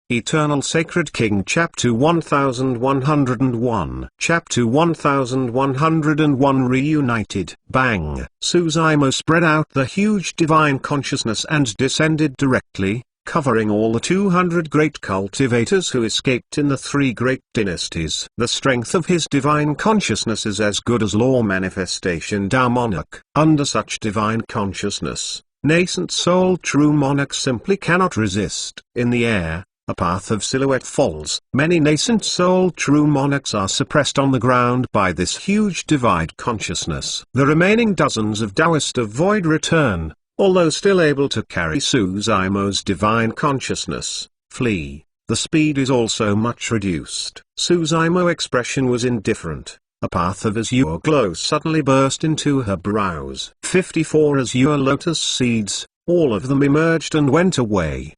Eternal Sacred King Chapter 1101 Chapter 1101 Reunited. Bang! Suzaimo spread out the huge divine consciousness and descended directly, covering all the 200 great cultivators who escaped in the 3 great dynasties. The strength of his divine consciousness is as good as law manifestation Tao monarch. Under such divine consciousness, nascent soul true monarch simply cannot resist. In the air, a path of silhouette falls. Many nascent soul true monarchs are suppressed on the ground by this huge divine consciousness. The remaining dozens of Taoists of void return, although still able to carry Suzaimo's divine consciousness, flee. The speed is also much reduced. Suzaimo's expression was indifferent. A path of azure glow suddenly burst into her brows. 54 azure lotus seeds, all of them emerged and went away.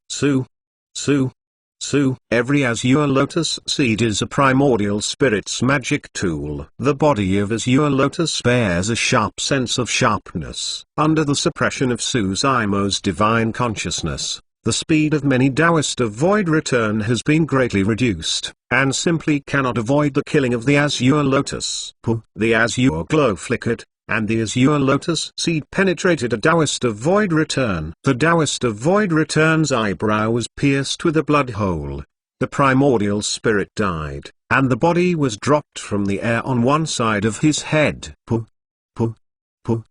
Every azure lotus seed is a primordial spirit's magic tool. The body of azure lotus bears a sharp sense of sharpness. Under the suppression of Suzaimo's divine consciousness, the speed of many Taoists of void return has been greatly reduced, and simply cannot avoid the killing of the azure lotus. The azure glow flickered, and the azure lotus seed penetrated a Taoist of void return. The Taoist of void return's eyebrow was pierced with a blood hole. The primordial spirit died, and the body was dropped from the air on one side of his head.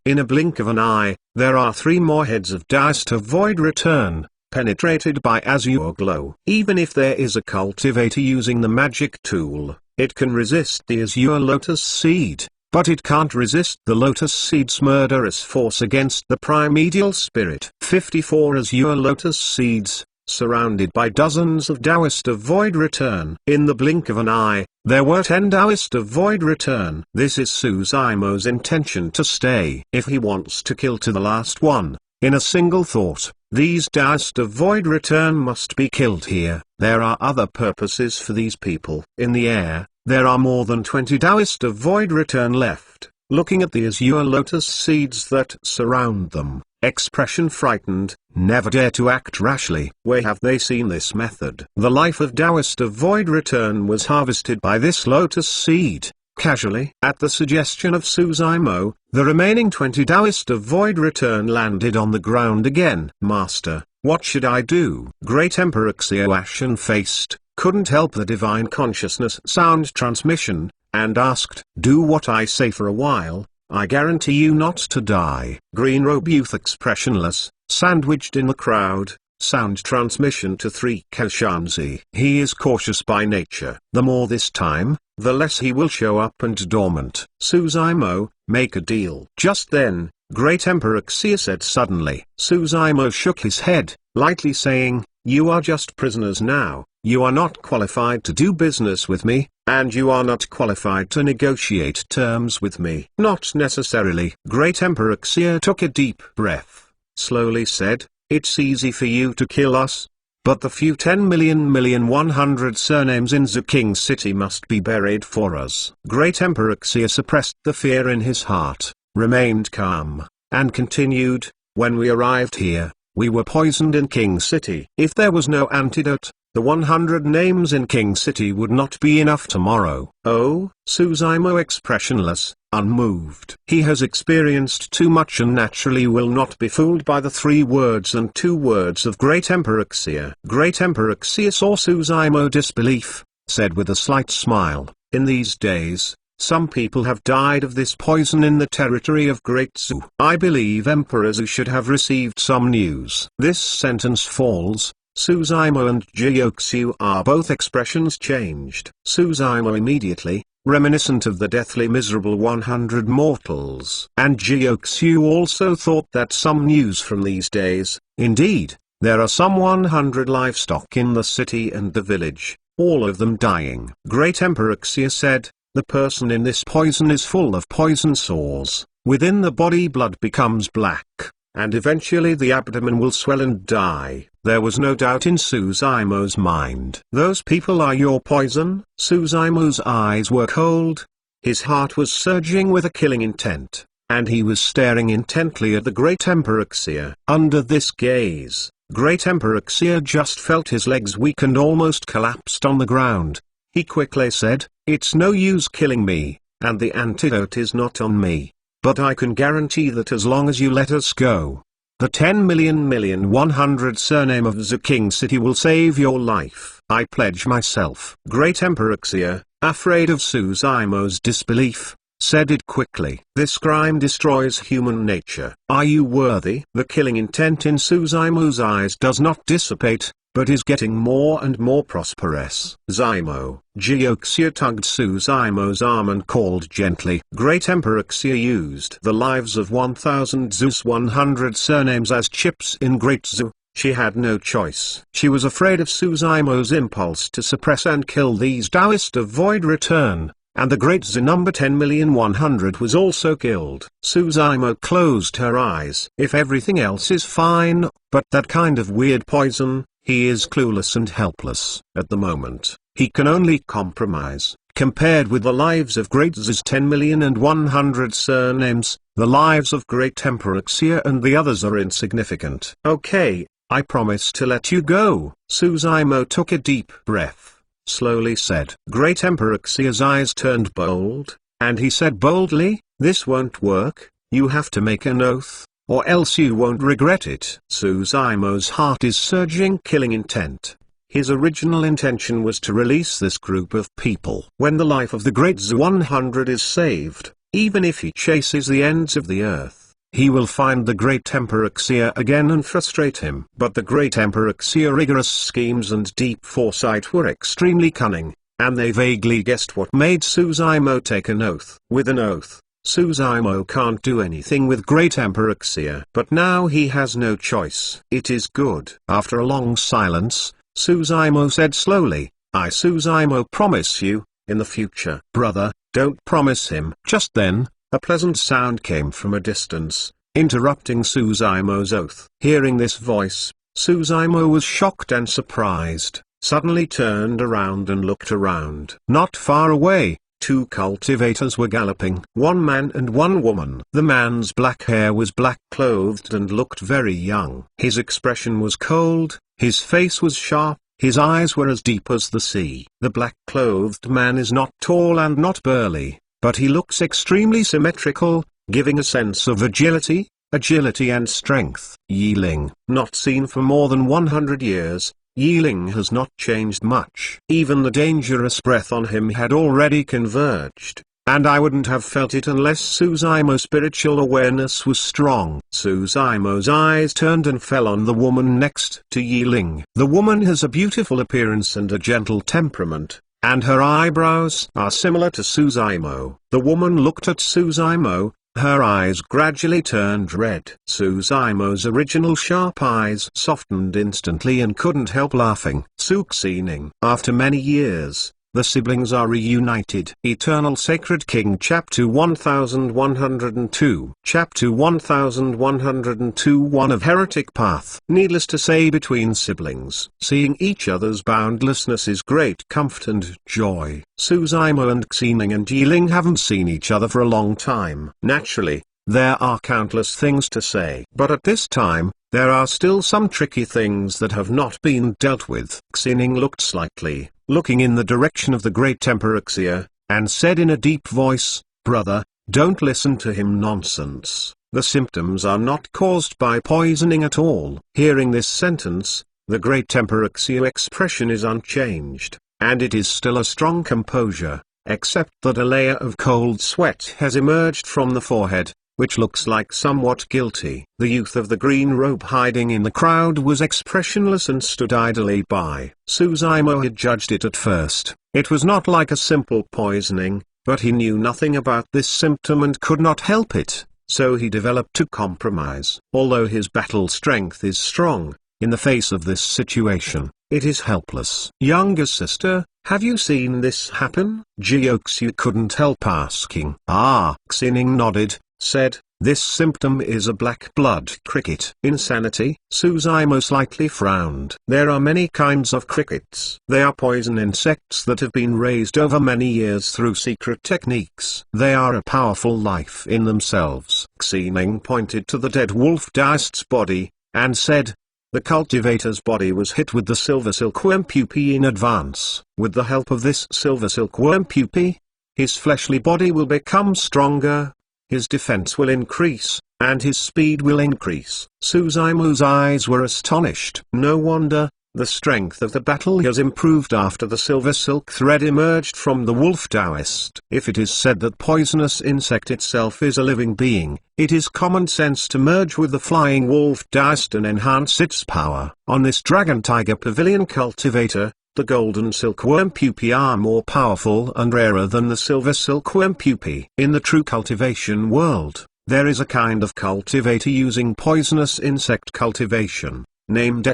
In a blink of an eye, there are 3 more heads of Taoist of void return, penetrated by azure glow. Even if there is a cultivator using the magic tool, it can resist the azure lotus seed. But it can't resist the lotus seed's murderous force against the primordial spirit. 54 azure lotus seeds, surrounded by dozens of Taoists of void return. In the blink of an eye, there were 10 Taoists of void return. This is Suzaimo's intention to stay. If he wants to kill to the last one, in a single thought, these Taoists of void return must be killed here. There are other purposes for these people. In the air, there are more than 20 Taoists of void return left, looking at the azure lotus seeds that surround them, expression frightened, never dare to act rashly. Where have they seen this method? The life of Taoist of void return was harvested by this lotus seed, casually. At the suggestion of Suzaimo, the remaining 20 Taoists of void return landed on the ground again. Master, what should I do? Great Emperor Xio ashen-faced, couldn't help the divine consciousness sound transmission, and asked, "Do what I say for a while, I guarantee you not to die." Green robe youth expressionless, sandwiched in the crowd, sound transmission to 3 Kelshanzi. He is cautious by nature. The more this time, the less he will show up and dormant. Suzaimo, make a deal. Just then, Great Emperor Xia said suddenly. Suzaimo shook his head, lightly saying, "You are just prisoners now. You are not qualified to do business with me, and you are not qualified to negotiate terms with me." Not necessarily. Great Emperor Xia took a deep breath, slowly said, "It's easy for you to kill us, but the few 10,000,000,100 surnames in Zuking City must be buried for us." Great Emperor Xia suppressed the fear in his heart, remained calm, and continued, "When we arrived here, we were poisoned in King City. If there was no antidote, the 100 names in King City would not be enough tomorrow." Oh, Suzaimo expressionless, unmoved. He has experienced too much and naturally will not be fooled by the 3 words and 2 words of Great Emperor Xia. Great Emperor Xia saw Suzaimo disbelief, said with a slight smile, "In these days, some people have died of this poison in the territory of Great Zhu. I believe Emperor Zhu should have received some news." This sentence falls. Suzaimo and Jiuxiu are both expressions changed. Suzaimo immediately, reminiscent of the deathly miserable 100 mortals. And Jiuxiu also thought that some news from these days. Indeed, there are some 100 livestock in the city and the village, all of them dying. Great Emperor Xia said, "The person in this poison is full of poison sores. Within the body blood becomes black, and eventually the abdomen will swell and die." There was no doubt in Suzaimo's mind. "Those people are your poison?" Suzaimo's eyes were cold. His heart was surging with a killing intent, and he was staring intently at the Great Emperor Xia. Under this gaze, Great Emperor Xia just felt his legs weak and almost collapsed on the ground. He quickly said, "It's no use killing me, and the antidote is not on me. But I can guarantee that as long as you let us go, the 10,000,000,100 surname of Zuking City will save your life. I pledge myself." Great Emperor Xia, afraid of Suzaimo's disbelief, said it quickly. "This crime destroys human nature. Are you worthy?" The killing intent in Suzaimo's eyes does not dissipate, but is getting more and more prosperous. "Zaimo." Jioxia tugged Suzaimo's arm and called gently. Great Emperor Xia used the lives of 1000 Zeus 100 surnames as chips in Great Zoo. She had no choice. She was afraid of Suzaimo's impulse to suppress and kill these Taoist of void return, and the Great Zoo number 10,100,000 was also killed. Suzaimo closed her eyes. If everything else is fine, but that kind of weird poison, he is clueless and helpless. At the moment, he can only compromise. Compared with the lives of Great Z's 10,100,000 surnames, the lives of Great Emperor Xia and the others are insignificant. "Okay, I promise to let you go." Suzaimo took a deep breath, slowly said. Great Emperor Xia's eyes turned bold, and he said boldly, "This won't work, you have to make an oath, or else you won't regret it." Suzaimo's heart is surging killing intent. His original intention was to release this group of people. When the life of the Great Zoo 100 is saved, even if he chases the ends of the earth, he will find the Great Emperor Xia again and frustrate him. But the Great Emperor Xia's rigorous schemes and deep foresight were extremely cunning, and they vaguely guessed what made Suzaimo take an oath. With an oath, Suzaimo can't do anything with Great Emperor Xia. But now he has no choice. "It is good." After a long silence, Suzaimo said slowly, "I Suzaimo promise you, in the future." "Brother, don't promise him." Just then, a pleasant sound came from a distance, interrupting Suzaimo's oath. Hearing this voice, Suzaimo was shocked and surprised, suddenly turned around and looked around. Not far away, two cultivators were galloping. One man and one woman. The man's black hair was black-clothed and looked very young. His expression was cold, his face was sharp, his eyes were as deep as the sea. The black-clothed man is not tall and not burly, but he looks extremely symmetrical, giving a sense of agility and strength. Yiling, not seen for more than 100 years, Yiling has not changed much. Even the dangerous breath on him had already converged, and I wouldn't have felt it unless Suzaimo's spiritual awareness was strong. Suzaimo's eyes turned and fell on the woman next to Yiling. The woman has a beautiful appearance and a gentle temperament, and her eyebrows are similar to Suzaimo. The woman looked at Suzaimo, her eyes gradually turned red. Suzaimo's original sharp eyes softened instantly and couldn't help laughing. Succeeding. After many years, the siblings are reunited. Eternal Sacred King Chapter 1102. Chapter 1102. One of Heretic Path. Needless to say, between siblings, seeing each other's boundlessness is great comfort and joy. Suzaimo and Xining and Yiling haven't seen each other for a long time. Naturally, there are countless things to say. But at this time, there are still some tricky things that have not been dealt with. Xining looked slightly, looking in the direction of the Great Emperor Xia, and said in a deep voice, "Brother, don't listen to him nonsense. The symptoms are not caused by poisoning at all." Hearing this sentence, the Great Emperor Xia expression is unchanged, and it is still a strong composure, except that a layer of cold sweat has emerged from the forehead, which looks like somewhat guilty. The youth of the green robe hiding in the crowd was expressionless and stood idly by. Suzaimo had judged it at first. It was not like a simple poisoning, but he knew nothing about this symptom and could not help it, so he developed to compromise. Although his battle strength is strong, in the face of this situation, it is helpless. "Younger sister, have you seen this happen?" Jioxia couldn't help asking. "Ah." Xining nodded, said, "This symptom is a black blood cricket." "Insanity?" Suzaimo slightly frowned. "There are many kinds of crickets. They are poison insects that have been raised over many years through secret techniques. They are a powerful life in themselves." Xining pointed to the dead wolf Daist's body, and said, The cultivator's body was hit with the silver silkworm pupae in advance. With the help of this silver silkworm pupae, his fleshly body will become stronger, his defense will increase, and his speed will increase. Suzaimo's eyes were astonished. No wonder, the strength of the battle has improved after the silver silk thread emerged from the wolf Taoist. If it is said that poisonous insect itself is a living being, it is common sense to merge with the flying wolf Taoist and enhance its power. On this dragon tiger pavilion cultivator, the golden silkworm pupae are more powerful and rarer than the silver silkworm pupae. In the true cultivation world, there is a kind of cultivator using poisonous insect cultivation, named !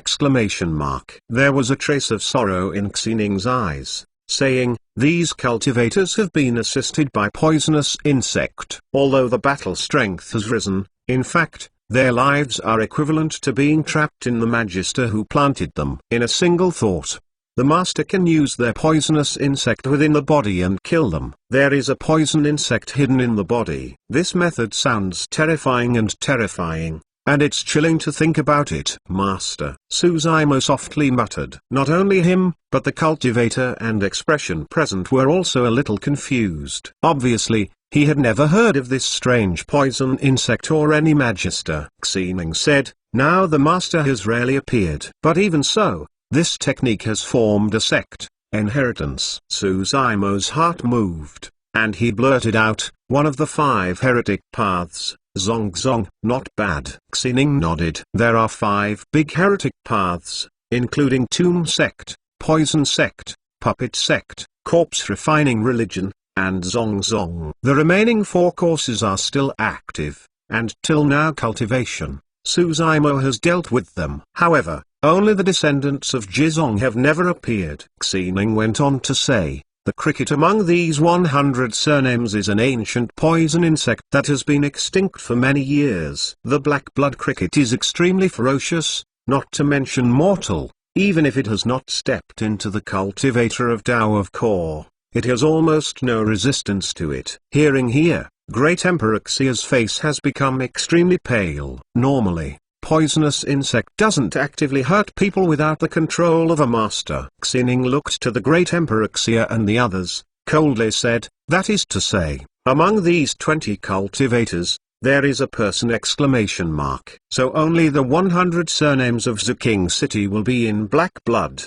There was a trace of sorrow in Xining's eyes, saying, "These cultivators have been assisted by poisonous insect. Although the battle strength has risen, in fact, their lives are equivalent to being trapped in the magister who planted them." In a single thought, the master can use their poisonous insect within the body and kill them. There is a poison insect hidden in the body. This method sounds terrifying, and it's chilling to think about it. Master Suzaimo softly muttered. Not only him, but the cultivator and expression present were also a little confused. Obviously, he had never heard of this strange poison insect or any magister. Xining said, "Now the master has rarely appeared. But even so, this technique has formed a sect, inheritance." Suzaimo's heart moved, and he blurted out, "One of the 5 heretic paths, Zongzong." "Not bad." Xining nodded. "There are 5 big heretic paths, including tomb sect, poison sect, puppet sect, corpse refining religion, and Zongzong. The remaining 4 courses are still active, and till now cultivation, Suzaimo has dealt with them. However, only the descendants of Jizong have never appeared." Xining went on to say, "The cricket among these 100 surnames is an ancient poison insect that has been extinct for many years. The black blood cricket is extremely ferocious, not to mention mortal. Even if it has not stepped into the cultivator of Tao of Core, it has almost no resistance to it." Hearing here, Great Emperor Xia's face has become extremely pale. Normally, poisonous insect doesn't actively hurt people without the control of a master. Xining looked to the Great Emperor Xia and the others, coldly said, "That is to say, among these 20 cultivators, there is a person ! So only the 100 surnames of Zuking City will be in black blood.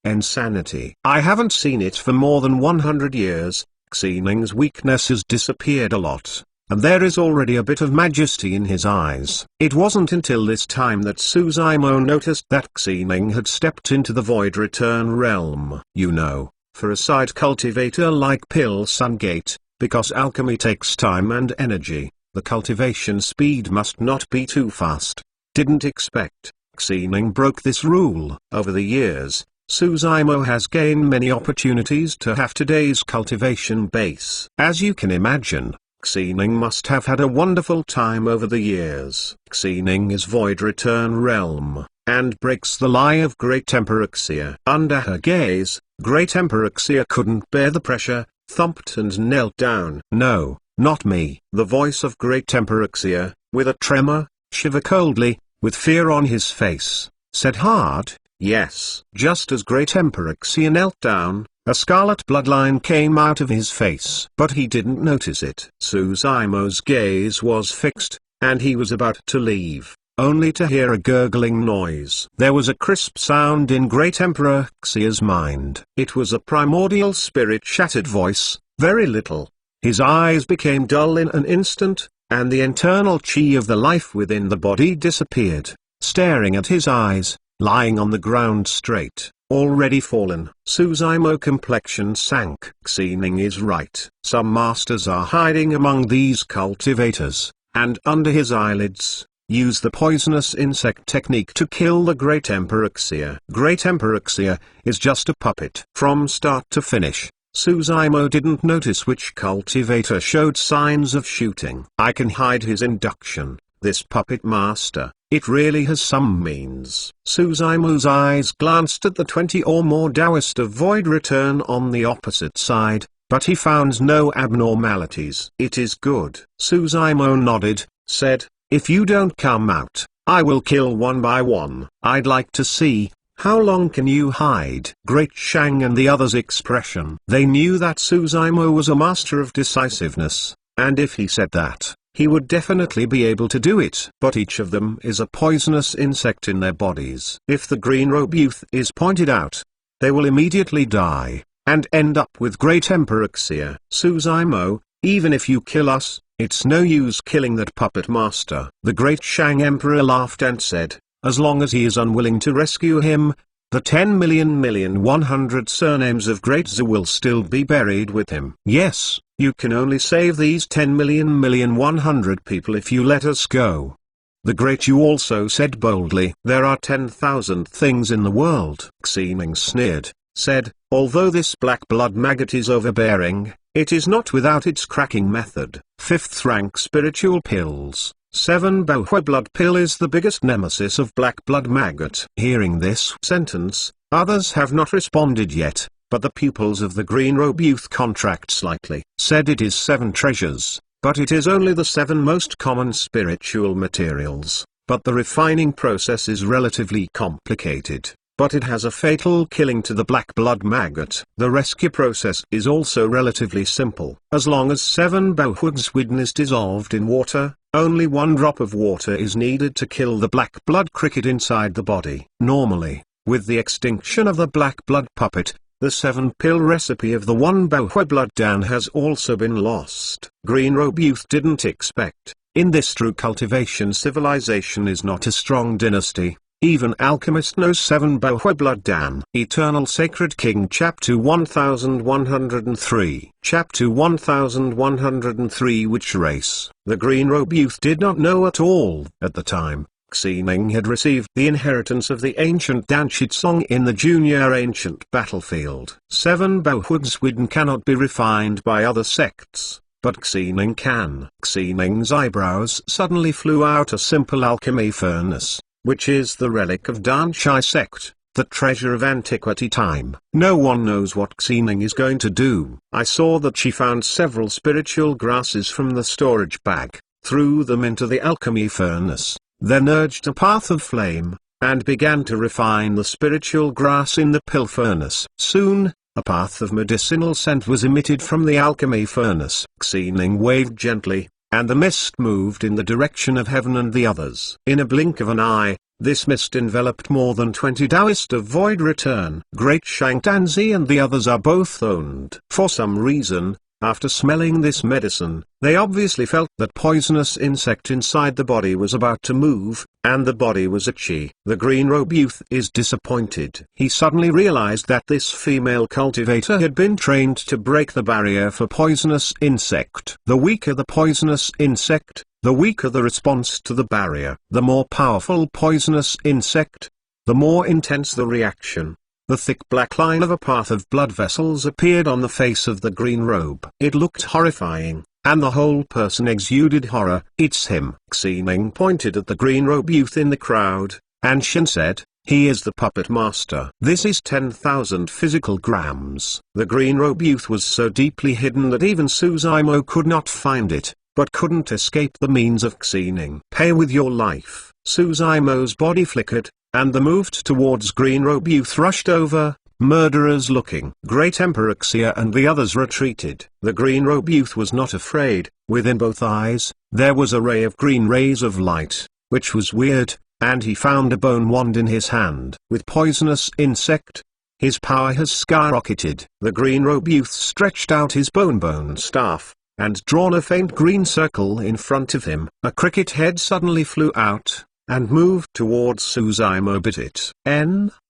Insanity. I haven't seen it for more than 100 years. Xining's weakness has disappeared a lot, and there is already a bit of majesty in his eyes. It wasn't until this time that Suzaimo noticed that Xining had stepped into the void return realm. You know, for a side cultivator like Pil Sun Gate, because alchemy takes time and energy, the cultivation speed must not be too fast. Didn't expect. Xining broke this rule. Over the years, Suzaimo has gained many opportunities to have today's cultivation base. As you can imagine, Xining must have had a wonderful time over the years. Xining is void return realm, and breaks the lie of Great Emperor Xia. Under her gaze, Great Emperor Xia couldn't bear the pressure, thumped and knelt down. "No, not me." The voice of Great Emperor Xia, with a tremor, shiver coldly, with fear on his face, said hard, "Yes." Just as Great Emperor Xia knelt down, a scarlet bloodline came out of his face. But he didn't notice it. Suzaimo's gaze was fixed, and he was about to leave, only to hear a gurgling noise. There was a crisp sound in Great Emperor Xia's mind. It was a primordial spirit-shattered voice, very little. His eyes became dull in an instant, and the internal chi of the life within the body disappeared. Staring at his eyes, lying on the ground straight, already fallen, Suzaimo complexion sank. Xining is right. Some masters are hiding among these cultivators, and under his eyelids, use the poisonous insect technique to kill the Great Emperor Xia. Great Emperor Xia is just a puppet. From start to finish, Suzaimo didn't notice which cultivator showed signs of shooting. I can hide his induction, this puppet master. It really has some means. Suzaimo's eyes glanced at the 20 or more Taoist of Void Return on the opposite side, but he found no abnormalities. "It is good." Suzaimo nodded, said, If you don't come out, I will kill one by one. I'd like to see, how long can you hide? Great Shang and the others' expression. They knew that Suzaimo was a master of decisiveness, and if he said that, he would definitely be able to do it. But each of them is a poisonous insect in their bodies. If the green robe youth is pointed out, they will immediately die, and end up with great emperorexia. Suzaimo, even if you kill us, it's no use killing that puppet master. The great Shang Emperor laughed and said, as long as he is unwilling to rescue him, the 10,000,000,100 surnames of Great Zhu will still be buried with him. Yes, you can only save these 10,000,000,100 people if you let us go. The Great Yu also said boldly, there are 10,000 things in the world. Xining sneered, said, although this black blood maggot is overbearing, it is not without its cracking method. 5th rank spiritual pills. 7 Bohua blood pill is the biggest nemesis of black blood maggot. Hearing this sentence, others have not responded yet, but the pupils of the green robe youth contract slightly. Said it is 7 treasures, but it is only the 7 most common spiritual materials, but the refining process is relatively complicated. But it has a fatal killing to the black blood maggot. The rescue process is also relatively simple. As long as 7 Bohugswidden is dissolved in water, only 1 drop of water is needed to kill the black blood cricket inside the body. Normally, with the extinction of the black blood puppet, the 7-pill recipe of the 1 Bohua blood dan has also been lost. Green robe youth didn't expect. In this true cultivation civilization is not a strong dynasty. Even alchemist knows 7 Bohua blood dan. Eternal Sacred King Chapter 1103. Chapter 1103. Which race? The green robe youth did not know at all. At the time, Xining had received the inheritance of the ancient Danshitsong in the junior ancient battlefield. 7 Bohugswidden cannot be refined by other sects, but Xining can. Xining's eyebrows suddenly flew out. A simple alchemy furnace, which is the relic of Danshai sect, the treasure of antiquity time. No one knows what Xining is going to do. I saw that she found several spiritual grasses from the storage bag, threw them into the alchemy furnace, then urged a path of flame, and began to refine the spiritual grass in the pill furnace. Soon, a path of medicinal scent was emitted from the alchemy furnace. Xining waved gently, and the mist moved in the direction of heaven and the others. In a blink of an eye, this mist enveloped more than 20 Taoist of Void Return. Great Shang Danzi and the others are both owned. For some reason, after smelling this medicine, they obviously felt that poisonous insect inside the body was about to move, and the body was itchy. The green robe youth is disappointed. He suddenly realized that this female cultivator had been trained to break the barrier for poisonous insect. The weaker the poisonous insect, the weaker the response to the barrier. The more powerful poisonous insect, the more intense the reaction. The thick black line of a path of blood vessels appeared on the face of the green robe. It looked horrifying, and the whole person exuded horror. It's him. Xining pointed at the green robe youth in the crowd, and Shin said, he is the puppet master. This is 10,000 physical grams. The green robe youth was so deeply hidden that even Suzaimo could not find it, but couldn't escape the means of Xining. Pay with your life. Suzaimo's body flickered, and the moved towards green robe youth rushed over, murderers looking. Great Emperor Xia and the others retreated. The green robe youth was not afraid. Within both eyes, there was a ray of green rays of light, which was weird, and he found a bone wand in his hand. With poisonous insect, his power has skyrocketed. The green robe youth stretched out his bone staff, and drawn a faint green circle in front of him. A cricket head suddenly flew out, and moved towards Suzaimo. Bit it.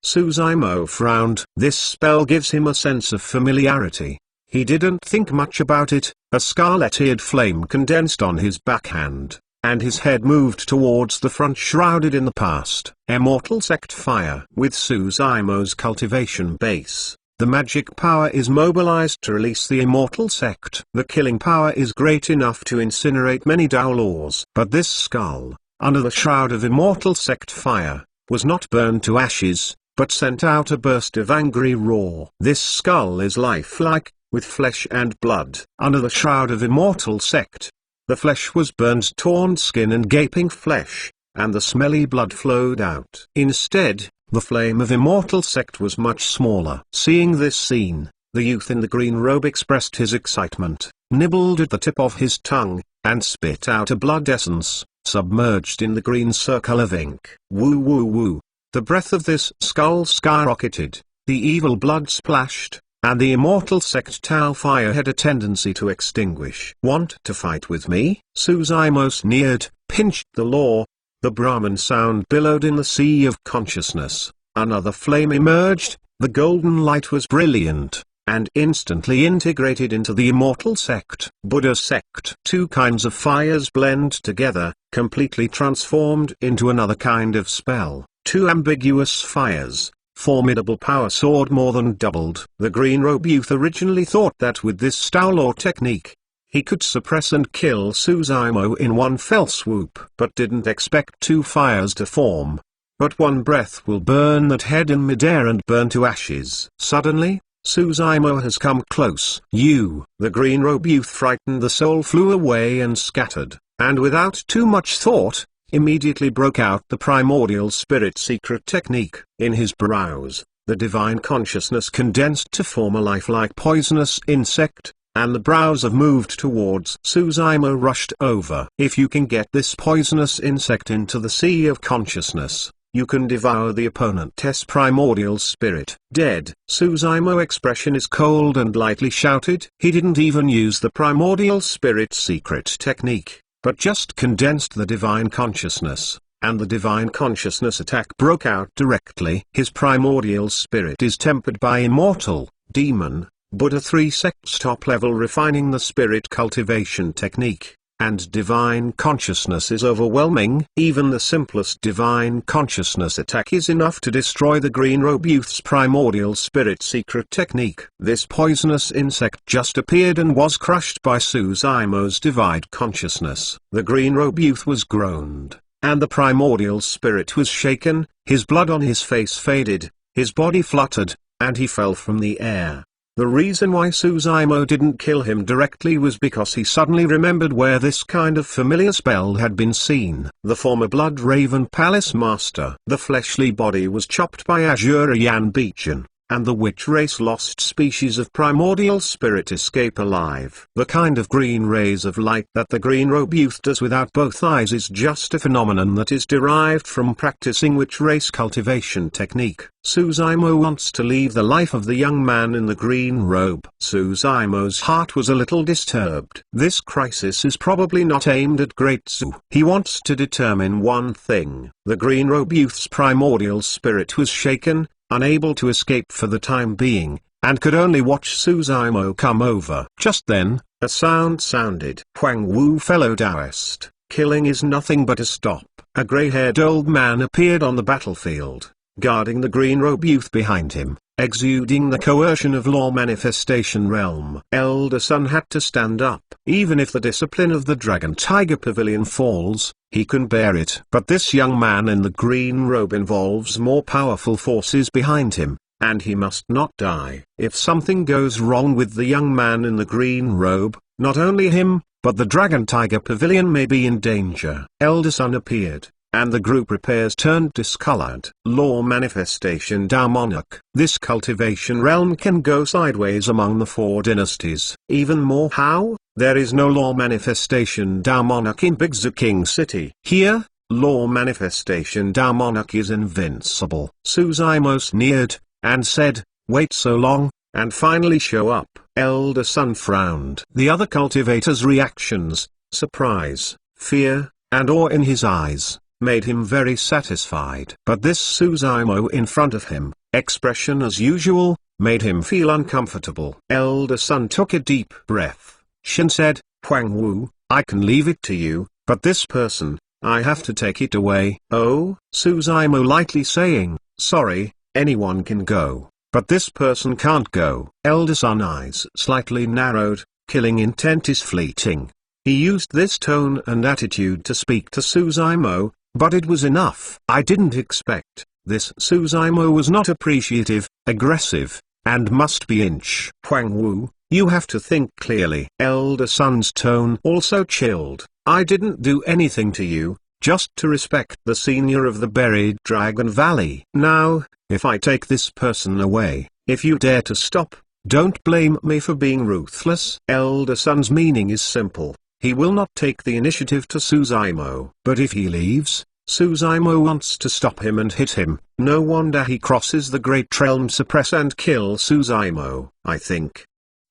Suzaimo frowned. This spell gives him a sense of familiarity. He didn't think much about it. A scarlet-eared flame condensed on his backhand, and his head moved towards the front, shrouded in the past. Immortal Sect Fire. With Suzaimo's cultivation base, the magic power is mobilized to release the Immortal Sect. The killing power is great enough to incinerate many Dao laws. But this skull, under the shroud of Immortal Sect Fire, was not burned to ashes, but sent out a burst of angry roar. This skull is lifelike, with flesh and blood. Under the shroud of Immortal Sect, The flesh was burned, torn skin and gaping flesh, and the smelly blood flowed out. Instead, the flame of immortal sect was much smaller. Seeing this scene, the youth in the green robe expressed his excitement, nibbled at the tip of his tongue, and spit out a blood essence, submerged in the green circle of ink. Woo woo woo. The breath of this skull skyrocketed, the evil blood splashed, and the immortal sect Tao fire had a tendency to extinguish. Want to fight with me? Suzaimo sneered, pinched the law. The Brahman sound billowed in the sea of consciousness. Another flame emerged, the golden light was brilliant, and instantly integrated into the immortal sect. Buddha sect. Two kinds of fires blend together, completely transformed into another kind of spell. Two ambiguous fires. Formidable power soared more than doubled. The green robe youth originally thought that with this style or technique, he could suppress and kill Suzaimo in one fell swoop, but didn't expect two fires to form. But one breath will burn that head in midair and burn to ashes. Suddenly, Suzaimo has come close. You, the green robe youth frightened, the soul flew away and scattered, and without too much thought, immediately broke out the primordial spirit secret technique. In his brows, the divine consciousness condensed to form a lifelike poisonous insect, and the brows have moved towards Suzaimo rushed over. If you can get this poisonous insect into the sea of consciousness, you can devour the opponent's primordial spirit. Dead. Suzaimo expression is cold and lightly shouted. He didn't even use the primordial spirit secret technique, but just condensed the divine consciousness, and the divine consciousness attack broke out directly. His primordial spirit is tempered by immortal, demon, Buddha 3 sects top level refining the spirit cultivation technique, and divine consciousness is overwhelming. Even the simplest divine consciousness attack is enough to destroy the green robe youth's primordial spirit secret technique. This poisonous insect just appeared and was crushed by Suzaimo's divine consciousness. The green robe youth was groaned, and the primordial spirit was shaken, his blood on his face faded, his body fluttered, and he fell from the air. The reason why Suzaimo didn't kill him directly was because he suddenly remembered where this kind of familiar spell had been seen. The former Blood Raven Palace Master. The fleshly body was chopped by Azura Yanbichan, and the witch race lost species of primordial spirit escape alive. The kind of green rays of light that the green robe youth does without both eyes is just a phenomenon that is derived from practicing witch race cultivation technique. Suzaimo wants to leave the life of the young man in the green robe. Suzaimo's heart was a little disturbed. This crisis is probably not aimed at Great Su. He wants to determine one thing. The green robe youth's primordial spirit was shaken, unable to escape for the time being, and could only watch Suzaimo come over. Just then, a sound sounded. Huang Wu, fellow Taoist, killing is nothing but a stop. A grey-haired old man appeared on the battlefield, guarding the green robe youth behind him, exuding the coercion of law manifestation realm. Elder Sun had to stand up. Even if the discipline of the Dragon Tiger Pavilion falls, he can bear it. But this young man in the green robe involves more powerful forces behind him, and he must not die. If something goes wrong with the young man in the green robe, not only him, but the Dragon Tiger Pavilion may be in danger. Elder Sun appeared, and the group repairs turned discolored. Law manifestation Tao monarch. This cultivation realm can go sideways among the four dynasties. Even more how? There is no law manifestation Tao monarch in Bigzu King City. Here, law manifestation Tao monarch is invincible. Suzaimo sneered, and said, wait so long, and finally show up. Elder Sun frowned. The other cultivators' reactions, surprise, fear, and awe in his eyes, made him very satisfied. But this Suzaimo in front of him, expression as usual, made him feel uncomfortable. Elder Sun took a deep breath. Shin said, Huang Wu, I can leave it to you, but this person, I have to take it away. Oh, Suzaimo lightly saying, sorry, anyone can go, but this person can't go. Elder Sun eyes slightly narrowed, killing intent is fleeting. He used this tone and attitude to speak to Suzaimo, but it was enough. I didn't expect this. Suzaimo was not appreciative, aggressive, and must be inch. Huang Wu, You have to think clearly. Elder son's tone also chilled. I didn't do anything to you, just to respect the senior of the buried Dragon Valley. Now, if I take this person away, if you dare to stop, don't blame me for being ruthless. Elder son's meaning is simple. He will not take the initiative to Suzumo. But if he leaves, Suzumo wants to stop him and hit him. No wonder he crosses the Great Realm, suppress and kill Suzumo. I think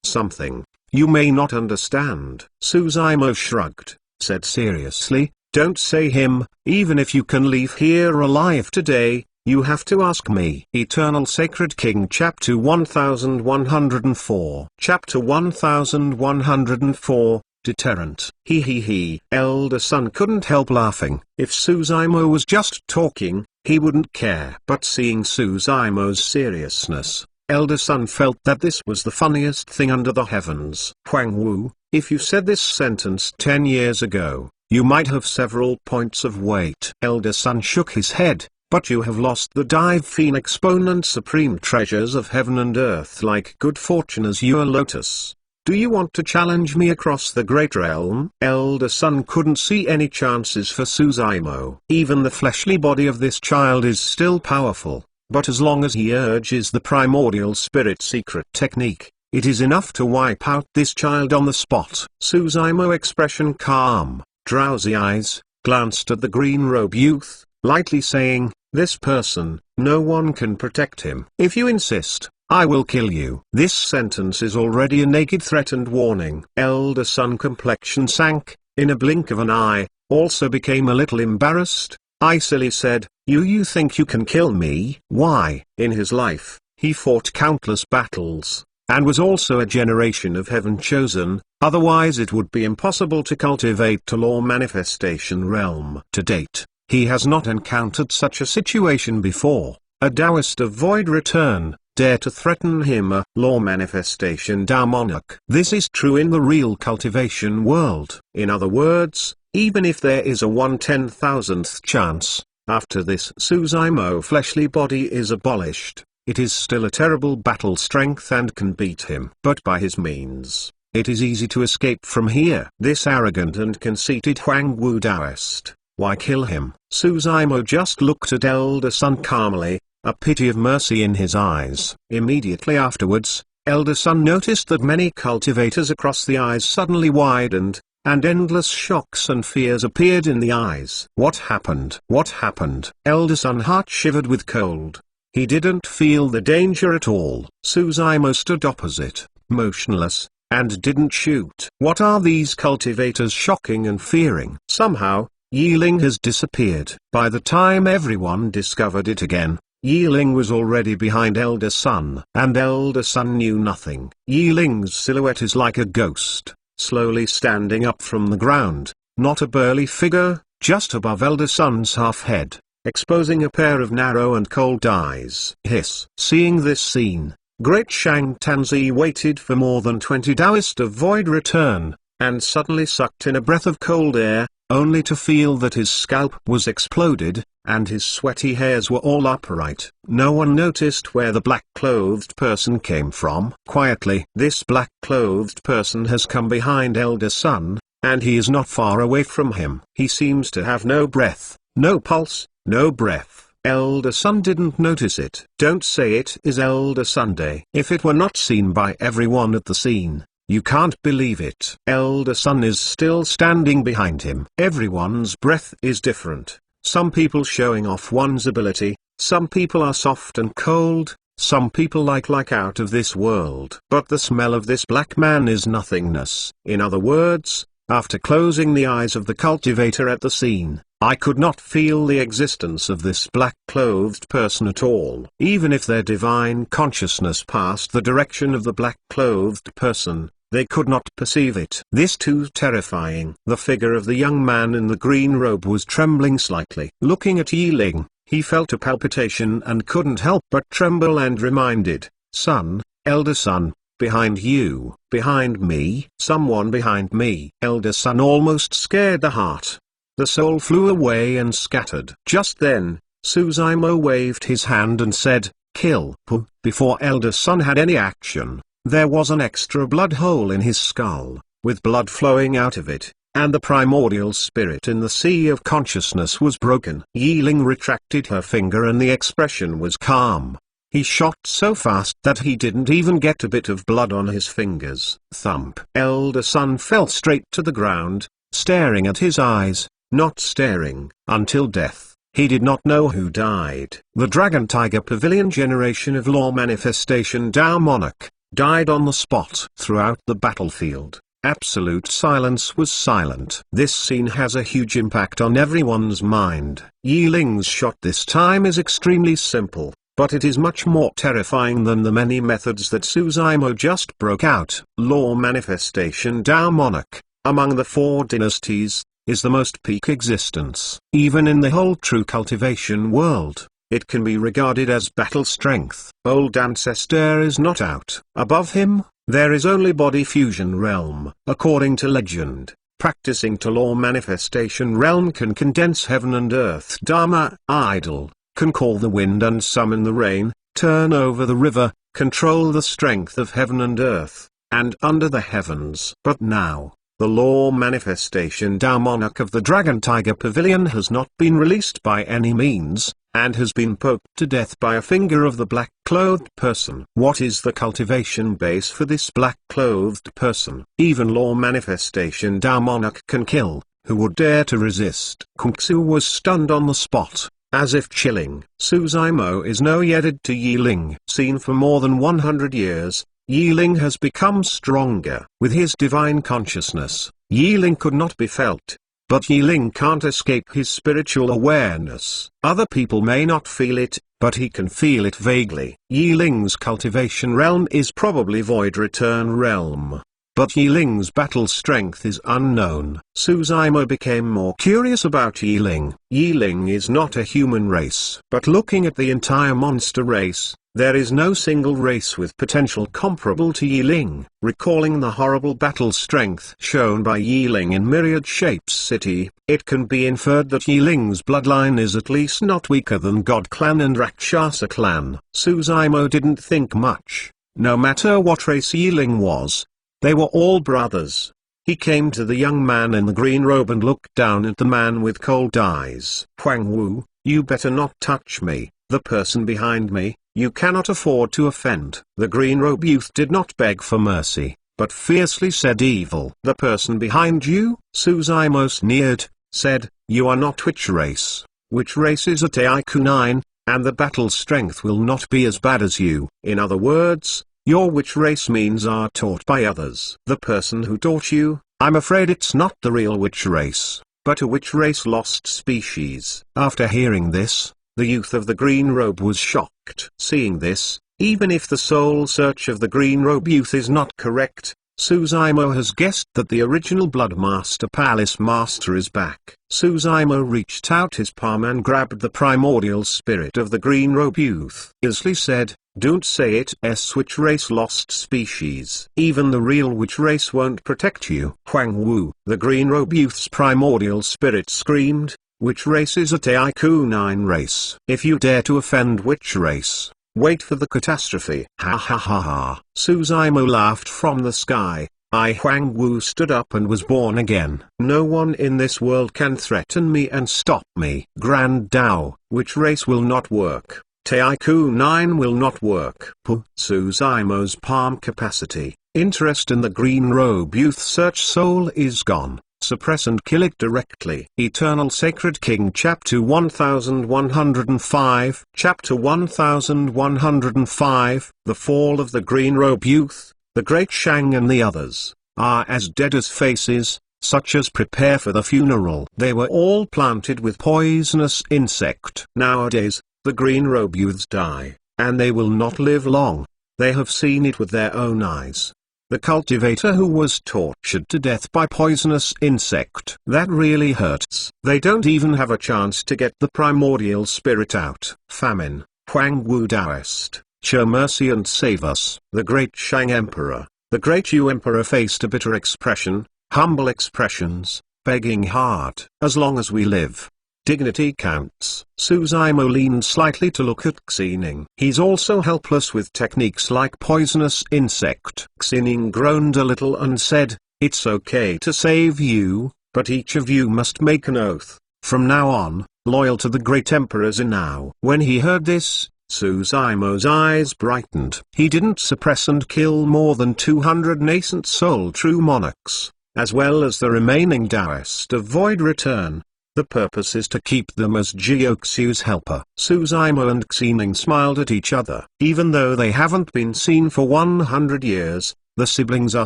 something you may not understand. Suzumo shrugged, said seriously, don't say him. Even if you can leave here alive today, you have to ask me. Eternal Sacred King Chapter 1104. Chapter 1104, Deterrent. He. Elder son couldn't help laughing. If Suzumo was just talking, he wouldn't care. But seeing Suzumo's seriousness, Elder son felt that this was the funniest thing under the heavens. Huang Wu, if you said this sentence 10 years ago, you might have several points of weight. Elder son shook his head. But you have lost the Dive Phoenix Exponent Supreme Treasures of Heaven and Earth like good fortune as your lotus. Do you want to challenge me across the Great Realm? Elder son couldn't see any chances for Suzumo. Even the fleshly body of this child is still powerful, but as long as he urges the primordial spirit secret technique, it is enough to wipe out this child on the spot. Suzumo, expression calm, drowsy eyes, glanced at the green robe youth, lightly saying, this person, no one can protect him. If you insist, I will kill you. This sentence is already a naked threat and warning. Elder son complexion sank, in a blink of an eye, also became a little embarrassed, icily said, you think you can kill me? Why? In his life, he fought countless battles, and was also a generation of heaven chosen, otherwise it would be impossible to cultivate the law manifestation realm. To date, he has not encountered such a situation before. A Taoist of void return, dare to threaten him, a law manifestation Tao monarch. This is true in the real cultivation world. In other words, even if there is a 1/10,000th chance, after this Suzumo fleshly body is abolished, it is still a terrible battle strength and can beat him. But by his means, it is easy to escape from here. This arrogant and conceited Huang Wu Taoist, why kill him? Suzumo just looked at elder son calmly, a pity of mercy in his eyes. Immediately afterwards, elder son noticed that many cultivators across the eyes suddenly widened, and endless shocks and fears appeared in the eyes. What happened? What happened? Elder son heart shivered with cold. He didn't feel the danger at all. Suzumo stood opposite, motionless, and didn't shoot. What are these cultivators shocking and fearing? Somehow, Yiling has disappeared. By the time everyone discovered it again, Yiling was already behind elder son. And elder son knew nothing. Yiling's silhouette is like a ghost, slowly standing up from the ground, not a burly figure, just above elder son's half head, exposing a pair of narrow and cold eyes. Hiss. Seeing this scene, Great Shang Tanzi waited for more than 20 Taoist of void return, and suddenly sucked in a breath of cold air, only to feel that his scalp was exploded, and his sweaty hairs were all upright. No one noticed where the black-clothed person came from. Quietly, this black-clothed person has come behind elder son, and he is not far away from him. He seems to have no breath, no pulse, no breath. Elder son didn't notice it. Don't say it is elder Sunday. If it were not seen by everyone at the scene, you can't believe it. Elder son is still standing behind him. Everyone's breath is different. Some people showing off one's ability, some people are soft and cold, some people like out of this world. But the smell of this black man is nothingness. In other words, after closing the eyes of the cultivator at the scene, I could not feel the existence of this black-clothed person at all. Even if their divine consciousness passed the direction of the black-clothed person, they could not perceive it. This too terrifying. The figure of the young man in the green robe was trembling slightly. Looking at Yiling, he felt a palpitation and couldn't help but tremble and reminded, son, elder son, behind you, behind me, someone behind me. Elder son almost scared the heart. The soul flew away and scattered. Just then, Suzumo waved his hand and said, kill. Before elder son had any action, There was an extra blood hole in his skull, with blood flowing out of it, and the primordial spirit in the sea of consciousness was broken. Yiling retracted her finger and the expression was calm. He shot so fast that he didn't even get a bit of blood on his fingers. Thump. Elder son fell straight to the ground, staring at his eyes, not staring, until death. He did not know who died. The Dragon Tiger Pavilion generation of Law Manifestation Tao Monarch died on the spot. Throughout the battlefield, absolute silence was silent. This scene has a huge impact on everyone's mind. Yiling's shot this time is extremely simple, but it is much more terrifying than the many methods that Suzaimo just broke out. Law Manifestation Tao Monarch, among the 4 dynasties, is the most peak existence. Even in the whole true cultivation world, it can be regarded as battle strength. Old Ancestor is not out. Above him, there is only body fusion realm. According to legend, practicing to Law Manifestation realm can condense heaven and earth. Dharma idol can call the wind and summon the rain, turn over the river, control the strength of heaven and earth, and under the heavens. But now, the Law Manifestation Tao Monarch of the Dragon Tiger Pavilion has not been released by any means, and has been poked to death by a finger of the black-clothed person. What is the cultivation base for this black-clothed person? Even Law Manifestation Tao Monarch can kill. Who would dare to resist? Kungsu was stunned on the spot, as if chilling. Suzaimo is no Yedid to Yiling. Seen for more than 100 years, Yiling has become stronger. With his divine consciousness, Yiling could not be felt. But Yiling can't escape his spiritual awareness. Other people may not feel it, but he can feel it vaguely. Yiling's cultivation realm is probably Void Return realm. But Yiling's battle strength is unknown. Suzaimo became more curious about Yiling. Yiling is not a human race. But looking at the entire monster race, there is no single race with potential comparable to Yiling. Recalling the horrible battle strength shown by Yiling in Myriad Shapes City, it can be inferred that Yiling's bloodline is at least not weaker than God Clan and Rakshasa Clan. Suzaimo didn't think much. No matter what race Yiling was, they were all brothers. He came to the young man in the green robe and looked down at the man with cold eyes. Huang Wu, you better not touch me. The person behind me, you cannot afford to offend. The green robe youth did not beg for mercy, but fiercely said evil. The person behind you? Suzaimo sneered, said, you are not which race. Which race is at Aiku 9, and the battle strength will not be as bad as you. In other words, your which race means are taught by others. The person who taught you, I'm afraid it's not the real witch race, but a witch race lost species. After hearing this, the youth of the green robe was shocked. Seeing this, even if the soul search of the green robe youth is not correct, Suzaimo has guessed that the original Blood Master Palace Master is back. Suzaimo reached out his palm and grabbed the primordial spirit of the green robe youth. Isley said, don't say it. Which race lost species. Even the real witch race won't protect you. Huang Wu, the green robe youth's primordial spirit screamed, which race is at Aiku 9 race? If you dare to offend which race, wait for the catastrophe. Ha ha ha ha. Suzaimo laughed from the sky. Huang Wu stood up and was born again. No one in this world can threaten me and stop me. Grand Dao, which race will not work? Taiku 9 will not work. Suzaimo's palm capacity, interest in the green robe youth search soul is gone. Suppress and kill it directly. Eternal Sacred King Chapter 1105 Chapter 1105 The Fall of the Green Robe Youth, the Great Shang and the others, are as dead as faces, such as prepare for the funeral. They were all planted with poisonous insect. Nowadays, the green robe youths die, and they will not live long. They have seen it with their own eyes. The cultivator who was tortured to death by poisonous insect. That really hurts. They don't even have a chance to get the primordial spirit out. Famine. Huang Wu Taoist, show mercy and save us. The great Shang Emperor, the great Yu Emperor faced a bitter expression, humble expressions, begging hard. As long as we live, Dignity counts. Suzaimo leaned slightly to look at Xining. He's also helpless with techniques like poisonous insect. Xining groaned a little and said, "It's okay to save you, but each of you must make an oath, from now on, loyal to the great Emperor Zinao." When he heard this, Suzaimo's eyes brightened. He didn't suppress and kill more than 200 nascent soul true monarchs, as well as the remaining Taoist of Void Return. The purpose is to keep them as Jiuxiu's helper. Suzaimo and Xining smiled at each other. Even though they haven't been seen for 100 years, the siblings are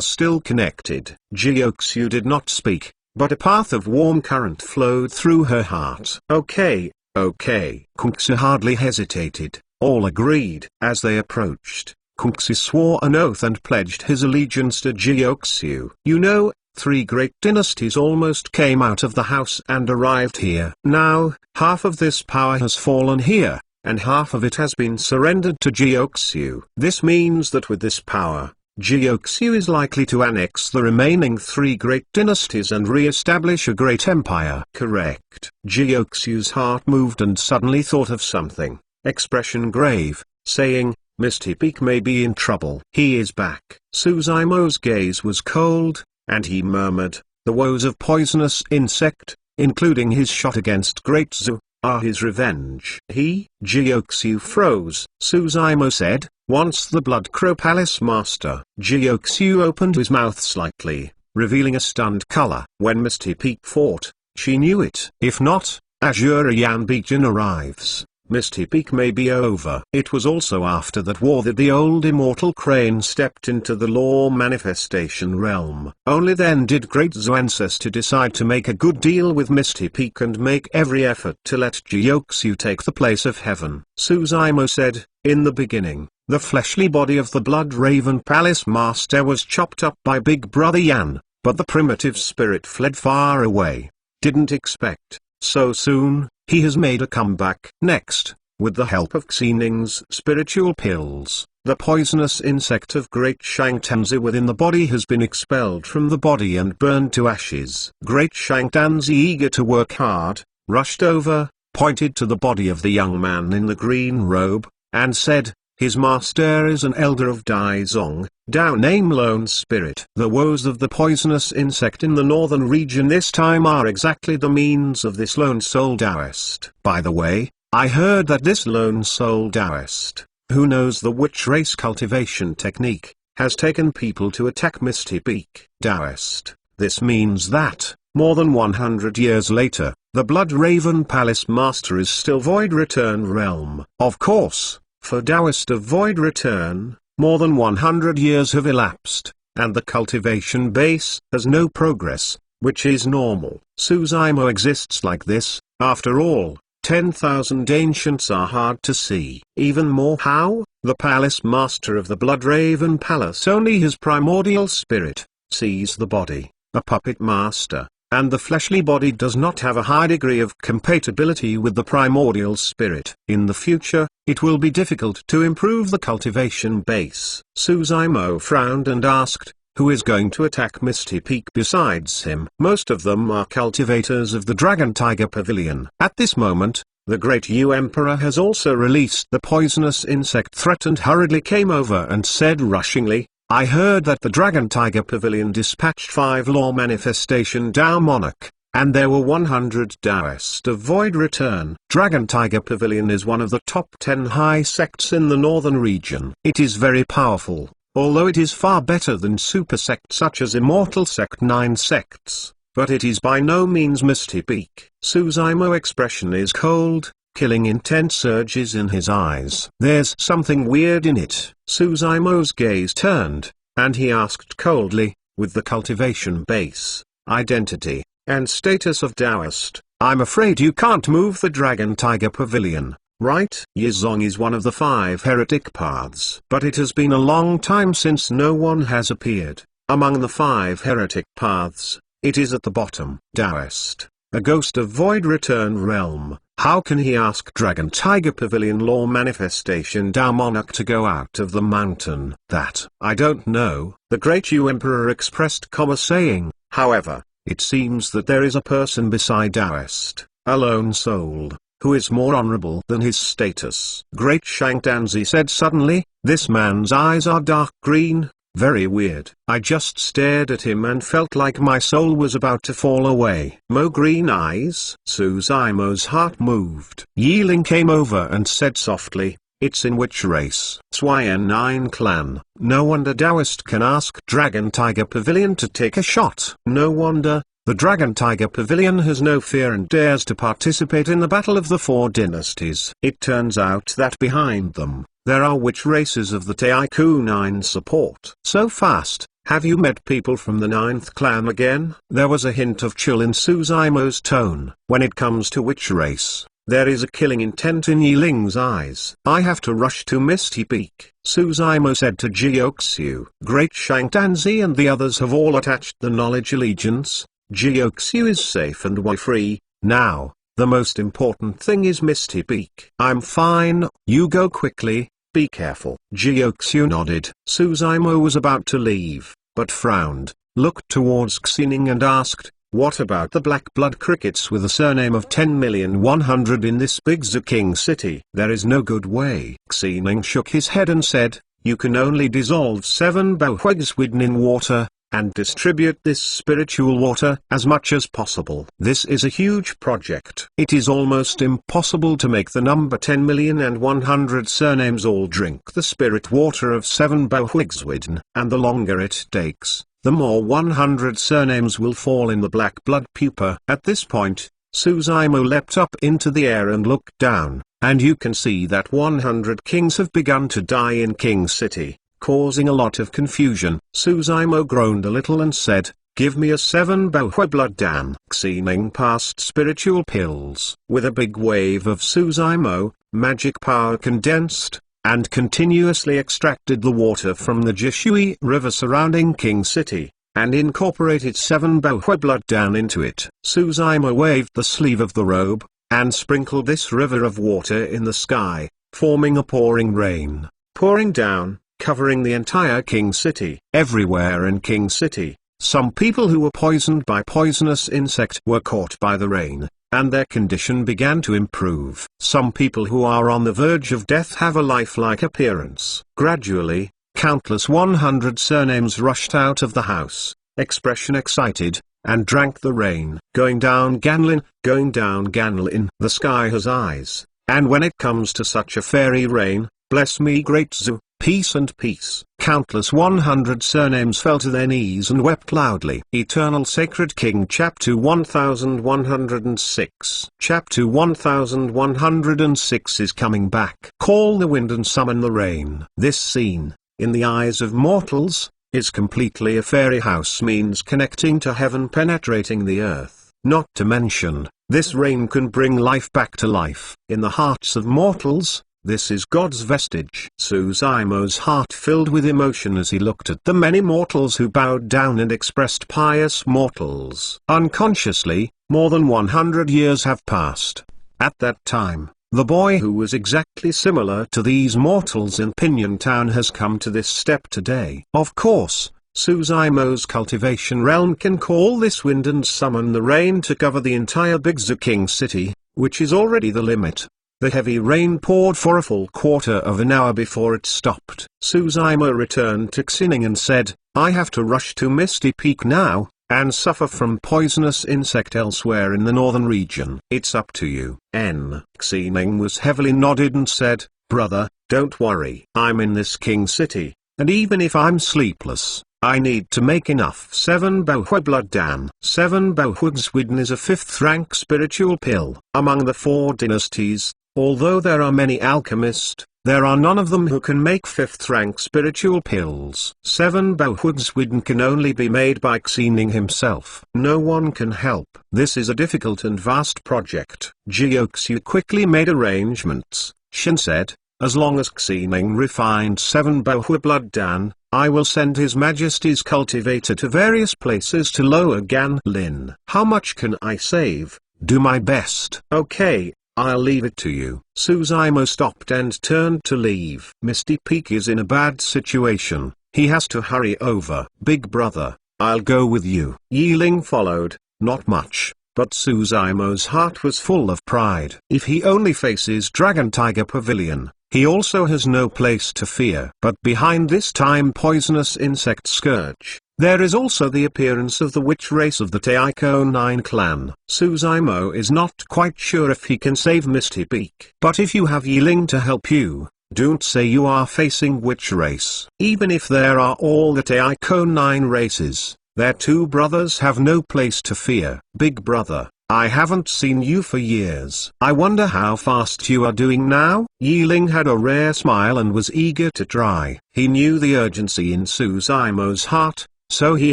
still connected. Jiuxiu did not speak, but a path of warm current flowed through her heart. Okay. Kungsi hardly hesitated. All agreed. As they approached, Kungsi swore an oath and pledged his allegiance to Jiuxiu. You know, 3 great dynasties almost came out of the house and arrived here. Now, half of this power has fallen here, and half of it has been surrendered to Jiuxiu. This means that with this power, Jiuxiu is likely to annex the remaining 3 great dynasties and re-establish a great empire. Correct. Jiuxiu's heart moved and suddenly thought of something, expression grave, saying, Misty Peak may be in trouble. He is back. Suzaimo's gaze was cold, and he murmured, the woes of poisonous insect, including his shot against Great Zu, are his revenge. Jiuxiu froze. Suzaimo said, once the Blood Crow Palace Master. Jiuxiu opened his mouth slightly, revealing a stunned color. When Misty Peak fought, she knew it. If not, Azura Yanbijin arrives, Misty Peak may be over. It was also after that war that the old immortal crane stepped into the law manifestation realm. Only then did Great Zu ancestor decide to make a good deal with Misty Peak and make every effort to let Jiuxiu take the place of heaven. Suzaimo said, in the beginning, the fleshly body of the Blood Raven Palace Master was chopped up by Big Brother Yan, but the primitive spirit fled far away. Didn't expect, so soon, he has made a comeback. Next, with the help of Xining's spiritual pills, the poisonous insect of Great Shangtanzi within the body has been expelled from the body and burned to ashes. Great Shangtanzi, eager to work hard, rushed over, pointed to the body of the young man in the green robe, and said, his master is an elder of Daizong, Dao name Lone Spirit. The woes of the poisonous insect in the northern region this time are exactly the means of this lone soul Taoist. By the way, I heard that this lone soul Taoist, who knows the witch race cultivation technique, has taken people to attack Misty Peak. Taoist. This means that, more than 100 years later, the Blood Raven Palace Master is still Void Return realm. Of course, for Taoist of Void Return, more than 100 years have elapsed, and the cultivation base has no progress, which is normal. Suzaimo exists like this. After all, 10,000 ancients are hard to see. Even more how? The Palace Master of the Blood Raven Palace, only his primordial spirit sees the body, a puppet master, and the fleshly body does not have a high degree of compatibility with the primordial spirit. In the future, it will be difficult to improve the cultivation base. Suzaimo frowned and asked, who is going to attack Misty Peak besides him? Most of them are cultivators of the Dragon Tiger Pavilion. At this moment, the Great Yu Emperor has also released the poisonous insect threat and hurriedly came over and said rushingly, I heard that the Dragon Tiger Pavilion dispatched 5 law manifestation Dao monarch, and there were 100 Taoist of Void Return. Dragon Tiger Pavilion is one of the top 10 high sects in the northern region. It is very powerful, although it is far better than super sects such as Immortal Sect 9 sects, but it is by no means Misty Peak. Suzaimo's expression is cold, killing intent surges in his eyes. There's something weird in it. Suzaimo's gaze turned, and he asked coldly, with the cultivation base, identity, and status of Taoist, I'm afraid you can't move the Dragon Tiger Pavilion, right? Yizong is one of the 5 heretic paths. But it has been a long time since no one has appeared. Among the 5 heretic paths, it is at the bottom. Taoist, a ghost of Void Return realm. How can he ask Dragon Tiger Pavilion law manifestation Dao monarch to go out of the mountain? That I don't know, the Great Yu Emperor expressed, saying, however, it seems that there is a person beside Taoist, a lone soul, who is more honorable than his status. Great Shangdanzi said suddenly, this man's eyes are dark green, very weird. I just stared at him and felt like my soul was about to fall away. Mo green eyes? Suzaimo's heart moved. Yiling came over and said softly, it's in which race? Swyan9 clan. No wonder Taoist can ask Dragon Tiger Pavilion to take a shot. No wonder. The Dragon Tiger Pavilion has no fear and dares to participate in the battle of the four dynasties. It turns out that behind them, there are witch races of the Taiku 9 support. So fast, have you met people from the 9th clan again? There was a hint of chill in Suzaimo's tone. When it comes to witch race, there is a killing intent in Yiling's eyes. I have to rush to Misty Peak, Suzaimo said to Jiuxiu. Great Shangdanzi and the others have all attached the knowledge allegiance. Jiuxiu is safe and free. Now, the most important thing is Misty Peak. I'm fine, you go quickly, be careful. Jiuxiu nodded. Suzaimo was about to leave, but frowned, looked towards Xining and asked, what about the black blood crickets with a surname of 10,100,000 in this big King city? There is no good way. Xining shook his head and said, you can only dissolve 7 Baohuagswidden in water, and distribute this spiritual water as much as possible. This is a huge project. It is almost impossible to make the number 10,100,000 surnames all drink the spirit water of 7 Baohuagswidden, and the longer it takes, the more 100 surnames will fall in the black blood pupa. At this point, Suzaimo leapt up into the air and looked down, and you can see that 100 kings have begun to die in King City, causing a lot of confusion. Suzaimo groaned a little and said, give me a 7 Baohui blood dan. Xining passed spiritual pills. With a big wave of Suzaimo, magic power condensed, and continuously extracted the water from the Jishui River surrounding King City, and incorporated 7 Baohui blood dan into it. Suzaimo waved the sleeve of the robe, and sprinkled this river of water in the sky, forming a pouring rain, pouring down, covering the entire King City. Everywhere in King City, some people who were poisoned by poisonous insect were caught by the rain, and their condition began to improve. Some people who are on the verge of death have a lifelike appearance. Gradually, countless 100 surnames rushed out of the house, expression excited, and drank the rain. Going down Ganlin, the sky has eyes, and when it comes to such a fairy rain, bless me great Zu, peace and peace. Countless 100 surnames fell to their knees and wept loudly. Eternal Sacred King Chapter 1106. Chapter 1106 is coming back. Call the wind and summon the rain. This scene, in the eyes of mortals, is completely a fairy house means connecting to heaven, penetrating the earth. Not to mention, this rain can bring life back to life. In the hearts of mortals, this is God's vestige. Suzaimo's heart filled with emotion as he looked at the many mortals who bowed down and expressed pious mortals. Unconsciously, more than 100 years have passed. At that time, the boy who was exactly similar to these mortals in Pinyon Town has come to this step today. Of course, Suzaimo's cultivation realm can call this wind and summon the rain to cover the entire Big King city, which is already the limit. The heavy rain poured for a full quarter of an hour before it stopped. Suzaimo returned to Xining and said, I have to rush to Misty Peak now, and suffer from poisonous insect elsewhere in the northern region. It's up to you. Xining was heavily nodded and said, brother, don't worry. I'm in this King City, and even if I'm sleepless, I need to make enough 7 Baohui blood dan. 7 Baohuagswidden is a 5th rank spiritual pill. Among the 4 dynasties, although there are many alchemists, there are none of them who can make 5th rank spiritual pills. 7 Baohuagswidden can only be made by Xining himself. No one can help. This is a difficult and vast project. Jiuxiu quickly made arrangements. Shin said, as long as Xining refined 7 Baohui blood dan, I will send His Majesty's cultivator to various places to lower Ganlin. How much can I save? Do my best. Okay, I'll leave it to you. Suzaimo stopped and turned to leave. Misty Peak is in a bad situation. He has to hurry over. Big brother, I'll go with you. Yiling followed. Not much, but Suzaimo's heart was full of pride. If he only faces Dragon Tiger Pavilion, he also has no place to fear. But behind this time poisonous insect scourge, there is also the appearance of the witch race of the Taiko 9 clan. Suzaimo is not quite sure if he can save Misty Peak. But if you have Yiling to help you, don't say you are facing witch race. Even if there are all the Taiko 9 races, their two brothers have no place to fear. Big brother, I haven't seen you for years. I wonder how fast you are doing now? Yiling had a rare smile and was eager to try. He knew the urgency in Suzaimo's heart, so he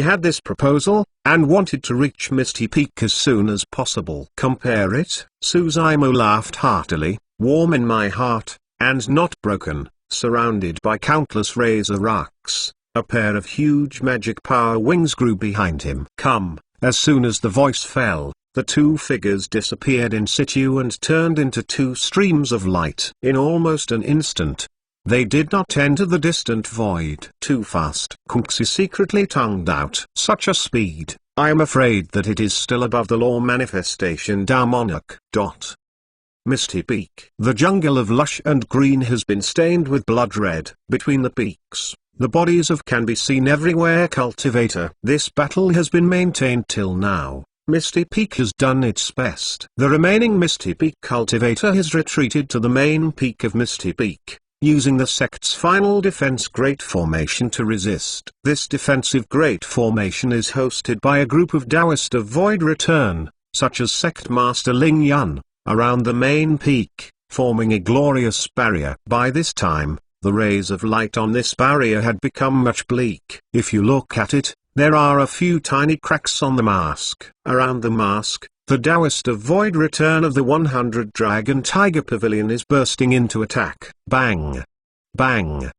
had this proposal, and wanted to reach Misty Peak as soon as possible. Compare it? Suzaimo laughed heartily. Warm in my heart, and not broken, surrounded by countless razor arcs. A pair of huge magic power wings grew behind him. Come. As soon as the voice fell, the two figures disappeared in situ and turned into two streams of light. In almost an instant, they did not enter the distant void. Too fast. Kunxi secretly tongued out. Such a speed, I am afraid that it is still above the law manifestation demonic. Misty Peak. The jungle of lush and green has been stained with blood red. Between the peaks, the bodies of can be seen everywhere. Cultivator. This battle has been maintained till now. Misty Peak has done its best. The remaining Misty Peak cultivator has retreated to the main peak of Misty Peak, using the sect's final defense Great Formation to resist. This defensive Great Formation is hosted by a group of Taoist of Void Return, such as Sect Master Ling Yun, around the main peak, forming a glorious barrier. By this time, the rays of light on this barrier had become much bleak. If you look at it, there are a few tiny cracks on the mask. Around the mask, the Taoist of Void Return of the 100 Dragon Tiger Pavilion is bursting into attack. Bang! Bang!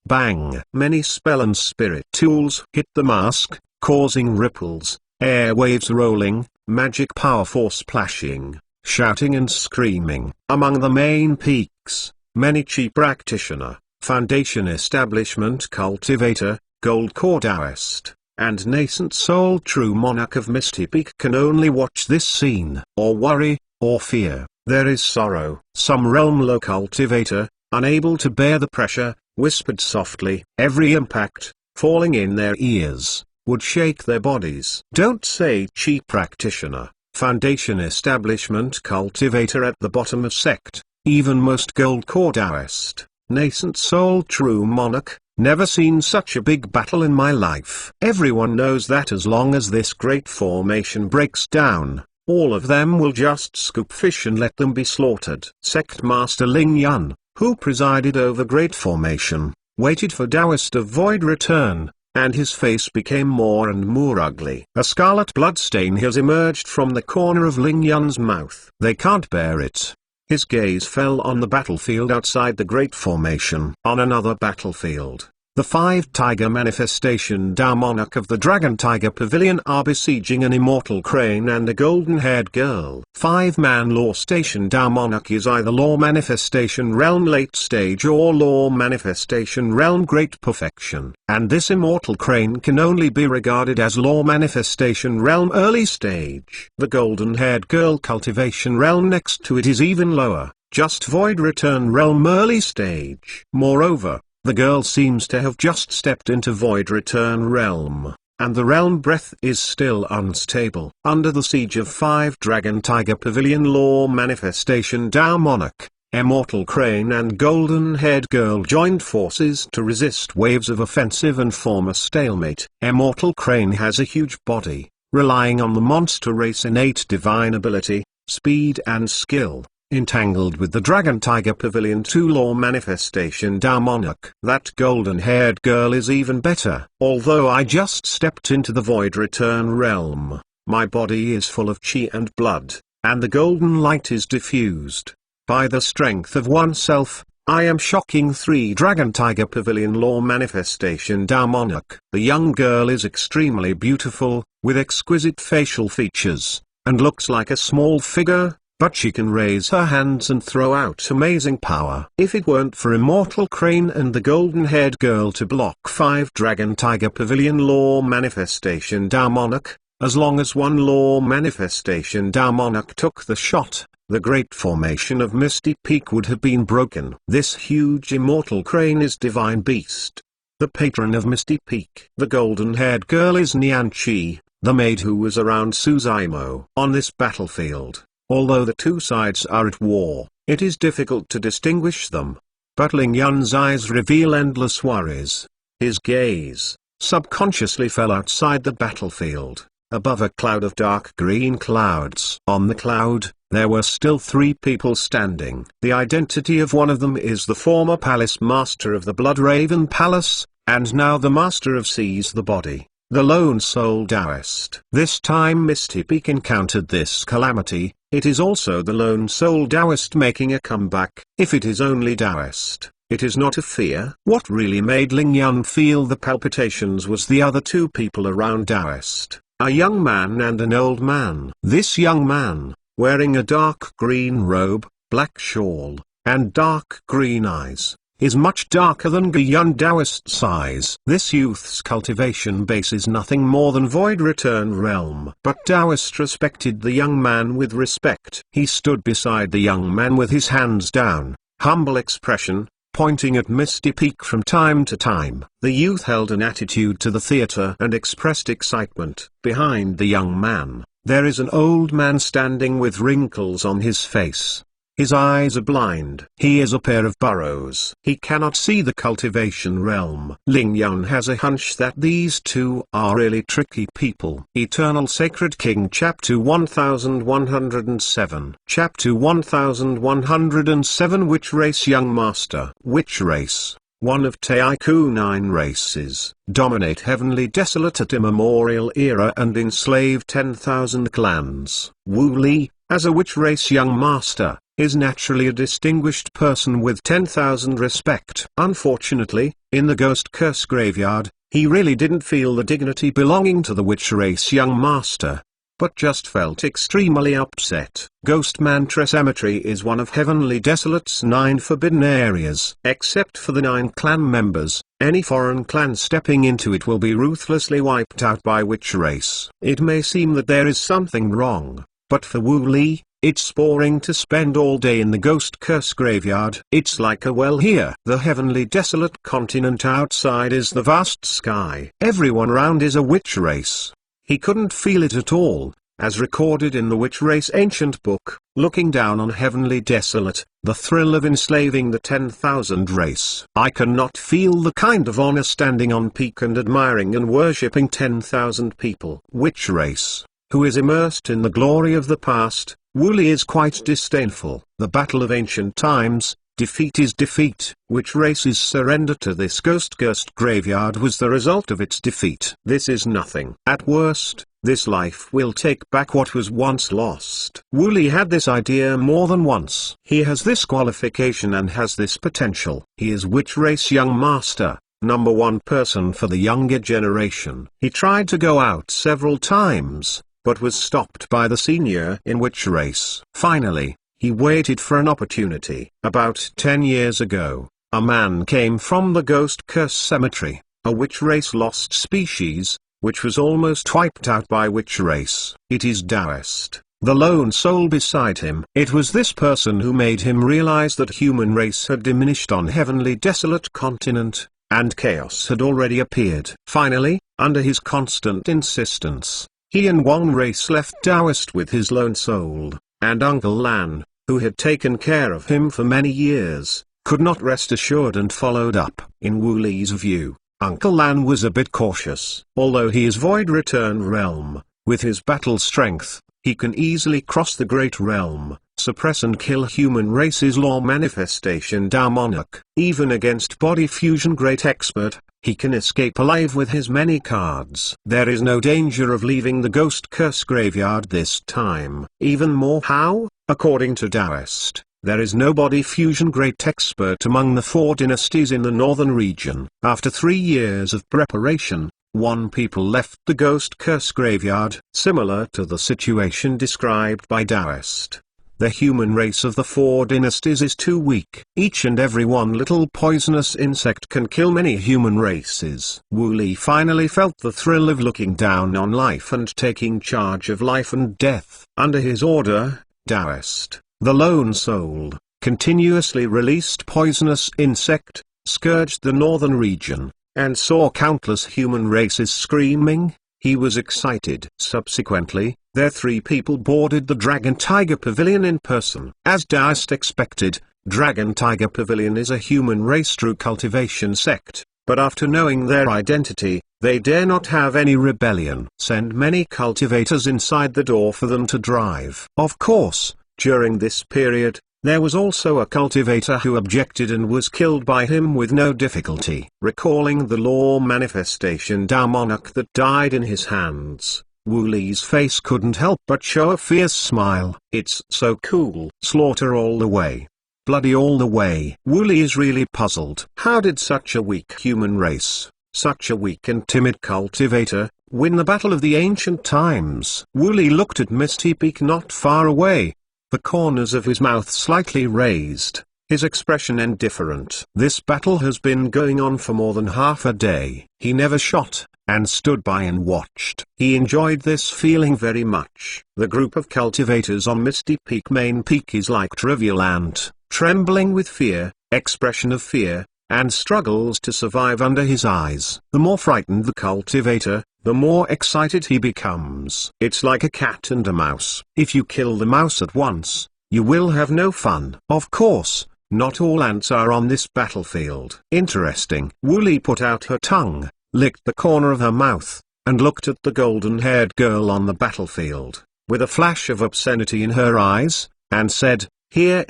Bang! Many spell and spirit tools hit the mask, causing ripples, air waves rolling, magic power force splashing, shouting and screaming. Among the main peaks, many Chi Practitioner, Foundation Establishment Cultivator, Gold Core Taoist, and Nascent Soul True Monarch of Misty Peak can only watch this scene. Or worry, or fear. There is sorrow. Some realm low cultivator, unable to bear the pressure, whispered softly. Every impact, falling in their ears, would shake their bodies. Don't say Chi Practitioner, Foundation Establishment Cultivator at the bottom of sect, even most Gold Core Taoist, Nascent Soul True Monarch. Never seen such a big battle in my life. Everyone knows that as long as this great formation breaks down, all of them will just scoop fish and let them be slaughtered. Sect Master Ling Yun, who presided over Great Formation, waited for Taoist of Void Return, and his face became more and more ugly. A scarlet bloodstain has emerged from the corner of Ling Yun's mouth. They can't bear it. His gaze fell on the battlefield outside the Great Formation. On another battlefield, the 5 Tiger Manifestation Monarch of the Dragon Tiger Pavilion are besieging an immortal crane and a golden-haired girl. 5-man Law Station Monarch is either Law Manifestation Realm Late Stage or Law Manifestation Realm Great Perfection. And this immortal crane can only be regarded as Law Manifestation Realm Early Stage. The golden-haired girl cultivation realm next to it is even lower, just Void Return Realm Early Stage. Moreover, the girl seems to have just stepped into Void Return Realm, and the realm breath is still unstable. Under the siege of 5 Dragon Tiger Pavilion Law Manifestation Monarch, Immortal Crane and Golden-Haired Girl joined forces to resist waves of offensive and form a stalemate. Immortal Crane has a huge body, relying on the monster race innate divine ability, speed and skill, entangled with the Dragon Tiger Pavilion 2 Law Manifestation Monarch. That golden-haired girl is even better. Although I just stepped into the Void Return Realm, my body is full of chi and blood, and the golden light is diffused. By the strength of oneself, I am shocking 3 Dragon Tiger Pavilion Law Manifestation Monarch. The young girl is extremely beautiful, with exquisite facial features, and looks like a small figure, but she can raise her hands and throw out amazing power. If it weren't for Immortal Crane and the golden-haired girl to block 5 Dragon Tiger Pavilion Law Manifestation Monarch, As long as one law manifestation Tao monarch took the shot, the great formation of Misty Peak would have been broken. This huge immortal crane is divine beast, the patron of Misty Peak. The golden-haired girl is Nian Chi, the maid who was around Suzaimo. On this battlefield, although the two sides are at war, it is difficult to distinguish them. But Ling Yun's eyes reveal endless worries. His gaze, subconsciously fell outside the battlefield, above a cloud of dark green clouds. On the cloud, there were still 3 people standing. The identity of one of them is the former palace master of the Blood Raven Palace, and now the master of Seize the Body, the lone soul Taoist. This time Misty Peak encountered this calamity. It is also the lone soul Taoist making a comeback. If it is only Taoist, it is not a fear. What really made Ling Yun feel the palpitations was the other 2 people around Taoist, a young man and an old man. This young man, wearing a dark green robe, black shawl, and dark green eyes, is much darker than Yun Taoist's eyes. This youth's cultivation base is nothing more than Void Return Realm. But Taoist respected the young man with respect. He stood beside the young man with his hands down, humble expression, pointing at Misty Peak from time to time. The youth held an attitude to the theater and expressed excitement. Behind the young man, there is an old man standing with wrinkles on his face. His eyes are blind. He is a pair of burrows. He cannot see the cultivation realm. Ling Yun has a hunch that these 2 are really tricky people. Eternal Sacred King Chapter 1107. Chapter 1107. Witch Race Young Master. Witch Race, one of Taiku 9 races, dominate Heavenly Desolate at immemorial era and enslave 10,000 clans. Wu Li, as a witch race young master, is naturally a distinguished person with 10,000 respect. Unfortunately, in the Ghost Curse graveyard, he really didn't feel the dignity belonging to the witch race young master, but just felt extremely upset. Ghost Mantra Cemetery is one of Heavenly Desolate's 9 forbidden areas. Except for the 9 clan members, any foreign clan stepping into it will be ruthlessly wiped out by witch race. It may seem that there is something wrong, but for Wu Li, it's boring to spend all day in the Ghost Curse graveyard. It's like a well here. The Heavenly Desolate continent outside is the vast sky. Everyone around is a witch race. He couldn't feel it at all, as recorded in the witch race ancient book. Looking down on Heavenly Desolate, the thrill of enslaving the 10,000 race. I cannot feel the kind of honor standing on peak and admiring and worshipping 10,000 people. Witch race, who is immersed in the glory of the past. Wu Li is quite disdainful. The battle of ancient times, defeat is defeat. Witch race's surrender to this ghost graveyard was the result of its defeat. This is nothing. At worst, this life will take back what was once lost. Wu Li had this idea more than once. He has this qualification and has this potential. He is witch race young master, number 1 person for the younger generation. He tried to go out several times, but was stopped by the senior in witch race. Finally, he waited for an opportunity. About 10 years ago, a man came from the Ghost Curse Cemetery, a witch race lost species, which was almost wiped out by witch race. It is Taoist, the lone soul beside him. It was this person who made him realize that human race had diminished on Heavenly Desolate continent, and chaos had already appeared. Finally, under his constant insistence, he and Wang race left Taoist with his lone soul, and Uncle Lan, who had taken care of him for many years, could not rest assured and followed up. In Wu Li's view, Uncle Lan was a bit cautious. Although he is Void Return Realm, with his battle strength, he can easily cross the Great Realm, suppress and kill human race's law manifestation Tao Monarch. Even against Body Fusion Great Expert, he can escape alive with his many cards. There is no danger of leaving the Ghost Curse graveyard this time. Even more how? According to Taoist, there is no Body Fusion Great Expert among the 4 dynasties in the northern region. After 3 years of preparation, 1 people left the Ghost Curse graveyard. Similar to the situation described by Taoist, The human race of the 4 dynasties is too weak. Each and every one little poisonous insect can kill many human races. Wu Li finally felt the thrill of looking down on life and taking charge of life and death. Under his order, Taoist, the lone soul, continuously released poisonous insect, scourged the northern region, and saw countless human races screaming. He was excited. Subsequently, their 3 people boarded the Dragon Tiger Pavilion in person. As Taoist expected, Dragon Tiger Pavilion is a human race true cultivation sect, but after knowing their identity, they dare not have any rebellion. Send many cultivators inside the door for them to drive. Of course, during this period, there was also a cultivator who objected and was killed by him with no difficulty. Recalling the law manifestation Tao monarch that died in his hands, Wu Li's face couldn't help but show a fierce smile. It's so cool. Slaughter all the way. Bloody all the way. Wu Li is really puzzled. How did such a weak human race, such a weak and timid cultivator, win the battle of the ancient times? Wu Li looked at Misty Peak not far away, the corners of his mouth slightly raised, his expression indifferent. This battle has been going on for more than half a day. He never shot, and stood by and watched. He enjoyed this feeling very much. The group of cultivators on Misty Peak main peak is like trivial ant, trembling with fear, expression of fear, and struggles to survive under his eyes. The more frightened the cultivator, the more excited he becomes. It's like a cat and a mouse. If you kill the mouse at once, you will have no fun. Of course, not all ants are on this battlefield. Interesting. Wu Li put out her tongue, licked the corner of her mouth, and looked at the golden-haired girl on the battlefield, with a flash of obscenity in her eyes, and said, "Here,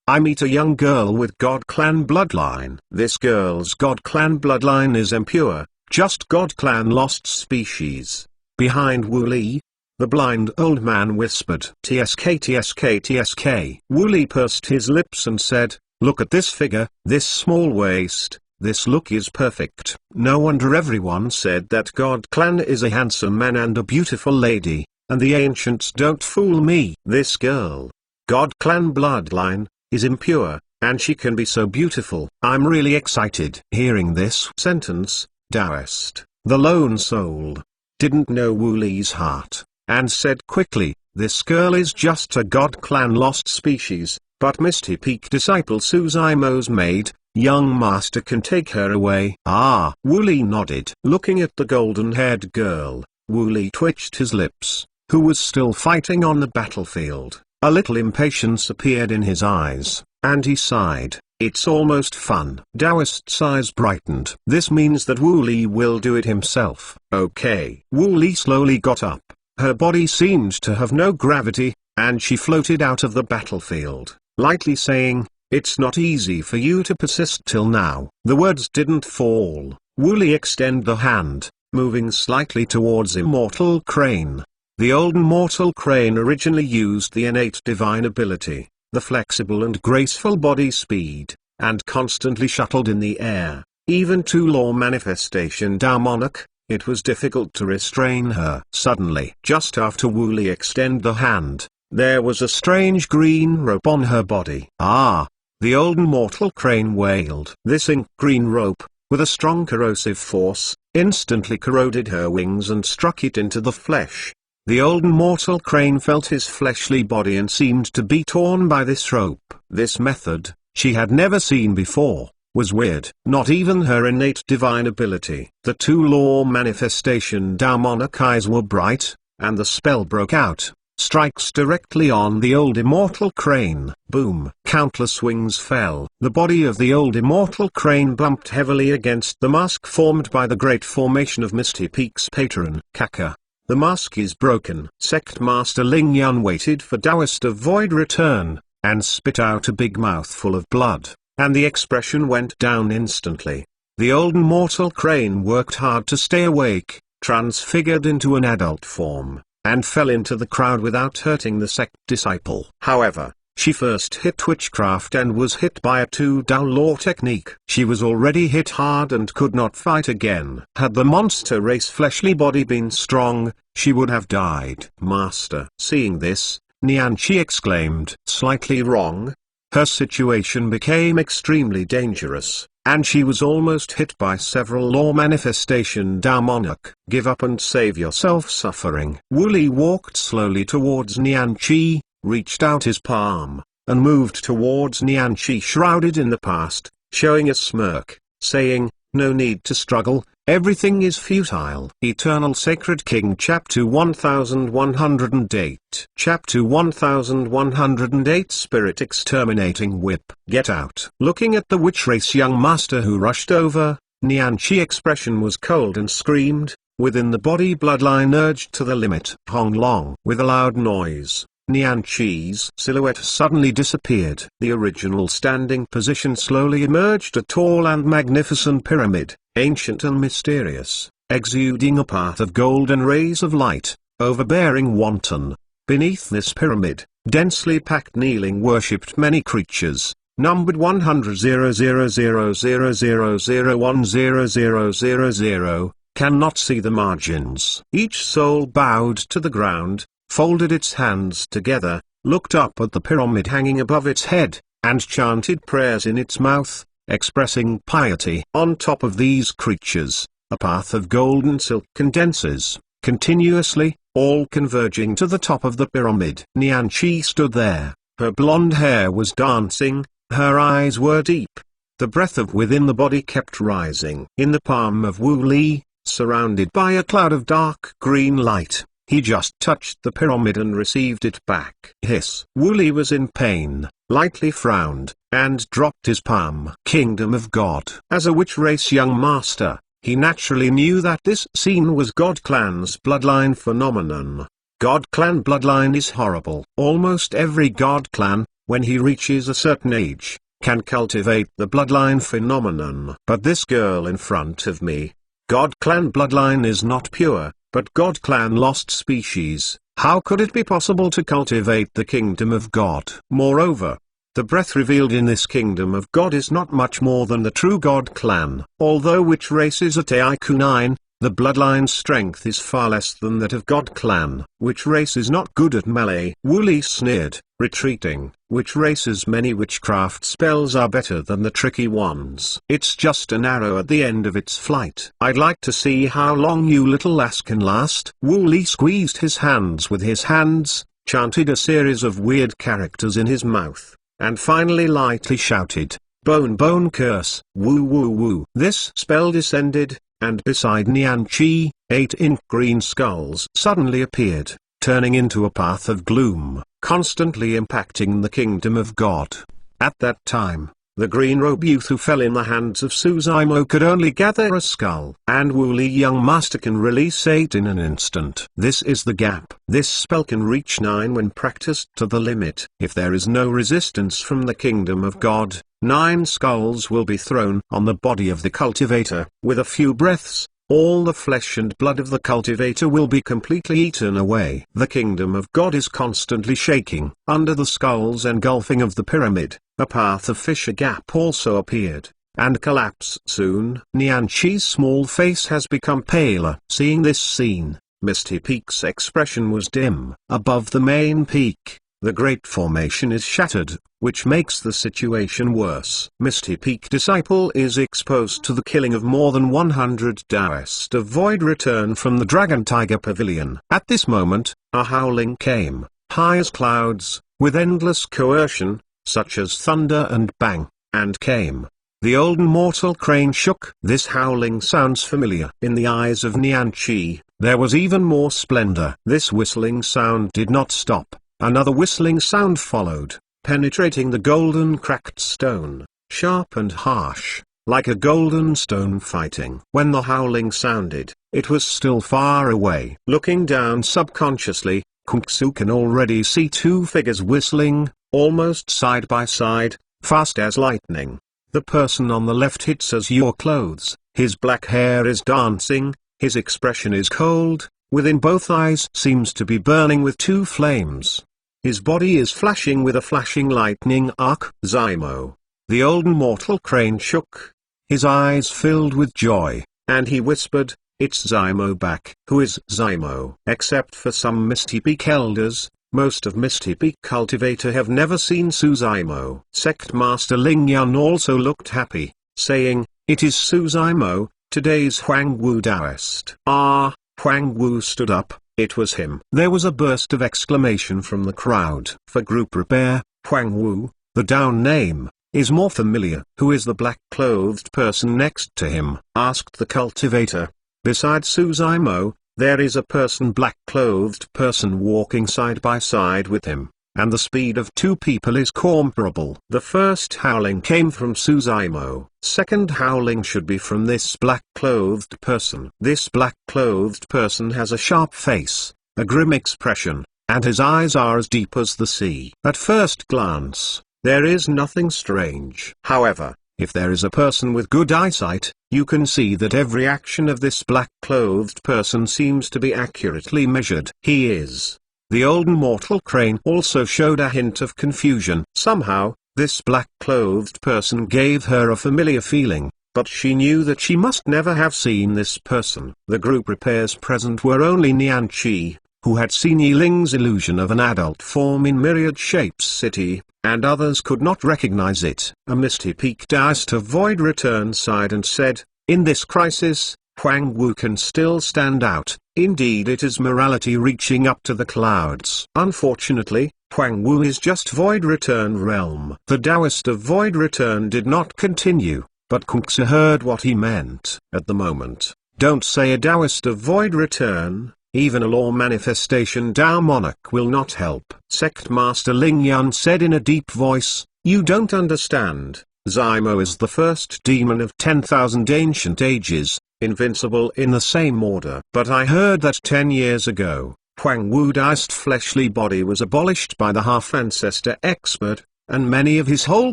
I meet a young girl with God Clan bloodline. This girl's God Clan bloodline is impure, just God Clan lost species." Behind Wu Li, the blind old man whispered, "TSK TSK TSK." Wu Li pursed his lips and said, "Look at this figure, this small waist, this look is perfect." No wonder everyone said that God Clan is a handsome man and a beautiful lady, and the ancients don't fool me. This girl, God Clan bloodline, is impure, and she can be so beautiful. I'm really excited. Hearing this sentence, Taoist, the lone soul, didn't know Wu Li's heart, and said quickly, "This girl is just a God Clan lost species, but Misty Peak disciple Suzaimo's maid, young master can take her away." "Ah." Wu Li nodded. Looking at the golden-haired girl, Wu Li twitched his lips, who was still fighting on the battlefield. A little impatience appeared in his eyes, and he sighed. "It's almost fun." Taoist's eyes brightened. This means that Wu Li will do it himself. Okay. Wu Li slowly got up. Her body seemed to have no gravity, and she floated out of the battlefield, lightly saying, "It's not easy for you to persist till now." The words didn't fall. Wu Li extended the hand, moving slightly towards Immortal Crane. The old Immortal Crane originally used the innate divine ability, the flexible and graceful body speed, and constantly shuttled in the air. Even to law manifestation Tao monarch, it was difficult to restrain her. Suddenly, just after Wu Li extended the hand, there was a strange green rope on her body. "Ah!" the old Immortal Crane wailed. This ink green rope, with a strong corrosive force, instantly corroded her wings and struck it into the flesh. The old Immortal Crane felt his fleshly body and seemed to be torn by this rope. This method, she had never seen before, was weird. Not even her innate divine ability. The two law manifestation Tao monarch eyes were bright, and the spell broke out. Strikes directly on the old Immortal Crane. Boom! Countless wings fell. The body of the old Immortal Crane bumped heavily against the mask formed by the great formation of Misty Peak's patron, Kaka. The mask is broken. Sect Master Ling Yun waited for Taoist of Void return, and spit out a big mouthful of blood, and the expression went down instantly. The old Immortal Crane worked hard to stay awake, transfigured into an adult form, and fell into the crowd without hurting the sect disciple. However, she first hit witchcraft and was hit by a two-Tao law technique. She was already hit hard and could not fight again. Had the monster race fleshly body been strong, she would have died. Master. Seeing this, Nianchi exclaimed. Slightly wrong? Her situation became extremely dangerous, and she was almost hit by several law manifestation demonic. Give up and save yourself suffering. Wu Li walked slowly towards Nianchi, reached out his palm, and moved towards Nianchi shrouded in the past, showing a smirk, saying, "No need to struggle, everything is futile." Eternal Sacred King Chapter 1108 Chapter 1108 Spirit Exterminating Whip. Get out. Looking at the witch race young master who rushed over, Nianchi's expression was cold and screamed, within the body bloodline urged to the limit. Hong Long. With a loud noise, Nianchi's silhouette suddenly disappeared. The original standing position slowly emerged, a tall and magnificent pyramid, ancient and mysterious, exuding a path of golden rays of light, overbearing wanton. Beneath this pyramid, densely packed kneeling worshipped many creatures, numbered 100,000,000,000,000,000, cannot see the margins. Each soul bowed to the ground, folded its hands together, looked up at the pyramid hanging above its head, and chanted prayers in its mouth, expressing piety. On top of these creatures, a path of golden silk condenses, continuously, all converging to the top of the pyramid. Nianchi stood there, her blonde hair was dancing, her eyes were deep. The breath of within the body kept rising. In the palm of Wu Li, surrounded by a cloud of dark green light, he just touched the pyramid and received it back. Hiss. Wu Li was in pain, lightly frowned, and dropped his palm. Kingdom of God. As a witch race young master, he naturally knew that this scene was God Clan's bloodline phenomenon. God Clan bloodline is horrible. Almost every God Clan, when he reaches a certain age, can cultivate the bloodline phenomenon. But this girl in front of me, God Clan bloodline is not pure, but God Clan lost species. How could it be possible to cultivate the kingdom of God? Moreover, the breath revealed in this kingdom of God is not much more than the true God Clan. Although witch race is at IQ 9, the bloodline's strength is far less than that of God Clan. Witch race is not good at melee. Wu Li sneered, retreating. Witch race's many witchcraft spells are better than the tricky ones. It's just an arrow at the end of its flight. I'd like to see how long you little lass can last. Wu Li squeezed his hands with his hands, chanted a series of weird characters in his mouth, and finally lightly shouted, "Bone bone curse, woo woo woo." This spell descended, and beside Nianchi, 8 ink green skulls suddenly appeared, turning into a path of gloom, constantly impacting the kingdom of God. At that time, the green-robed youth who fell in the hands of Suzaimo could only gather a skull, and Wu Li young master can release 8 in an instant. This is the gap. This spell can reach 9 when practiced to the limit. If there is no resistance from the kingdom of God, 9 skulls will be thrown on the body of the cultivator. With a few breaths, all the flesh and blood of the cultivator will be completely eaten away. The kingdom of God is constantly shaking. Under the skulls engulfing of the pyramid, a path of fissure gap also appeared, and collapsed soon. Nianchi's small face has become paler. Seeing this scene, Misty Peak's expression was dim. Above the main peak, the great formation is shattered, which makes the situation worse. Misty Peak disciple is exposed to the killing of more than 100 Taoist of Void return from the Dragon Tiger Pavilion. At this moment, a howling came, high as clouds, with endless coercion, such as thunder and bang, and came. The old immortal crane shook. This howling sounds familiar. In the eyes of Nianchi, there was even more splendor. This whistling sound did not stop. Another whistling sound followed, penetrating the golden cracked stone, sharp and harsh, like a golden stone fighting. When the howling sounded, it was still far away. Looking down subconsciously, Kungsu can already see 2 figures whistling, almost side by side, fast as lightning. The person on the left hits azure clothes, his black hair is dancing, his expression is cold, within both eyes seems to be burning with 2 flames. His body is flashing with a flashing lightning arc. Zymo. The old immortal crane shook. His eyes filled with joy, and he whispered, "It's Zymo back." Who is Zymo? Except for some Misty Peak elders, Most of Misty Peak Cultivator have never seen Suzaimo. Sect Master Ling Yun also looked happy, saying, "It is Suzaimo, today's Huang Wu Taoist." Ah, Huang Wu stood up, it was him. There was a burst of exclamation from the crowd. For group repair, Huang Wu, the down name, is more familiar. "Who is the black-clothed person next to him?" asked the cultivator. "Besides Suzaimo, there is a black-clothed person walking side by side with him, and the speed of 2 people is comparable." The first howling came from Suzaimo. Second howling should be from this black-clothed person. This black-clothed person has a sharp face, a grim expression, and his eyes are as deep as the sea. At first glance, there is nothing strange. However, if there is a person with good eyesight, you can see that every action of this black-clothed person seems to be accurately measured. He is. The old immortal crane also showed a hint of confusion. Somehow, this black-clothed person gave her a familiar feeling, but she knew that she must never have seen this person. The group repairs present were only Nian Qi, who had seen Yiling's illusion of an adult form in Myriad Shapes City, and others could not recognize it. A Misty Peak Taoist of Void Return sighed and said, "In this crisis, Huang Wu can still stand out. Indeed, it is morality reaching up to the clouds." Unfortunately, Huang Wu is just Void Return realm. The Taoist of Void Return did not continue, but Kungsa heard what he meant. At the moment, don't say a Taoist of Void Return. Even a law manifestation Tao monarch will not help. Sect Master Ling Yun said in a deep voice, "You don't understand. Zymo is the first demon of 10,000 ancient ages, invincible in the same order. But I heard that 10 years ago, Huang Wu Daoist fleshly body was abolished by the half-ancestor expert, and many of his whole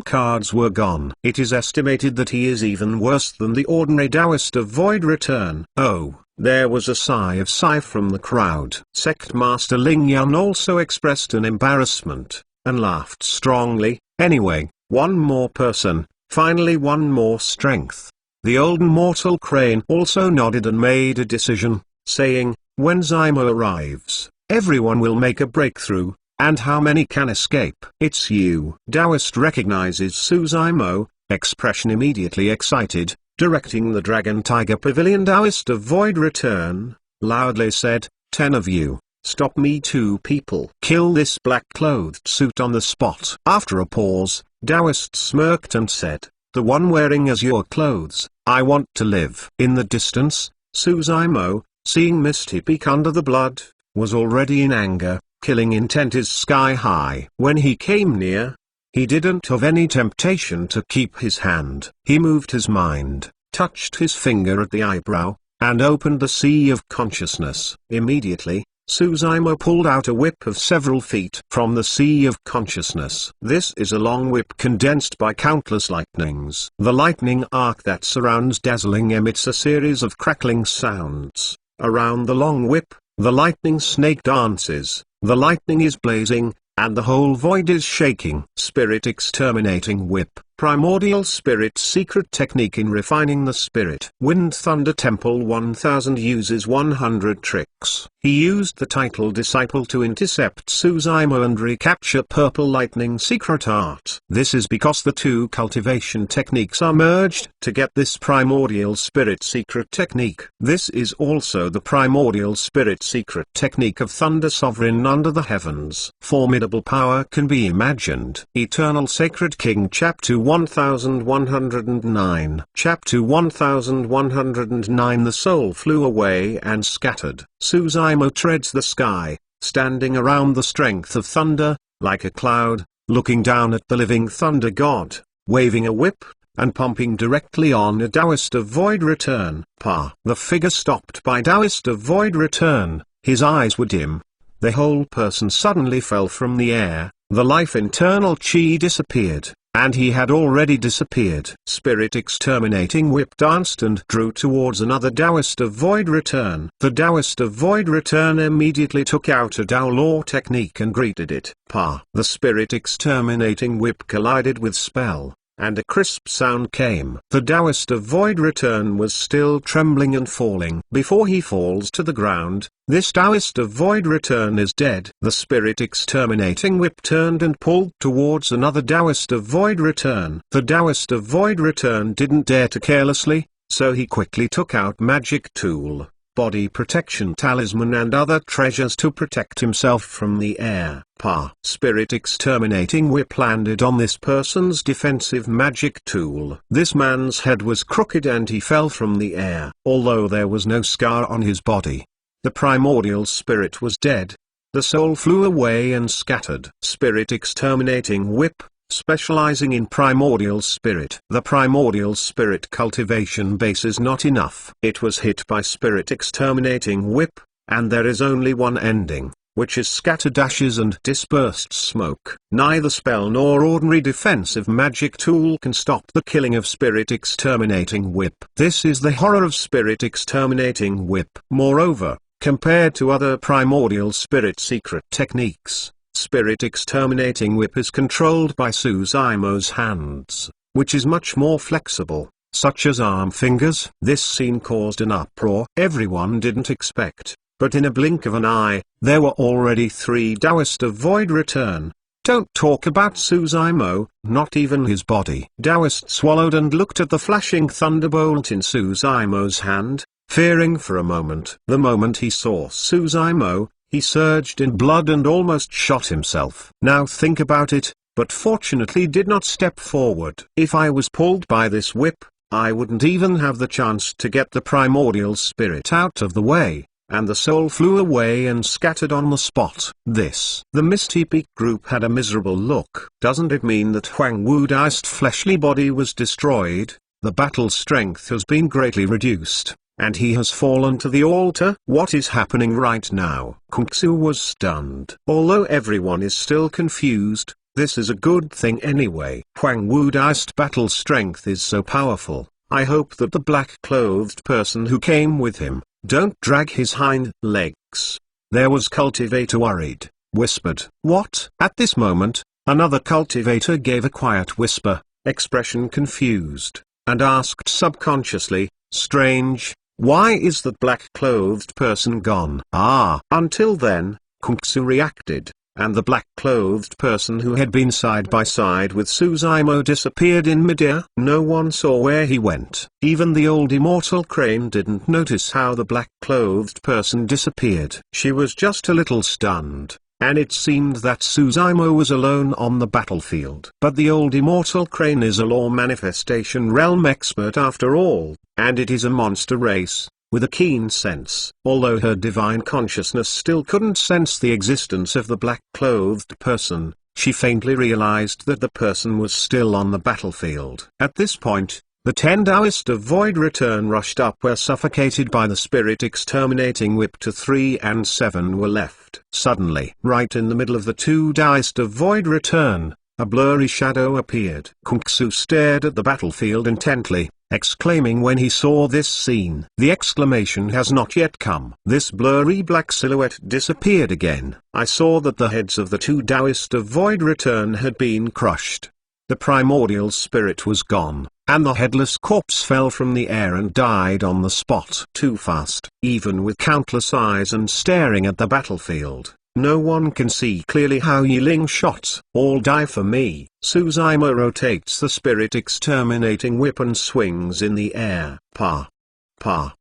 cards were gone. It is estimated that he is even worse than the ordinary Taoist of Void Return." Oh. There was a sigh from the crowd. Sect Master Ling Yun also expressed an embarrassment, and laughed strongly. "Anyway, one more person, finally one more strength." The old immortal crane also nodded and made a decision, saying, "When Zymo arrives, everyone will make a breakthrough, and how many can escape?" "It's you." Taoist recognizes Suzaimo, expression immediately excited. Directing the Dragon Tiger Pavilion, Taoist of Void Return, loudly said, 10 of you, stop me. 2 people. Kill this black-clothed suit on the spot." After a pause, Taoist smirked and said, "The one wearing azure clothes, I want to live." In the distance, Suzaimo, seeing Misty Peak under the blood, was already in anger. Killing intent is sky high. When he came near, he didn't have any temptation to keep his hand. He moved his mind, touched his finger at the eyebrow, and opened the sea of consciousness. Immediately, Suzaimo pulled out a whip of several feet from the sea of consciousness. This is a long whip condensed by countless lightnings. The lightning arc that surrounds Dazzling emits a series of crackling sounds. Around the long whip, the lightning snake dances. The lightning is blazing, and the whole void is shaking. Spirit Exterminating Whip. Primordial Spirit secret technique in refining the spirit. Wind Thunder Temple 1000 uses 100 tricks. He used the title Disciple to intercept Suzaimo and recapture Purple Lightning secret art. This is because the 2 cultivation techniques are merged to get this Primordial Spirit secret technique. This is also the Primordial Spirit secret technique of Thunder Sovereign under the heavens. Formidable power can be imagined. Eternal Sacred King Chapter 1109. Chapter 1109. The soul flew away and scattered. Suzaimo treads the sky, standing around the strength of thunder, like a cloud, looking down at the living thunder god, waving a whip, and pumping directly on a Taoist of Void Return. The figure stopped by Taoist of Void Return. His eyes were dim. The whole person suddenly fell from the air. The life internal chi disappeared, and he had already disappeared. Spirit Exterminating Whip danced and drew towards another Taoist of Void Return. The Taoist of Void Return immediately took out a Tao Law technique and greeted it. The Spirit Exterminating Whip collided with spell, and a crisp sound came. The Taoist of Void Return was still trembling and falling. Before he falls to the ground, this Taoist of Void Return is dead. The spirit exterminating whip turned and pulled towards another Taoist of Void Return. The Taoist of Void Return didn't dare to carelessly, so he quickly took out magic tool, body protection talisman and other treasures to protect himself from the air. Spirit exterminating whip landed on this person's defensive magic tool. This man's head was crooked and he fell from the air. Although there was no scar on his body, the primordial spirit was dead. The soul flew away and scattered. Spirit exterminating whip, specializing in primordial spirit. The primordial spirit cultivation base is not enough. It was hit by spirit exterminating whip, and there is only one ending, which is scattered ashes and dispersed smoke. Neither spell nor ordinary defensive magic tool can stop the killing of spirit exterminating whip. This is the horror of spirit exterminating whip. Moreover, compared to other primordial spirit secret techniques, spirit exterminating whip is controlled by Suzaimo's hands, which is much more flexible, such as arm fingers. This scene caused an uproar everyone didn't expect, but in a blink of an eye, there were already 3 Taoist of Void Return. Don't talk about Suzaimo, not even his body. Taoist swallowed and looked at the flashing thunderbolt in Suzaimo's hand, fearing for a moment. The moment he saw Suzaimo, he surged in blood and almost shot himself. Now think about it, but fortunately did not step forward. If I was pulled by this whip, I wouldn't even have the chance to get the primordial spirit out of the way, and the soul flew away and scattered on the spot. The Misty Peak group had a miserable look. Doesn't it mean that Huang Wu's fleshly body was destroyed? The battle strength has been greatly reduced, and he has fallen to the altar. What is happening right now? Kung Su was stunned. Although everyone is still confused, this is a good thing anyway. Huang Wu's battle strength is so powerful. I hope that the black-clothed person who came with him don't drag his hind legs. There was cultivator worried, whispered. What? At this moment, another cultivator gave a quiet whisper, expression confused, and asked subconsciously, strange. Why is that black-clothed person gone? Until then, Kung Su reacted, and the black-clothed person who had been side by side with Suzaimo disappeared in midair. No one saw where he went. Even the old immortal crane didn't notice how the black-clothed person disappeared. She was just a little stunned, and it seemed that Suzaimo was alone on the battlefield. But the old immortal crane is a law manifestation realm expert after all, and it is a monster race, with a keen sense. Although her divine consciousness still couldn't sense the existence of the black-clothed person, she faintly realized that the person was still on the battlefield. At this point, the 10 Taoist of Void Return rushed up, were suffocated by the spirit exterminating whip to 3 and 7 were left. Suddenly, right in the middle of the 2 Taoist of Void Return, a blurry shadow appeared. Kung Su stared at the battlefield intently, exclaiming when he saw this scene. The exclamation has not yet come. This blurry black silhouette disappeared again. I saw that the heads of the 2 Taoist of Void Return had been crushed. The primordial spirit was gone, and the headless corpse fell from the air and died on the spot. Too fast. Even with countless eyes and staring at the battlefield, no one can see clearly how Yiling shot. All die for me. Suzaimo rotates the spirit exterminating whip and swings in the air. Pa. Pa.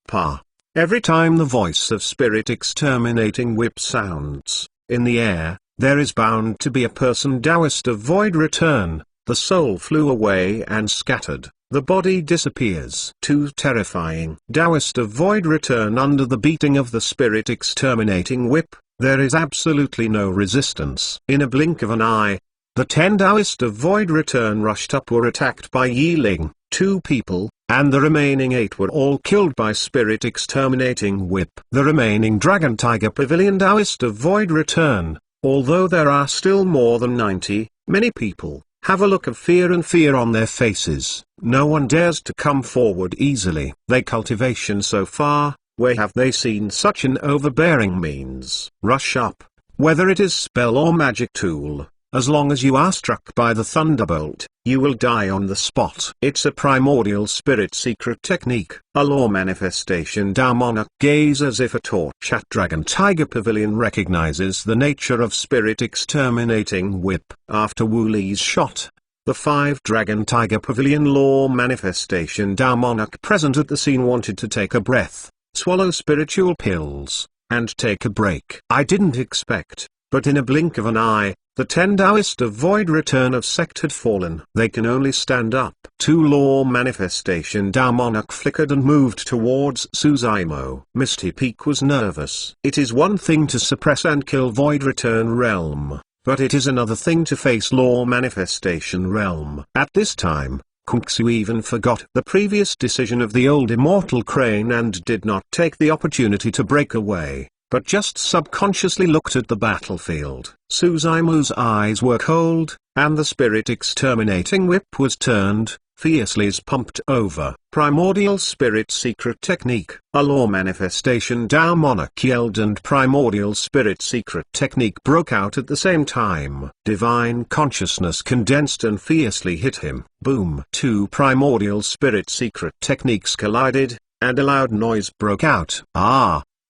Pa. Every time the voice of spirit exterminating whip sounds, in the air, there is bound to be a person. Taoist of Void Return, the soul flew away and scattered. The body disappears. Too terrifying. Taoist of Void Return under the beating of the spirit exterminating whip. There is absolutely no resistance. In a blink of an eye, the 10 Taoist of Void Return rushed up, were attacked by Yiling, 2 people, and the remaining 8 were all killed by spirit exterminating whip. The remaining Dragon Tiger Pavilion Taoist of Void Return, although there are still more than 90, many people have a look of fear and fear on their faces. No one dares to come forward easily. They cultivation so far. Where have they seen such an overbearing means? Rush up. Whether it is spell or magic tool, As long as you are struck by the thunderbolt, you will die on the spot. It's a primordial spirit secret technique. A law manifestation Monarch gaze as if a torch at Dragon Tiger Pavilion recognizes the nature of spirit exterminating whip. After Wu Li's shot, the 5 Dragon Tiger Pavilion law manifestation Monarch present at the scene wanted to take a breath, swallow spiritual pills, and take a break. I didn't expect, but in a blink of an eye, the 10 Taoist of Void Return of Sect had fallen. They can only stand up. 2 Law Manifestation Monarch flickered and moved towards Suzaimo. Misty Peak was nervous. It is one thing to suppress and kill Void Return Realm, but it is another thing to face Law Manifestation Realm. At this time, Kungsu even forgot the previous decision of the old immortal crane and did not take the opportunity to break away, but just subconsciously looked at the battlefield. Suzaimo's eyes were cold, and the spirit exterminating whip was turned, fiercely pumped over. Primordial Spirit Secret Technique. A law manifestation Monarch yelled and Primordial Spirit Secret Technique broke out at the same time. Divine Consciousness condensed and fiercely hit him. Boom. 2 Primordial Spirit Secret Techniques collided, and a loud noise broke out.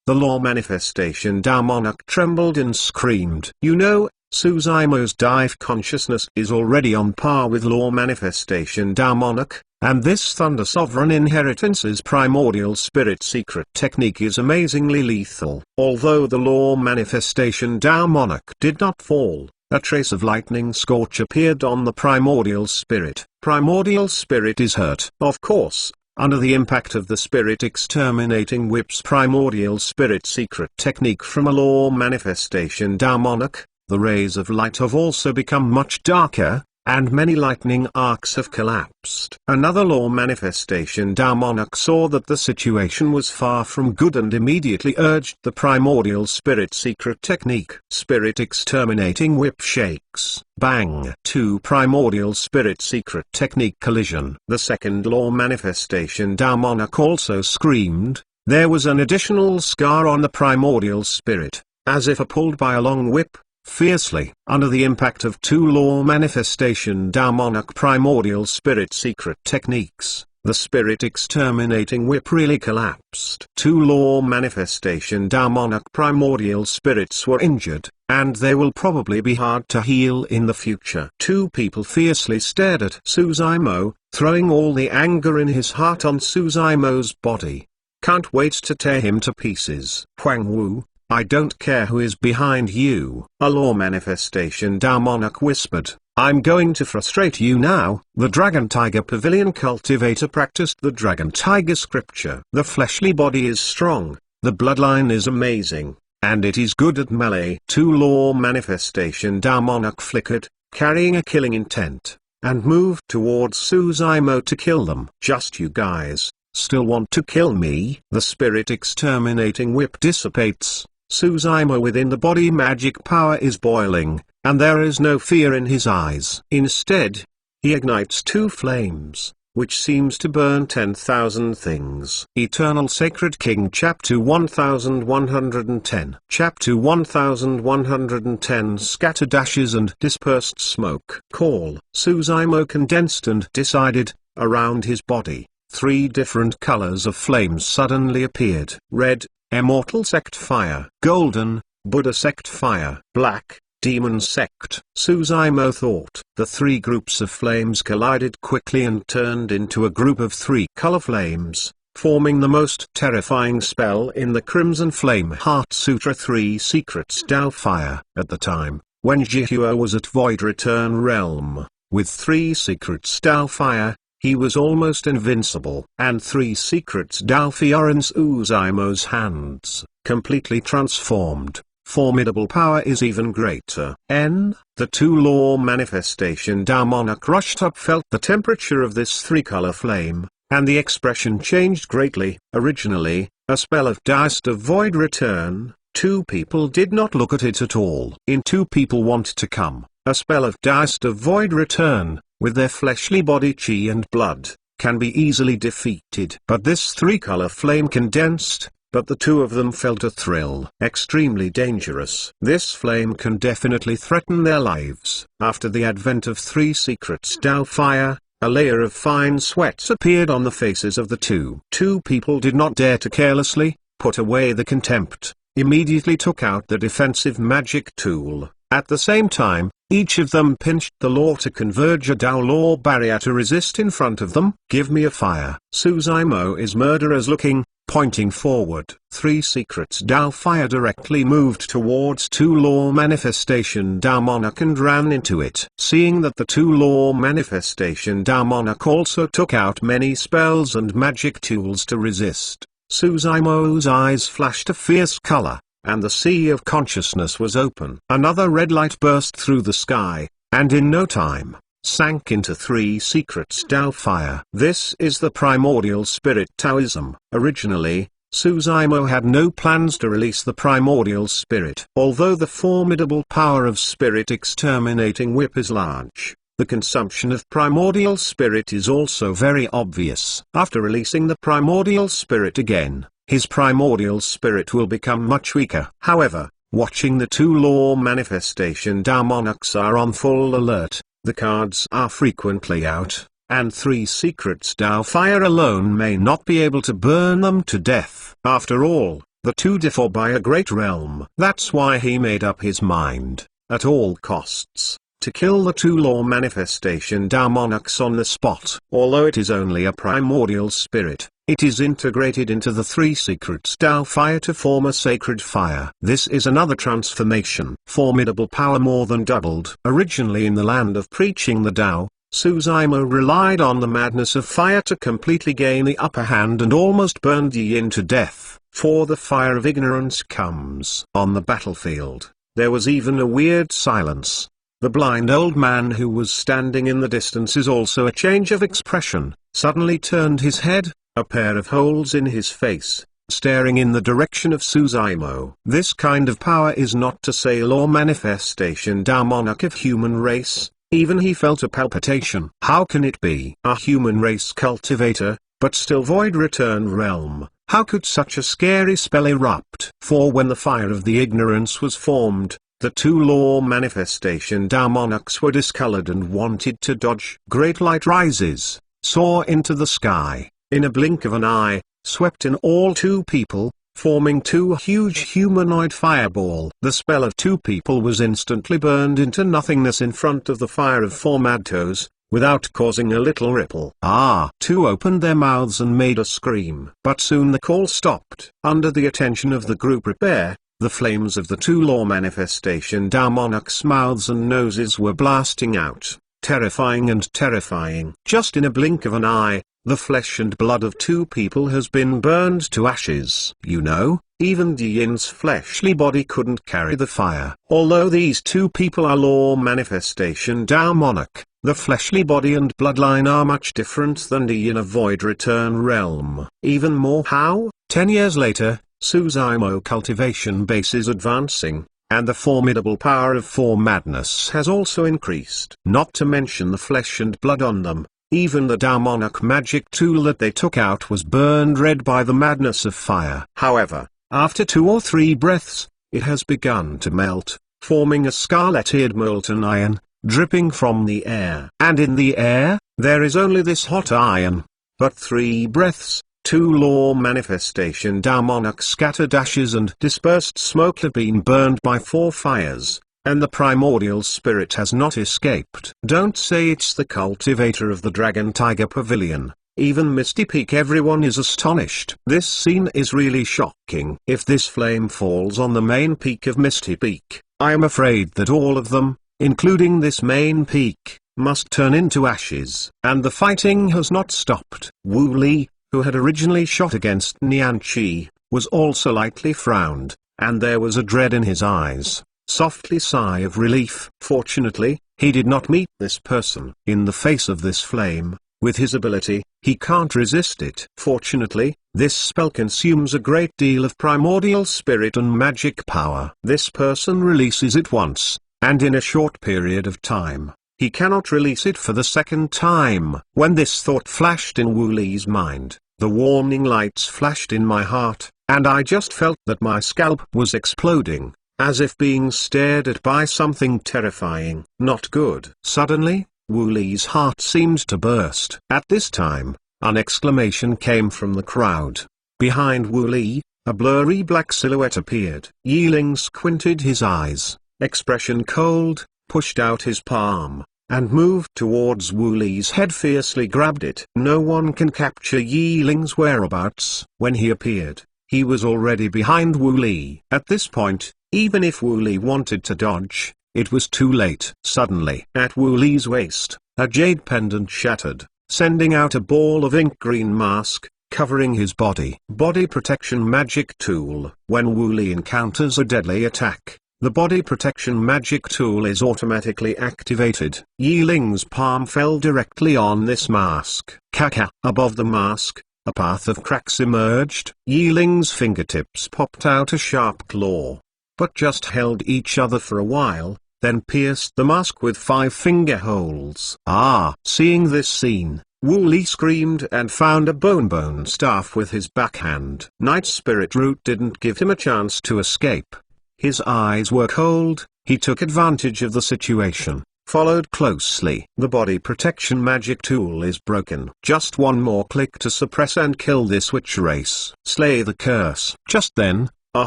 The law manifestation Monarch trembled and screamed. You know, Suzaimo's dive consciousness is already on par with law manifestation Monarch, and this Thunder Sovereign Inheritance's Primordial Spirit Secret Technique is amazingly lethal. Although the law manifestation Monarch did not fall, a trace of lightning scorch appeared on the Primordial Spirit. Primordial Spirit is hurt. Of course, under the impact of the spirit exterminating whip's Primordial Spirit Secret Technique from a law manifestation Monarch, the rays of light have also become much darker, and many lightning arcs have collapsed. Another law manifestation Monarch saw that the situation was far from good and immediately urged the Primordial Spirit Secret Technique. Spirit exterminating whip shakes. Bang. 2 Primordial Spirit Secret Technique collision. The second law manifestation Monarch also screamed. There was an additional scar on the Primordial Spirit, as if pulled by a long whip. Fiercely, under the impact of 2 law manifestation Monarch Primordial Spirit Secret Techniques, the spirit exterminating whip really collapsed. 2 law manifestation Monarch Primordial Spirits were injured, and they will probably be hard to heal in the future. 2 people fiercely stared at Suzaimo, throwing all the anger in his heart on Suzaimo's body. Can't wait to tear him to pieces. Huang Wu, I don't care who is behind you. A law manifestation Monarch whispered, I'm going to frustrate you now. The Dragon Tiger Pavilion cultivator practiced the Dragon Tiger scripture. The fleshly body is strong, the bloodline is amazing, and it is good at melee. 2 law manifestation Monarch flickered, carrying a killing intent, and moved towards Suzaimo to kill them. Just you guys, still want to kill me? The spirit exterminating whip dissipates. Suzaimo within the body magic power is boiling, and there is no fear in his eyes. Instead, he ignites 2 flames, which seems to burn 10,000 things. Eternal Sacred King Chapter 1110. Chapter 1110 Scattered ashes and dispersed smoke. Call. Suzaimo condensed and decided, around his body, 3 different colors of flames suddenly appeared. Red, Immortal Sect Fire. Golden, Buddha Sect Fire. Black, Demon Sect. Suzaimo thought. The 3 groups of flames collided quickly and turned into a group of 3 color flames, forming the most terrifying spell in the Crimson Flame Heart Sutra. 3 Secrets Tao Fire. At the time, when Jihua was at Void Return Realm, with 3 Secrets Tao Fire, he was almost invincible. And 3 Secrets Tao Fire in Suzaimo's hands, completely transformed. Formidable power is even greater. The 2 law manifestation Monarch rushed up, felt the temperature of this 3-color flame, and the expression changed greatly. Originally, a spell of Taoist of Void Return, 2 people did not look at it at all. In 2 people want to come, a spell of Taoist of Void Return, with their fleshly body chi and blood, can be easily defeated. But this 3-color flame condensed, but the two of them felt a thrill. Extremely dangerous. This flame can definitely threaten their lives. After the advent of 3 secrets Tao fire, a layer of fine sweat appeared on the faces of the two people did not dare to carelessly put away the contempt, immediately took out the defensive magic tool. At the same time, each of them pinched the law to converge a Tao law barrier to resist in front of them. Give me a fire. Suzaimo is murderers looking, pointing forward. 3 secrets Tao fire directly moved towards 2 law manifestation Tao monarch and ran into it. Seeing that the 2 law manifestation Tao monarch also took out many spells and magic tools to resist, Suzaimo's eyes flashed a fierce color, and the sea of consciousness was open. Another red light burst through the sky, and in no time, sank into 3 secrets Tao fire. This is the primordial spirit Taoism. Originally, Suzaimo had no plans to release the primordial spirit. Although the formidable power of spirit exterminating whip is large, the consumption of primordial spirit is also very obvious. After releasing the primordial spirit again, his primordial spirit will become much weaker. However, watching the 2 law manifestation Tao monarchs are on full alert, the cards are frequently out, and 3 secrets Tao fire alone may not be able to burn them to death. After all, the 2 differ by a great realm. That's why he made up his mind, at all costs, to kill the 2 law manifestation Tao monarchs on the spot. Although it is only a primordial spirit, it is integrated into the 3 secrets Tao fire to form a sacred fire. This is another transformation. Formidable power more than doubled. Originally in the land of preaching the Tao, Suzaimo relied on the madness of fire to completely gain the upper hand and almost burned Yin to death. For the fire of ignorance comes. On the battlefield, there was even a weird silence. The blind old man who was standing in the distance is also a change of expression, suddenly turned his head, a pair of holes in his face, staring in the direction of Suzaimo. This kind of power is not to say law manifestation Tao monarch of human race. Even he felt a palpitation. How can it be? A human race cultivator, but still void return realm. How could such a scary spell erupt? For when the fire of the ignorance was formed, the 2 law manifestation Tao monarchs were discolored and wanted to dodge. Great light rises, soar into the sky, in a blink of an eye, swept in all 2 people, forming 2 huge humanoid fireball. The spell of 2 people was instantly burned into nothingness in front of the fire of 4 madtos, without causing a little ripple. 2 opened their mouths and made a scream. But soon the call stopped. Under the attention of the group prepare, the flames of the 2 law manifestation Tao monarchs' mouths and noses were blasting out, terrifying and terrifying. Just in a blink of an eye, the flesh and blood of 2 people has been burned to ashes. You know, even Yin's fleshly body couldn't carry the fire. Although these 2 people are law manifestation Tao monarch, the fleshly body and bloodline are much different than the Yin of void return realm. Even more how? 10 years later, Suzaimo cultivation base is advancing, and the formidable power of 4 madness has also increased. Not to mention the flesh and blood on them. Even the Tao monarch magic tool that they took out was burned red by the madness of fire. However, after 2 or 3 breaths, it has begun to melt, forming a scarlet-eared molten iron, dripping from the air. And in the air, there is only this hot iron. But 3 breaths, 2 law manifestation Tao monarch scattered ashes and dispersed smoke have been burned by 4 fires. And the primordial spirit has not escaped. Don't say it's the cultivator of the Dragon Tiger Pavilion. Even Misty Peak, everyone is astonished. This scene is really shocking. If this flame falls on the main peak of Misty Peak, I am afraid that all of them, including this main peak, must turn into ashes. And the fighting has not stopped. Wu Li, who had originally shot against Nian Qi, was also lightly frowned, and there was a dread in his eyes. Softly sigh of relief. Fortunately, he did not meet this person. In the face of this flame, with his ability, he can't resist it. Fortunately, this spell consumes a great deal of primordial spirit and magic power. This person releases it once, and in a short period of time, he cannot release it for the 2nd time. When this thought flashed in Wu Li's mind, the warning lights flashed in my heart. and I just felt that my scalp was exploding, as if being stared at by something terrifying. Not good. Suddenly, Wu Li's heart seemed to burst. At this time, an exclamation came from the crowd. Behind Wu Li, a blurry black silhouette appeared. Yi Ling squinted his eyes, expression cold, pushed out his palm, and moved towards Wu Li's head, fiercely grabbed it. No one can capture Yi Ling's whereabouts. When he appeared, he was already behind Wu Li. At this point, even if Wu Li wanted to dodge, it was too late. Suddenly, at Wu Li's waist, a jade pendant shattered, sending out a ball of ink green mask, covering his body. Body protection magic tool. When Wu Li encounters a deadly attack, the body protection magic tool is automatically activated. Yi Ling's palm fell directly on this mask. Kaka. Above the mask, a path of cracks emerged. Yi Ling's fingertips popped out a sharp claw, but just held each other for a while, then pierced the mask with 5 finger holes. Ah! Seeing this scene, Wu Li screamed and found a bone staff with his backhand. Night Spirit Root didn't give him a chance to escape. His eyes were cold. He took advantage of the situation, followed closely. The body protection magic tool is broken. Just one more click to suppress and kill this witch race. Slay the curse. Just then, a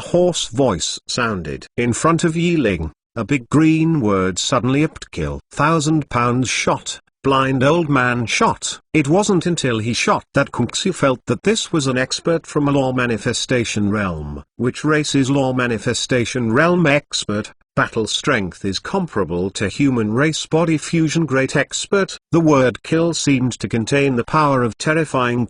hoarse voice sounded in front of Yi Ling. A big green word suddenly appeared. Kill. £1,000 shot. Blind old man shot. It wasn't until he shot that Kuxi felt that this was an expert from a law manifestation realm. Which race is law manifestation realm expert? Battle strength is comparable to human race body fusion great expert. The word kill seemed to contain the power of terrifying,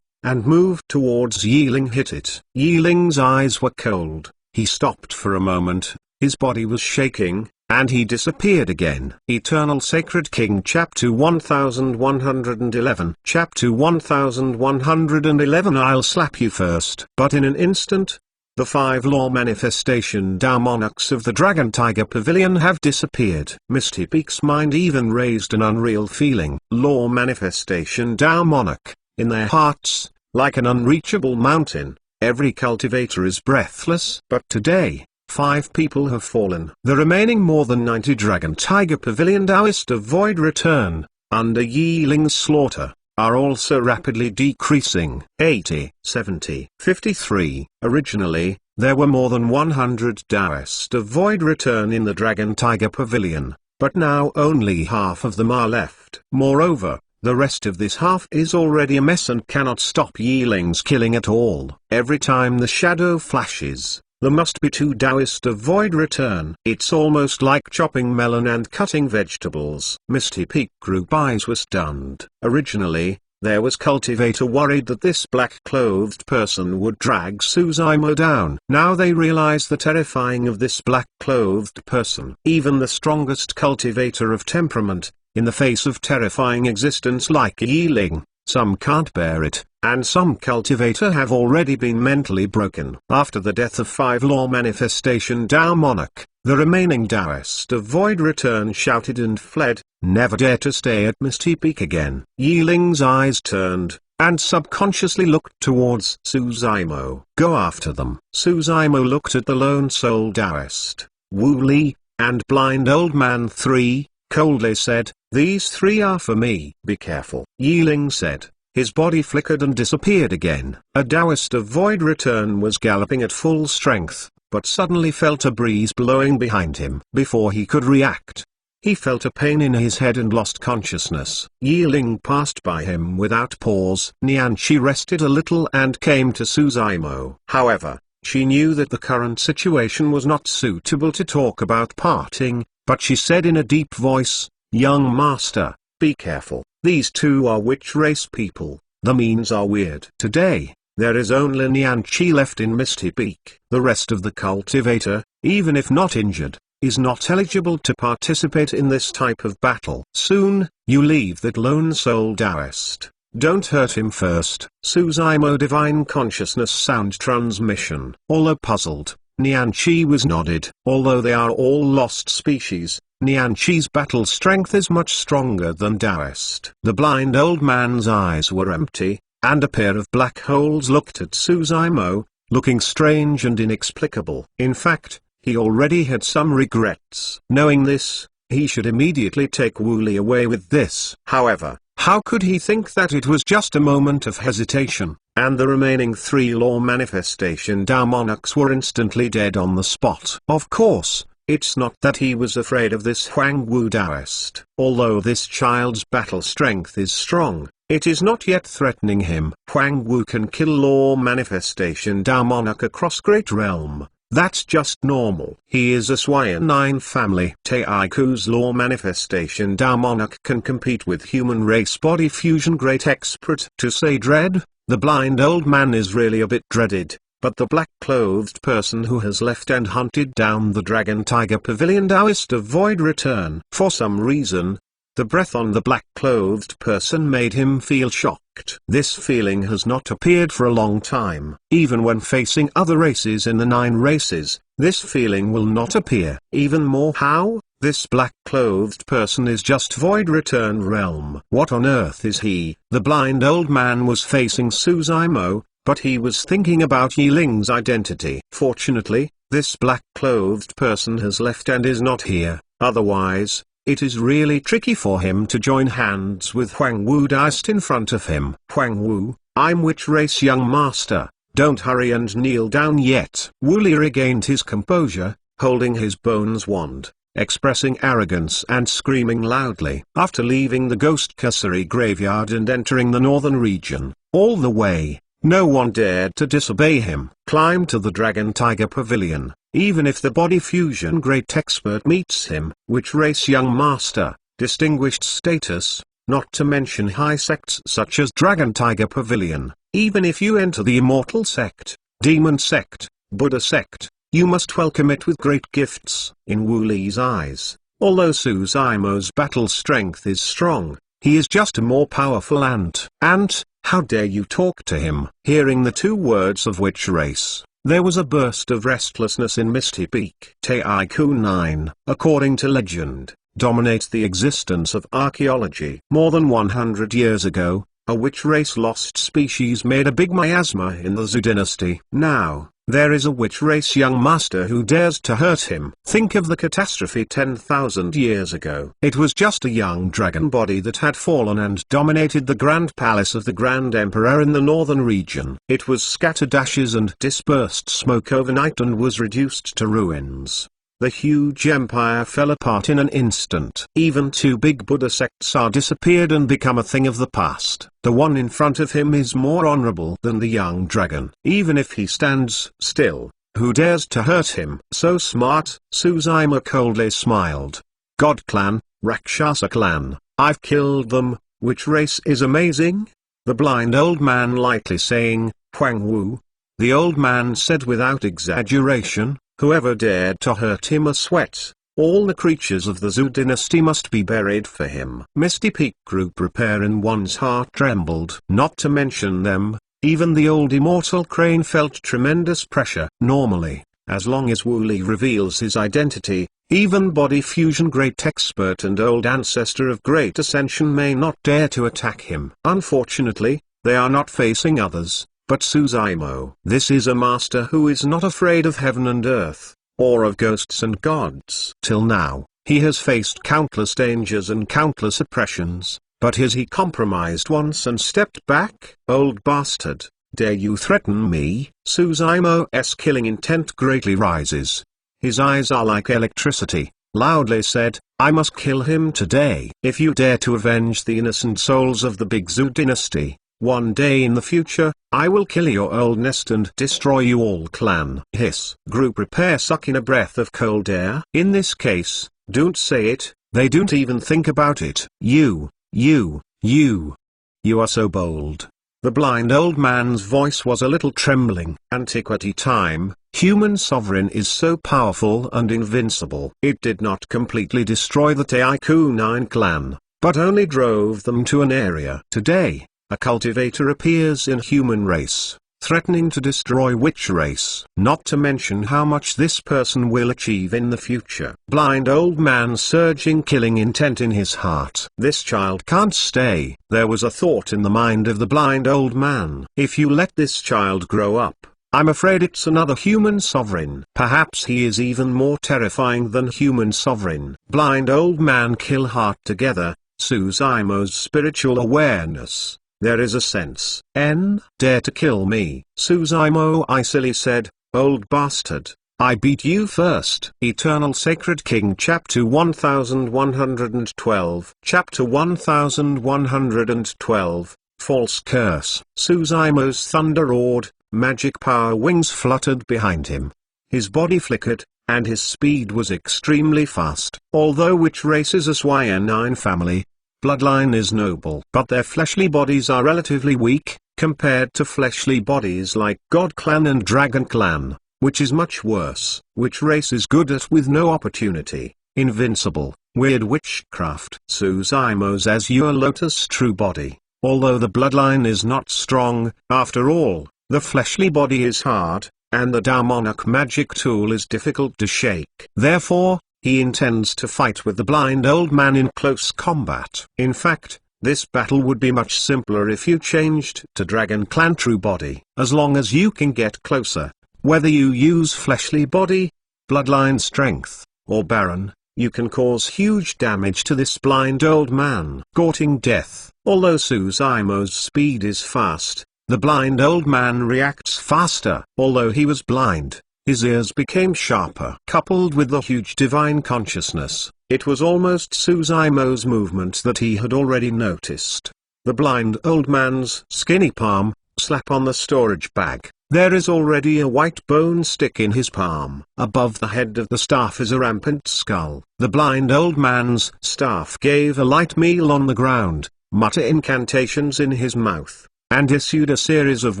and moved towards Yi Ling. Hit it. Yi Ling's eyes were cold. He stopped for a moment, his body was shaking, and he disappeared again. Eternal Sacred King Chapter 1111. Chapter 1111. I'll slap you first. But in an instant, the 5 law manifestation Tao monarchs of the Dragon Tiger Pavilion have disappeared. Misty Peak's mind even raised an unreal feeling. Law manifestation Tao monarch, in their hearts, like an unreachable mountain, every cultivator is breathless. But today, 5 people have fallen. The remaining more than 90 Dragon Tiger Pavilion Taoist of Void Return, under Yi Ling's slaughter, are also rapidly decreasing. 80, 70, 53. Originally, there were more than 100 Taoist of Void Return in the Dragon Tiger Pavilion, but now only half of them are left. Moreover, the rest of this half is already a mess and cannot stop Yi Ling's killing at all. Every time the shadow flashes, there must be 2 Taoist of Void Return. It's almost like chopping melon and cutting vegetables. Misty Peak Group eyes were stunned. Originally, there was cultivator worried that this black-clothed person would drag Suzaimo down. Now they realize the terrifying of this black-clothed person. Even the strongest cultivator of temperament, in the face of terrifying existence like Yi Ling, some can't bear it, and some cultivator have already been mentally broken. After the death of 5 law manifestation Tao monarch, the remaining Taoist of Void Return shouted and fled, never dare to stay at Misty Peak again. Yi Ling's eyes turned, and subconsciously looked towards Suzaimo. Go after them. Suzaimo looked at the lone soul Taoist, Wu Li, and Blind Old Man 3, coldly said, these 3 are for me. Be careful. Yi Ling said. His body flickered and disappeared again. A Taoist of Void Return was galloping at full strength, but suddenly felt a breeze blowing behind him. Before he could react, he felt a pain in his head and lost consciousness. Yi Ling passed by him without pause. Nianqi rested a little and came to Suzaimo. However, she knew that the current situation was not suitable to talk about parting, but she said in a deep voice, young master, be careful. These 2 are witch race people. The means are weird. Today, there is only Nianqi left in Misty Peak. The rest of the cultivator, even if not injured, is not eligible to participate in this type of battle. Soon, you leave that lone soul Taoist. Don't hurt him first. Suzaimo Divine Consciousness Sound Transmission. Although puzzled, Nianqi was nodded. Although they are all lost species, Nianqi's battle strength is much stronger than Taoist. The blind old man's eyes were empty, and a pair of black holes looked at Suzaimo, looking strange and inexplicable. In fact, he already had some regrets. Knowing this, he should immediately take Wu Li away with this. However, how could he think that it was just a moment of hesitation, and the remaining 3 law manifestation Tao monarchs were instantly dead on the spot? Of course, it's not that he was afraid of this Huang Wu Taoist. Although this child's battle strength is strong, it is not yet threatening him. Huang Wu can kill law manifestation Tao monarch across great realm. That's just normal. He is a Swire 9 family. Taiku's law manifestation Tao monarch can compete with human race body fusion great expert. To say dread, the blind old man is really a bit dreaded, but the black-clothed person who has left and hunted down the Dragon Tiger Pavilion Taoist avoid return. For some reason, the breath on the black-clothed person made him feel shocked. This feeling has not appeared for a long time. Even when facing other races in the 9 races, this feeling will not appear. Even more how? This black-clothed person is just void return realm. What on earth is he? The blind old man was facing Su Zimo, but he was thinking about Yi Ling's identity. Fortunately, this black-clothed person has left and is not here. Otherwise, it is really tricky for him to join hands with Huang Wu Taoist in front of him. Huang Wu, I'm which race young master? Don't hurry and kneel down yet. Wu Li regained his composure, holding his bones wand, expressing arrogance and screaming loudly. After leaving the Ghost Cursory graveyard and entering the northern region, all the way, no one dared to disobey him. Climb to the Dragon Tiger Pavilion, even if the body fusion great expert meets him. Which race young master? Distinguished status, not to mention high sects such as Dragon Tiger Pavilion. Even if you enter the Immortal Sect, Demon Sect, Buddha Sect, you must welcome it with great gifts. In Wu Li's eyes, although Su Zimo's battle strength is strong, he is just a more powerful ant. Ant, how dare you talk to him? Hearing the 2 words of which race, there was a burst of restlessness in Misty Peak. Taiku 9, according to legend, dominates the existence of archaeology. More than 100 years ago, a witch race lost species made a big miasma in the Zhou dynasty. Now, there is a witch race young master who dares to hurt him. Think of the catastrophe 10,000 years ago. It was just a young dragon body that had fallen and dominated the Grand Palace of the Grand Emperor in the northern region. It was scattered ashes and dispersed smoke overnight and was reduced to ruins. The huge empire fell apart in an instant. Even 2 big Buddha sects are disappeared and become a thing of the past. The one in front of him is more honorable than the young dragon. Even if he stands still, who dares to hurt him? So smart, Su Zimo coldly smiled. God clan, Rakshasa clan, I've killed them. Which race is amazing? The blind old man lightly saying, Huang Wu. The old man said without exaggeration, whoever dared to hurt him a sweat. All the creatures of the Zhou dynasty must be buried for him. Misty Peak grew prepare and one's heart trembled. Not to mention them, even the old immortal crane felt tremendous pressure. Normally, as long as Wu Li reveals his identity, even body fusion great expert and old ancestor of great ascension may not dare to attack him. Unfortunately, they are not facing others, but Su Zimo. This is a master who is not afraid of heaven and earth, or of ghosts and gods. Till now, he has faced countless dangers and countless oppressions, but has he compromised once and stepped back? Old bastard, dare you threaten me? Su Zimo's killing intent greatly rises. His eyes are like electricity, loudly said, I must kill him today. If you dare to avenge the innocent souls of the Big Zhou dynasty, one day in the future, I will kill your old nest and destroy you all clan. Hiss. Group prepare suck in a breath of cold air. In this case, don't say it, they don't even think about it. You are so bold. The blind old man's voice was a little trembling. Antiquity time, human sovereign is so powerful and invincible. It did not completely destroy the Taiku 9 clan, but only drove them to an area. Today, a cultivator appears in human race, threatening to destroy witch race. Not to mention how much this person will achieve in the future. Blind old man surging killing intent in his heart. This child can't stay. There was a thought in the mind of the blind old man. If you let this child grow up, I'm afraid it's another human sovereign. Perhaps he is even more terrifying than human sovereign. Blind old man kill heart together, Suzaimo's spiritual awareness. There is a sense. Dare to kill me. Suzaimo icily said, old bastard. I beat you first. Eternal Sacred King Chapter 1112 Chapter 1112 False Curse. Suzaimo's thunder roared, magic power wings fluttered behind him. His body flickered, and his speed was extremely fast. Although which race is a SY9 family, bloodline is noble. But their fleshly bodies are relatively weak, compared to fleshly bodies like God Clan and Dragon Clan. Which is much worse. Which race is good at with no opportunity, invincible, weird witchcraft. Suzaimo's Azure Lotus true body. Although the bloodline is not strong, after all, the fleshly body is hard, and the demonic magic tool is difficult to shake. Therefore, he intends to fight with the blind old man in close combat. In fact, this battle would be much simpler if you changed to Dragon Clan true body. As long as you can get closer, whether you use fleshly body, bloodline strength, or Baron, you can cause huge damage to this blind old man. Courting death. Although Suzaimo's speed is fast, the blind old man reacts faster. Although he was blind, his ears became sharper. Coupled with the huge divine consciousness, it was almost Suzaimo's movement that he had already noticed. The blind old man's skinny palm, slap on the storage bag. There is already a white bone stick in his palm. Above the head of the staff is a rampant skull. The blind old man's staff gave a light meal on the ground, mutter incantations in his mouth, and issued a series of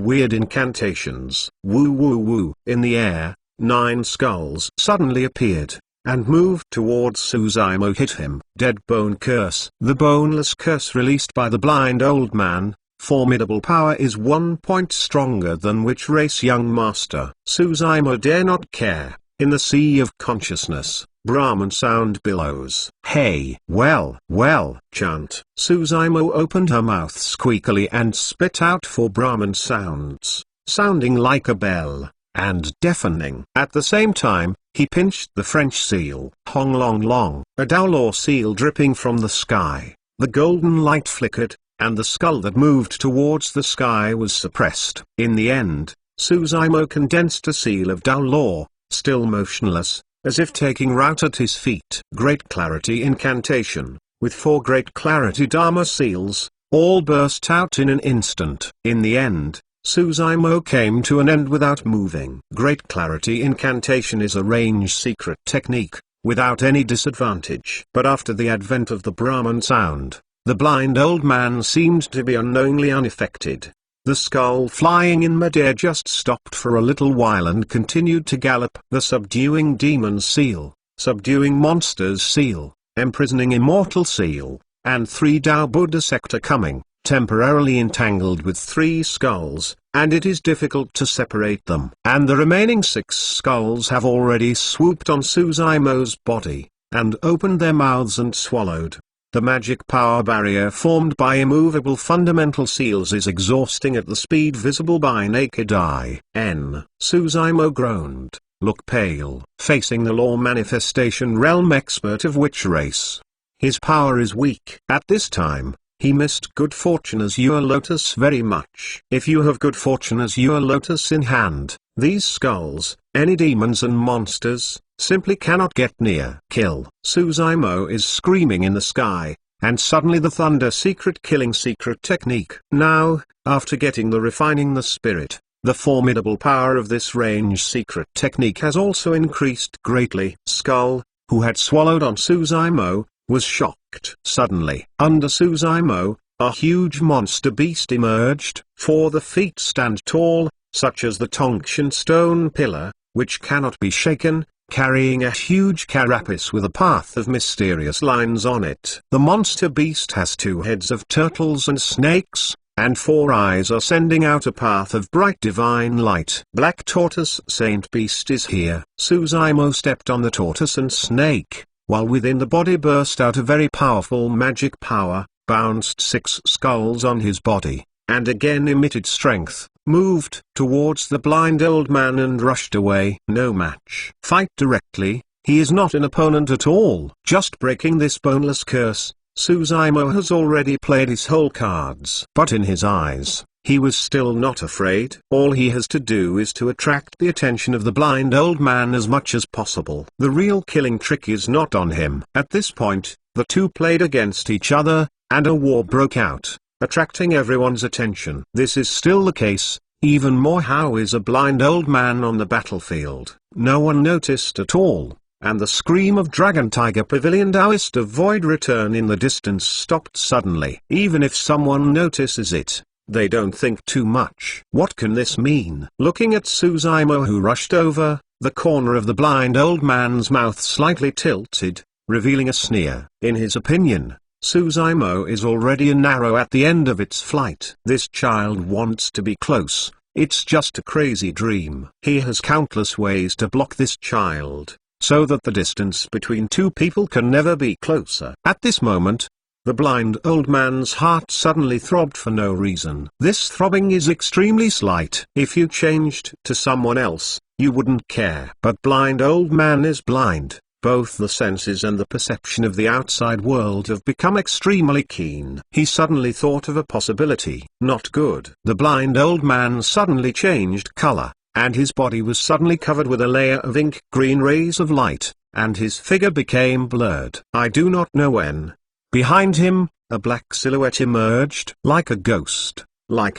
weird incantations. Woo woo woo. In the air, 9 skulls suddenly appeared, and moved towards Suzaimo. Hit him. Dead bone curse. The boneless curse released by the blind old man. Formidable power is 1 point stronger than which race young master. Suzaimo dare not care. In the sea of consciousness, Brahman sound billows. Hey! Well, chant. Suzaimo opened her mouth squeakily and spit out 4 Brahman sounds, sounding like a bell, and deafening. At the same time, he pinched the French seal. Hong long long. A Daolaw seal dripping from the sky. The golden light flickered, and the skull that moved towards the sky was suppressed. In the end, Suzaimo condensed a seal of Daolaw, still motionless, as if taking root at his feet. Great clarity incantation, with 4 great clarity Dharma seals, all burst out in an instant. In the end, Suzaimo came to an end without moving. Great clarity incantation is a range secret technique, without any disadvantage. But after the advent of the Brahman sound, the blind old man seemed to be unknowingly unaffected. The skull flying in midair just stopped for a little while and continued to gallop. The subduing demon seal, subduing monsters seal, imprisoning immortal seal, and 3 Tao Buddha sector coming, temporarily entangled with 3 skulls, and it is difficult to separate them. And the remaining 6 skulls have already swooped on Suzaimo's body, and opened their mouths and swallowed. The magic power barrier formed by immovable fundamental seals is exhausting at the speed visible by naked eye. Suzaimo groaned, look pale. Facing the law manifestation realm expert of which race? His power is weak. At this time, he missed good fortune Azure Lotus very much. If you have good fortune Azure Lotus in hand, these skulls, any demons and monsters, simply cannot get near. Kill. Suzaimo is screaming in the sky, and suddenly the thunder secret killing secret technique. Now, after getting the refining the spirit, the formidable power of this range secret technique has also increased greatly. Skull, who had swallowed on Suzaimo, was shocked. Suddenly, under Suzaimo, a huge monster beast emerged. 4 the feet stand tall, such as the Tonkshan stone pillar, which cannot be shaken, carrying a huge carapace with a path of mysterious lines on it. The monster beast has 2 heads of turtles and snakes, and 4 eyes are sending out a path of bright divine light. Black tortoise saint beast is here. Suzaimo stepped on the tortoise and snake, while within the body burst out a very powerful magic power, bounced 6 skulls on his body, and again emitted strength, moved towards the blind old man and rushed away. No match. Fight directly. He is not an opponent at all. Just breaking this boneless curse, Suzumo has already played his whole cards. But in his eyes, he was still not afraid. All he has to do is to attract the attention of the blind old man as much as possible. The real killing trick is not on him. At this point, the two played against each other, and a war broke out, attracting everyone's attention. This is still the case. Even more, how is a blind old man on the battlefield? No one noticed at all. And the scream of Dragon Tiger Pavilion Taoist of Void Return in the distance stopped suddenly. Even if someone notices it, they don't think too much. What can this mean? Looking at Suzumo, who rushed over, the corner of the blind old man's mouth slightly tilted, revealing a sneer. In his opinion, Suzumo is already an arrow at the end of its flight. This child wants to be close. It's just a crazy dream. He has countless ways to block this child, so that the distance between two people can never be closer. At this moment, the blind old man's heart suddenly throbbed for no reason. This throbbing is extremely slight. If you changed to someone else, you wouldn't care. But blind old man is blind. Both the senses and the perception of the outside world have become extremely keen. He suddenly thought of a possibility. Not good. The blind old man suddenly changed color, and his body was suddenly covered with a layer of ink green rays of light, and his figure became blurred. I do not know when. Behind him, a black silhouette emerged, like a ghost, like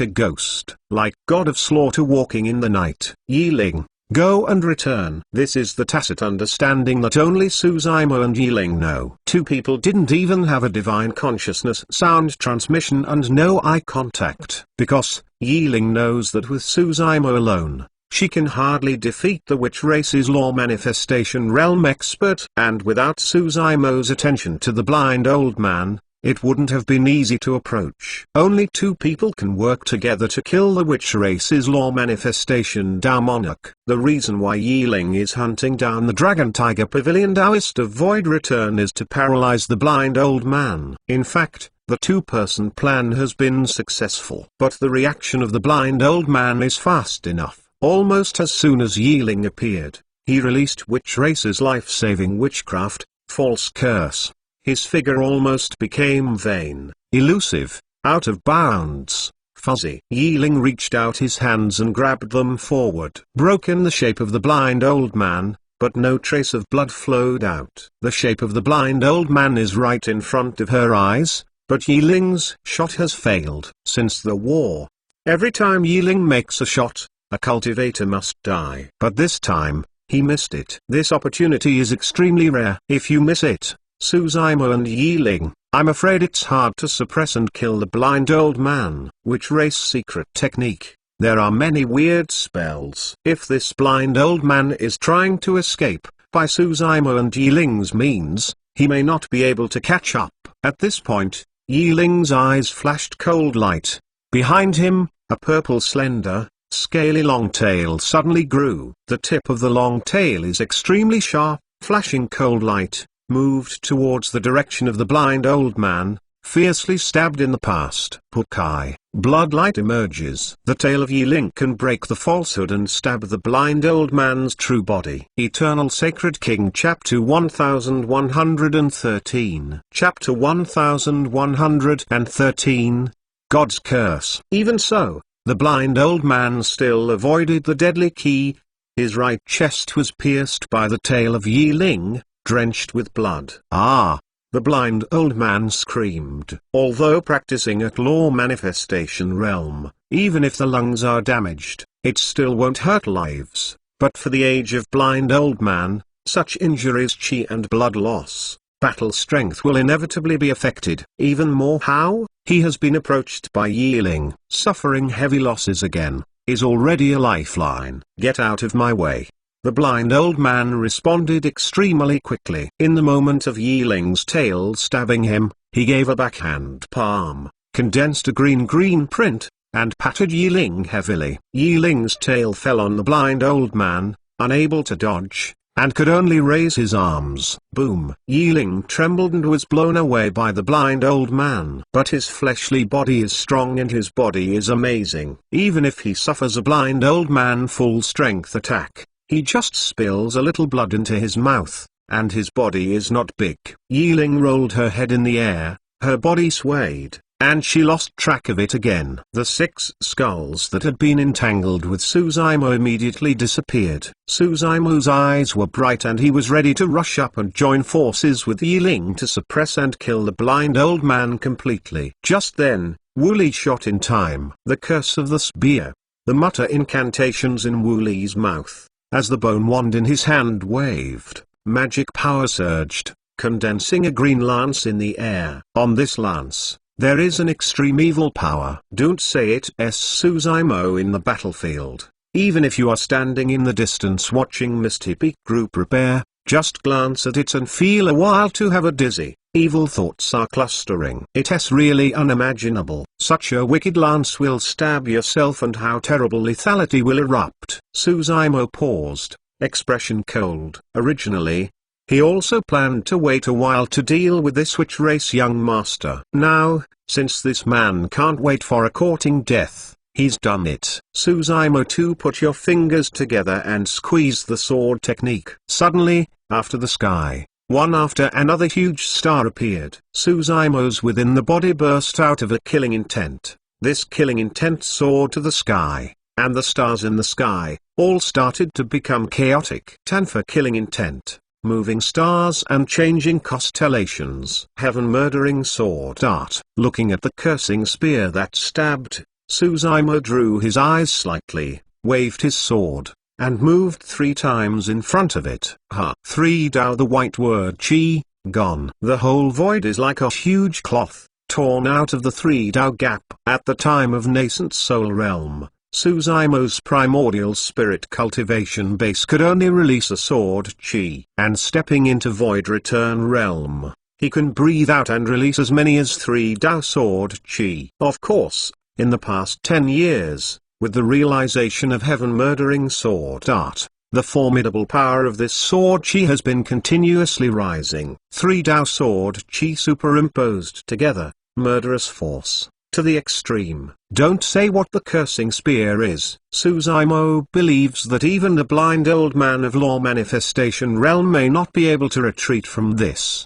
God of Slaughter walking in the night. Yiling, go and return. This is the tacit understanding that only Suzumo and Yiling know. Two people didn't even have a divine consciousness sound transmission and no eye contact, because Yiling knows that with Suzumo alone, she can hardly defeat the witch race's law manifestation realm expert. And without Suzumo's attention to the blind old man, it wouldn't have been easy to approach. Only two people can work together to kill the witch race's law manifestation Tao monarch. The reason why Yiling is hunting down the Dragon Tiger Pavilion Taoist of Void Return is to paralyze the blind old man. In fact, the two-person plan has been successful. But the reaction of the blind old man is fast enough. Almost as soon as Yiling appeared, he released witch race's life-saving witchcraft, false curse. His figure almost became vain, elusive, out of bounds, fuzzy. Yiling reached out his hands and grabbed them forward. Broke in the shape of the blind old man, but no trace of blood flowed out. The shape of the blind old man is right in front of her eyes, but Yiling's shot has failed. Since the war, every time Yiling makes a shot, a cultivator must die. But this time, he missed it. This opportunity is extremely rare. If you miss it, Suzumo and Yiling, I'm afraid it's hard to suppress and kill the blind old man. Witch race secret technique. There are many weird spells. If this blind old man is trying to escape, by Suzumo and Yiling's means, he may not be able to catch up. At this point, Yiling's eyes flashed cold light. Behind him, a purple slender, scaly long tail suddenly grew. The tip of the long tail is extremely sharp, flashing cold light, moved towards the direction of the blind old man, fiercely stabbed in the past. Pukai, bloodlight emerges. The tail of Yiling can break the falsehood and stab the blind old man's true body. Eternal Sacred King Chapter 1113. Chapter 1113, God's Curse. Even so, the blind old man still avoided the deadly key. His right chest was pierced by the tail of Yiling, drenched with blood. Ah! The blind old man screamed. Although practicing at law manifestation realm, even if the lungs are damaged, it still won't hurt lives. But for the age of blind old man, such injuries, chi and blood loss, battle strength will inevitably be affected. Even more how? He has been approached by Yiling. Suffering heavy losses again, is already a lifeline. Get out of my way. The blind old man responded extremely quickly. In the moment of Yiling's tail stabbing him, he gave a backhand palm, condensed a green print, and patted Yiling heavily. Yiling's tail fell on the blind old man, unable to dodge. and could only raise his arms. Boom! Yiling trembled and was blown away by the blind old man. But his fleshly body is strong and his body is amazing. Even if he suffers a blind old man full strength attack, he just spills a little blood into his mouth, and his body is not big. Yiling rolled her head in the air, her body swayed, and she lost track of it again. The 6 skulls that had been entangled with Suzaimo immediately disappeared. Suzaimo's eyes were bright and he was ready to rush up and join forces with Yiling to suppress and kill the blind old man completely. Just then, Wooly shot in time. The curse of the spear. The mutter incantations in Wooly's mouth. As the bone wand in his hand waved, magic power surged, condensing a green lance in the air. On this lance, there is an extreme evil power. Don't say it, Suzaimo in the battlefield. Even if you are standing in the distance watching Misty Peak Group prepare, just glance at it and feel a while to have a dizzy. Evil thoughts are clustering. It's really unimaginable. Such a wicked lance will stab yourself and how terrible lethality will erupt. Suzaimo paused, expression cold. Originally, he also planned to wait a while to deal with this witch race young master. Now, since this man can't wait for a courting death, he's done it. Suzaimo 2, put your fingers together and squeeze the sword technique. Suddenly, after the sky, one after another huge star appeared. Suzaimo's within the body burst out of a killing intent. This killing intent soared to the sky, and the stars in the sky all started to become chaotic. Tan for killing intent. Moving stars and changing constellations. Heaven murdering sword art. Looking at the cursing spear that stabbed, Suzaimo drew his eyes slightly, waved his sword, and moved 3 times in front of it. 3 Dao, the white word chi, gone. The whole void is like a huge cloth, torn out of the 3 Dao gap. At the time of nascent soul realm, Suzaimo's primordial spirit cultivation base could only release a sword chi. And stepping into void return realm, he can breathe out and release as many as 3 Dao sword chi. Of course, in the past 10 years, with the realization of heaven murdering sword art, the formidable power of this sword chi has been continuously rising. 3 Dao sword chi superimposed together, murderous force, to the extreme. Don't say what the cursing spear is. Suzaimo believes that even the blind old man of law manifestation realm may not be able to retreat from this.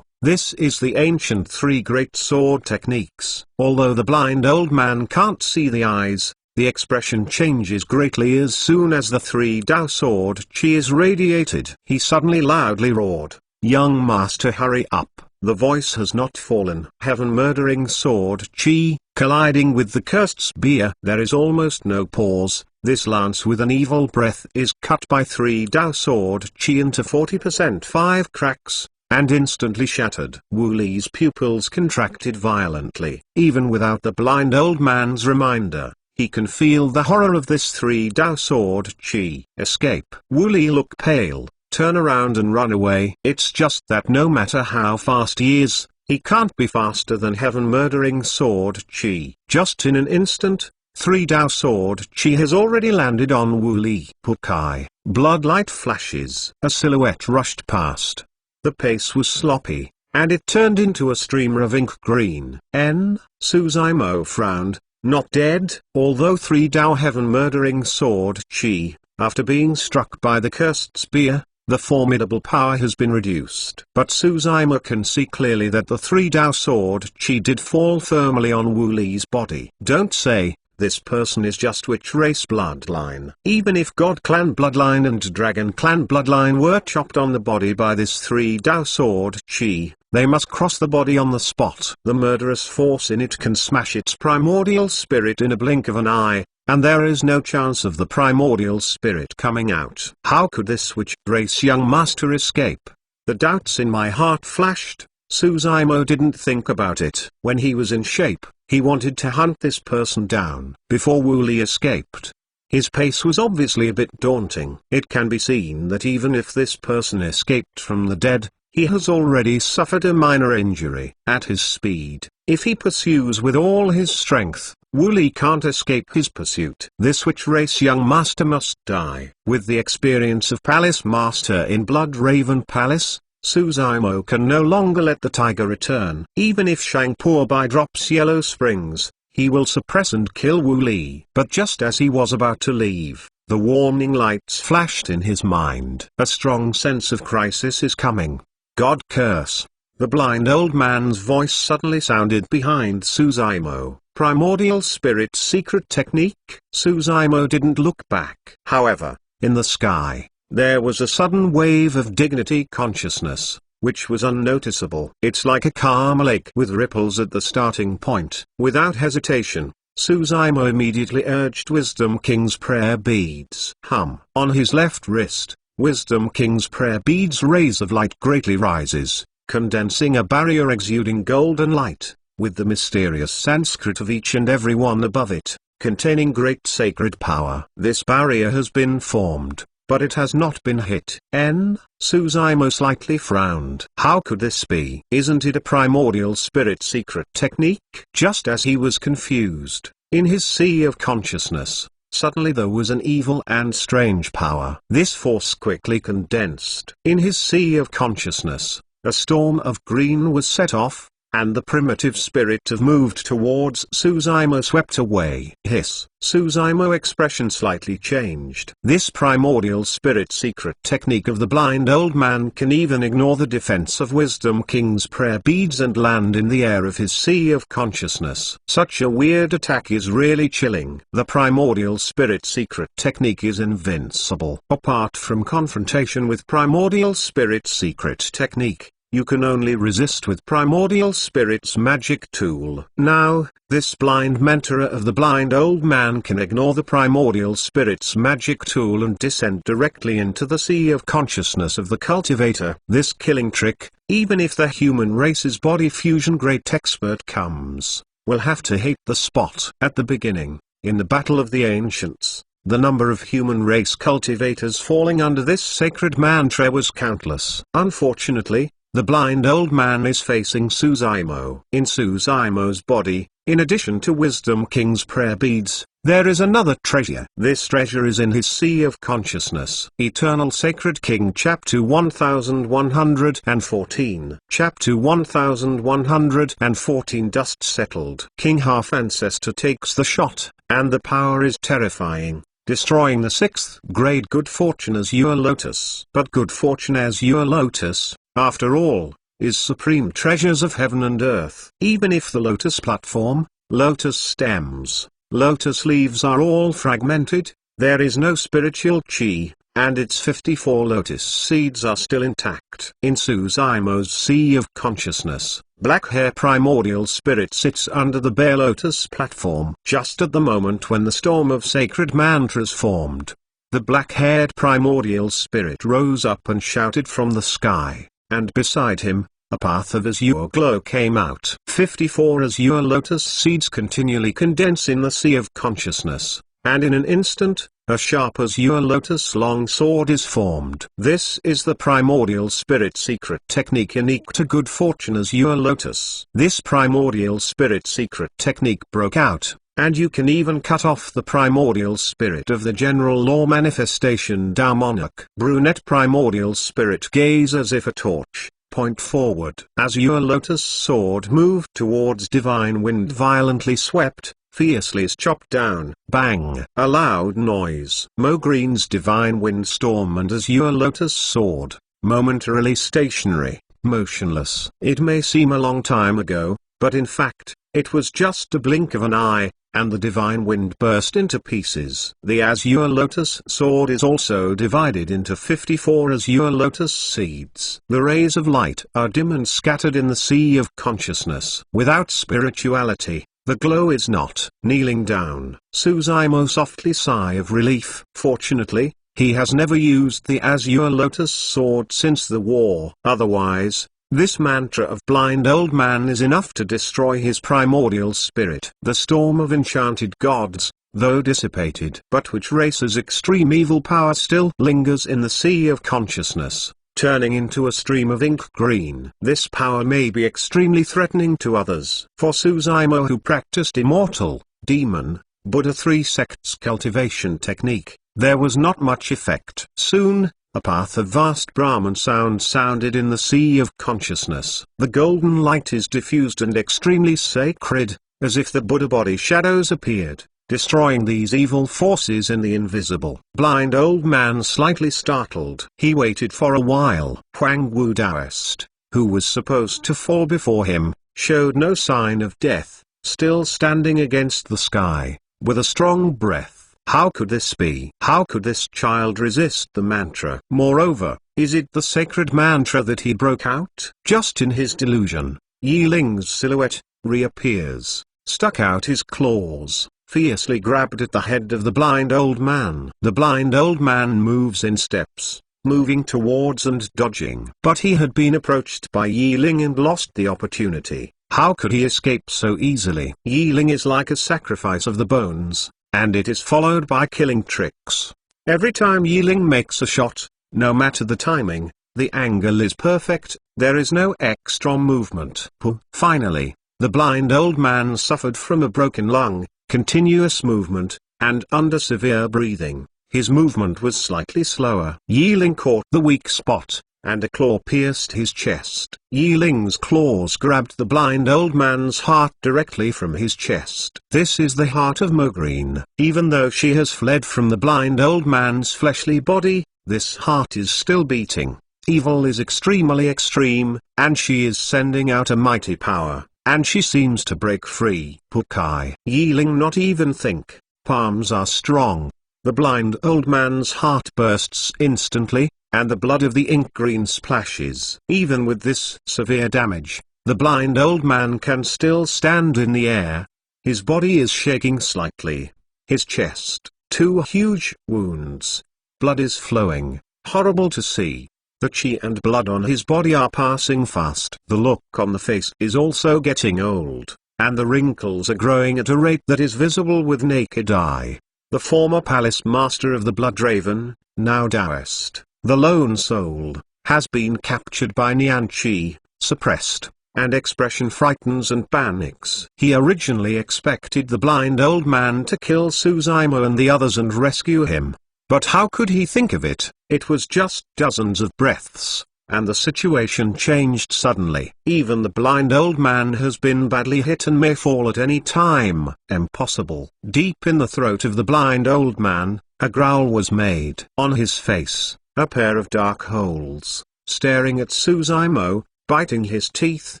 This is the ancient 3 great sword techniques. Although the blind old man can't see the eyes, the expression changes greatly as soon as the 3 Dao sword chi is radiated. He suddenly loudly roared, "Young master, hurry up, the voice has not fallen." Heaven murdering sword chi, colliding with the cursed spear. There is almost no pause. This lance with an evil breath is cut by 3 Dao sword chi into 40% 5 cracks, and instantly shattered. Wooly's pupils contracted violently. Even without the blind old man's reminder, he can feel the horror of this 3 Dao sword chi. Escape. Wooly look pale, turn around and run away. It's just that no matter how fast he is, he can't be faster than heaven murdering sword chi. Just in an instant, 3 Dao sword chi has already landed on Wooly. Pukai. Bloodlight flashes. A silhouette rushed past. The pace was sloppy, and it turned into a streamer of ink green. Suzaimo frowned. Not dead? Although 3 Dao heaven murdering sword chi, after being struck by the cursed spear, the formidable power has been reduced. But Suzaimo can see clearly that the 3 Dao sword chi did fall firmly on Wooly's body. Don't say, this person is just witch race bloodline. Even if God clan bloodline and dragon clan bloodline were chopped on the body by this 3 Dao sword chi, they must cross the body on the spot. The murderous force in it can smash its primordial spirit in a blink of an eye, and there is no chance of the primordial spirit coming out. How could this witch race young master escape? The doubts in my heart flashed. Suzaimo didn't think about it. When he was in shape, he wanted to hunt this person down. Before Wooly escaped, his pace was obviously a bit daunting. It can be seen that even if this person escaped from the dead, he has already suffered a minor injury. At his speed, if he pursues with all his strength, Wu Li can't escape his pursuit. This witch race young master must die. With the experience of Palace Master in Blood Raven Palace, Suzaimo can no longer let the tiger return. Even if Shangpo Bai drops Yellow Springs, he will suppress and kill Wu Li. But just as he was about to leave, the warning lights flashed in his mind. A strong sense of crisis is coming. God curse. The blind old man's voice suddenly sounded behind Suzaimo. Primordial Spirit's secret technique. Suzaimo didn't look back. However, in the sky, there was a sudden wave of dignity consciousness, which was unnoticeable. It's like a calm lake with ripples at the starting point. Without hesitation, Suzaimo immediately urged Wisdom King's prayer beads. On his left wrist, Wisdom King's prayer beads rays of light greatly rises, condensing a barrier exuding golden light, with the mysterious Sanskrit of each and every one above it, containing great sacred power. This barrier has been formed, but it has not been hit. Suzaimo slightly frowned. How could this be? Isn't it a primordial spirit secret technique? Just as he was confused, in his sea of consciousness, suddenly there was an evil and strange power. This force quickly condensed. In his sea of consciousness, a storm of green was set off, and the primitive spirit of moved towards Suzaimo swept away. Hiss. Suzaimo expression slightly changed. This primordial spirit secret technique of the blind old man can even ignore the defense of Wisdom King's prayer beads and land in the air of his sea of consciousness. Such a weird attack is really chilling. The primordial spirit secret technique is invincible. Apart from confrontation with primordial spirit secret technique, you can only resist with Primordial Spirit's magic tool. Now, this blind mentor of the blind old man can ignore the Primordial Spirit's magic tool and descend directly into the sea of consciousness of the cultivator. This killing trick, even if the human race's body fusion great expert comes, will have to hit the spot. At the beginning, in the Battle of the Ancients, the number of human race cultivators falling under this sacred mantra was countless. Unfortunately, the blind old man is facing Suzaimo. In Suzaimo's body, in addition to Wisdom King's prayer beads, there is another treasure. This treasure is in his sea of consciousness. Eternal Sacred King Chapter 1114. Chapter 1114. Dust settled. King Half Ancestor takes the shot, and the power is terrifying, destroying the 6th grade Good Fortune Azure Lotus. But Good Fortune Azure Lotus, after all, is supreme treasures of heaven and earth. Even if the lotus platform, lotus stems, lotus leaves are all fragmented, there is no spiritual chi, and its 54 lotus seeds are still intact. In Suzaimo's sea of consciousness, black hair primordial spirit sits under the bare lotus platform. Just at the moment when the storm of sacred mantras formed, the black-haired primordial spirit rose up and shouted from the sky. And beside him, a path of azure glow came out. 54 azure lotus seeds continually condense in the sea of consciousness, and in an instant, a sharp azure lotus long sword is formed. This is the primordial spirit secret technique unique to Good Fortune Azure Lotus. This primordial spirit secret technique broke out, and you can even cut off the primordial spirit of the general law manifestation Tao monarch. Brunette primordial spirit gaze as if a torch, point forward. Azure lotus sword moved towards divine wind violently swept, fiercely is chopped down. Bang! A loud noise. Mo Green's divine wind storm and azure lotus sword, momentarily stationary, motionless. It may seem a long time ago, but in fact, it was just a blink of an eye, and the divine wind burst into pieces. The azure lotus sword is also divided into 54 azure lotus seeds. The rays of light are dim and scattered in the sea of consciousness. Without spirituality, the glow is not. Kneeling down, Suzaimo softly sigh of relief. Fortunately, he has never used the azure lotus sword since the war. Otherwise, this mantra of blind old man is enough to destroy his primordial spirit. The storm of enchanted gods, though dissipated, but which races extreme evil power still lingers in the sea of consciousness, turning into a stream of ink green. This power may be extremely threatening to others. For Suzaimo, who practiced immortal, demon, Buddha 3 sects cultivation technique, there was not much effect. Soon, a path of vast Brahman sound sounded in the sea of consciousness. The golden light is diffused and extremely sacred, as if the Buddha body shadows appeared, destroying these evil forces in the invisible. Blind old man slightly startled. He waited for a while. Huang Wu Taoist, who was supposed to fall before him, showed no sign of death, still standing against the sky, with a strong breath. How could this be? How could this child resist the mantra? Moreover, is it the sacred mantra that he broke out? Just in his delusion, Yi Ling's silhouette reappears, stuck out his claws, fiercely grabbed at the head of the blind old man. The blind old man moves in steps, moving towards and dodging. But he had been approached by Yi Ling and lost the opportunity. How could he escape so easily? Yi Ling is like a sacrifice of the bones, and it is followed by killing tricks. Every time Yi Ling makes a shot, no matter the timing, the angle is perfect, there is no extra movement. Finally, the blind old man suffered from a broken lung, continuous movement, and under severe breathing. His movement was slightly slower. Yi Ling caught the weak spot, and a claw pierced his chest. Yi Ling's claws grabbed the blind old man's heart directly from his chest. This is the heart of Mogreen. Even though she has fled from the blind old man's fleshly body, this heart is still beating. Evil is extremely extreme, and she is sending out a mighty power, and she seems to break free. Pukai. Yi Ling not even think. Palms are strong. The blind old man's heart bursts instantly, and the blood of the ink green splashes. Even with this severe damage, the blind old man can still stand in the air. His body is shaking slightly. His chest, 2 huge wounds. Blood is flowing, horrible to see. The chi and blood on his body are passing fast. The look on the face is also getting old, and the wrinkles are growing at a rate that is visible with naked eye. The former palace master of the Blood Raven, now Taoist, the lone soul, has been captured by Nian Qi, suppressed, and expression frightens and panics. He originally expected the blind old man to kill Suzaimo and the others and rescue him. But how could he think of it? It was just dozens of breaths, and the situation changed suddenly. Even the blind old man has been badly hit and may fall at any time. Impossible. Deep in the throat of the blind old man, a growl was made. On his face, a pair of dark holes, staring at Suzaimo, biting his teeth.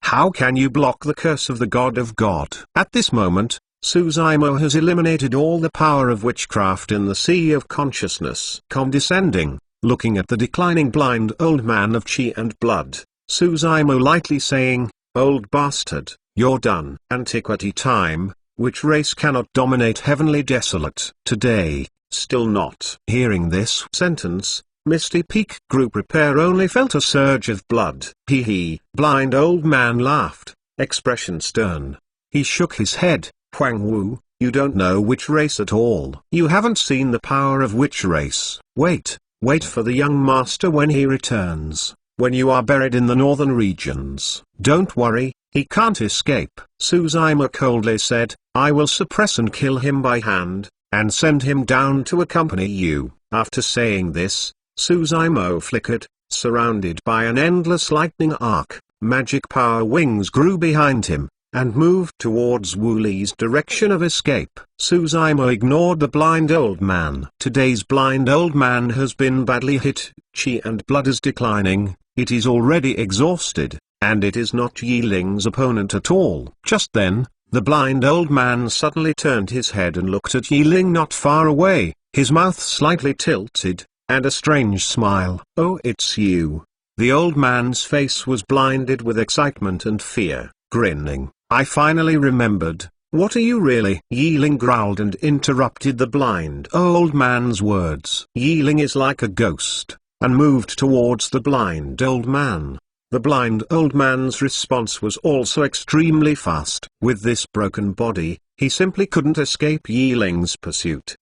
How can you block the curse of the God of God? At this moment, Suzaimo has eliminated all the power of witchcraft in the sea of consciousness. Condescending, looking at the declining blind old man of chi and blood, Suzaimo lightly saying, "Old bastard, you're done." Antiquity time, which race cannot dominate heavenly desolate? Today, still not. Hearing this sentence, Misty Peak Group Repair only felt a surge of blood. Hee. Blind old man laughed, expression stern. He shook his head. Huang Wu, you don't know which race at all. You haven't seen the power of which race. Wait for the young master when he returns, when you are buried in the northern regions. Don't worry, he can't escape. Suzaima coldly said, I will suppress and kill him by hand, and send him down to accompany you. After saying this, Suzaimo flickered, surrounded by an endless lightning arc. Magic power wings grew behind him, and moved towards Wu Li's direction of escape. Suzaimo ignored the blind old man. Today's blind old man has been badly hit, chi and blood is declining, it is already exhausted, and it is not Yi Ling's opponent at all. Just then, the blind old man suddenly turned his head and looked at Yi Ling not far away, his mouth slightly tilted, and a strange smile. Oh, it's you. The old man's face was blinded with excitement and fear, grinning. I finally remembered. What are you really? Yi Ling growled and interrupted the blind old man's words. Yi Ling is like a ghost, and moved towards the blind old man. The blind old man's response was also extremely fast. With this broken body, he simply couldn't escape Yi Ling's pursuit.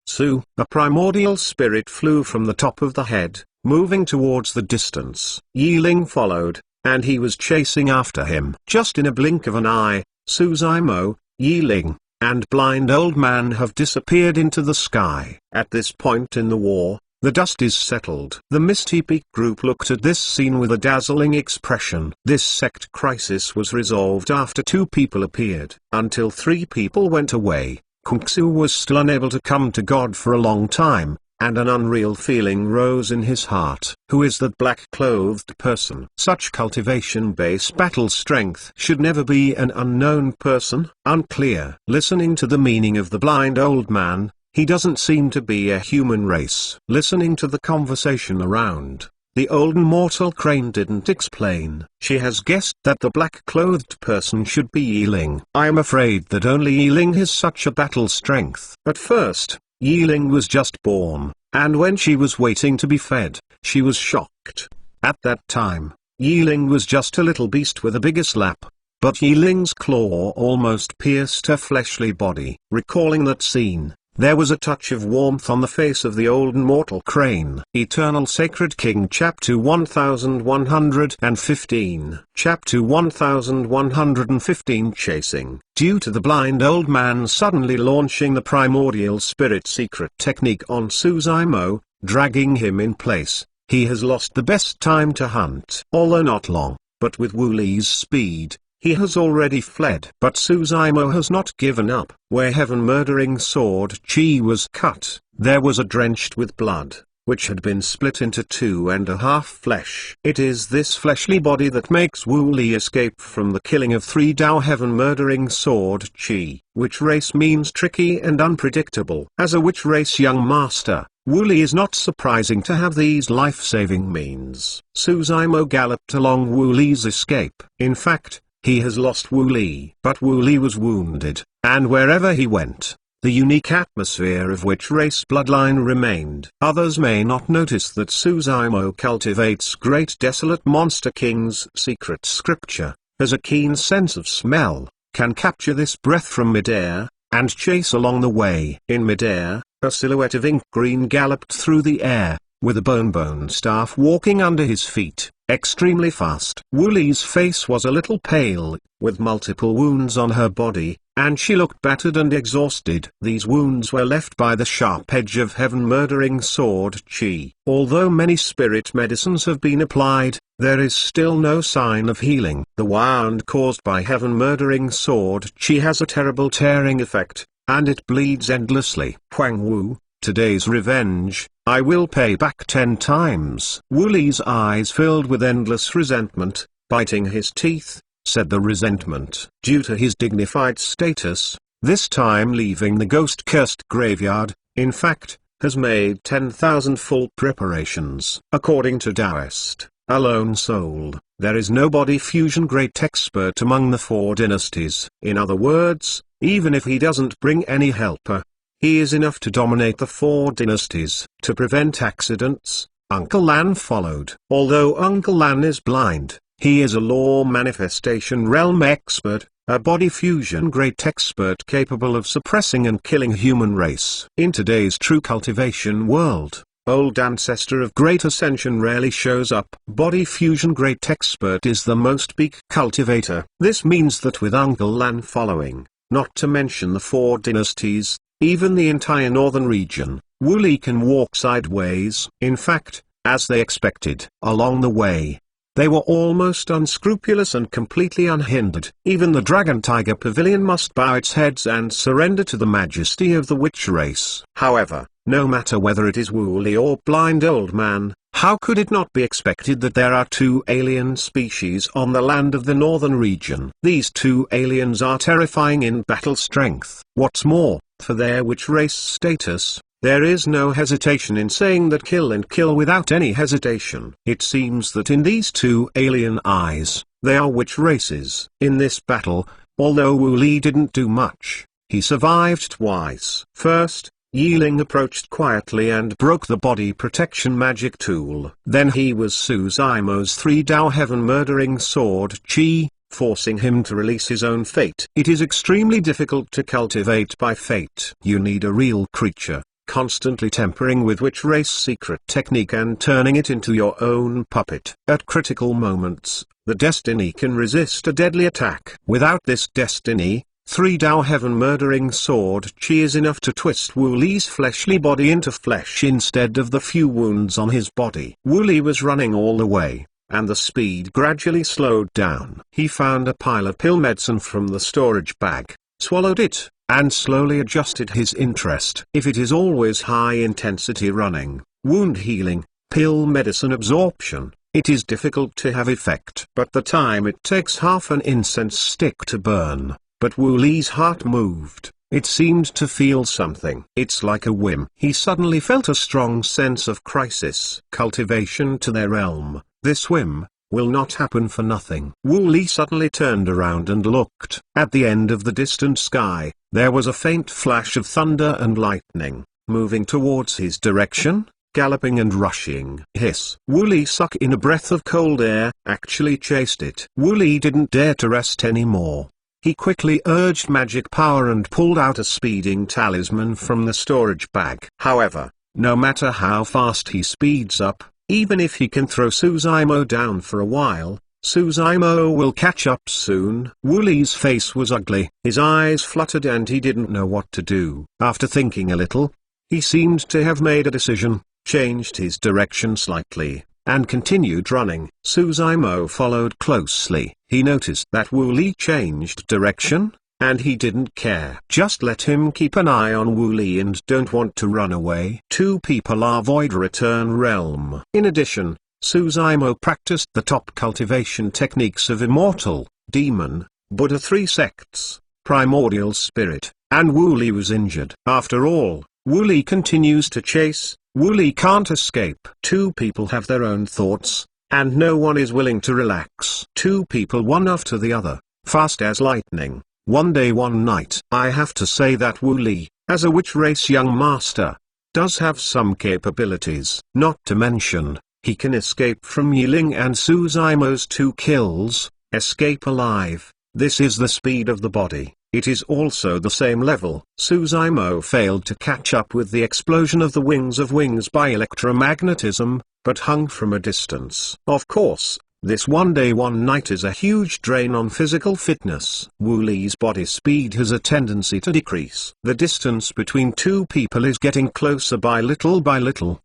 A primordial spirit flew from the top of the head, moving towards the distance. Yi Ling followed, and he was chasing after him. Just in a blink of an eye, Suzaimo, Yi Ling, and blind old man have disappeared into the sky. At this point in the war, the dust is settled. The Misty Peak group looked at this scene with a dazzling expression. This sect crisis was resolved after 2 people appeared. Until 3 people went away, Kung-Su was still unable to come to God for a long time, and an unreal feeling rose in his heart. Who is that black-clothed person? Such cultivation-based battle strength should never be an unknown person. Unclear. Listening to the meaning of the blind old man, he doesn't seem to be a human race. Listening to the conversation around, the old immortal crane didn't explain. She has guessed that the black-clothed person should be Yiling. I am afraid that only Yiling has such a battle strength. At first, Yiling was just born, and when she was waiting to be fed, she was shocked. At that time, Yiling was just a little beast with a bigger slap. But Yiling's claw almost pierced her fleshly body. Recalling that scene, there was a touch of warmth on the face of the old immortal crane. Eternal Sacred King Chapter 1115. Chapter 1115 Chasing. Due to the blind old man suddenly launching the primordial spirit secret technique on Suzaimo, dragging him in place, he has lost the best time to hunt. Although not long, but with Wu Li's speed, he has already fled. But Suzaimo has not given up. Where heaven-murdering sword Chi was cut, there was a drenched with blood, which had been split into 2.5 flesh. It is this fleshly body that makes Wu Li escape from the killing of 3 Dao heaven-murdering sword Chi. Witch race means tricky and unpredictable. As a witch race young master, Wu Li is not surprising to have these life-saving means. Suzaimo galloped along Wu Li's escape. In fact, he has lost Wu Li. But Wu Li was wounded, and wherever he went, the unique atmosphere of witch race bloodline remained. Others may not notice that Suzaimo cultivates Great Desolate Monster King's secret scripture, has a keen sense of smell, can capture this breath from midair, and chase along the way. In midair, a silhouette of ink green galloped through the air, with a bone staff walking under his feet, extremely fast. Wu Li's face was a little pale, with multiple wounds on her body, and she looked battered and exhausted. These wounds were left by the sharp edge of heaven-murdering sword Chi. Although many spirit medicines have been applied, there is still no sign of healing. The wound caused by heaven-murdering sword Chi has a terrible tearing effect, and it bleeds endlessly. Huang Wu, today's revenge, I will pay back 10 times. Wu Li's eyes filled with endless resentment. Biting his teeth, said the resentment. Due to his dignified status, this time leaving the ghost-cursed graveyard, in fact, has made 10,000 full preparations. According to Taoist, alone souled, there is no body fusion great expert among the 4 dynasties. In other words, even if he doesn't bring any helper, he is enough to dominate the 4 dynasties. To prevent accidents, Uncle Lan followed. Although Uncle Lan is blind, he is a law manifestation realm expert, a body fusion great expert capable of suppressing and killing human race. In today's true cultivation world, old ancestor of great ascension rarely shows up. Body fusion great expert is the most peak cultivator. This means that with Uncle Lan following, not to mention the 4 dynasties, even the entire northern region, Wu Li can walk sideways. In fact, as they expected. Along the way, they were almost unscrupulous and completely unhindered. Even the Dragon Tiger Pavilion must bow its heads and surrender to the majesty of the witch race. However, no matter whether it is Wu Li or blind old man, how could it not be expected that there are 2 alien species on the land of the northern region? These 2 aliens are terrifying in battle strength. What's more, for their witch race status, there is no hesitation in saying that kill and kill without any hesitation. It seems that in these 2 alien eyes, they are witch races. In this battle, although Wu Li didn't do much, he survived twice. First, Yiling approached quietly and broke the body protection magic tool. Then he was Suzaimo's 3 Dao heaven-murdering sword Chi, forcing him to release his own fate. It is extremely difficult to cultivate by fate. You need a real creature, constantly tempering with witch race secret technique and turning it into your own puppet. At critical moments, the destiny can resist a deadly attack. Without this destiny, 3 Dao heaven-murdering sword Qi is enough to twist Wu Li's fleshly body into flesh instead of the few wounds on his body. Wu Li was running all the way, and the speed gradually slowed down. He found a pile of pill medicine from the storage bag, swallowed it, and slowly adjusted his interest. If it is always high-intensity running, wound healing, pill medicine absorption, it is difficult to have effect. But the time it takes half an incense stick to burn. But Wu Li's heart moved. It seemed to feel something. It's like a whim. He suddenly felt a strong sense of crisis. Cultivation to their realm. This whim will not happen for nothing. Wu Li suddenly turned around and looked. At the end of the distant sky, there was a faint flash of thunder and lightning, moving towards his direction, galloping and rushing. Hiss. Wu Li sucked in a breath of cold air, actually chased it. Wu Li didn't dare to rest anymore. He quickly urged magic power and pulled out a speeding talisman from the storage bag. However, no matter how fast he speeds up, even if he can throw Suzaimo down for a while, Suzaimo will catch up soon. Wu Li's face was ugly, his eyes fluttered and he didn't know what to do. After thinking a little, he seemed to have made a decision, changed his direction slightly, and continued running. Suzaimo followed closely. He noticed that Wu Li changed direction, and he didn't care. Just let him keep an eye on Wu Li and don't want to run away. 2 people avoid return realm. In addition, Suzaimo practiced the top cultivation techniques of Immortal, Demon, Buddha 3 sects, Primordial Spirit, and Wu Li was injured. After all, Wu Li continues to chase. Wu Li can't escape. 2 people have their own thoughts, and no one is willing to relax. 2 people one after the other, fast as lightning, one day one night. I have to say that Wu Li, as a witch race young master, does have some capabilities. Not to mention, he can escape from Yiling and Suzaimo's 2 kills, escape alive. This is the speed of the body. It is also the same level. Suzaimo failed to catch up with the explosion of the wings by electromagnetism, but hung from a distance. Of course, this one day one night is a huge drain on physical fitness. Wu Li's body speed has a tendency to decrease. The distance between 2 people is getting closer by little,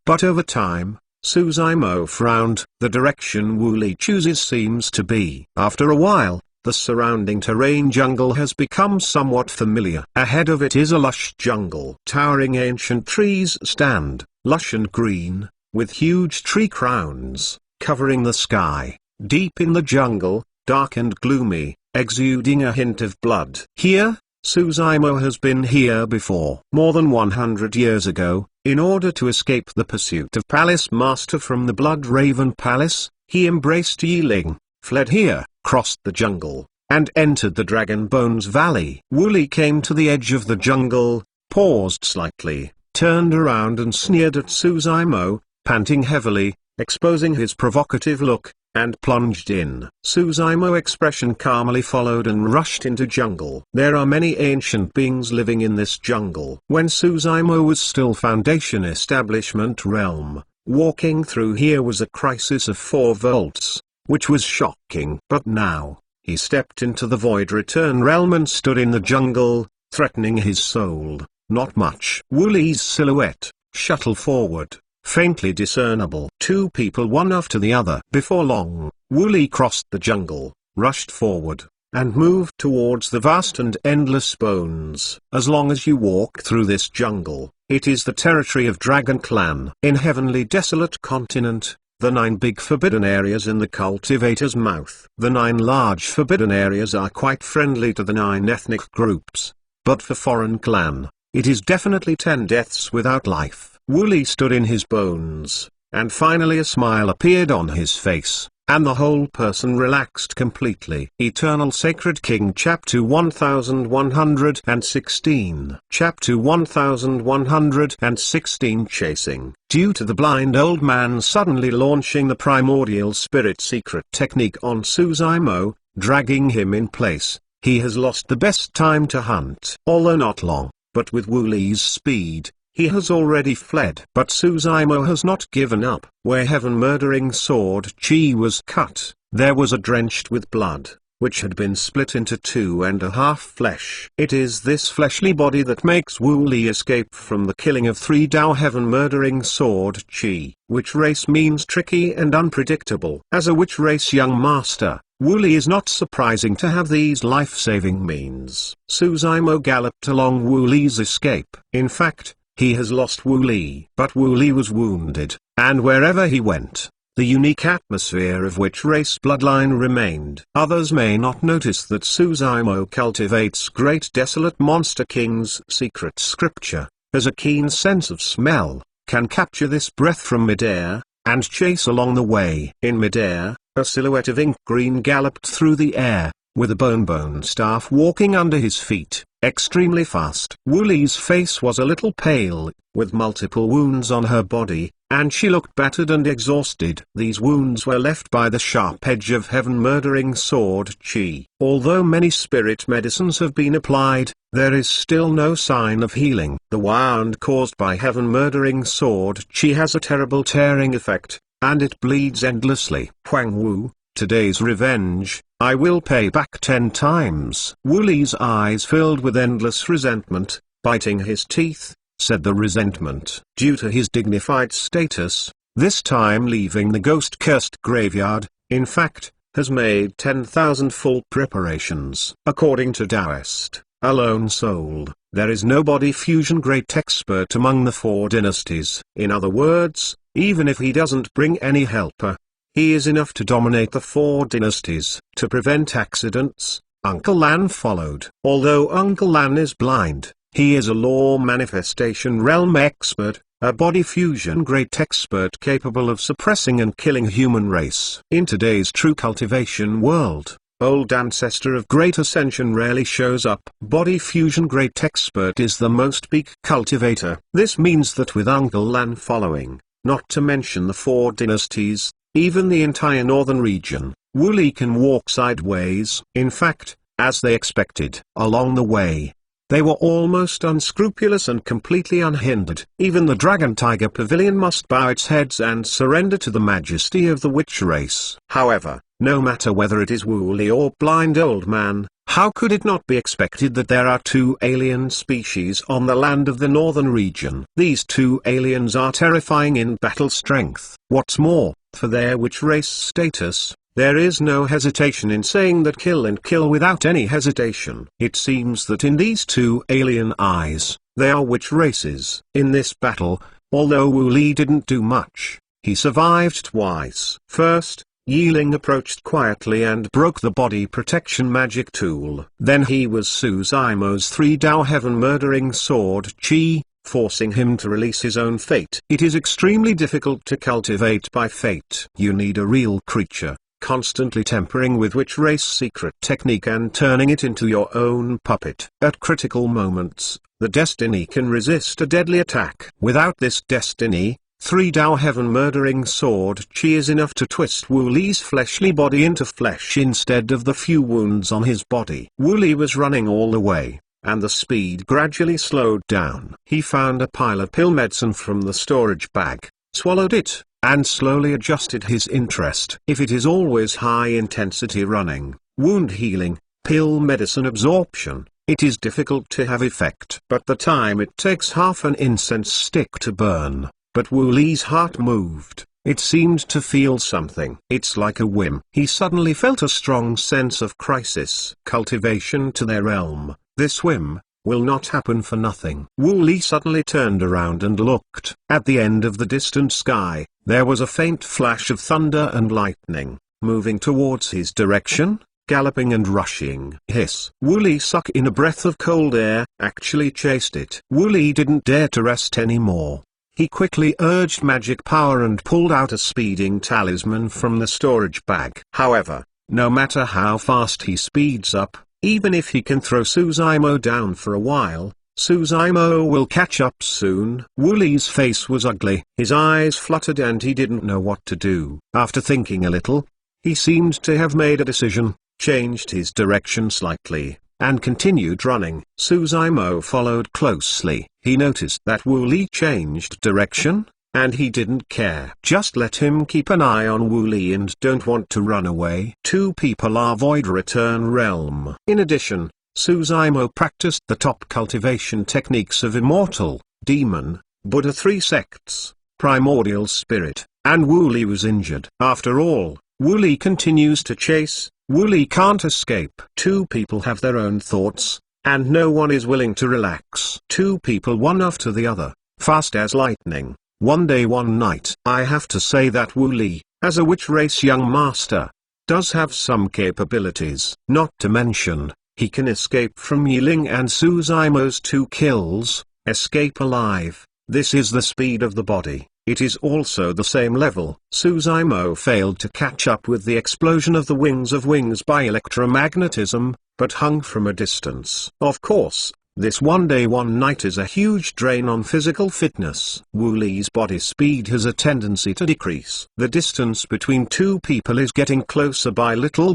but over time, Suzaimo frowned. The direction Wu Li chooses seems to be. After a while, the surrounding terrain jungle has become somewhat familiar. Ahead of it is a lush jungle. Towering ancient trees stand, lush and green, with huge tree crowns, covering the sky. Deep in the jungle, dark and gloomy, exuding a hint of blood. Here, Suzaimo has been here before. More than 100 years ago, in order to escape the pursuit of Palace Master from the Blood Raven Palace, he embraced Yiling, fled here, crossed the jungle, and entered the Dragon Bones Valley. Wu Li came to the edge of the jungle, paused slightly, turned around and sneered at Suzaimo, panting heavily, exposing his provocative look, and plunged in. Suzaimo expression calmly followed and rushed into jungle. There are many ancient beings living in this jungle. When Suzaimo was still Foundation Establishment realm, walking through here was a crisis of 4 volts. Which was shocking. But now, he stepped into the Void Return realm and stood in the jungle, threatening his soul. Not much. Wu Li's silhouette, shuttle forward, faintly discernible. 2 people one after the other. Before long, Wu Li crossed the jungle, rushed forward, and moved towards the vast and endless bones. As long as you walk through this jungle, it is the territory of Dragon Clan. In Heavenly Desolate Continent, the 9 big forbidden areas in the cultivator's mouth. The 9 large forbidden areas are quite friendly to the 9 ethnic groups, but for foreign clan, it is definitely 10 deaths without life. Wu Li stood in his bones, and finally a smile appeared on his face, and the whole person relaxed completely. Eternal Sacred King Chapter 1116 Chapter 1116 Chasing. Due to the blind old man suddenly launching the primordial spirit secret technique on Suzaimo, dragging him in place, he has lost the best time to hunt. Although not long, but with Wu Li's speed, he has already fled. But Suzaimo has not given up. Where heaven-murdering sword Qi was cut, there was a drenched with blood, which had been split into 2.5 flesh. It is this fleshly body that makes Wu Li escape from the killing of 3 Dao heaven-murdering sword Qi. Witch race means tricky and unpredictable. As a witch race young master, Wu Li is not surprising to have these life-saving means. Su Zimo galloped along Wu Li's escape. In fact, he has lost Wu Li. But Wu Li was wounded, and wherever he went, the unique atmosphere of witch race bloodline remained. Others may not notice that Su Zimo cultivates great desolate monster king's secret scripture, has a keen sense of smell, can capture this breath from midair, and chase along the way. In midair, a silhouette of ink green galloped through the air, with a bone staff walking under his feet, extremely fast. Wu Li's face was a little pale, with multiple wounds on her body, and she looked battered and exhausted. These wounds were left by the sharp edge of heaven-murdering sword Qi. Although many spirit medicines have been applied, there is still no sign of healing. The wound caused by heaven-murdering sword Qi has a terrible tearing effect, and it bleeds endlessly. Huang Wu, today's revenge, I will pay back 10 times. Wu Li's eyes filled with endless resentment. Biting his teeth, said the resentment. Due to his dignified status, this time leaving the ghost-cursed graveyard, in fact, has made 10,000 full preparations. According to Taoist, alone souled, there is no body fusion great expert among the 4 dynasties. In other words, even if he doesn't bring any helper, he is enough to dominate the 4 dynasties. To prevent accidents, Uncle Lan followed. Although Uncle Lan is blind, he is a law manifestation realm expert, a body fusion great expert capable of suppressing and killing human race. In today's true cultivation world, old ancestor of great ascension rarely shows up. Body fusion great expert is the most peak cultivator. This means that with Uncle Lan following, not to mention the 4 dynasties, even the entire northern region, Wu Li can walk sideways. In fact, as they expected, along the way, they were almost unscrupulous and completely unhindered. Even the Dragon Tiger Pavilion must bow its heads and surrender to the majesty of the witch race. However, no matter whether it is Wu Li or blind old man, how could it not be expected that there are 2 alien species on the land of the northern region? These 2 aliens are terrifying in battle strength. What's more, for their witch race status, there is no hesitation in saying that kill and kill without any hesitation. It seems that in these 2 alien eyes, they are witch races. In this battle, although Wu Li didn't do much, he survived twice. First, Yiling approached quietly and broke the body protection magic tool. Then he was Su Zimo's 3 Dao heaven-murdering sword Qi, forcing him to release his own fate. It is extremely difficult to cultivate by fate. You need a real creature, constantly tempering with witch race secret technique and turning it into your own puppet. At critical moments, the destiny can resist a deadly attack. Without this destiny, 3 Dao heaven-murdering sword Qi is enough to twist Wu Li's fleshly body into flesh instead of the few wounds on his body. Wu Li was running all the way, and the speed gradually slowed down. He found a pile of pill medicine from the storage bag, swallowed it, and slowly adjusted his interest. If it is always high-intensity running, wound healing, pill medicine absorption, it is difficult to have effect. But the time it takes half an incense stick to burn. But Wu Li's heart moved. It seemed to feel something. It's like a whim. He suddenly felt a strong sense of crisis. Cultivation to their realm, this whim, will not happen for nothing. Wu Li suddenly turned around and looked. At the end of the distant sky, there was a faint flash of thunder and lightning, moving towards his direction, galloping and rushing. Hiss! Wu Li sucked in a breath of cold air, actually chased it. Wu Li didn't dare to rest anymore. He quickly urged magic power and pulled out a speeding talisman from the storage bag. However, no matter how fast he speeds up, even if he can throw Su Zimo down for a while, Su Zimo will catch up soon. Wu Li's face was ugly. His eyes fluttered and he didn't know what to do. After thinking a little, he seemed to have made a decision, changed his direction slightly, and continued running. Su Zimo followed closely. He noticed that Wu Li changed direction, and he didn't care. Just let him keep an eye on Wooly and don't want to run away. Two people are Void Return Realm. In addition, Suzaimo practiced the top cultivation techniques of Immortal, Demon, Buddha, 3 sects, Primordial Spirit, and Wooly was injured. After all, Wooly continues to chase. Wooly can't escape. Two people have their own thoughts, and no one is willing to relax. Two people, one after the other, fast as lightning. One day one night. I have to say that Wooly, as a witch race young master, does have some capabilities. Not to mention, he can escape from Yiling and Suzaimo's 2 kills, escape alive. This is the speed of the body. It is also the same level. Suzaimo failed to catch up with the explosion of the wings by electromagnetism, but hung from a distance. Of course, this one day one night is a huge drain on physical fitness. Wooly's body speed has a tendency to decrease. The distance between two people is getting closer by little,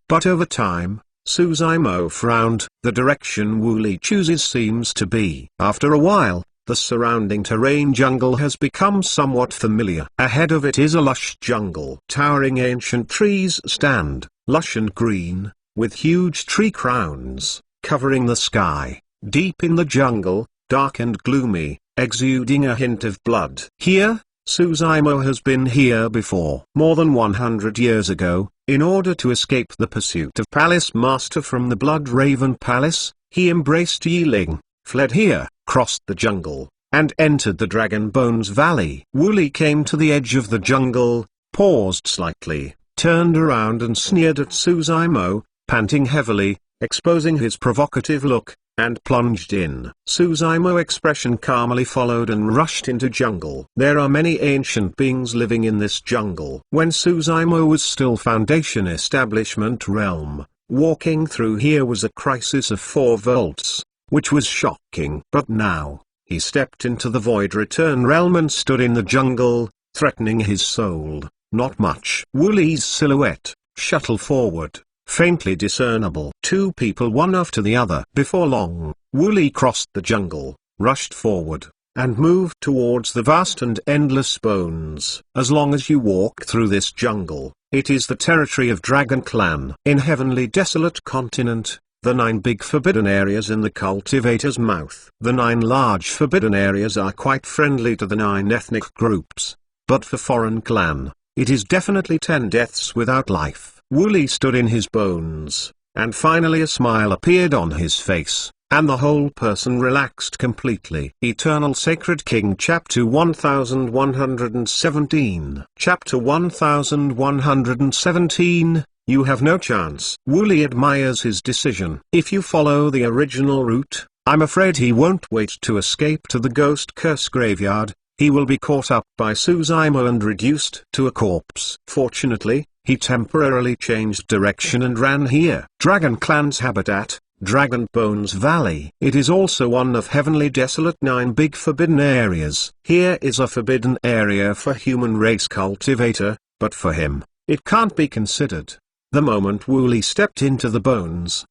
but over time, Suzaimo frowned. The direction Wooly chooses seems to be. After a while, the surrounding terrain jungle has become somewhat familiar. Ahead of it is a lush jungle. Towering ancient trees stand, lush and green, with huge tree crowns, covering the sky. Deep in the jungle, dark and gloomy, exuding a hint of blood. Here, Suzaimo has been here before. More than 100 years ago, in order to escape the pursuit of Palace Master from the Blood Raven Palace, he embraced Yiling, fled here, crossed the jungle, and entered the Dragon Bones Valley. Wooly came to the edge of the jungle, paused slightly, turned around and sneered at Suzaimo, panting heavily, exposing his provocative look, and plunged in. Suzaimo's expression calmly followed and rushed into jungle. There are many ancient beings living in this jungle. When Suzaimo was still Foundation Establishment Realm, walking through here was a crisis of 4 volts, which was shocking. But now, he stepped into the Void Return Realm and stood in the jungle, threatening his soul. Not much. Wooly's silhouette, shuttle forward, faintly discernible. Two people one after the other. Before long, Wooly crossed the jungle, rushed forward, and moved towards the vast and endless bones. As long as you walk through this jungle, it is the territory of Dragon Clan. In Heavenly Desolate Continent, the 9 big forbidden areas in the cultivator's mouth. The 9 large forbidden areas are quite friendly to the 9 ethnic groups, but for foreign clan, it is definitely 10 deaths without life. Wooly stood in his bones, and finally a smile appeared on his face, and the whole person relaxed completely. Eternal Sacred King Chapter 1117. Chapter 1117, You have no chance. Wooly admires his decision. If you follow the original route, I'm afraid he won't wait to escape to the Ghost Curse Graveyard. He will be caught up by Suzaimo and reduced to a corpse. Fortunately, he temporarily changed direction and ran here. Dragon Clan's habitat, Dragon Bones Valley. It is also one of Heavenly Desolate 9 big forbidden areas. Here is a forbidden area for human race cultivator, but for him, it can't be considered. The moment Wooly stepped into the bones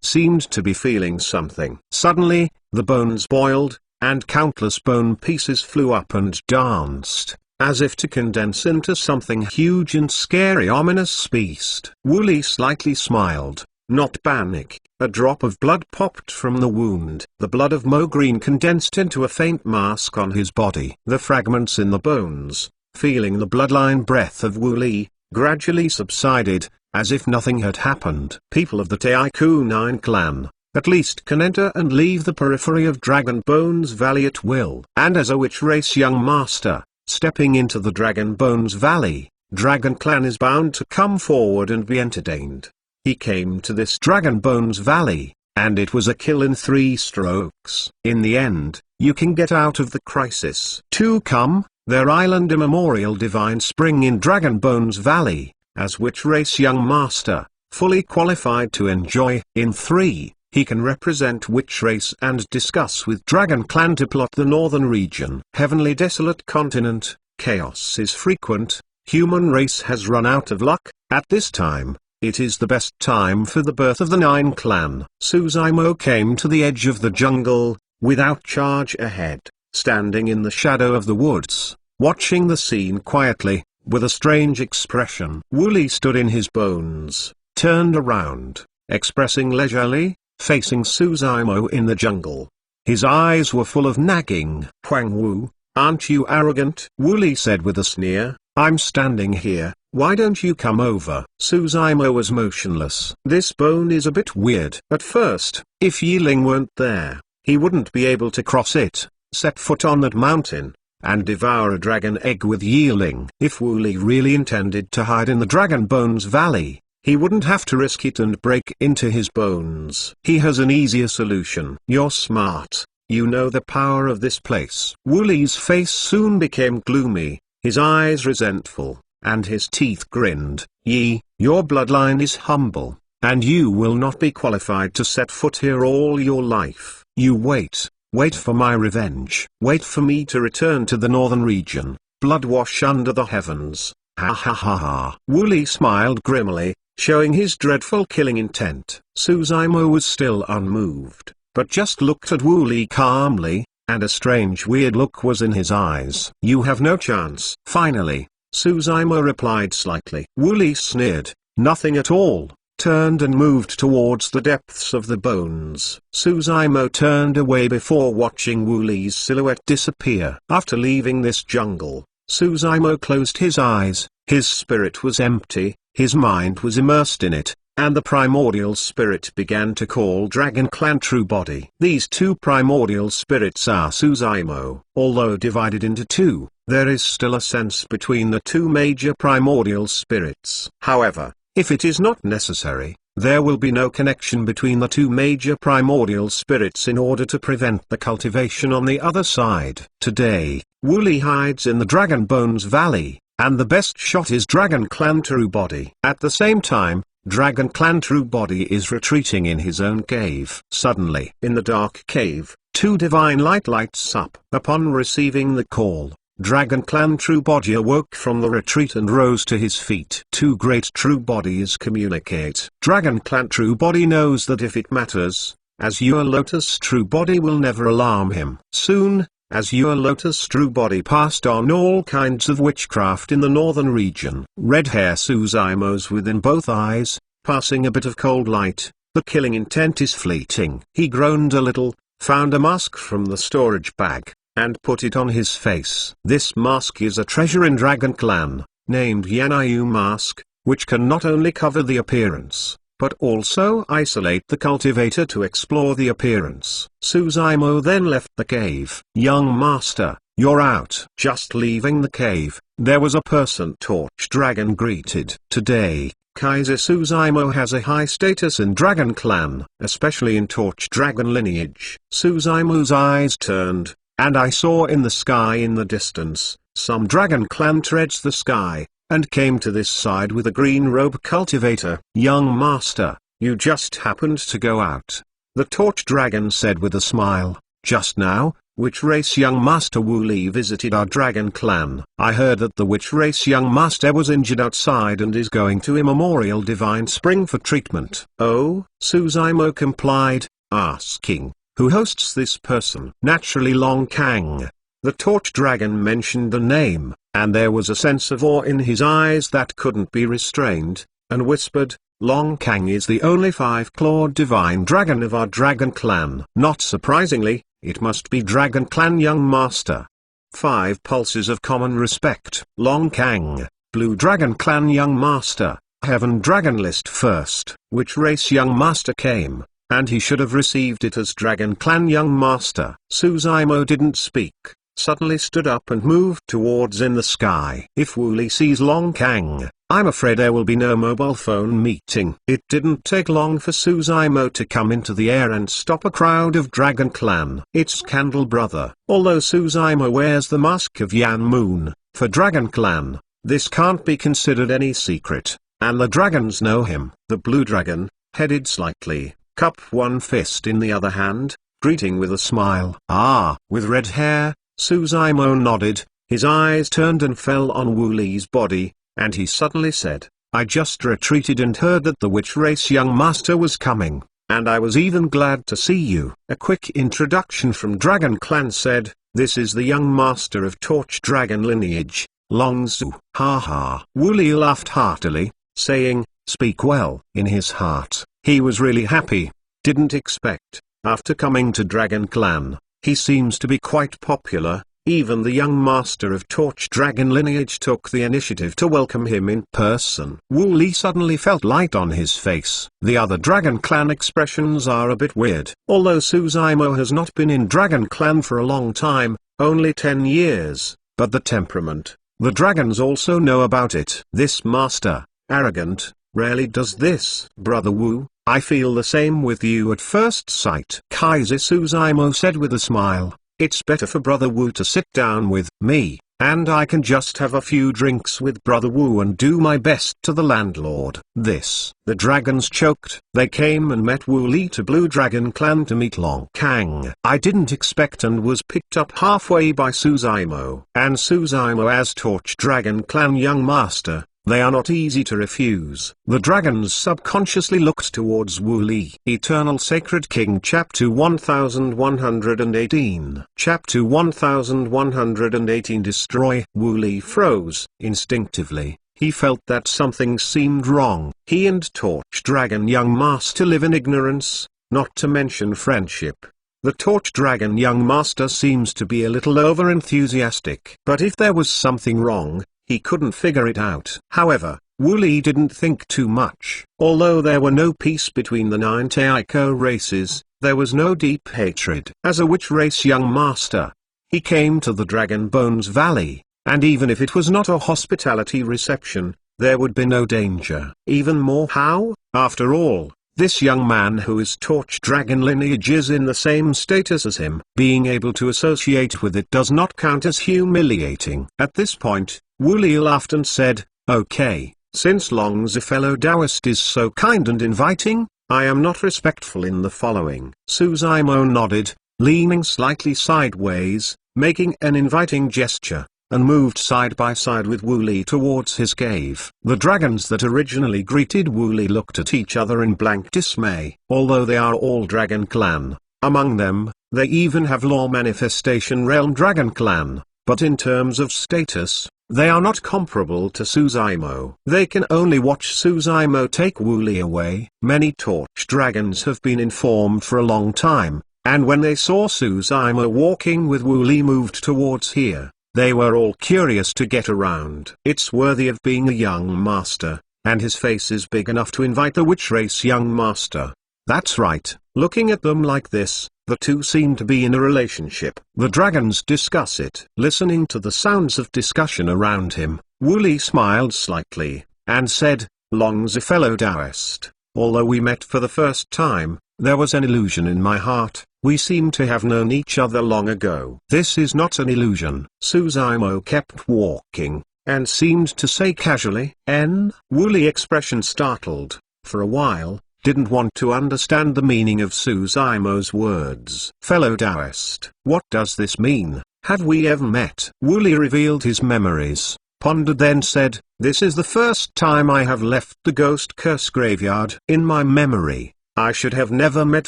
seemed to be feeling something. Suddenly, the bones boiled, and countless bone pieces flew up and danced, as if to condense into something huge and scary. Ominous beast. Wooly slightly smiled, not panic. A drop of blood popped from the wound. The blood of Mogreen condensed into a faint mask on his body. The fragments in the bones, feeling the bloodline breath of Wooly, gradually subsided, as if nothing had happened. People of the Taiku 9 clan, at least, can enter and leave the periphery of Dragon Bones Valley at will. And as a witch race young master, stepping into the Dragon Bones Valley, Dragon Clan is bound to come forward and be entertained. He came to this Dragon Bones Valley, and it was a kill in 3 strokes. In the end, you can get out of the crisis. To come, their island immemorial divine spring in Dragon Bones Valley, as witch race young master, fully qualified to enjoy. In 3, he can represent witch race and discuss with Dragon Clan to plot the northern region. Heavenly Desolate Continent, chaos is frequent, human race has run out of luck. At this time, it is the best time for the birth of the 9 clan. Suzaimo came to the edge of the jungle, without charge ahead. standing in the shadow of the woods, watching the scene quietly, with a strange expression. Wooly stood in his bones, turned around, expressing leisurely, facing Suzaimo in the jungle. His eyes were full of nagging. "Huang Wu, aren't you arrogant?" Wooly said with a sneer. "I'm standing here, why don't you come over?" Suzaimo was motionless. "This bone is a bit weird." At first, if Yiling weren't there, he wouldn't be able to cross it, set foot on that mountain, and devour a dragon egg with Yiling. If Wooly really intended to hide in the Dragon Bones Valley, he wouldn't have to risk it and break into his bones. He has an easier solution. "You're smart. You know the power of this place." Wooly's face soon became gloomy, his eyes resentful, and his teeth grinned. Your bloodline is humble, and you will not be qualified to set foot here all your life. You wait for my revenge. Wait for me to return to the northern region, blood wash under the heavens. Ha ha ha ha. Wooly smiled grimly, showing his dreadful killing intent. Suzaimo was still unmoved, but just looked at Wooly calmly, and a strange weird look was in his eyes. "You have no chance." Finally, Suzaimo replied slightly. Wooly sneered, "Nothing at all," turned and moved towards the depths of the bones. Suzaimo turned away before watching Wooly's silhouette disappear. After leaving this jungle, Suzaimo closed his eyes. His spirit was empty, his mind was immersed in it, and the primordial spirit began to call Dragon Clan True Body. These two primordial spirits are Suzaimo. Although divided into two, there is still a sense between the two major primordial spirits. However, if it is not necessary, there will be no connection between the two major primordial spirits in order to prevent the cultivation on the other side. Today, Wooly hides in the Dragon Bones Valley, and the best shot is Dragon Clan True Body. At the same time, Dragon Clan True Body is retreating in his own cave. Suddenly, in the dark cave, two divine light lights up. Upon receiving the call, Dragon Clan True Body awoke from the retreat and rose to his feet. Two great true bodies communicate. Dragon Clan True Body knows that if it matters, Azure Lotus True Body will never alarm him. Soon, Azure Lotus True Body passed on all kinds of witchcraft in the northern region. Red hair Suzaimo's within both eyes, passing a bit of cold light. The killing intent is fleeting. He groaned a little, found a mask from the storage bag, and put it on his face. This mask is a treasure in Dragon Clan, named Yanayu Mask, which can not only cover the appearance, but also isolate the cultivator to explore the appearance. Suzaimo then left the cave. "Young master, you're out." Just leaving the cave, there was a person Torch Dragon greeted. Today, Kaiser Suzaimo has a high status in Dragon Clan, especially in Torch Dragon lineage. Suzaimo's eyes turned, and I saw in the sky in the distance, some Dragon Clan treads the sky, and came to this side with a green robe cultivator. "Young master, you just happened to go out," the Torch Dragon said with a smile. "Just now, Witch Race Young Master Wooly visited our Dragon Clan. I heard that the Witch Race Young Master was injured outside and is going to Immemorial Divine Spring for treatment." "Oh?" Suzaimo complied, asking, "Who hosts this person?" "Naturally Long Kang." The Torch Dragon mentioned the name, and there was a sense of awe in his eyes that couldn't be restrained, and whispered, "Long Kang is the only five-clawed divine dragon of our Dragon Clan." Not surprisingly, it must be Dragon Clan Young Master. 5 pulses of common respect. Long Kang, Blue Dragon Clan Young Master, Heaven Dragon List first. Which race Young Master came, and he should have received it as Dragon Clan Young Master. Suzaimo didn't speak, suddenly stood up and moved towards in the sky. If Wooly sees Long Kang, I'm afraid there will be no mobile phone meeting. It didn't take long for Suzaimo to come into the air and stop a crowd of Dragon Clan. It's Candle Brother. Although Suzaimo wears the mask of Yan Moon, for Dragon Clan, this can't be considered any secret, and the dragons know him. The Blue Dragon, headed slightly, cup one fist in the other hand, greeting with a smile. "Ah." With red hair, Suzaimo nodded, his eyes turned and fell on Wooly's body, and he suddenly said, "I just retreated and heard that the Witch Race Young Master was coming, and I was even glad to see you." A quick introduction from Dragon Clan said, "This is the young master of Torch Dragon lineage, Long Zhu." Ha ha. Wu Li laughed heartily, saying, "Speak well." In his heart, he was really happy. Didn't expect, after coming to Dragon Clan, he seems to be quite popular. Even the young master of Torch Dragon lineage took the initiative to welcome him in person. Wu Li suddenly felt light on his face. The other Dragon Clan expressions are a bit weird. Although Suzaimo has not been in Dragon Clan for a long time, only 10 years, but the temperament, the dragons also know about it. "This master, arrogant, rarely does this." "Brother Wu, I feel the same with you at first sight," Kaiser Suzaimo said with a smile. "It's better for Brother Wu to sit down with me, and I can just have a few drinks with Brother Wu and do my best to the landlord." The dragons choked. They came and met Wu Li to Blue Dragon Clan to meet Long Kang. I didn't expect and was picked up halfway by Suzaimo. And Suzaimo as Torch Dragon Clan young master. They are not easy to refuse. The dragons subconsciously looked towards Wu Li. Eternal Sacred King Chapter 1118. Chapter 1118 Destroy. Wu Li froze. Instinctively, he felt that something seemed wrong. He and Torch Dragon young master live in ignorance, not to mention friendship. The Torch Dragon young master seems to be a little over-enthusiastic. But if there was something wrong, he couldn't figure it out. However, Wu Li didn't think too much. Although there were no peace between the 9 Taiko races, there was no deep hatred. As a witch race young master, he came to the Dragon Bones Valley, and even if it was not a hospitality reception, there would be no danger. Even more how? After all, this young man who is Torch Dragon lineage is in the same status as him. Being able to associate with it does not count as humiliating. At this point, Wu Li laughed and said, "Okay, since Long's fellow Taoist is so kind and inviting, I am not respectful in the following." Suzaimo nodded, leaning slightly sideways, making an inviting gesture, and moved side by side with Wu Li towards his cave. The dragons that originally greeted Wu Li looked at each other in blank dismay. Although they are all Dragon Clan, among them, they even have Law Manifestation Realm Dragon Clan, but in terms of status, they are not comparable to Suzaimo. They can only watch Suzaimo take Wu Li away. Many Torch Dragons have been informed for a long time, and when they saw Suzaimo walking with Wu Li moved towards here, they were all curious to get around. It's worthy of being a young master, and his face is big enough to invite the witch race young master. That's right, looking at them like this, the two seem to be in a relationship. The dragons discuss it. Listening to the sounds of discussion around him, Wu Li smiled slightly, and said, "Long's a fellow Taoist. Although we met for the first time, there was an illusion in my heart. We seem to have known each other long ago." "This is not an illusion." Suzaimo kept walking, and seemed to say casually, Wu Li expression startled, for a while, didn't want to understand the meaning of Suzaimo's words. "Fellow Taoist, what does this mean? Have we ever met?" Wu Li revealed his memories, pondered then said, "This is the first time I have left the Ghost Curse Graveyard. In my memory, I should have never met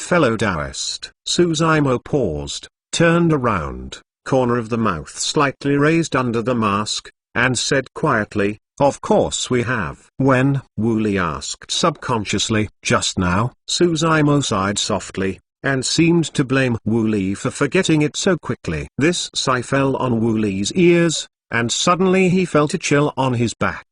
fellow Taoist." Suzaimo paused, turned around, corner of the mouth slightly raised under the mask, and said quietly, "Of course we have." "When?" Wu Li asked subconsciously. "Just now." Suzaimo sighed softly, and seemed to blame Wu Li for forgetting it so quickly. This sigh fell on Wu Li's ears, and suddenly he felt a chill on his back.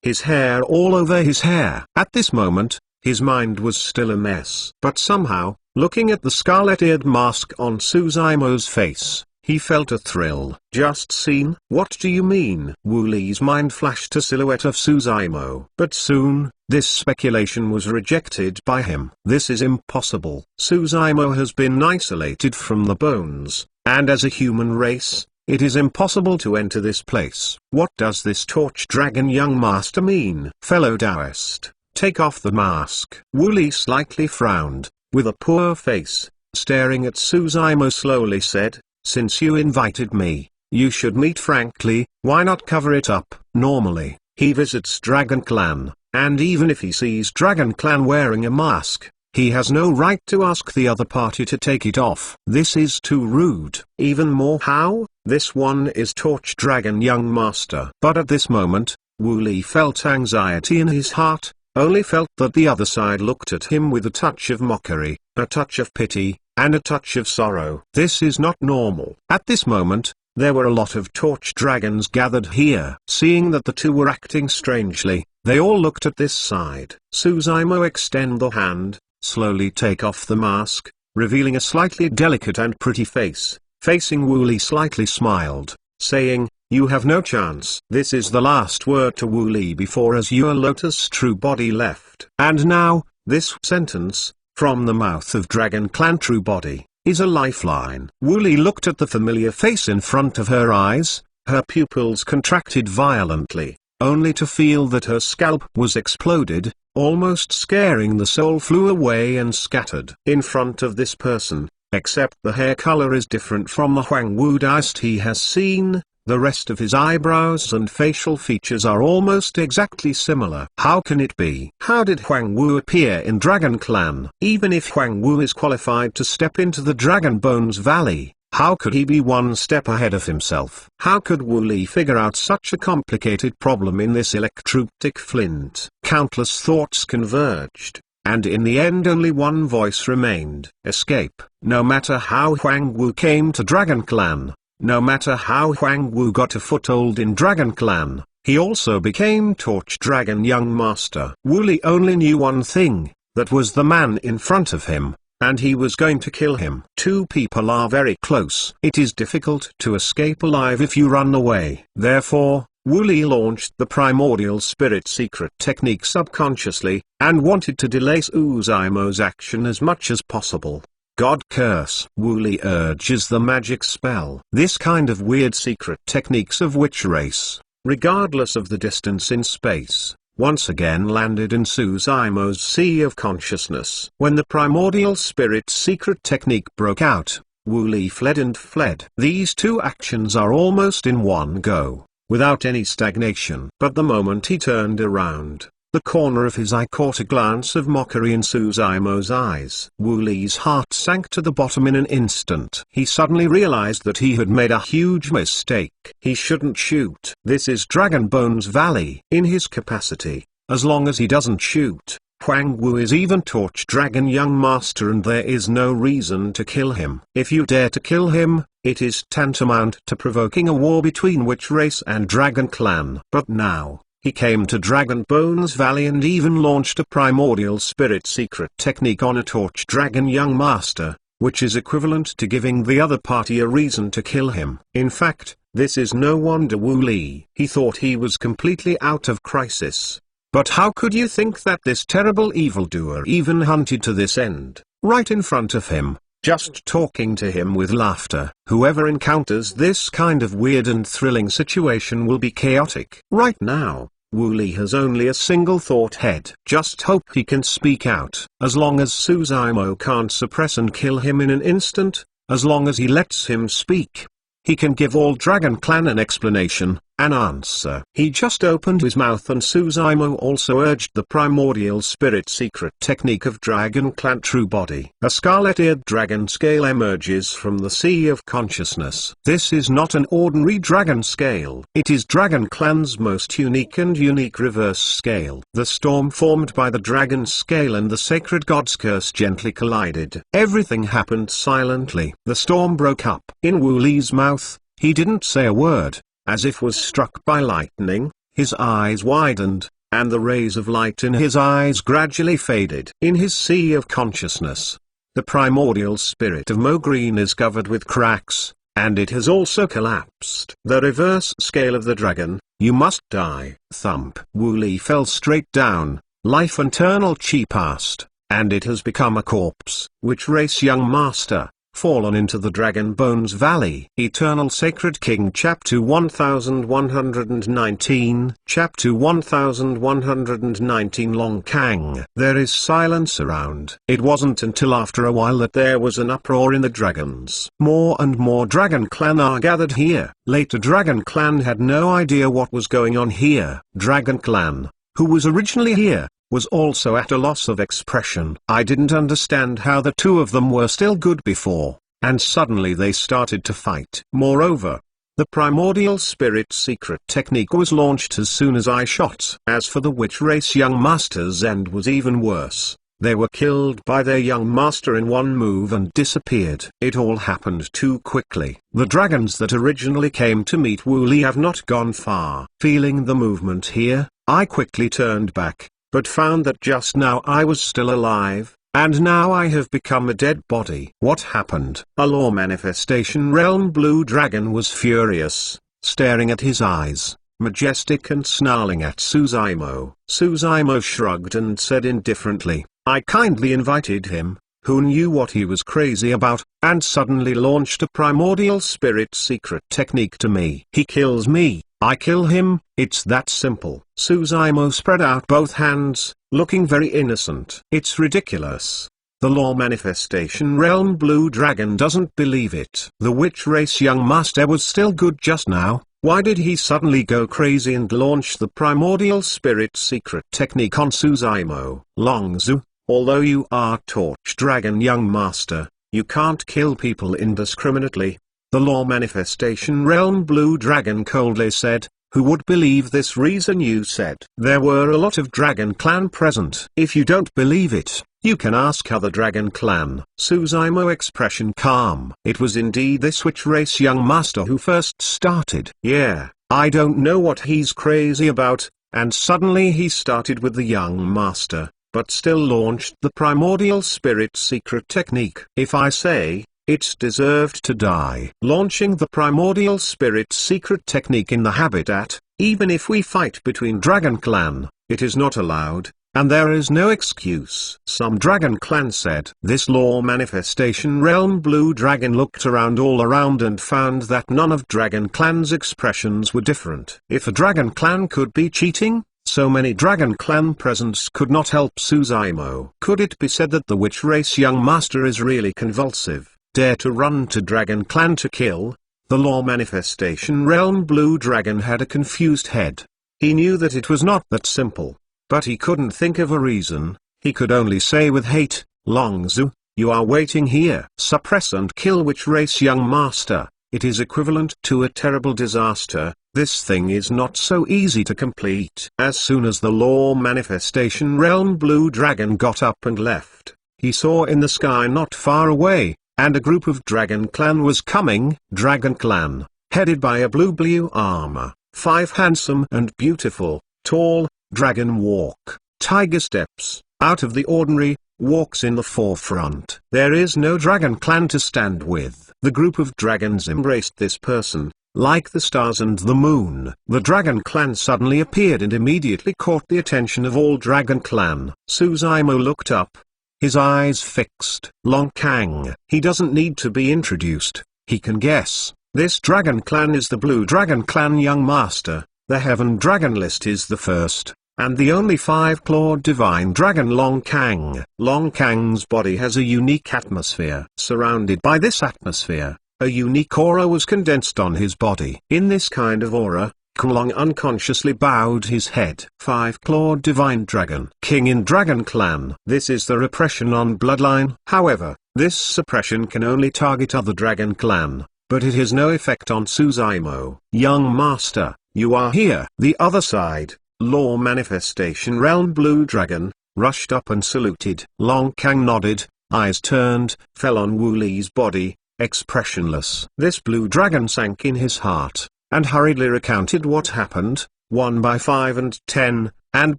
His hair all over his hair. At this moment, his mind was still a mess. But somehow, looking at the scarlet-eared mask on Suzaimo's face, he felt a thrill. "Just seen? What do you mean?" Wu Li's mind flashed a silhouette of Suzaimo. But soon, this speculation was rejected by him. "This is impossible. Suzaimo has been isolated from the bones, and as a human race, it is impossible to enter this place. What does this Torch Dragon young master mean?" "Fellow Taoist, take off the mask." Wu Li slightly frowned, with a poor face, staring at Suzaimo slowly said, "Since you invited me, you should meet frankly. Why not cover it up?" Normally, he visits Dragon Clan, and even if he sees Dragon Clan wearing a mask, he has no right to ask the other party to take it off. This is too rude. Even more how? This one is Torch Dragon Young Master. But at this moment, Wu Li felt anxiety in his heart, only felt that the other side looked at him with a touch of mockery, a touch of pity, and a touch of sorrow. This is not normal. At this moment, there were a lot of torch dragons gathered here. Seeing that the two were acting strangely, they all looked at this side. Suzaimo extend the hand, slowly take off the mask, revealing a slightly delicate and pretty face. Facing Wu Li slightly smiled, saying, "You have no chance." This is the last word to Wu Li before Azure Lotus' true body left. And now, this sentence, from the mouth of Dragon Clan True Body, is a lifeline. Wu Li looked at the familiar face in front of her eyes, her pupils contracted violently, only to feel that her scalp was exploded, almost scaring the soul flew away and scattered. In front of this person, except the hair color is different from the Huang Wu diced he has seen, the rest of his eyebrows and facial features are almost exactly similar. How can it be? How did Huang Wu appear in Dragon Clan? Even if Huang Wu is qualified to step into the Dragon Bones Valley, how could he be one step ahead of himself? How could Wu Li figure out such a complicated problem in this electroptic flint? Countless thoughts converged, and in the end only one voice remained. Escape. No matter how Huang Wu came to Dragon Clan, no matter how Huang Wu got a foothold in Dragon Clan, he also became Torch Dragon Young Master. Wu Li only knew one thing, that was the man in front of him, and he was going to kill him. Two people are very close. It is difficult to escape alive if you run away. Therefore, Wu Li launched the primordial spirit secret technique subconsciously, and wanted to delay Suzaimo's action as much as possible. God curse. Wu Li urges the magic spell. This kind of weird secret techniques of which race, regardless of the distance in space, once again landed in Suzaimo's sea of consciousness. When the primordial spirit secret technique broke out, Wu Li fled and fled. These two actions are almost in one go, without any stagnation. But the moment he turned around, the corner of his eye caught a glance of mockery in Suzaimo's eyes. Wu Li's heart sank to the bottom in an instant. He suddenly realized that he had made a huge mistake. He shouldn't shoot. This is Dragon Bones Valley. In his capacity, as long as he doesn't shoot, Huang Wu is even Torch Dragon Young Master and there is no reason to kill him. If you dare to kill him, it is tantamount to provoking a war between Witch Race and Dragon Clan. But now, he came to Dragon Bones Valley and even launched a primordial spirit secret technique on a Torch Dragon Young Master, which is equivalent to giving the other party a reason to kill him. In fact, this is no wonder Wu Li. He thought he was completely out of crisis. But how could you think that this terrible evildoer even hunted to this end, right in front of him, just talking to him with laughter? Whoever encounters this kind of weird and thrilling situation will be chaotic. Right now, Wu Li has only a single thought head. Just hope he can speak out. As long as Suzaimo can't suppress and kill him in an instant, as long as he lets him speak, he can give all Dragon Clan an explanation, an answer. He just opened his mouth and Suzaimo also urged the primordial spirit secret technique of Dragon Clan True Body. A scarlet-eared dragon scale emerges from the sea of consciousness. This is not an ordinary dragon scale. It is Dragon Clan's most unique reverse scale. The storm formed by the dragon scale and the sacred god's curse gently collided. Everything happened silently. The storm broke up. In Wu Li's mouth, he didn't say a word. As if was struck by lightning, his eyes widened, and the rays of light in his eyes gradually faded. In his sea of consciousness, the primordial spirit of Mo Green is covered with cracks, and it has also collapsed. The reverse scale of the dragon, you must die. Thump. Wu Li fell straight down, life and eternal chi passed, and it has become a corpse. Witch Race Young Master, fallen into the Dragon Bones Valley. Eternal Sacred King Chapter 1119 Chapter 1119 Long Kang. There is silence around. It wasn't until after a while that there was an uproar in the dragons. More and more Dragon Clan are gathered here. Later Dragon Clan had no idea what was going on here. Dragon Clan, who was originally here, was also at a loss of expression. I didn't understand how the two of them were still good before, and suddenly they started to fight. Moreover, the primordial spirit secret technique was launched as soon as I shot. As for the witch race young master's end was even worse. They were killed by their young master in one move and disappeared. It all happened too quickly. The dragons that originally came to meet Wooly have not gone far. Feeling the movement here, I quickly turned back, but found that just now I was still alive, and now I have become a dead body. What happened? A law manifestation realm blue dragon was furious, staring at his eyes, majestic and snarling at Suzaimo. Suzaimo shrugged and said indifferently, I kindly invited him, who knew what he was crazy about, and suddenly launched a primordial spirit secret technique to me. He kills me, I kill him, it's that simple. Suzaimo spread out both hands, looking very innocent. It's ridiculous. The law manifestation realm blue dragon doesn't believe it. The witch race young master was still good just now. Why did he suddenly go crazy and launch the primordial spirit secret technique on Suzaimo? Longzu, although you are Torch Dragon young master, you can't kill people indiscriminately. The law manifestation realm blue dragon coldly said, who would believe this reason you said? There were a lot of dragon clan present. If you don't believe it, you can ask other dragon clan. Suzaimo expression calm. It was indeed this witch race young master who first started. Yeah, I don't know what he's crazy about, and suddenly he started with the young master, but still launched the primordial spirit secret technique. If I say, it's deserved to die. Launching the primordial spirit secret technique in the habitat, even if we fight between dragon clan, it is not allowed, and there is no excuse. Some dragon clan said. This law manifestation realm blue dragon looked all around and found that none of dragon clan's expressions were different. If a dragon clan could be cheating, so many dragon clan presence could not help Suzaimo. Could it be said that the witch race young master is really convulsive? Dare to run to dragon clan to kill? The law manifestation realm blue dragon had a confused head. He knew that it was not that simple, but he couldn't think of a reason. He could only say with hate, Longzu, you are waiting here. Suppress and kill witch race young master. It is equivalent to a terrible disaster. This thing is not so easy to complete. As soon as the law manifestation realm blue dragon got up and left, he saw in the sky not far away, and a group of Dragon Clan was coming. Dragon Clan, headed by a blue armor, 5 handsome and beautiful, tall, dragon walk, tiger steps, out of the ordinary, walks in the forefront. There is no Dragon Clan to stand with. The group of dragons embraced this person, like the stars and the moon. The Dragon Clan suddenly appeared and immediately caught the attention of all Dragon Clan. Suzaimo looked up, his eyes fixed. Long Kang. He doesn't need to be introduced, he can guess. This Dragon Clan is the Blue Dragon Clan young master. The Heaven Dragon list is the first, and the only 5-clawed divine dragon Long Kang. Long Kang's body has a unique atmosphere. Surrounded by this atmosphere, a unique aura was condensed on his body. In this kind of aura, Kulong unconsciously bowed his head. 5-clawed divine dragon. King in Dragon Clan. This is the repression on bloodline. However, this suppression can only target other Dragon Clan, but it has no effect on Suzaimo. Young master, you are here. The other side, law manifestation realm blue dragon, rushed up and saluted. Long Kang nodded, eyes turned, fell on Wooly's body, expressionless. This blue dragon sank in his heart, and hurriedly recounted what happened, 1 by 5 and 10, and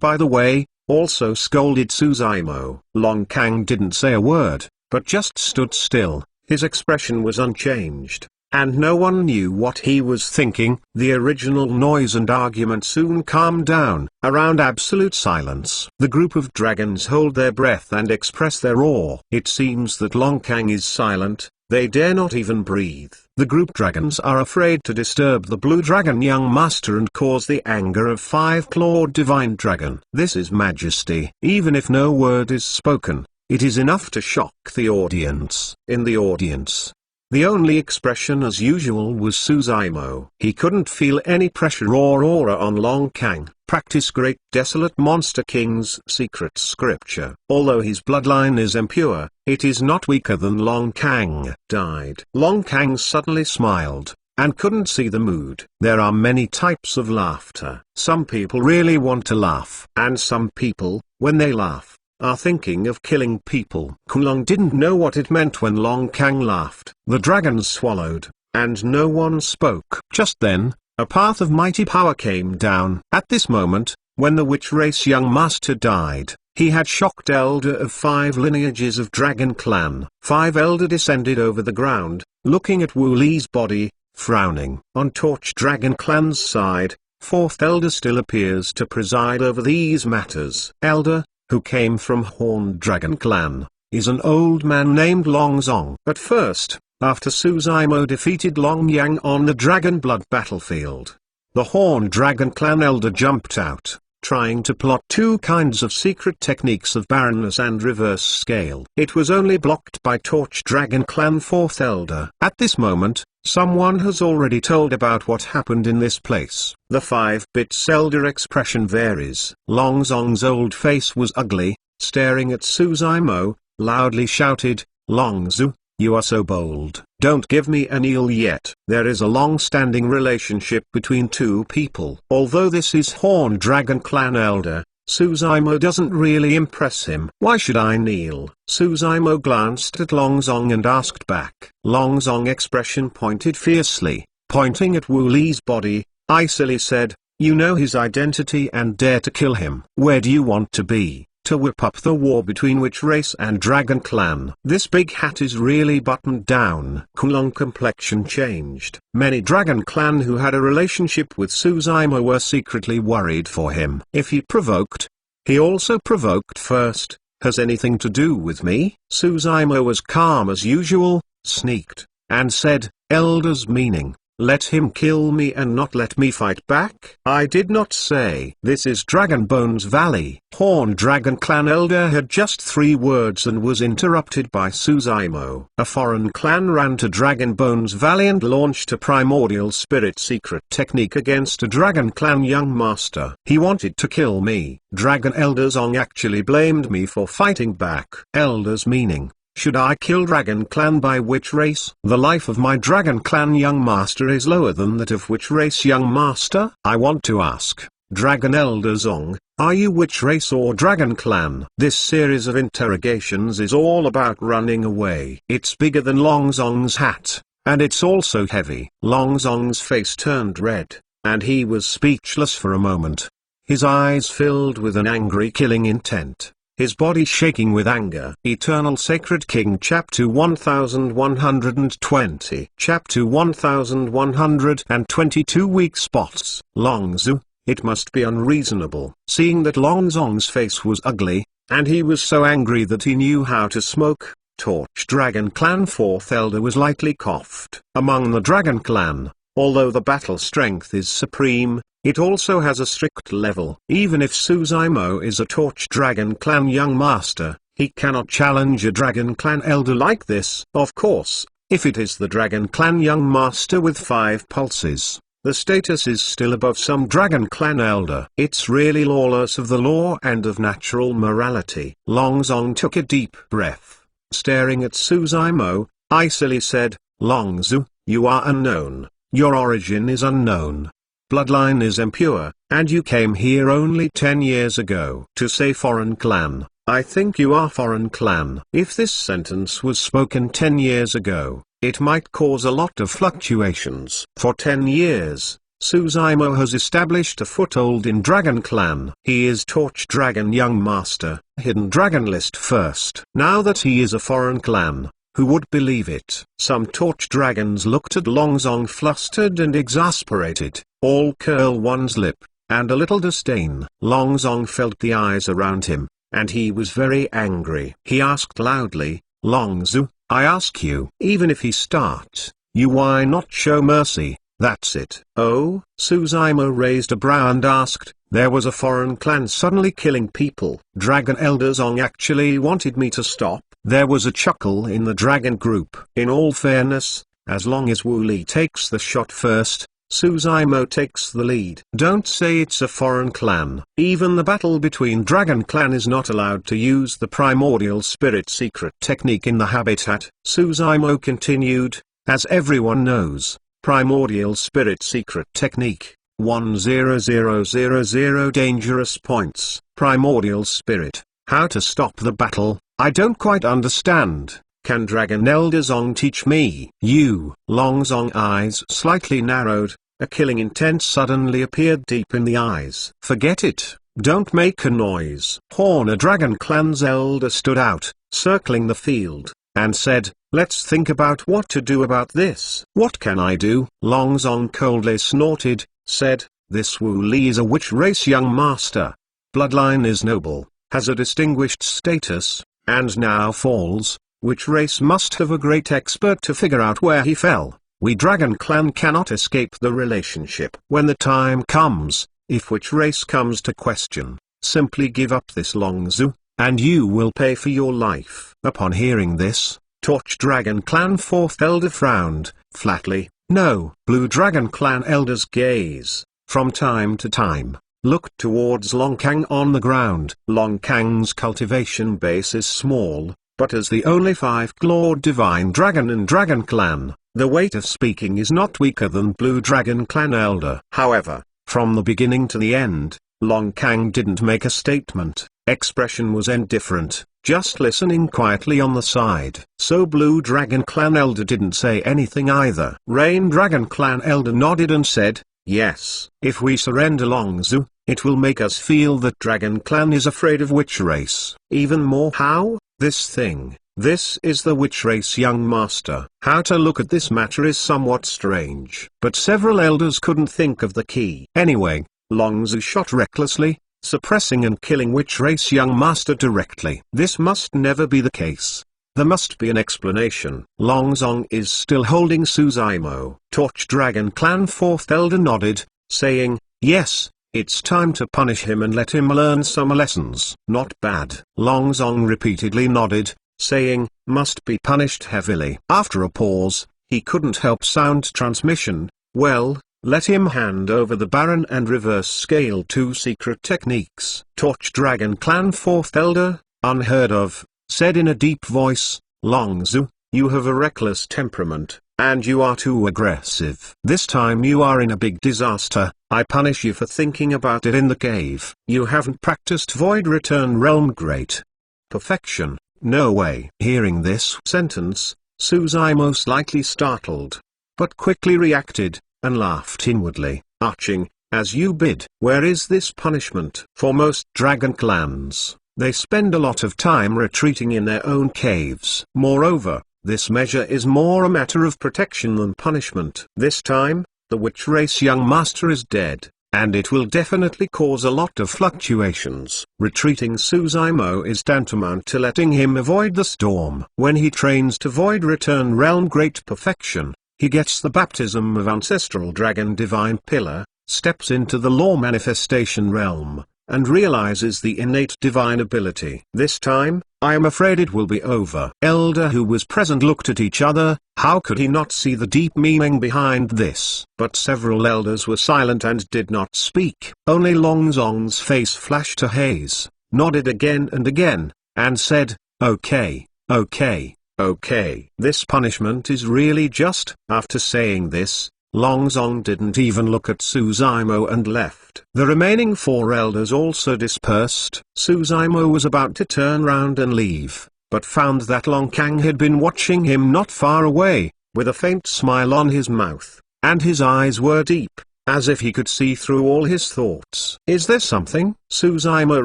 by the way, also scolded Suzaimo. Long Kang didn't say a word, but just stood still. His expression was unchanged, and no one knew what he was thinking. The original noise and argument soon calmed down. Around absolute silence, the group of dragons hold their breath and express their awe. It seems that Long Kang is silent. They dare not even breathe. The group dragons are afraid to disturb the blue dragon young master and cause the anger of 5-clawed divine dragon. This is majesty. Even if no word is spoken, it is enough to shock the audience. In the audience, The only expression as usual was Suzaimo. He couldn't feel any pressure or aura on Long Kang. Practice Great Desolate Monster King's secret scripture. Although his bloodline is impure, it is not weaker than Long Kang. Died. Long Kang suddenly smiled, and couldn't see the mood. There are many types of laughter. Some people really want to laugh. And some people, when they laugh, are thinking of killing people. Kulong didn't know what it meant when Long Kang laughed. The dragons swallowed, and no one spoke. Just then, a path of mighty power came down. At this moment, when the witch race young master died, he had shocked elder of 5 lineages of Dragon Clan. 5 elder descended over the ground, looking at Wu Li's body, frowning. On Torch Dragon Clan's side, 4th elder still appears to preside over these matters. Elder, who came from Horned Dragon Clan, is an old man named Long Zong. At first, after Suzaimo defeated Long Yang on the Dragon Blood battlefield, the Horned Dragon Clan elder jumped out, trying to plot 2 kinds of secret techniques of barrenness and reverse scale. It was only blocked by Torch Dragon Clan 4th elder. At this moment, someone has already told about what happened in this place. The 5-bit elder expression varies. Long Zong's old face was ugly, staring at Suzaimo, loudly shouted, "Long Zu, you are so bold. Don't give me an eel yet." There is a long-standing relationship between 2 people. Although this is Horned Dragon Clan elder, Suzaimo doesn't really impress him. "Why should I kneel?" Suzaimo glanced at Long Zong and asked back. Long Zong expression pointed fiercely, pointing at Wu Li's body, icily said, "You know his identity and dare to kill him. Where do you want to be? To whip up the war between Witch Race and Dragon Clan?" This big hat is really buttoned down. Kulong complexion changed. Many Dragon Clan who had a relationship with Suzaimo were secretly worried for him. If he provoked, he also provoked first. "Has anything to do with me?" Suzaimo was calm as usual, sneaked, and said, "Elder's meaning, let him kill me and not let me fight back? I did not say." This is Dragon Bones Valley. Horned Dragon Clan elder had just 3 words and was interrupted by Suzaimo. A foreign clan ran to Dragon Bones Valley and launched a primordial spirit secret technique against a Dragon Clan young master. "He wanted to kill me." Dragon Elder Zong actually blamed me for fighting back. Elder's meaning, should I kill Dragon Clan by Witch Race? The life of my Dragon Clan young master is lower than that of Witch Race young master? I want to ask, Dragon Elder Zong, are you Witch Race or Dragon Clan? This series of interrogations is all about running away. It's bigger than Long Zong's hat, and it's also heavy. Long Zong's face turned red, and he was speechless for a moment. His eyes filled with an angry killing intent, his body shaking with anger. Eternal Sacred King Chapter 1120 Chapter 1122 Weak Spots. Long Zu, it must be unreasonable. Seeing that Long Zong's face was ugly, and he was so angry that he knew how to smoke, Torch Dragon Clan 4th Elder was lightly coughed. Among the Dragon Clan, although the battle strength is supreme, it also has a strict level. Even if Suzaimo is a Torch Dragon Clan young master, he cannot challenge a Dragon Clan elder like this. Of course, if it is the Dragon Clan young master with 5 pulses, the status is still above some Dragon Clan elder. It's really lawless of the law and of natural morality. Long Zong took a deep breath, staring at Suzaimo, icily said, "Long Zu, you are unknown. Your origin is unknown. Bloodline is impure, and you came here only 10 years ago. To say foreign clan, I think you are foreign clan." If this sentence was spoken 10 years ago, it might cause a lot of fluctuations. For 10 years, Suzaimo has established a foothold in Dragon Clan. He is Torch Dragon young master, hidden dragon list first. Now that he is a foreign clan, who would believe it? Some Torch Dragons looked at Long Zong flustered and exasperated, all curl one's lip, and a little disdain. Long Zong felt the eyes around him, and he was very angry. He asked loudly, "Long Zu, I ask you, even if he starts, you why not show mercy? That's it." "Oh?" Suzaimo raised a brow and asked, "There was a foreign clan suddenly killing people. Dragon Elder Zong actually wanted me to stop. There was a chuckle in the dragon group. In all fairness, as long as Wu Li takes the shot first, Suzaimo takes the lead. Don't say it's a foreign clan. Even the battle between Dragon Clan is not allowed to use the primordial spirit secret technique in the habitat. Suzaimo continued, as everyone knows, primordial spirit secret technique, 10000 dangerous points. Primordial spirit. How to stop the battle? I don't quite understand. Can Dragon Elder Zong teach me? Long Zong eyes slightly narrowed, a killing intent suddenly appeared deep in the eyes. Forget it, don't make a noise. Horner Dragon Clan's elder stood out, circling the field, and said, let's think about what to do about this. What can I do? Long Zong coldly snorted, said, this Wu Li is a witch race young master. Bloodline is noble, has a distinguished status, and now falls. Which race must have a great expert to figure out where he fell. We Dragon Clan cannot escape the relationship. When the time comes, if which race comes to question, simply give up this Longzu, and you will pay for your life. Upon hearing this, Torch Dragon Clan 4th Elder frowned, flatly. No. Blue Dragon Clan Elder's gaze, from time to time, looked towards Long Kang on the ground. Long Kang's cultivation base is small, but as the only 5-clawed divine dragon in Dragon Clan, the weight of speaking is not weaker than Blue Dragon Clan Elder. However, from the beginning to the end, Long Kang didn't make a statement, expression was indifferent, just listening quietly on the side. So Blue Dragon Clan Elder didn't say anything either. Rain Dragon Clan Elder nodded and said, yes, if we surrender Longzu, it will make us feel that Dragon Clan is afraid of witch race. Even more. How? This is the witch race young master. How to look at this matter is somewhat strange. But several elders couldn't think of the key. Anyway, Longzu shot recklessly, suppressing and killing witch race young master directly. This must never be the case. There must be an explanation. Longzong is still holding Suzaimo. Torch Dragon Clan 4th Elder nodded, saying, yes, it's time to punish him and let him learn some lessons. Not bad. Longzong repeatedly nodded, saying, must be punished heavily. After a pause, he couldn't help sound transmission. Well, let him hand over the Baron and reverse scale 2 secret techniques. Torch Dragon Clan 4th Elder, unheard of, said in a deep voice, Longzu, you have a reckless temperament, and you are too aggressive. This time you are in a big disaster. I punish you for thinking about it in the cave. You haven't practiced Void Return Realm Great Perfection. No way. Hearing this sentence, Suzaimo slightly startled, but quickly reacted, and laughed inwardly, arching, as you bid. Where is this punishment? For most dragon clans, they spend a lot of time retreating in their own caves. Moreover, this measure is more a matter of protection than punishment. This time, the witch race young master is dead, and it will definitely cause a lot of fluctuations. Retreating Suzaimo is tantamount to letting him avoid the storm. When he trains to Void Return Realm Great Perfection, he gets the baptism of Ancestral Dragon Divine Pillar, steps into the Law Manifestation Realm, and realizes the innate divine ability. This time, I am afraid it will be over. Elder who was present looked at each other. How could he not see the deep meaning behind this? But several elders were silent and did not speak. Only Longzong's face flashed a haze, nodded again and again, and said, okay, okay, okay. This punishment is really just. After saying this, Longzong didn't even look at Suzaimo and left. The remaining 4 elders also dispersed. Suzaimo was about to turn round and leave, but found that Long Kang had been watching him not far away, with a faint smile on his mouth, and his eyes were deep, as if he could see through all his thoughts. Is there something? Suzaimo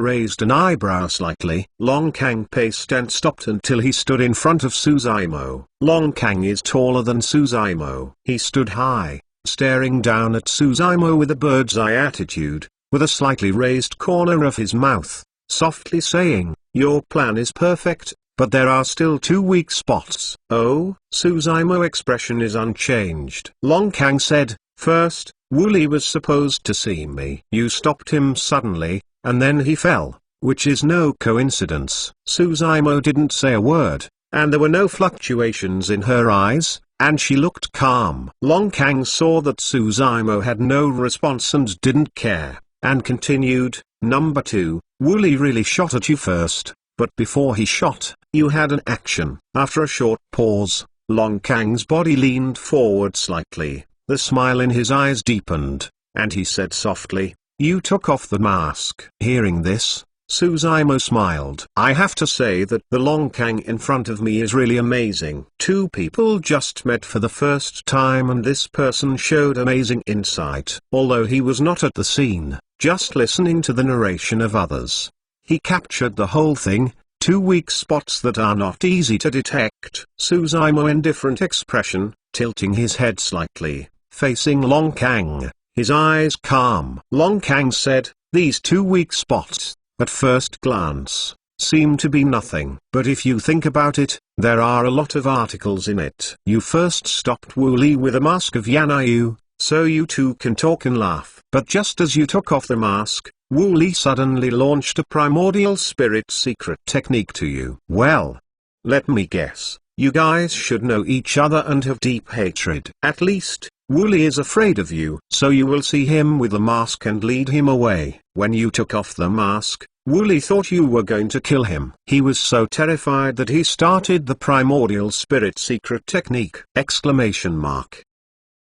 raised an eyebrow slightly. Long Kang paced and stopped until he stood in front of Suzaimo. Long Kang is taller than Suzaimo. He stood high, staring down at Suzaimo with a bird's eye attitude, with a slightly raised corner of his mouth, softly saying, your plan is perfect, but there are still 2 weak spots. Oh? Suzaimo's expression is unchanged. Long Kang said, first, Wu Li was supposed to see me. You stopped him suddenly, and then he fell. which is no coincidence. Suzaimo didn't say a word, and there were no fluctuations in her eyes, and she looked calm. Long Kang saw that Suzaimo had no response and didn't care, and continued, "Number 2, Wooly really shot at you first, but before he shot, you had an action." After a short pause, Long Kang's body leaned forward slightly, the smile in his eyes deepened, and he said softly, "You took off the mask." Hearing this, Suzaimo smiled. "I have to say that the Long Kang in front of me is really amazing. Two people just met for the first time and this person showed amazing insight. Although he was not at the scene, just listening to the narration of others, he captured the whole thing. Two weak spots that are not easy to detect." Suzaimo indifferent expression, tilting his head slightly, facing Long Kang, his eyes calm. Long Kang said, "These two weak spots, at first glance, seem to be nothing. But if you think about it, there are a lot of articles in it. You first stopped Wooly with a mask of Yanayu, so you two can talk and laugh. But just as you took off the mask, Wooly suddenly launched a primordial spirit secret technique to you. Well, let me guess, you guys should know each other and have deep hatred. At least, Wooly is afraid of you. So you will see him with the mask and lead him away. When you took off the mask, Wooly thought you were going to kill him. He was so terrified that he started the primordial spirit secret technique! Exclamation mark.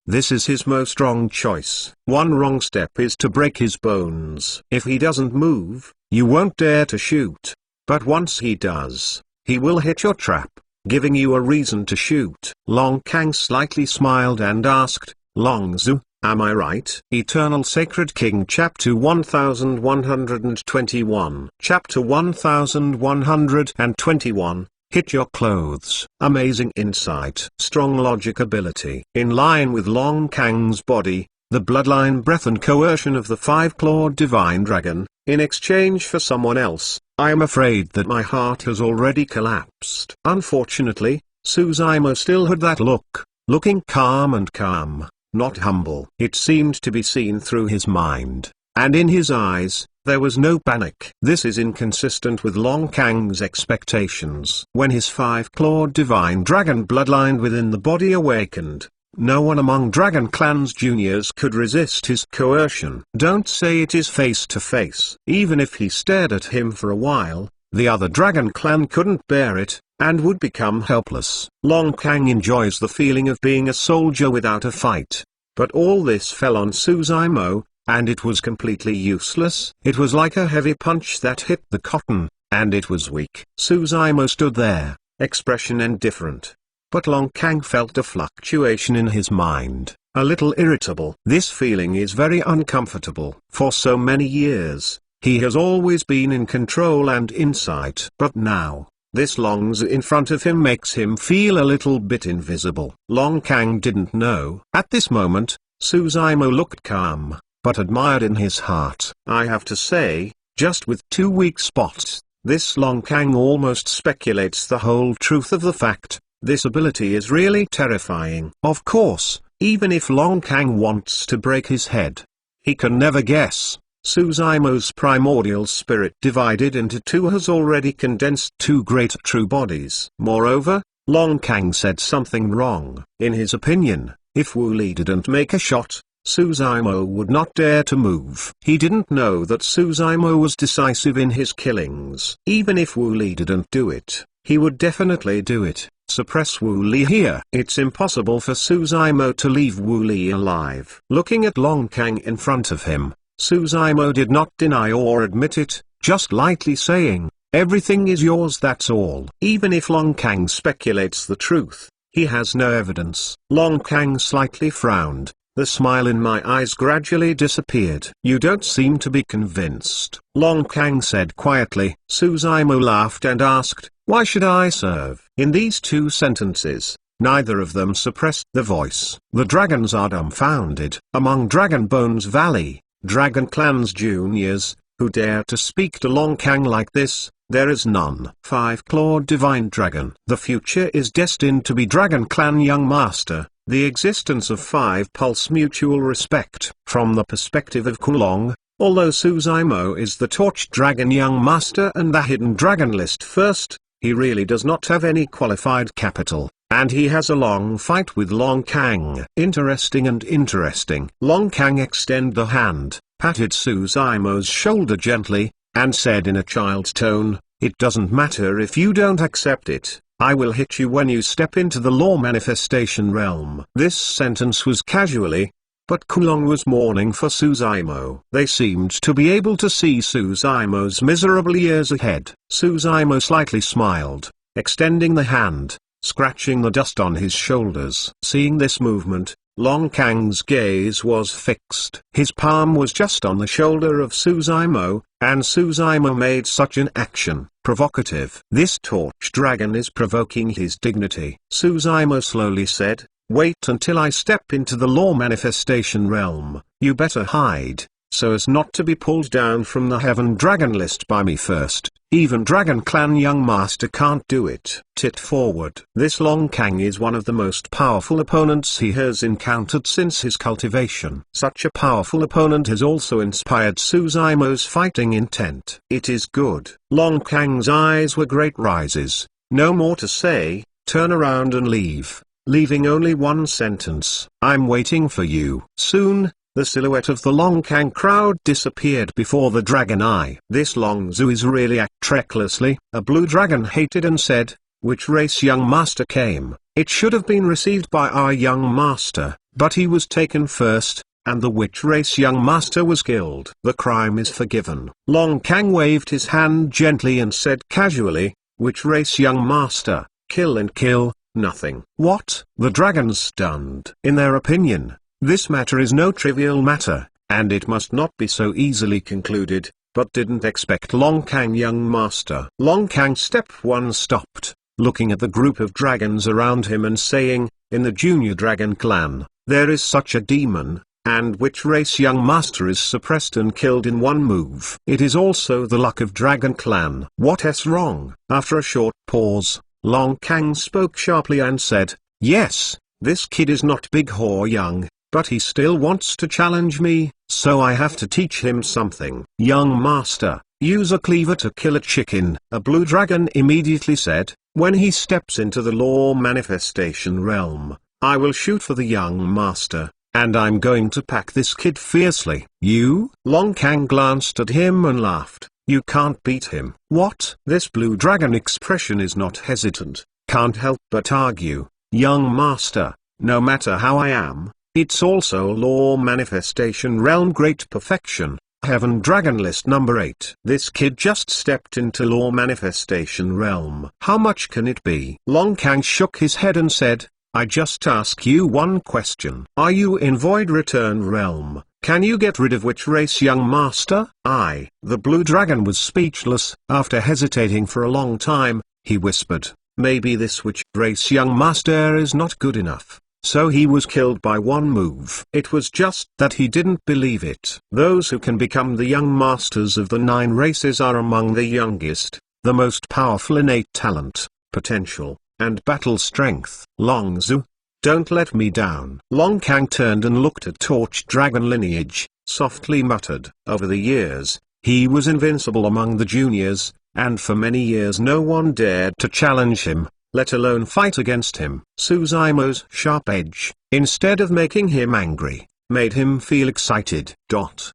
This is his most wrong choice. One wrong step is to break his bones. If he doesn't move, you won't dare to shoot. But once he does, he will hit your trap, giving you a reason to shoot. Long Kang slightly smiled and asked, "Longzu, am I right?" Eternal Sacred King Chapter 1121. Chapter 1121. Hit your clothes. Amazing insight. Strong logic ability. In line with Long Kang's body, the bloodline breath and coercion of the five-clawed divine dragon, in exchange for someone else, I am afraid that my heart has already collapsed. Unfortunately, Suzaimo still had that look, looking calm and calm, not humble. It seemed to be seen through his mind, and in his eyes, there was no panic. This is inconsistent with Long Kang's expectations. When his five-clawed divine dragon bloodline within the body awakened, no one among Dragon Clan's juniors could resist his coercion. Don't say it is face to face. Even if he stared at him for a while, the other Dragon Clan couldn't bear it, and would become helpless. Long Kang enjoys the feeling of being a soldier without a fight. But all this fell on Suzaimo, and it was completely useless. It was like a heavy punch that hit the cotton, and it was weak. Suzaimo stood there, expression indifferent. But Long Kang felt a fluctuation in his mind, a little irritable. This feeling is very uncomfortable. For so many years, he has always been in control and insight. But now, this Longzu in front of him makes him feel a little bit invisible. Long Kang didn't know. At this moment, Suzaimo looked calm, but admired in his heart. I have to say, just with two weak spots, this Long Kang almost speculates the whole truth of the fact. This ability is really terrifying. Of course, even if Long Kang wants to break his head, he can never guess. Suzaimo's primordial spirit divided into two has already condensed two great true bodies. Moreover, Long Kang said something wrong. In his opinion, if Wooly didn't make a shot, Suzaimo would not dare to move. He didn't know that Suzaimo was decisive in his killings. Even if Wooly didn't do it, he would definitely do it. Suppress Wooly here. It's impossible for Suzaimo to leave Wooly alive. Looking at Long Kang in front of him, Suzaimo did not deny or admit it, just lightly saying, "Everything is yours, that's all." Even if Long Kang speculates the truth, he has no evidence. Long Kang slightly frowned. The smile in my eyes gradually disappeared. You don't seem to be convinced, Long Kang said quietly. Suzaimo laughed and asked, why should I serve? In these two sentences, neither of them suppressed the voice. The dragons are dumbfounded. Among Dragon Bones Valley, Dragon Clan's juniors, who dare to speak to Long Kang like this, there is none. Five-clawed divine dragon. The future is destined to be Dragon Clan young master. The existence of five pulse mutual respect. From the perspective of Kulong, Although Suzaimo is the Torch Dragon Young Master and the Hidden Dragon List first, he really does not have any qualified capital, and he has a long fight with Long Kang. Interesting. Long Kang extended the hand, patted Suzaimo's shoulder gently, and said in a child's tone, "It doesn't matter if you don't accept it. I will hit you when you step into the law manifestation realm." This sentence was casually, but Kulong was mourning for Suzaimo. They seemed to be able to see Suzaimo's miserable years ahead. Suzaimo slightly smiled, extending the hand, scratching the dust on his shoulders. Seeing this movement, Long Kang's gaze was fixed. His palm was just on the shoulder of Suzaimo, and Suzaimo made such an action. Provocative. This Torch Dragon is provoking his dignity. Suzaimo slowly said, "Wait until I step into the law manifestation realm. You better hide, so as not to be pulled down from the Heaven Dragon List by me first. Even Dragon Clan Young Master can't do it." Tit forward. This Long Kang is one of the most powerful opponents he has encountered since his cultivation. Such a powerful opponent has also inspired Suzaimo's fighting intent. It is good. Long Kang's eyes were great rises. No more to say, turn around and leave, leaving only one sentence: "I'm waiting for you." Soon, the silhouette of the Long Kang crowd disappeared before the dragon eye. This Long Zhu is really act recklessly. A blue dragon hated and said, "Which race young master came? It should have been received by our young master, but he was taken first, and the witch race young master was killed. The crime is forgiven." Long Kang waved his hand gently and said casually, "Which race young master? Kill and kill, nothing." What? The dragons stunned. In their opinion, this matter is no trivial matter, and it must not be so easily concluded, but didn't expect Long Kang Young Master. Long Kang step 1 stopped, looking at the group of dragons around him and saying, "In the Junior Dragon Clan, there is such a demon, and which race Young Master is suppressed and killed in one move. It is also the luck of Dragon Clan. What's wrong?" After a short pause, Long Kang spoke sharply and said, "Yes, this kid is not big or young, but he still wants to challenge me, so I have to teach him something." "Young Master, use a cleaver to kill a chicken," a blue dragon immediately said. "When he steps into the law manifestation realm, I will shoot for the young master, and I'm going to pack this kid fiercely." "You?" Long Kang glanced at him and laughed. "You can't beat him." "What?" This blue dragon expression is not hesitant, can't help but argue. "Young master, no matter how I am, it's also law manifestation realm great perfection, Heaven Dragon List number 8. This kid just stepped into law manifestation realm. How much can it be?" Long Kang shook his head and said, "I just ask you one question. Are you in Void Return realm? Can you get rid of which race young master?" The blue dragon was speechless. After hesitating for a long time, he whispered, "Maybe this witch race young master is not good enough, so he was killed by one move." It was just that he didn't believe it. Those who can become the young masters of the 9 races are among the youngest, the most powerful innate talent, potential, and battle strength. "Long Zhu, don't let me down." Long Kang turned and looked at Torch Dragon lineage, softly muttered. Over the years, he was invincible among the juniors, and for many years no one dared to challenge him, let alone fight against him. Suzaimo's sharp edge, instead of making him angry, made him feel excited. Torch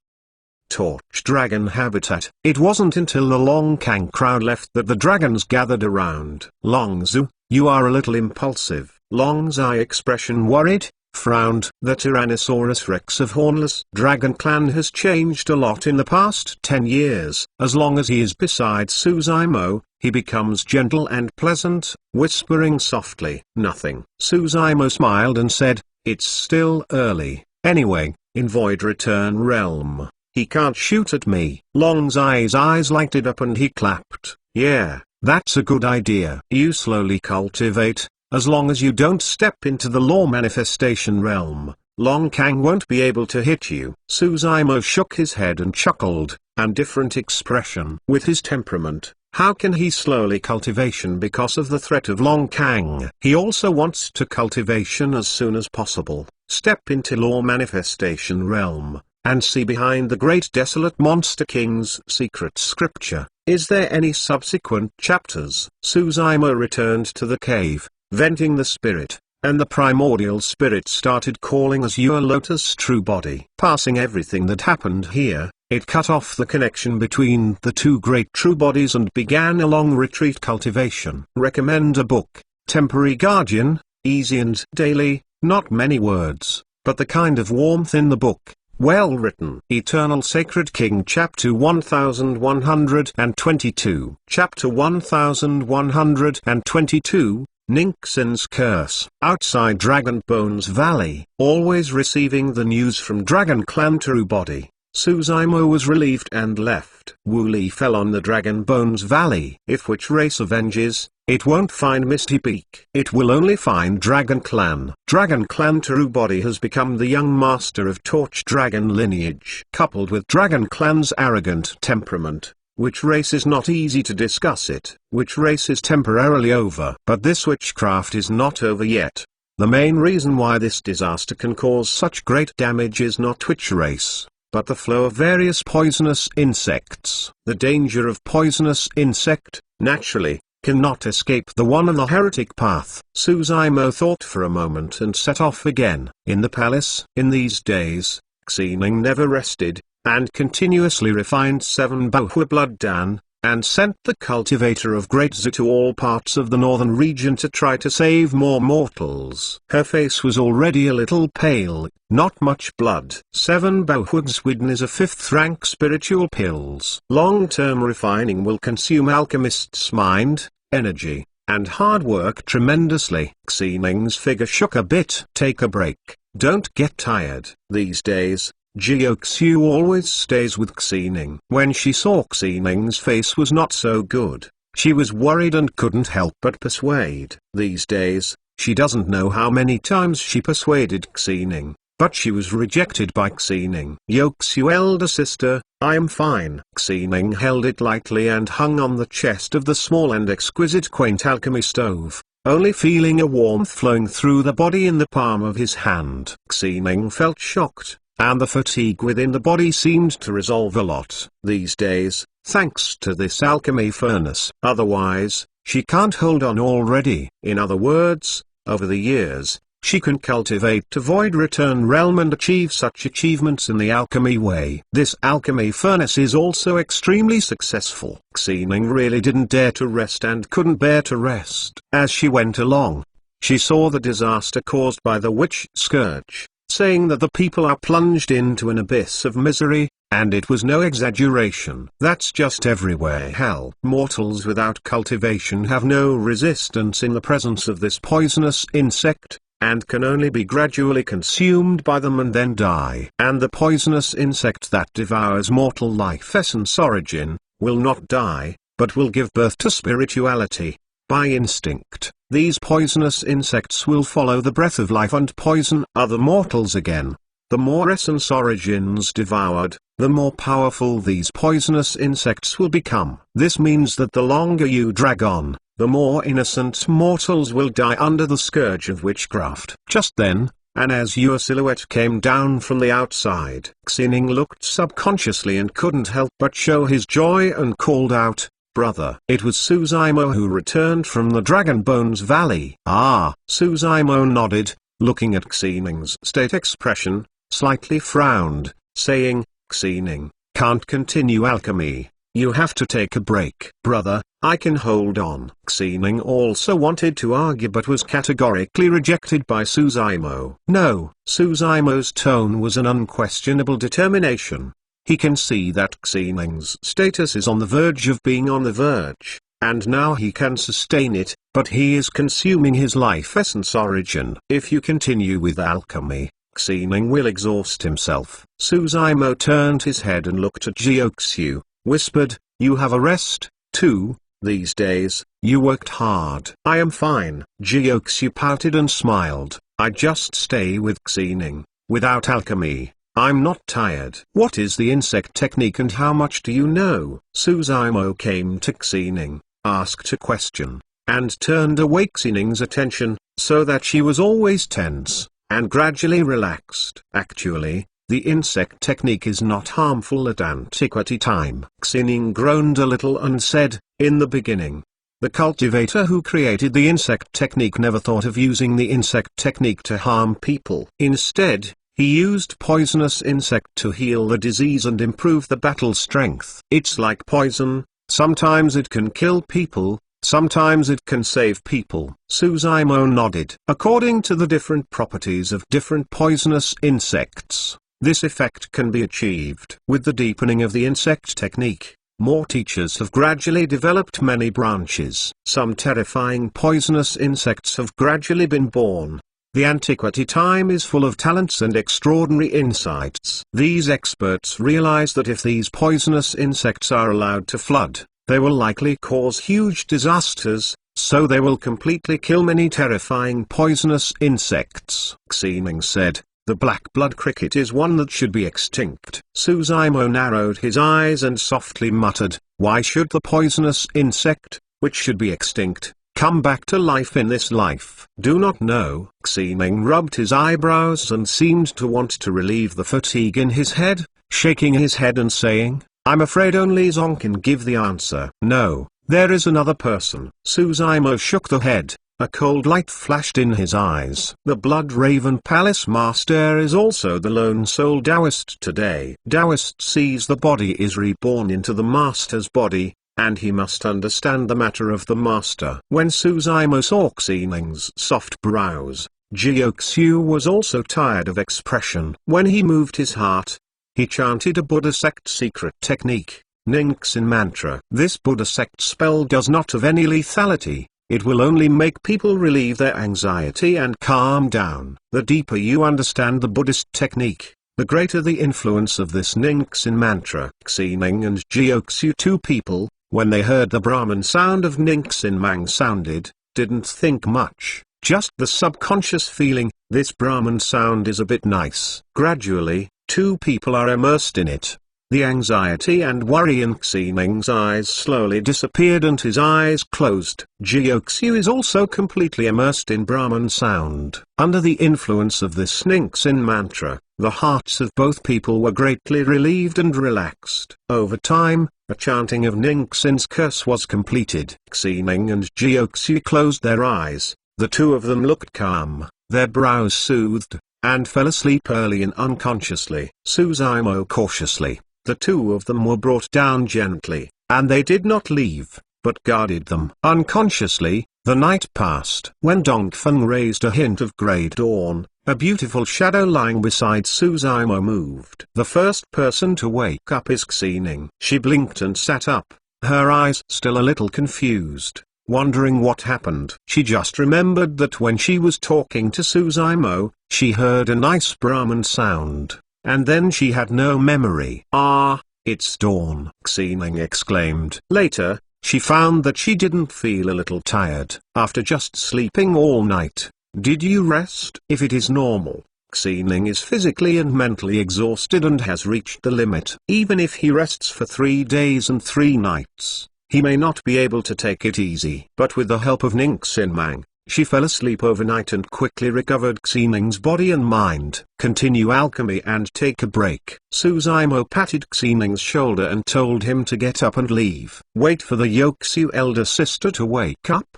Dragon Habitat. It wasn't until the Long Kang crowd left that the dragons gathered around. "Long Zhu, you are a little impulsive." Long's eye expression worried, frowned. The Tyrannosaurus Rex of Hornless Dragon Clan has changed a lot in the past 10 years. As long as he is beside Suzaimo, he becomes gentle and pleasant, whispering softly. "Nothing." Suzaimo smiled and said, "It's still early. Anyway, in Void Return Realm, he can't shoot at me." Long's eyes lighted up and he clapped. "Yeah, that's a good idea. You slowly cultivate. As long as you don't step into the law manifestation realm, Long Kang won't be able to hit you." Suzaimo shook his head and chuckled, and different expression. With his temperament, how can he slowly cultivation because of the threat of Long Kang? He also wants to cultivation as soon as possible. Step into law manifestation realm, and see behind the great desolate monster king's secret scripture. Is there any subsequent chapters? Suzaima returned to the cave, venting the spirit, and the primordial spirit started calling Azure Lotus' true body. Passing everything that happened here, it cut off the connection between the two great true bodies and began a long retreat cultivation. Recommend a book, Temporary Guardian, easy and daily, not many words, but the kind of warmth in the book. Well written. Eternal Sacred King Chapter 1122. Chapter 1122, Ninksin's Curse. Outside Dragon Bones Valley, always receiving the news from Dragon Clan True Body, Suzaima was relieved and left. Wooly fell on the Dragon Bones Valley. If which race avenges, it won't find Misty Peak. It will only find Dragon Clan. Dragon Clan True Body has become the young master of Torch Dragon lineage. Coupled with Dragon Clan's arrogant temperament, which race is not easy to discuss it. Which race is temporarily over. But this witchcraft is not over yet. The main reason why this disaster can cause such great damage is not which race, but the flow of various poisonous insects. The danger of poisonous insect, naturally, cannot escape the one on the heretic path. Suzaima thought for a moment and set off again. In the palace, in these days, Xining never rested, and continuously refined 7 Bohua Blood Dan, and sent the cultivator of Great Zu to all parts of the northern region to try to save more mortals. Her face was already a little pale, not much blood. 7 Bohuagswidden is a 5th rank spiritual pills. Long-term refining will consume alchemist's mind, energy, and hard work tremendously. Xining's figure shook a bit. Take a break, don't get tired. These days, Jiuxiu always stays with Xining. When she saw Xining's face was not so good, she was worried and couldn't help but persuade. These days, she doesn't know how many times she persuaded Xining, but she was rejected by Xining. Yoxiu elder sister, I am fine. Xining held it lightly and hung on the chest of the small and exquisite quaint alchemy stove, only feeling a warmth flowing through the body in the palm of his hand. Xining felt shocked, and the fatigue within the body seemed to resolve a lot. These days, thanks to this alchemy furnace. Otherwise, she can't hold on already. In other words, over the years, she can cultivate to Void Return Realm and achieve such achievements in the alchemy way. This alchemy furnace is also extremely successful. Xining really didn't dare to rest and couldn't bear to rest. As she went along, she saw the disaster caused by the witch scourge, saying that the people are plunged into an abyss of misery, and it was no exaggeration. That's just everywhere hell. Mortals without cultivation have no resistance in the presence of this poisonous insect, and can only be gradually consumed by them and then die. And the poisonous insect that devours mortal life essence origin, will not die, but will give birth to spirituality. By instinct, these poisonous insects will follow the breath of life and poison other mortals again. The more essence origins devoured, the more powerful these poisonous insects will become. This means that the longer you drag on, the more innocent mortals will die under the scourge of witchcraft. Just then, an azure silhouette came down from the outside. Xining looked subconsciously and couldn't help but show his joy and called out, "Brother." It was Suzaima who returned from the Dragon Bones Valley. Ah! Suzaima nodded, looking at Xining's state expression, slightly frowned, saying, "Xining, can't continue alchemy. You have to take a break." "Brother, I can hold on." Xining also wanted to argue but was categorically rejected by Suzaima. No, Suzaimo's tone was an unquestionable determination. He can see that Xining's status is on the verge of being on the verge, and now he can sustain it, but he is consuming his life essence origin. If you continue with alchemy, Xining will exhaust himself. Suzaima turned his head and looked at Jiuxiu, whispered, "You have a rest, too, these days. You worked hard." "I am fine." Jiuxiu pouted and smiled. "I just stay with Xining. Without alchemy, I'm not tired." "What is the insect technique and how much do you know?" Suzaima came to Xining, asked a question, and turned away Xining's attention, so that she was always tense, and gradually relaxed. Actually, The insect technique is not harmful at antiquity time. Xining groaned a little and said, in the beginning, the cultivator who created the insect technique never thought of using the insect technique to harm people. Instead, he used poisonous insect to heal the disease and improve the battle strength. It's like poison, sometimes it can kill people, sometimes it can save people. Suzaimo nodded. According to the different properties of different poisonous insects, this effect can be achieved. With the deepening of the insect technique, more teachers have gradually developed many branches. Some terrifying poisonous insects have gradually been born. The antiquity time is full of talents and extraordinary insights. These experts realize that if these poisonous insects are allowed to flood, they will likely cause huge disasters, so they will completely kill many terrifying poisonous insects. Xining said, the black-blood cricket is one that should be extinct. Suzaimo narrowed his eyes and softly muttered, why should the poisonous insect, which should be extinct, come back to life in this life? Do not know. Xining rubbed his eyebrows and seemed to want to relieve the fatigue in his head, shaking his head and saying, I'm afraid only Zong can give the answer. No, there is another person. Suzaimo shook the head. A cold light flashed in his eyes. The Blood Raven Palace Master is also the lone soul Taoist today. Taoist sees the body is reborn into the Master's body, and he must understand the matter of the Master. When Suzaimo saw Xining's soft brows, Jiuxiu was also tired of expression. When he moved his heart, he chanted a Buddha sect secret technique, Ningxin mantra. This Buddha sect spell does not have any lethality. It will only make people relieve their anxiety and calm down. The deeper you understand the Buddhist technique, the greater the influence of this Ningxin mantra. Xining and Jiuxiu, two people, when they heard the Brahman sound of Ningxin Mang sounded, didn't think much, just the subconscious feeling, this Brahman sound is a bit nice. Gradually, two people are immersed in it. The anxiety and worry in Xining's eyes slowly disappeared and his eyes closed. Jiuxiu is also completely immersed in Brahman sound. Under the influence of this Ningxin mantra, the hearts of both people were greatly relieved and relaxed. Over time, a chanting of Ningxin's curse was completed. Xining and Jiuxiu closed their eyes. The two of them looked calm, their brows soothed, and fell asleep early and unconsciously. Suzaimo cautiously. The two of them were brought down gently, and they did not leave, but guarded them. Unconsciously, the night passed. When Dongfeng raised a hint of grey dawn, a beautiful shadow lying beside Suzaimo moved. The first person to wake up is Xining. She blinked and sat up, her eyes still a little confused, wondering what happened. She just remembered that when she was talking to Suzaimo, she heard a nice Brahman sound. And then she had no memory. Ah, it's dawn, Xining exclaimed. Later, she found that she didn't feel a little tired. After just sleeping all night, did you rest? If it is normal, Xining is physically and mentally exhausted and has reached the limit. Even if he rests for 3 days and 3 nights, he may not be able to take it easy. But with the help of Ningxin Mang, she fell asleep overnight and quickly recovered Xining's body and mind. Continue alchemy and take a break. Suzaimo patted Xining's shoulder and told him to get up and leave. Wait for the Yoxiu elder sister to wake up?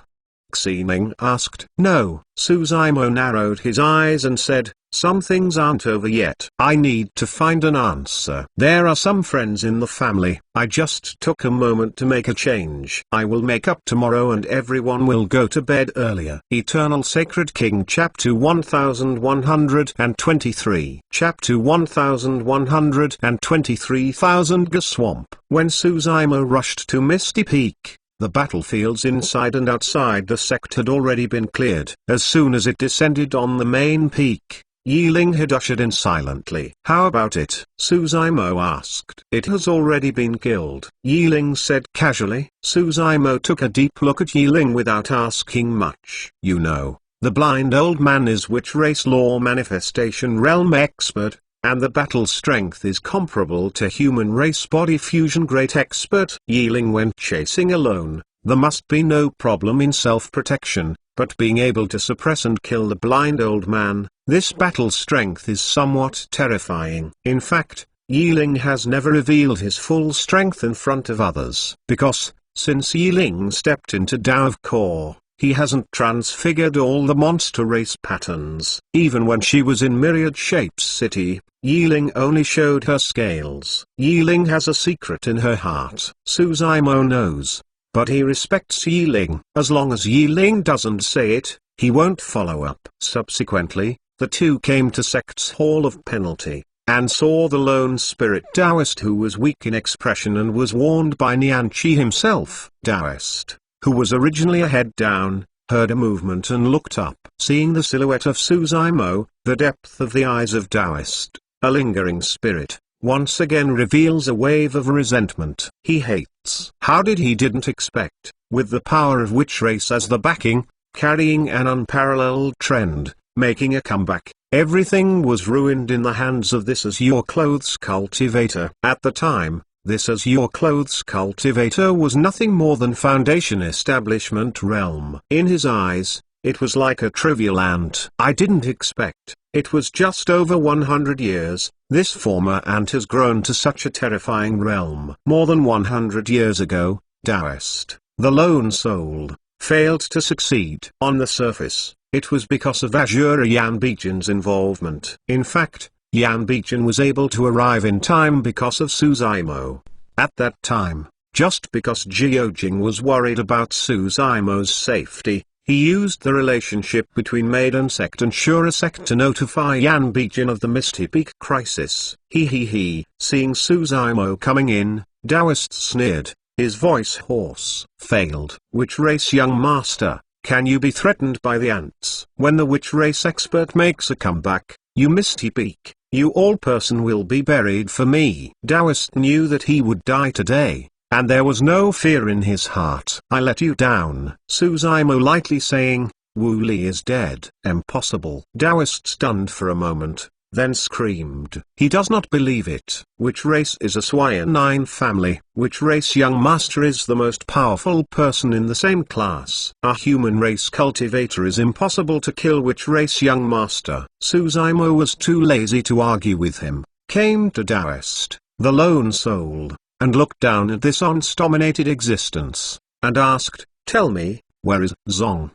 Xining asked. No. Suzaimo narrowed his eyes and said, some things aren't over yet. I need to find an answer. There are some friends in the family. I just took a moment to make a change. I will make up tomorrow and everyone will go to bed earlier. Eternal Sacred King Chapter 1123 Chapter 1123 Thousand Swamp. When Suzaimo rushed to Misty Peak, the battlefields inside and outside the sect had already been cleared. As soon as it descended on the main peak, Yiling had ushered in silently. How about it? Suzaimo asked. It has already been killed, Yiling said casually. Suzaimo took a deep look at Yiling without asking much. You know, the blind old man is witch race law manifestation realm expert, and the battle strength is comparable to human race body fusion great expert. Yiling went chasing alone. There must be no problem in self-protection. but being able to suppress and kill the blind old man, this battle strength is somewhat terrifying. In fact, Yiling has never revealed his full strength in front of others, because, since Yiling stepped into Tao of Core, he hasn't transfigured all the monster race patterns. Even when she was in Myriad Shapes City, Yiling only showed her scales. Yiling has a secret in her heart. Suzaimo knows. But he respects Yiling. As long as Yiling doesn't say it, he won't follow up. Subsequently, the two came to Sect's Hall of Penalty, and saw the lone spirit Taoist who was weak in expression and was warned by Nianqi himself. Taoist, who was originally a head down, heard a movement and looked up. Seeing the silhouette of Suzaimo, the depth of the eyes of Taoist, a lingering spirit, once again reveals a wave of resentment. He hates. How did he didn't expect, with the power of Witch Race as the backing, carrying an unparalleled trend, making a comeback, everything was ruined in the hands of this As-Your Clothes cultivator. At the time, this As-Your Clothes cultivator was nothing more than Foundation Establishment realm. In his eyes, it was like a trivial ant. I didn't expect. It was just over 100 years, this former ant has grown to such a terrifying realm. More than 100 years ago, Taoist, the lone soul, failed to succeed. On the surface, it was because of Azura Yanbichin's involvement. In fact, Yanbichin was able to arrive in time because of Suzaimo. At that time, just because Jiojing was worried about Suzaimo's safety, he used the relationship between Maiden Sect and Shura Sect to notify Yanbichin of the Misty Peak crisis. Seeing Suzaimo coming in, Taoist sneered, his voice hoarse. Failed. Witch Race young master, can you be threatened by the ants? When the Witch Race expert makes a comeback, you Misty Peak, you all person will be buried for me. Taoist knew that he would die today, and there was no fear in his heart. I let you down. Suzaimo lightly saying, Wu Li is dead. Impossible. Taoist stunned for a moment, then screamed. He does not believe it. Witch Race is a Swayanine family. Witch Race young master is the most powerful person in the same class. A human race cultivator is impossible to kill Witch Race young master. Suzaimo was too lazy to argue with him, came to Taoist, the lone soul, and looked down at this ants-dominated existence, and asked, tell me, where is Zong?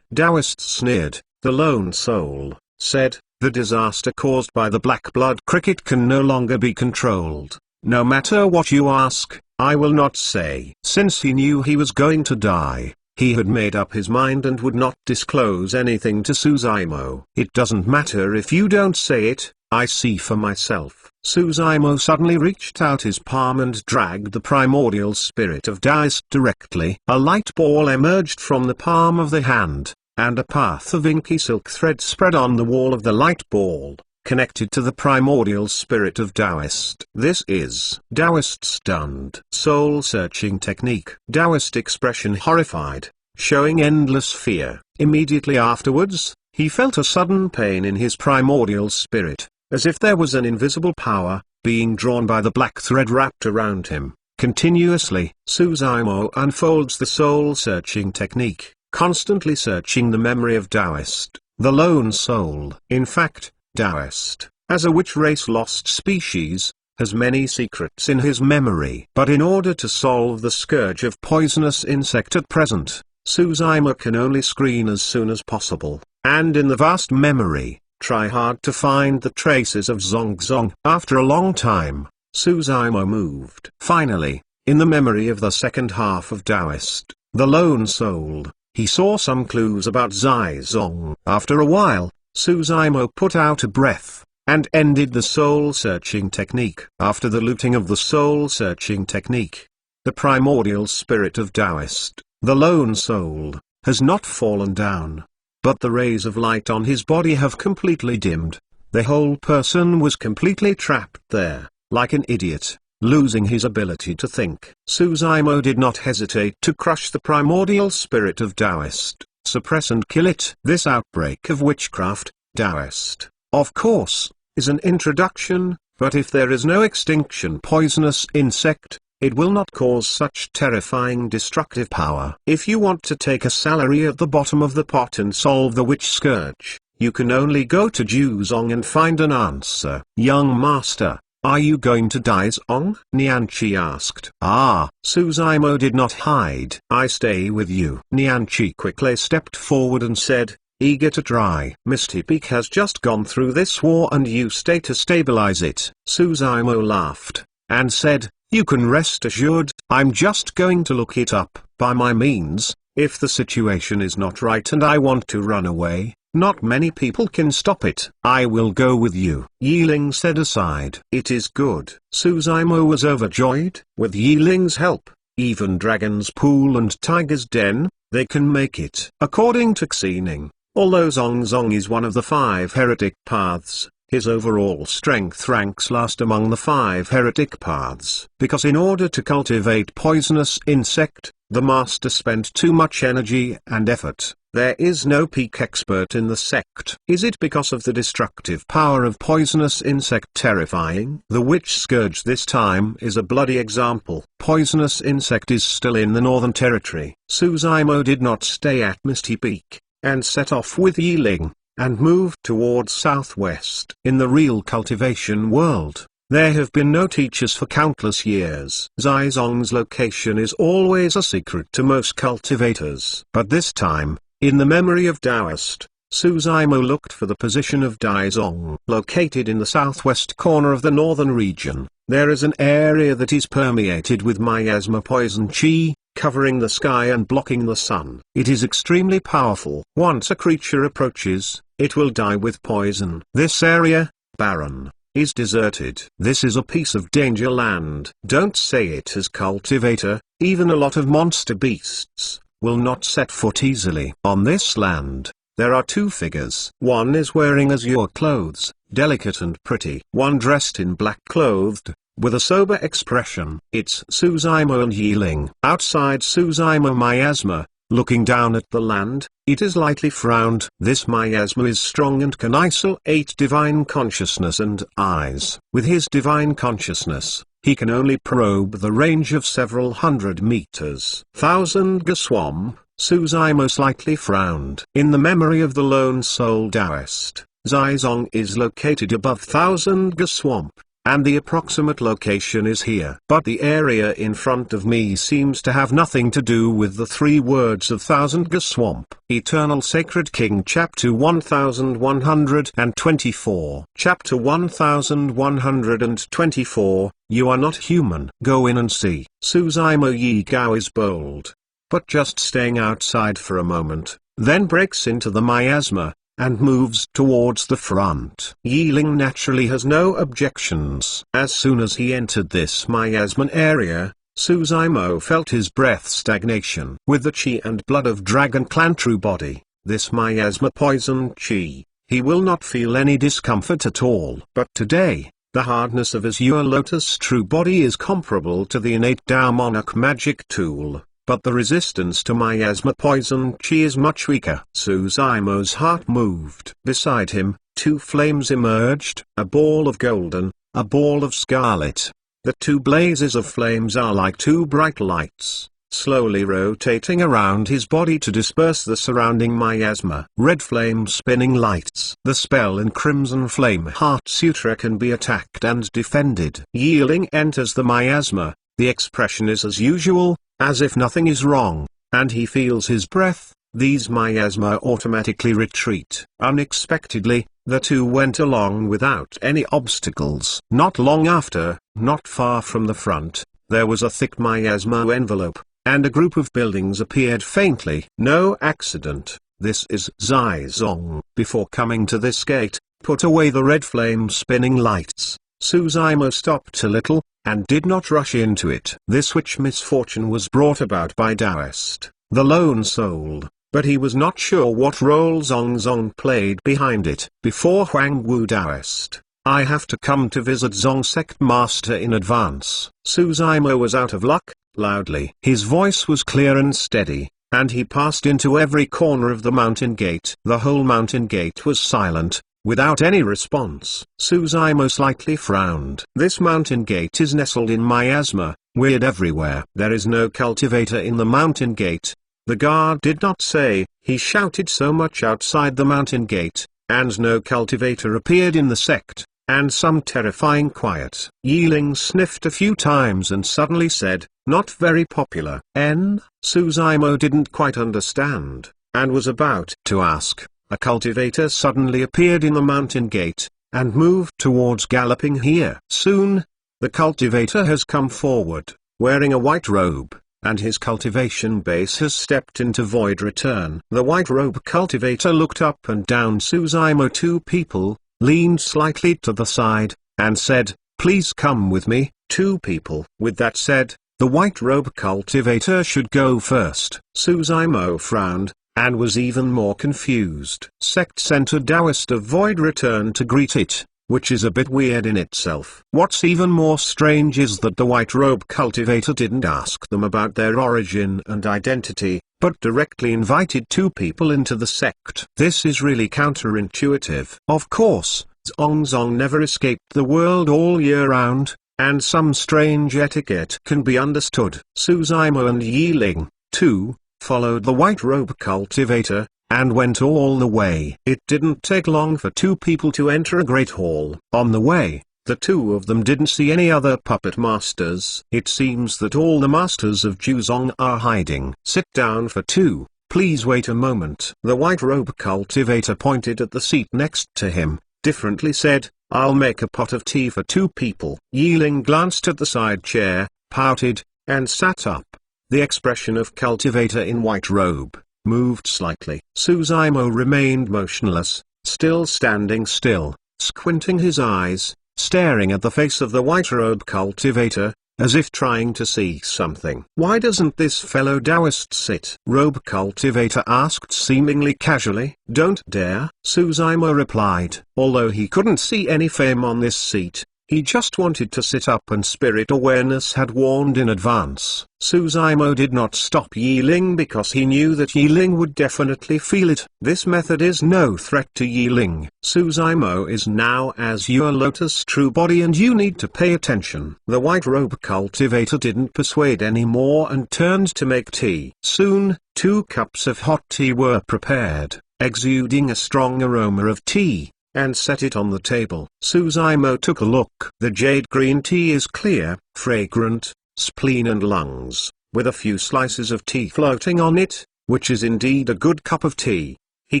Taoist sneered. The lone soul said, the disaster caused by the black blood cricket can no longer be controlled. No matter what you ask, I will not say. Since he knew he was going to die, he had made up his mind and would not disclose anything to Suzaimo. It doesn't matter if you don't say it, I see for myself. Suzaimo suddenly reached out his palm and dragged the primordial spirit of Taoist directly. A light ball emerged from the palm of the hand, and a path of inky silk thread spread on the wall of the light ball, connected to the primordial spirit of Taoist. This is Taoist stunned. Soul-searching technique. Taoist expression horrified, showing endless fear. Immediately afterwards, he felt a sudden pain in his primordial spirit, as if there was an invisible power, being drawn by the black thread wrapped around him. Continuously, Suzaimo unfolds the soul-searching technique, constantly searching the memory of Taoist, the lone soul. In fact, Taoist, as a witch race lost species, has many secrets in his memory. But in order to solve the scourge of poisonous insect at present, Suzaimo can only screen as soon as possible, and in the vast memory, try hard to find the traces of Zong. After a long time, Suzaimo moved. Finally, in the memory of the second half of Taoist, the lone soul, he saw some clues about Zong. After a while, Suzaimo put out a breath, and ended the soul-searching technique. After the looting of the soul-searching technique, the primordial spirit of Taoist, the lone soul, has not fallen down, but the rays of light on his body have completely dimmed. The whole person was completely trapped there, like an idiot, losing his ability to think. Suzaimo did not hesitate to crush the primordial spirit of Taoist, suppress and kill it. This outbreak of witchcraft, Taoist, of course, is an introduction, but if there is no extinction poisonous insect, it will not cause such terrifying destructive power. If you want to take a salary at the bottom of the pot and solve the witch scourge, you can only go to Juzong and find an answer. Young master, are you going to die Zong? Nianchi asked. Suzaimo did not hide. I stay with you. Nianchi quickly stepped forward and said, eager to try. Misty Peak has just gone through this war and you stay to stabilize it. Suzaimo laughed, and said, you can rest assured, I'm just going to look it up. By my means, if the situation is not right and I want to run away, not many people can stop it. I will go with you. Yiling said aside. It is good. Suzaimo was overjoyed. With Yiling's help, even Dragon's Pool and Tiger's Den, they can make it. According to Xining, although Zong is one of the 5 heretic paths, his overall strength ranks last among the 5 heretic paths. Because in order to cultivate poisonous insect, the master spent too much energy and effort. There is no peak expert in the sect. Is it because of the destructive power of poisonous insect terrifying? The witch scourge this time is a bloody example. Poisonous insect is still in the northern territory. Suzaimo did not stay at Misty Peak, and set off with Yiling, and moved towards southwest. In the real cultivation world, there have been no teachers for countless years. Zizong's location is always a secret to most cultivators. But this time, in the memory of Taoist, Suzaimo looked for the position of Daizong. Located in the southwest corner of the northern region, there is an area that is permeated with miasma poison chi, covering the sky and blocking the sun. It is extremely powerful. Once a creature approaches, it will die with poison. This area, barren, is deserted. This is a piece of danger land. Don't say it as cultivator, even a lot of monster beasts will not set foot easily. On this land, there are 2 figures. One is wearing azure clothes, delicate and pretty. One dressed in black clothed, with a sober expression. It's Suzaimo and Yiling. Outside Suzaimo miasma, looking down at the land, it is lightly frowned. This miasma is strong and can isolate divine consciousness and eyes. With his divine consciousness, he can only probe the range of several hundred meters. Thousand Ga Swamp, Suzaimo slightly frowned. In the memory of the lone soul Taoist, Zizong is located above Thousand Ga Swamp, and the approximate location is here. But the area in front of me seems to have nothing to do with the 3 words of Thousand Ga Swamp. Eternal Sacred King Chapter 1124. Chapter 1124, You are not human. Go in and see. Suzaimo Yi Gao is bold, but just staying outside for a moment, then breaks into the miasma, and moves towards the front. Yiling naturally has no objections. As soon as he entered this miasman area, Suzaimo felt his breath stagnation. With the chi and blood of Dragon Clan true body, this miasma poison chi, he will not feel any discomfort at all. But today, the hardness of Azure Lotus true body is comparable to the innate Tao Monarch magic tool, but the resistance to miasma poison chi is much weaker. Suzaimo's heart moved. Beside him, 2 flames emerged, a ball of golden, a ball of scarlet. The 2 blazes of flames are like 2 bright lights, slowly rotating around his body to disperse the surrounding miasma. Red flame spinning lights. The spell in Crimson Flame Heart Sutra can be attacked and defended. Yiling enters the miasma. The expression is as usual, as if nothing is wrong, and he feels his breath. These miasma automatically retreat. Unexpectedly, the 2 went along without any obstacles. Not long after, not far from the front, there was a thick miasma envelope, and a group of buildings appeared faintly. No accident. This is Zizong. Before coming to this gate, put away the red flame spinning lights. Suzaimo stopped a little, and did not rush into it. This witch misfortune was brought about by Taoist, the lone soul, but he was not sure what role Zong played behind it. Before Huang Wu Taoist, I have to come to visit Zong Sect Master in advance. Suzaimo was out of luck, loudly. His voice was clear and steady, and he passed into every corner of the mountain gate. The whole mountain gate was silent, without any response. Suzaimo slightly frowned. This mountain gate is nestled in miasma, weird everywhere. There is no cultivator in the mountain gate. The guard did not say, he shouted so much outside the mountain gate, and no cultivator appeared in the sect, and some terrifying quiet. Yiling sniffed a few times and suddenly said, not very popular. Suzaimo didn't quite understand, and was about to ask. A cultivator suddenly appeared in the mountain gate, and moved towards galloping here. Soon, the cultivator has come forward, wearing a white robe, and his cultivation base has stepped into void return. The white robe cultivator looked up and down Suzaimo. Two people leaned slightly to the side, and said, please come with me. Two people. With that said, the white robe cultivator should go first. Suzaimo frowned, and was even more confused. Sect sent a Taoist of void return to greet it, which is a bit weird in itself. What's even more strange is that the white robe cultivator didn't ask them about their origin and identity, but directly invited two people into the sect. This is really counterintuitive. Of course, Zongzong never escaped the world all year round, and some strange etiquette can be understood. Suzaimo and Yiling, too, followed the white robe cultivator, and went all the way. It didn't take long for two people to enter a great hall. On the way, the two of them didn't see any other puppet masters. It seems that all the masters of Juzong are hiding. Sit down for two, please wait a moment. The white robe cultivator pointed at the seat next to him, differently said, I'll make a pot of tea for two people. Yiling glanced at the side chair, pouted, and sat up. The expression of cultivator in white robe moved slightly. Suzaimo remained motionless, still standing still, squinting his eyes, staring at the face of the white robe cultivator, as if trying to see something. Why doesn't this fellow Taoist sit? Robe cultivator asked seemingly casually. Don't dare, Suzaimo replied. Although he couldn't see any fame on this seat, he just wanted to sit up, and spirit awareness had warned in advance. Suzaimo did not stop Yiling because he knew that Yiling would definitely feel it. This method is no threat to Yiling. Suzaimo is now as your lotus true body, and you need to pay attention. The white robe cultivator didn't persuade anymore and turned to make tea. Soon, 2 cups of hot tea were prepared, exuding a strong aroma of tea, and set it on the table. Suzaimo took a look. The jade green tea is clear, fragrant, spleen and lungs, with a few slices of tea floating on it, which is indeed a good cup of tea. He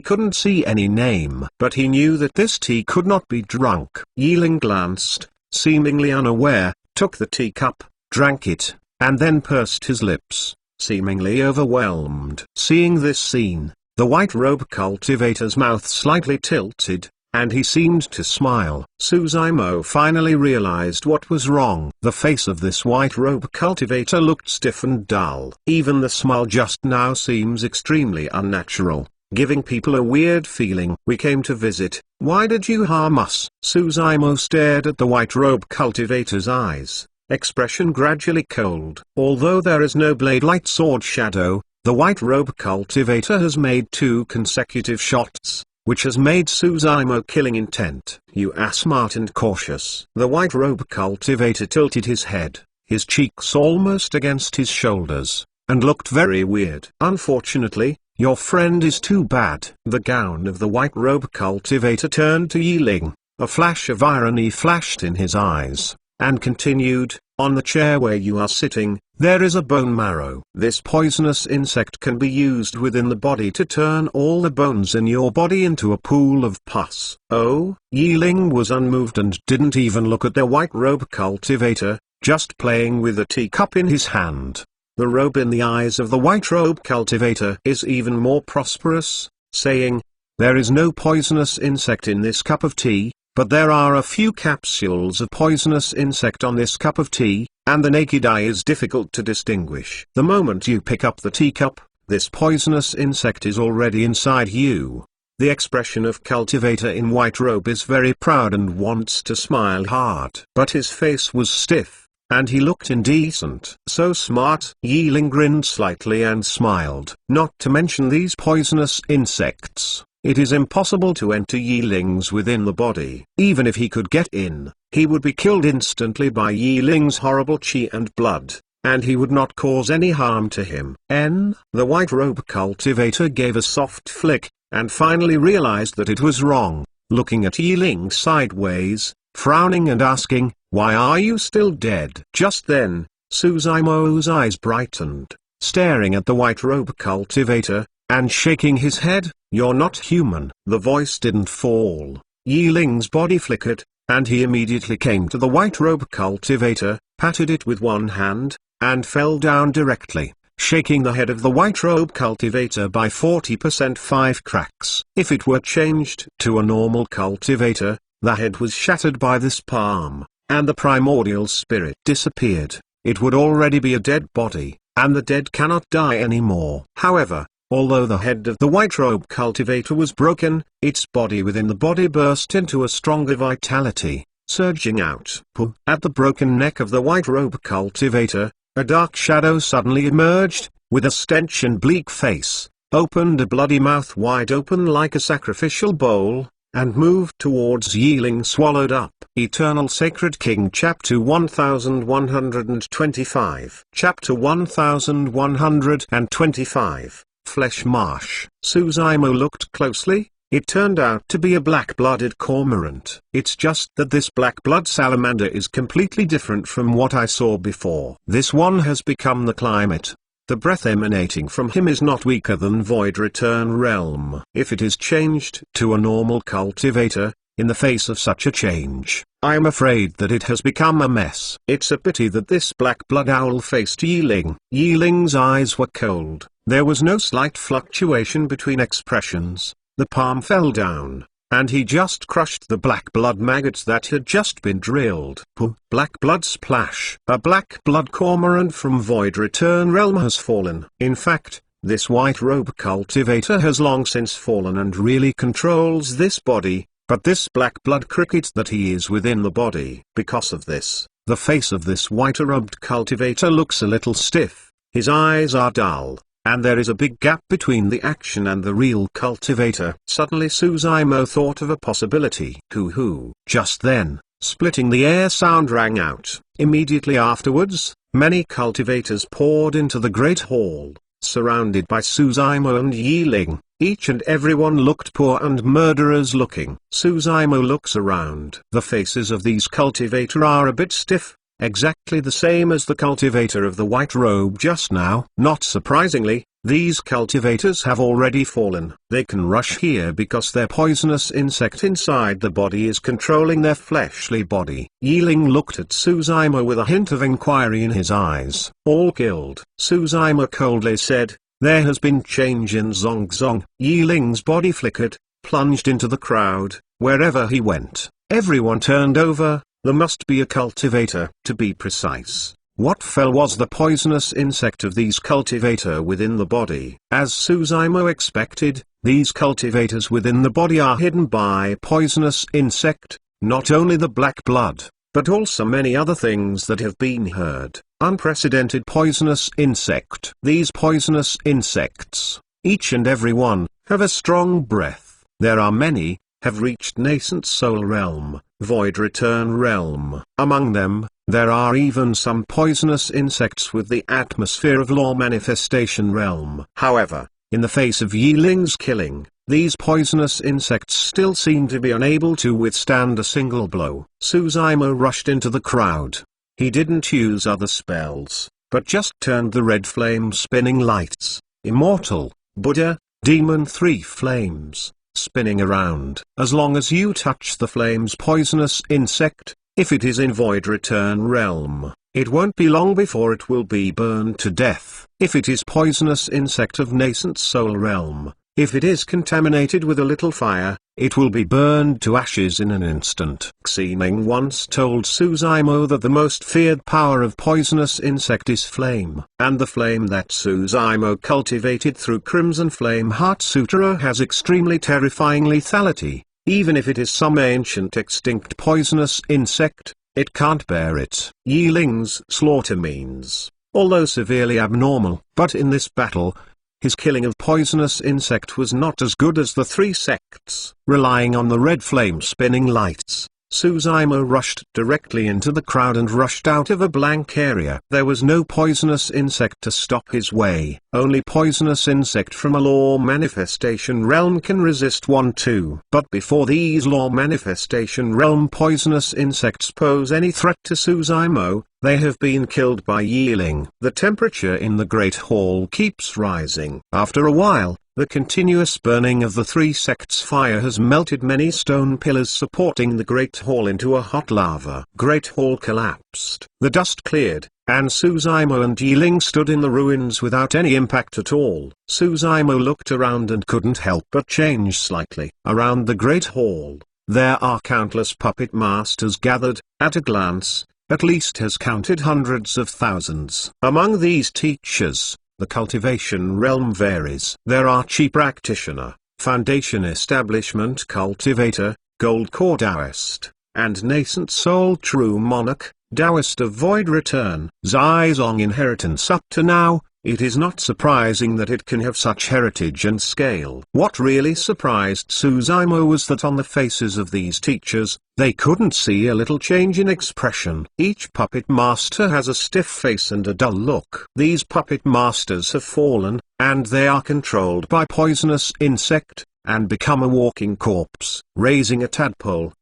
couldn't see any name, but he knew that this tea could not be drunk. Yiling glanced, seemingly unaware, took the teacup, drank it, and then pursed his lips, seemingly overwhelmed. Seeing this scene, the white robe cultivator's mouth slightly tilted, and he seemed to smile. Suzaimo finally realized what was wrong. The face of this white robe cultivator looked stiff and dull. Even the smile just now seems extremely unnatural, giving people a weird feeling. We came to visit, why did you harm us? Suzaimo stared at the white robe cultivator's eyes, expression gradually cold. Although there is no blade light sword shadow, the white robe cultivator has made 2 consecutive shots, which has made Suzaimo killing intent. You are smart and cautious. The white robe cultivator tilted his head, his cheeks almost against his shoulders, and looked very weird. Unfortunately, your friend is too bad. The gown of the white robe cultivator turned to Yiling. A flash of irony flashed in his eyes, and continued, on the chair where you are sitting, there is a bone marrow. This poisonous insect can be used within the body to turn all the bones in your body into a pool of pus. Oh? Yiling was unmoved and didn't even look at the white robe cultivator, just playing with a teacup in his hand. The robe in the eyes of the white robe cultivator is even more prosperous, saying, there is no poisonous insect in this cup of tea, but there are a few capsules of poisonous insect on this cup of tea, and the naked eye is difficult to distinguish. The moment you pick up the teacup, this poisonous insect is already inside you. The expression of cultivator in white robe is very proud and wants to smile hard. But his face was stiff, and he looked indecent. So smart. Yiling grinned slightly and smiled. Not to mention these poisonous insects. It is impossible to enter Yiling's within the body. Even if he could get in, he would be killed instantly by Yiling's horrible chi and blood, and he would not cause any harm to him. The white robe cultivator gave a soft flick, and finally realized that it was wrong, looking at Yiling sideways, frowning and asking, "Why are you still dead?" Just then, Suzaimo's eyes brightened, staring at the white robe cultivator, and shaking his head. "You're not human." The voice didn't fall. Yiling's body flickered, and he immediately came to the white robe cultivator, patted it with one hand, and fell down directly, shaking the head of the white robe cultivator by 40%. 5 cracks. If it were changed to a normal cultivator, the head was shattered by this palm, and the primordial spirit disappeared. It would already be a dead body, and the dead cannot die anymore. However, although the head of the white robe cultivator was broken, its body within the body burst into a stronger vitality, surging out. At the broken neck of the white robe cultivator, a dark shadow suddenly emerged, with a stench and bleak face, opened a bloody mouth wide open like a sacrificial bowl, and moved towards Yiling, swallowed up. Eternal Sacred King Chapter 1125. Chapter 1125. Flesh Marsh. Suzaimo looked closely. It turned out to be a black-blooded cormorant. It's just that this black-blood salamander is completely different from what I saw before. This one has become the climate. The breath emanating from him is not weaker than Void Return Realm. If it is changed to a normal cultivator, in the face of such a change, I am afraid that it has become a mess. It's a pity that this black-blood owl faced Yiling. Yiling's eyes were cold. There was no slight fluctuation between expressions. The palm fell down, and he just crushed the black blood maggots that had just been drilled. Black blood splash. A black blood cormorant from Void Return Realm has fallen. In fact, this white robe cultivator has long since fallen and really controls this body, but this black blood cricket that he is within the body. Because of this, the face of this white robed cultivator looks a little stiff, his eyes are dull, and there is a big gap between the action and the real cultivator. Suddenly Suzaimo thought of a possibility. Hoo-hoo. Just then, splitting the air sound rang out. Immediately afterwards, many cultivators poured into the great hall, surrounded by Suzaimo and Yiling. Each and everyone looked poor and murderers looking. Suzaimo looks around. The faces of these cultivators are a bit stiff, exactly the same as the cultivator of the white robe just now. Not surprisingly, these cultivators have already fallen. They can rush here because their poisonous insect inside the body is controlling their fleshly body. Yiling looked at Suzaimo with a hint of inquiry in his eyes. All killed. Suzaimo coldly said, "There has been change in Zongzong." Yiling's body flickered, plunged into the crowd. Wherever he went, everyone turned over. There must be a cultivator. To be precise, what fell was the poisonous insect of these cultivator within the body. As Suzaimo expected, these cultivators within the body are hidden by poisonous insect, not only the black blood, but also many other things that have been heard. Unprecedented poisonous insect. These poisonous insects, each and every one, have a strong breath. There are many, have reached nascent soul realm, Void Return Realm. Among them, there are even some poisonous insects with the atmosphere of Law Manifestation Realm. However, in the face of Yiling's killing, these poisonous insects still seem to be unable to withstand a single blow. Suzaimo rushed into the crowd. He didn't use other spells, but just turned the red flame spinning lights, Immortal, Buddha, Demon, 3 flames, spinning around. As long as you touch the flame's poisonous insect, if it is in Void Return Realm, it won't be long before it will be burned to death. If it is poisonous insect of nascent soul realm, if it is contaminated with a little fire, it will be burned to ashes in an instant. Xining once told Suzaimo that the most feared power of poisonous insect is flame. And the flame that Suzaimo cultivated through Crimson Flame Heart Sutra has extremely terrifying lethality. Even if it is some ancient extinct poisonous insect, it can't bear it. Yiling's slaughter means, although severely abnormal, but in this battle, his killing of poisonous insect was not as good as the three sects. Relying on the red flame spinning lights, Suzaimo rushed directly into the crowd and rushed out of a blank area. There was no poisonous insect to stop his way. Only poisonous insect from a law manifestation realm can resist 1-2. But before these law manifestation realm poisonous insects pose any threat to Suzaimo, they have been killed by Yiling. The temperature in the Great Hall keeps rising. After a while, the continuous burning of the three sects' fire has melted many stone pillars supporting the Great Hall into a hot lava. Great Hall collapsed. The dust cleared, and Suzaimo and Yiling stood in the ruins without any impact at all. Suzaimo looked around and couldn't help but change slightly. Around the Great Hall, there are countless puppet masters gathered. At a glance, at least has counted hundreds of thousands. Among these teachers, the cultivation realm varies. There are chief practitioner, foundation establishment cultivator, gold core Taoist, and nascent soul true monarch, Taoist of void return. Zizong inheritance. Up to now, it is not surprising that it can have such heritage and scale. What really surprised Suzaimo was that on the faces of these teachers, they couldn't see a little change in expression. Each puppet master has a stiff face and a dull look. These puppet masters have fallen, and they are controlled by poisonous insect, and become a walking corpse. Raising a tadpole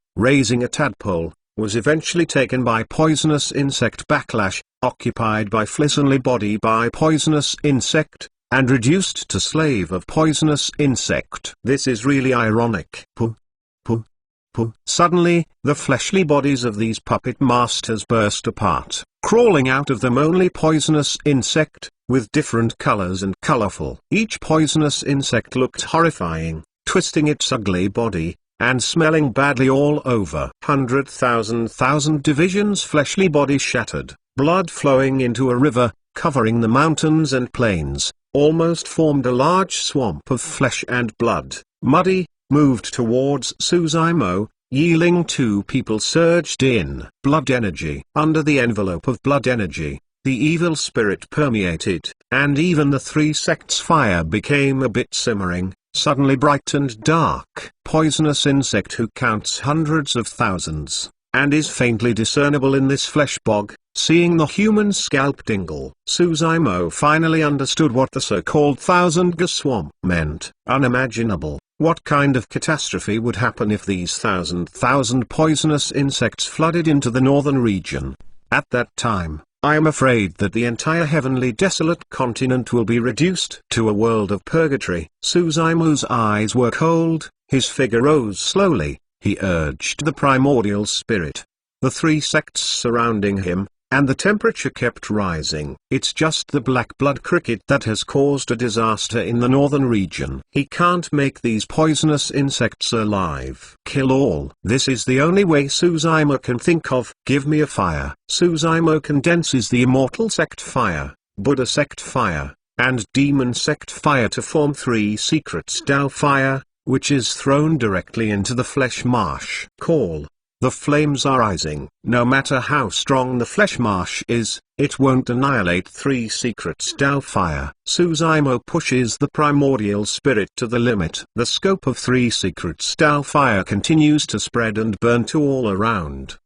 was eventually taken by poisonous insect backlash, occupied by Flissenly body by poisonous insect, and reduced to slave of poisonous insect. This is really ironic. Suddenly, the fleshly bodies of these puppet masters burst apart, crawling out of them only poisonous insect, with different colors and colorful. Each poisonous insect looked horrifying, twisting its ugly body, and smelling badly all over. 100,000 divisions fleshly body shattered, blood flowing into a river, covering the mountains and plains, almost formed a large swamp of flesh and blood. Muddy, moved towards Suzaimo, Yiling. Two people surged in. Blood energy. Under the envelope of blood energy, the evil spirit permeated, and even the three sects' fire became a bit simmering, suddenly bright and dark. Poisonous insect who counts hundreds of thousands, and is faintly discernible in this flesh bog, seeing the human scalp dingle. Suzaimo finally understood what the so-called thousand-ga swamp meant. Unimaginable. What kind of catastrophe would happen if these thousand poisonous insects flooded into the northern region? At that time, I am afraid that the entire heavenly desolate continent will be reduced to a world of purgatory. Suzaimo's eyes were cold, his figure rose slowly. He urged the primordial spirit. The three sects surrounding him, and the temperature kept rising. It's just the black blood cricket that has caused a disaster in the northern region. He can't make these poisonous insects alive. Kill all. This is the only way Suzaimo can think of. Give me a fire. Suzaimo condenses the immortal sect fire, Buddha sect fire, and demon sect fire to form three secrets Tao fire, which is thrown directly into the flesh marsh. Call. The flames are rising. No matter how strong the flesh marsh is, it won't annihilate three secrets Tao fire. Suzaimo pushes the primordial spirit to the limit. The scope of three secrets Tao fire continues to spread and burn to all around.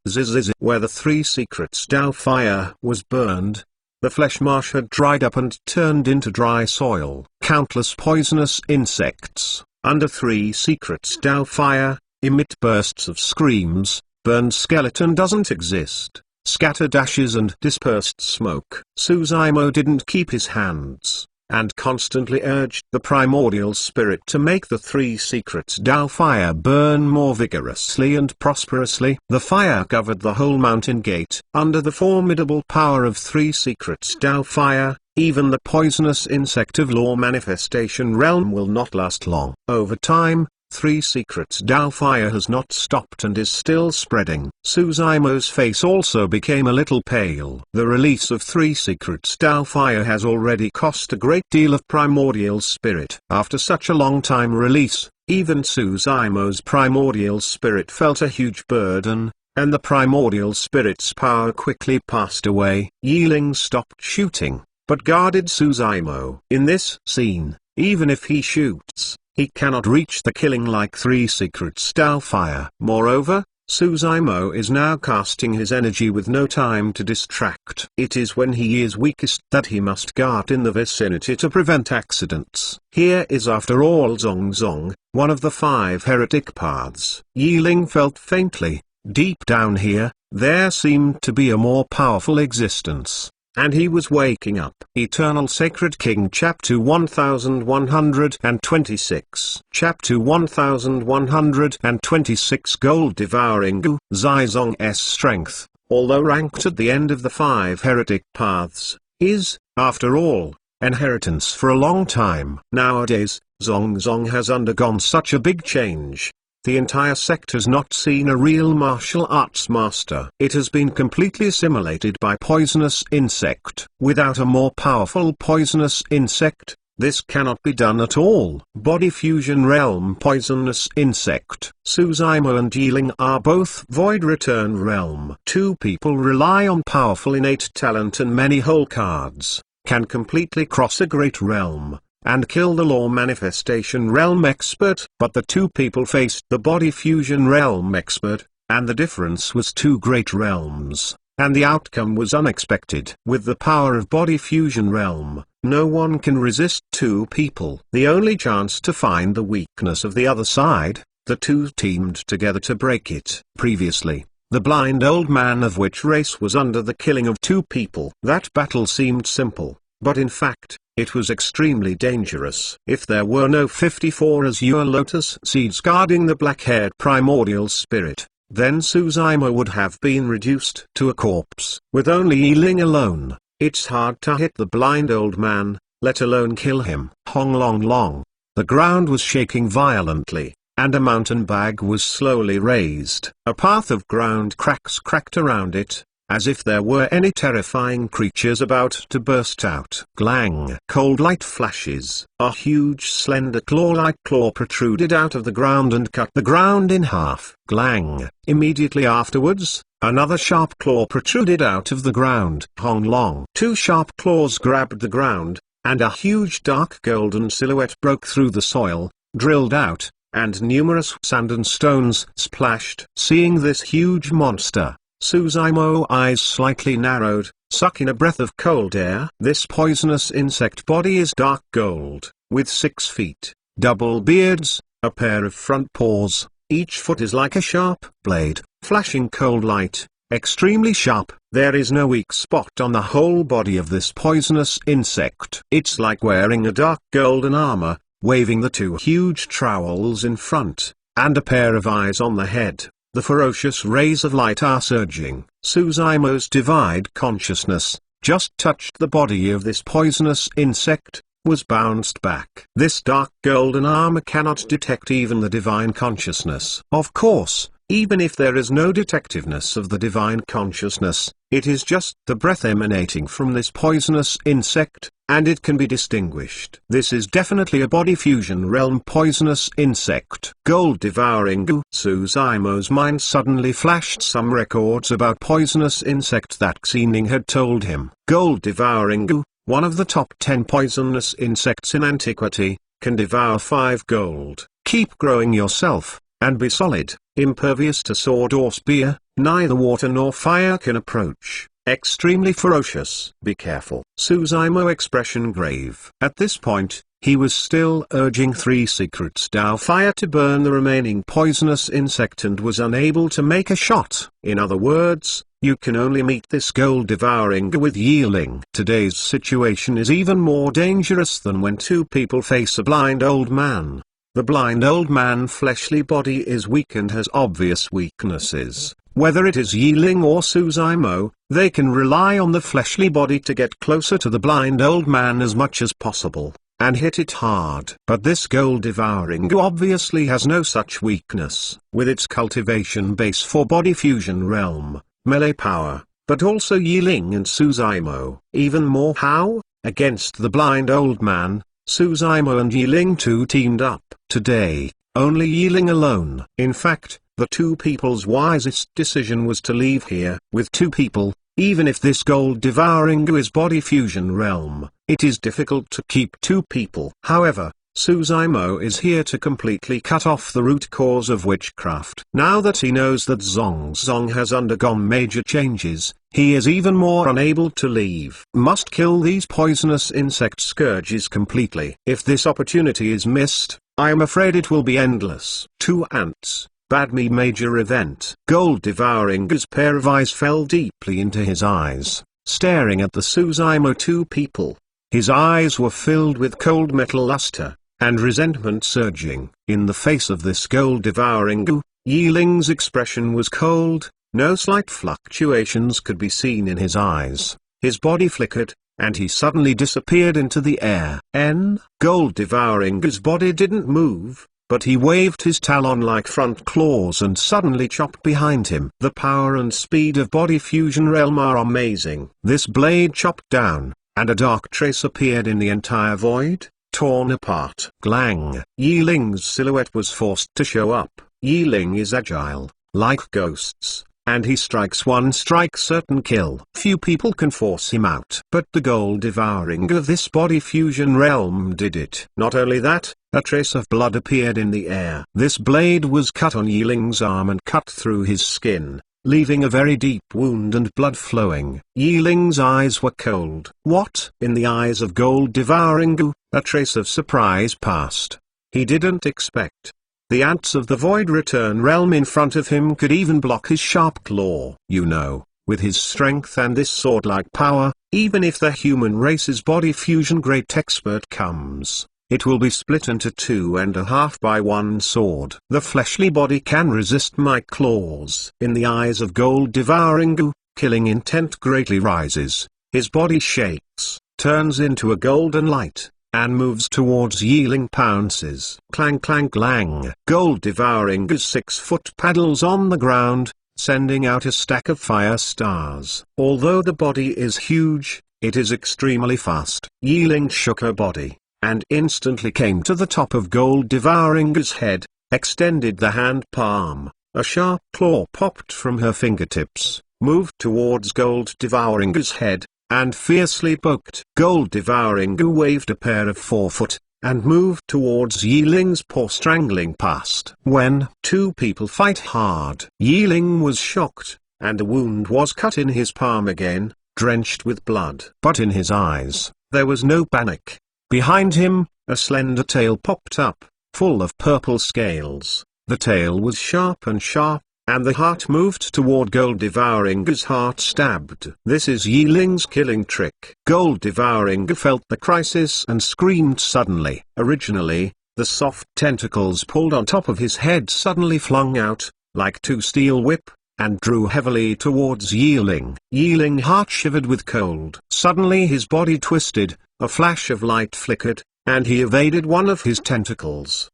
Where the three secrets Tao fire was burned, the flesh marsh had dried up and turned into dry soil. Countless poisonous insects, under three secrets Tao fire, emit bursts of screams. Burned skeleton doesn't exist. Scattered ashes and dispersed smoke. Suzaimo didn't keep his hands, and constantly urged the primordial spirit to make the three secrets Tao fire burn more vigorously and prosperously. The fire covered the whole mountain gate. Under the formidable power of three secrets Tao fire, even the poisonous insect of law manifestation realm will not last long. Over time, three secrets Tao fire has not stopped and is still spreading. Suzaimo's face also became a little pale. The release of three secrets Tao fire has already cost a great deal of primordial spirit. After such a long time release, even Suzaimo's primordial spirit felt a huge burden, and the primordial spirit's power quickly passed away. Yiling stopped shooting, but guarded Suzaimo. In this scene, Even if he shoots, he cannot reach the killing like three secrets Doubtfire. Moreover, Suzaimo is now casting his energy with no time to distract. It is when he is weakest that he must guard in the vicinity to prevent accidents. Here is after all Zongzong, one of the 5 heretic paths. Yiling felt faintly, deep down here, there seemed to be a more powerful existence. And he was waking up. Eternal Sacred King Chapter 1126 Chapter 1126 Gold Devouring Gu Zizong's strength, although ranked at the end of the 5 heretic paths, is, after all, inheritance for a long time. Nowadays, Zongzong has undergone such a big change. The entire sect has not seen a real martial arts master. It has been completely assimilated by poisonous insect. Without a more powerful poisonous insect, this cannot be done at all. Body Fusion Realm Poisonous Insect. Suzaimo and Yiling are both Void Return Realm. 2 people rely on powerful innate talent and many whole cards, can completely cross a great realm, and kill the Law Manifestation Realm expert. But the 2 people faced the Body Fusion Realm expert, and the difference was 2 great realms, and the outcome was unexpected. With the power of Body Fusion Realm, no one can resist 2 people. The only chance to find the weakness of the other side, the 2 teamed together to break it. Previously, the blind old man of which race was under the killing of 2 people. That battle seemed simple, but in fact, it was extremely dangerous. If there were no 54 azure lotus seeds guarding the black-haired primordial spirit, then Suzaimo would have been reduced to a corpse. With only Yiling alone, it's hard to hit the blind old man, let alone kill him. Hong Long Long. The ground was shaking violently, and a mountain bag was slowly raised. A path of ground cracks cracked around it, as if there were any terrifying creatures about to burst out. Glang! Cold light flashes. A huge slender claw-like claw protruded out of the ground and cut the ground in half. Glang! Immediately afterwards, another sharp claw protruded out of the ground. Hong Long. 2 sharp claws grabbed the ground, and a huge dark golden silhouette broke through the soil, drilled out, and numerous sand and stones splashed. Seeing this huge monster, Suzaimo's eyes slightly narrowed, sucking a breath of cold air. This poisonous insect body is dark gold, with 6 feet, double beards, a pair of front paws, each foot is like a sharp blade, flashing cold light, extremely sharp. There is no weak spot on the whole body of this poisonous insect. It's like wearing a dark golden armor, waving the 2 huge trowels in front, and a pair of eyes on the head. The ferocious rays of light are surging. Suzaimo's divine consciousness, just touched the body of this poisonous insect, was bounced back. This dark golden armor cannot detect even the divine consciousness. Of course, even if there is no detectiveness of the divine consciousness, it is just the breath emanating from this poisonous insect, and it can be distinguished. This is definitely a Body Fusion Realm poisonous insect. Gold Devouring Gu. Suzaimo's mind suddenly flashed some records about poisonous insect that Xining had told him. Gold Devouring Gu, one of the top 10 poisonous insects in antiquity, can devour 5 gold. Keep growing yourself, and be solid, impervious to sword or spear, neither water nor fire can approach. Extremely ferocious. Be careful. Suzaimo expression grave. At this point, he was still urging 3 secrets Doubtfire to burn the remaining poisonous insect and was unable to make a shot. In other words, you can only meet this gold devouring with Yiling. Today's situation is even more dangerous than when 2 people face a blind old man. The blind old man's fleshly body is weak and has obvious weaknesses. Whether it is Yiling or Suzaimo, they can rely on the fleshly body to get closer to the blind old man as much as possible, and hit it hard. But this gold devouring obviously has no such weakness. With its cultivation base for Body Fusion Realm, melee power, but also Yiling and Suzaimo. Even more how? Against the blind old man, Suzaimo and Yiling too teamed up. Today, only Yiling alone. In fact, the 2 people's wisest decision was to leave here. With 2 people, even if this gold devouring is Body Fusion Realm, It is difficult to keep two people. However, Suzaimo is here to completely cut off the root cause of witchcraft. Now that he knows that Zongzong has undergone major changes, he is even more unable to leave. Must kill these poisonous insect scourges completely. If this opportunity is missed, I am afraid it will be endless. Two ants. Badme major event. Gold-devouring pair of eyes fell deeply into his eyes, staring at the Suzaimo two people. His eyes were filled with cold metal luster, and resentment surging. In the face of this gold-devouring goo, Yiling's expression was cold, no slight fluctuations could be seen in his eyes. His body flickered, and he suddenly disappeared into the air. Gold-devouring goo's body didn't move, but he waved his talon-like front claws and suddenly chopped behind him. The power and speed of body fusion realm are amazing. This blade chopped down, and a dark trace appeared in the entire void, torn apart. Glang! Yiling's silhouette was forced to show up. Yiling is agile, like ghosts, and he strikes one strike certain kill. Few people can force him out. But the gold-devouring of this body fusion realm did it. Not only that, a trace of blood appeared in the air. This blade was cut on Yiling's arm and cut through his skin, leaving a very deep wound and blood flowing. Yiling's eyes were cold. What? In the eyes of gold-devouring goo, a trace of surprise passed. He didn't expect. The ants of the Void Return realm in front of him could even block his sharp claw. You know, with his strength and this sword-like power, even if the human race's body fusion great expert comes, it will be split into 2.5 by one sword. The fleshly body can resist my claws. In the eyes of gold-devouring goo, killing intent greatly rises. His body shakes, turns into a golden light, and moves towards Yiling pounces. Clang clang clang. Gold-devouring goo's 6-foot paddles on the ground, sending out a stack of fire stars. Although the body is huge, it is extremely fast. Yiling shook her body, and instantly came to the top of gold-devouring goo's head, extended the hand palm. A sharp claw popped from her fingertips, moved towards gold-devouring goo's head, and fiercely poked. Gold-devouring goo waved a pair of 4-foot, and moved towards Yiling's paw, strangling past. When two people fight hard, Yiling was shocked, and a wound was cut in his palm again, drenched with blood. But in his eyes, there was no panic. Behind him, a slender tail popped up, full of purple scales. The tail was sharp, and the heart moved toward gold-devouring goo's heart stabbed. This is Yiling's killing trick. Gold-devouring goo felt the crisis and screamed suddenly. Originally, the soft tentacles pulled on top of his head suddenly flung out, like two steel whip, and drew heavily towards Yiling. Yiling heart shivered with cold. Suddenly his body twisted, a flash of light flickered, and he evaded one of his tentacles.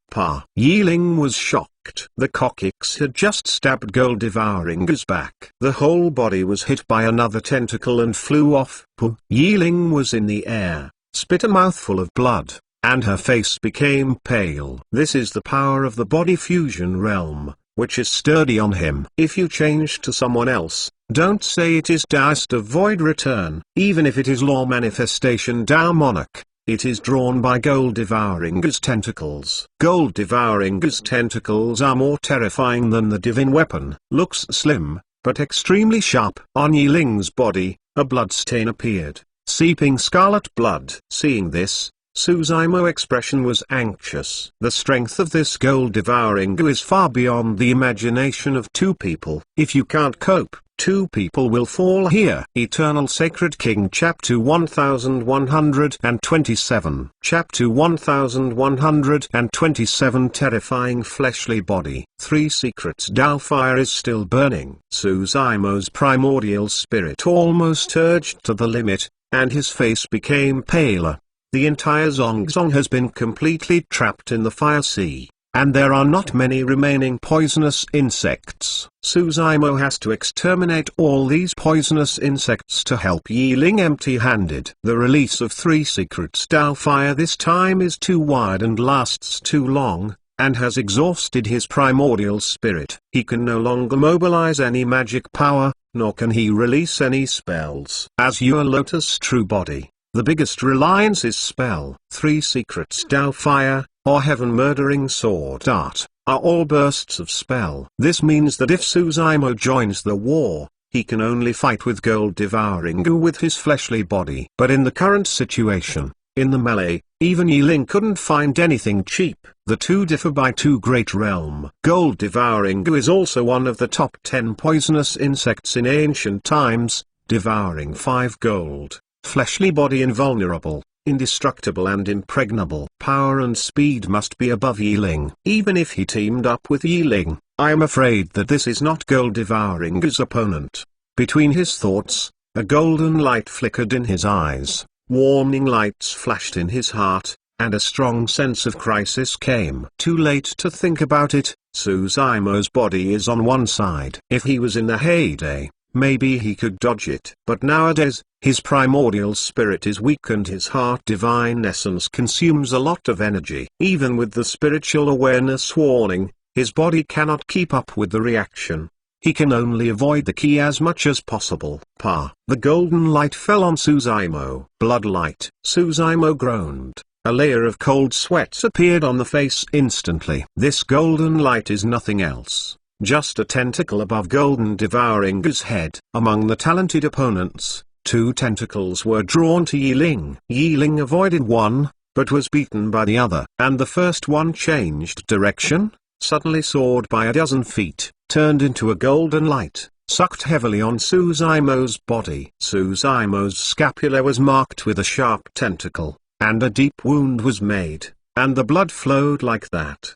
Yiling was shocked. The coccyx had just stabbed gold-devouring goo's back. The whole body was hit by another tentacle and flew off. Yiling was in the air, spit a mouthful of blood, and her face became pale. This is the power of the body fusion realm, which is sturdy on him. If you change to someone else, don't say it is Taoist of Void Return. Even if it is Law Manifestation Tao Monarch, it is drawn by gold-devouring goo's tentacles. Gold-devouring goo's tentacles are more terrifying than the divine weapon. Looks slim, but extremely sharp. On Yiling's body, a bloodstain appeared, seeping scarlet blood. Seeing this, Suzaimo's expression was anxious. The strength of this gold-devouring goo is far beyond the imagination of two people. If you can't cope, two people will fall here. Eternal Sacred King Chapter 1127. Chapter 1127. Terrifying fleshly body. 3 secrets. Tao fire is still burning. Suzaimo's primordial spirit almost urged to the limit, and his face became paler. The entire Zongzong has been completely trapped in the fire sea, and there are not many remaining poisonous insects. Suzaimo has to exterminate all these poisonous insects to help Yiling empty-handed. The release of 3 secrets Tao fire this time is too wide and lasts too long, and has exhausted his primordial spirit. He can no longer mobilize any magic power, nor can he release any spells. As your lotus true body, The biggest reliance is spell. 3 secrets Dao fire, or heaven murdering sword art, are all bursts of spell. This means that if Suzaimo joins the war, he can only fight with gold devouring Gu with his fleshly body. But in the current situation, in the melee, even Yiling couldn't find anything cheap. The two differ by 2 great realm. Gold devouring Gu is also one of the top 10 poisonous insects in ancient times, devouring 5 gold, fleshly body invulnerable, indestructible and impregnable. Power and speed must be above Yiling. Even if he teamed up with Yiling, I am afraid that this is not gold devouring Gu's opponent. Between his thoughts, a golden light flickered in his eyes, warning lights flashed in his heart, and a strong sense of crisis came. Too late to think about it. Suzaimo's body is on one side. If he was in the heyday, maybe he could dodge it. But nowadays, his primordial spirit is weak and his heart divine essence consumes a lot of energy. Even with the spiritual awareness warning, his body cannot keep up with the reaction. He can only avoid the key as much as possible. The golden light fell on Suzaimo. Blood light. Suzaimo groaned. A layer of cold sweat appeared on the face instantly. This golden light is nothing else, just a tentacle above golden devouring Gu's head. Among the talented opponents, 2 tentacles were drawn to Yiling. Yiling avoided one, but was beaten by the other. And the first one changed direction, suddenly soared by a dozen feet, turned into a golden light, sucked heavily on Suzaimo's body. Suzaimo's scapula was marked with a sharp tentacle, and a deep wound was made, and the blood flowed like that.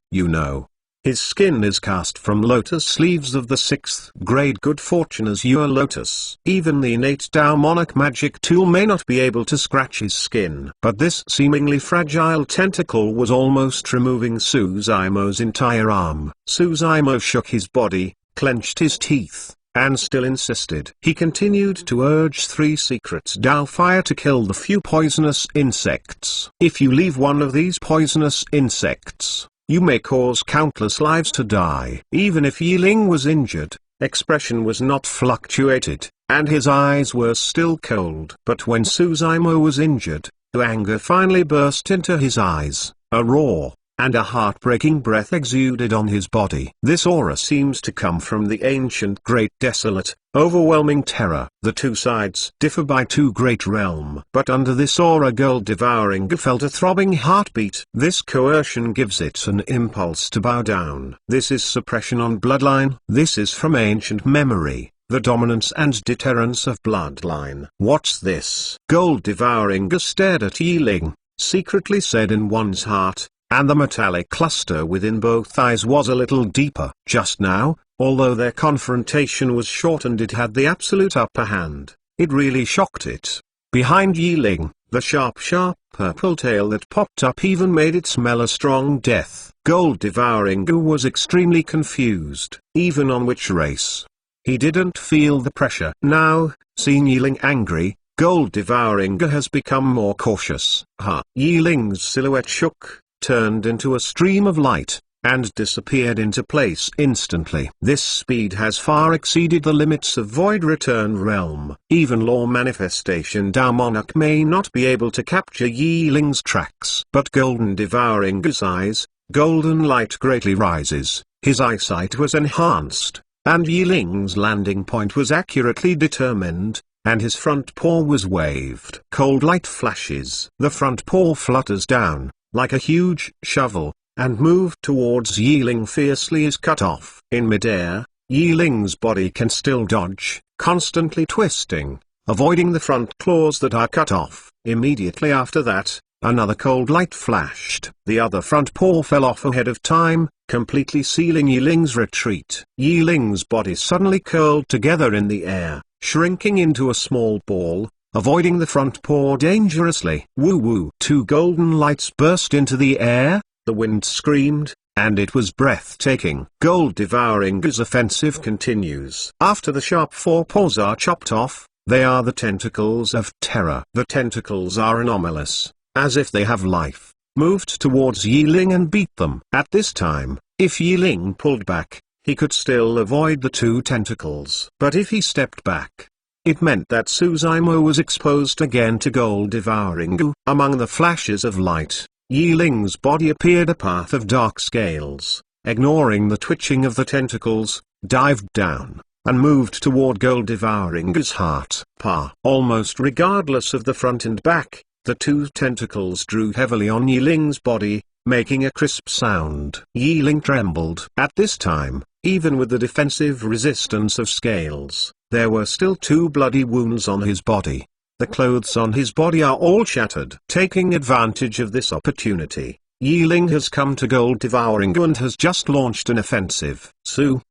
His skin is cast from lotus leaves of the 6th grade good fortune azure lotus. Even the innate Tao monarch magic tool may not be able to scratch his skin. But this seemingly fragile tentacle was almost removing Suzaimo's entire arm. Suzaimo shook his body, clenched his teeth, and still insisted. He continued to urge 3 secrets Dao fire to kill the few poisonous insects. If you leave one of these poisonous insects, you may cause countless lives to die. Even if Yiling was injured, expression was not fluctuated, and his eyes were still cold. But when Suzaimo was injured, anger finally burst into his eyes, a roar, and a heartbreaking breath exuded on his body. This aura seems to come from the ancient great desolate, overwhelming terror. The 2 sides differ by 2 great realm. But under this aura gold devouring Gu felt a throbbing heartbeat. This coercion gives it an impulse to bow down. This is suppression on bloodline. This is from ancient memory, the dominance and deterrence of bloodline. What's this? Gold devouring Gu stared at Yiling, secretly said in one's heart, and the metallic cluster within both eyes was a little deeper. Just now, although their confrontation was short and it had the absolute upper hand, it really shocked it. Behind Yiling, the sharp purple tail that popped up even made it smell a strong death. Gold devouring Gu was extremely confused, even on which race. He didn't feel the pressure. Now, seeing Yiling angry, gold devouring Gu has become more cautious. Yiling's silhouette shook, turned into a stream of light, and disappeared into place instantly. This speed has far exceeded the limits of Void Return Realm. Even Law Manifestation Tao Monarch may not be able to capture Yiling's tracks. But golden devouring Gu's eyes, golden light greatly rises, his eyesight was enhanced, and Yiling's landing point was accurately determined, and his front paw was waved. Cold light flashes. The front paw flutters down, like a huge shovel, and moved towards Yiling fiercely is cut off. In midair, Yiling's body can still dodge, constantly twisting, avoiding the front claws that are cut off. Immediately after that, another cold light flashed. The other front paw fell off ahead of time, completely sealing Yiling's retreat. Yiling's body suddenly curled together in the air, shrinking into a small ball, avoiding the front paw dangerously. Woo-woo! 2 golden lights burst into the air, the wind screamed, and it was breathtaking. Gold devouring Gu's offensive continues. After the sharp 4 paws are chopped off, they are the tentacles of terror. The tentacles are anomalous, as if they have life, moved towards Yiling and beat them. At this time, if Yiling pulled back, he could still avoid the 2 tentacles. But if he stepped back, It meant that Suzumo was exposed again to gold-devouring goo. Among the flashes of light, Yi Ling's body appeared a path of dark scales, ignoring the twitching of the tentacles, dived down, and moved toward gold-devouring goo's heart. Almost regardless of the front and back, the two tentacles drew heavily on Yi Ling's body, making a crisp sound. Yi Ling trembled. At this time, even with the defensive resistance of scales, there were still 2 bloody wounds on his body. The clothes on his body are all shattered. Taking advantage of this opportunity, Yi Ling has come to gold-devouring and has just launched an offensive.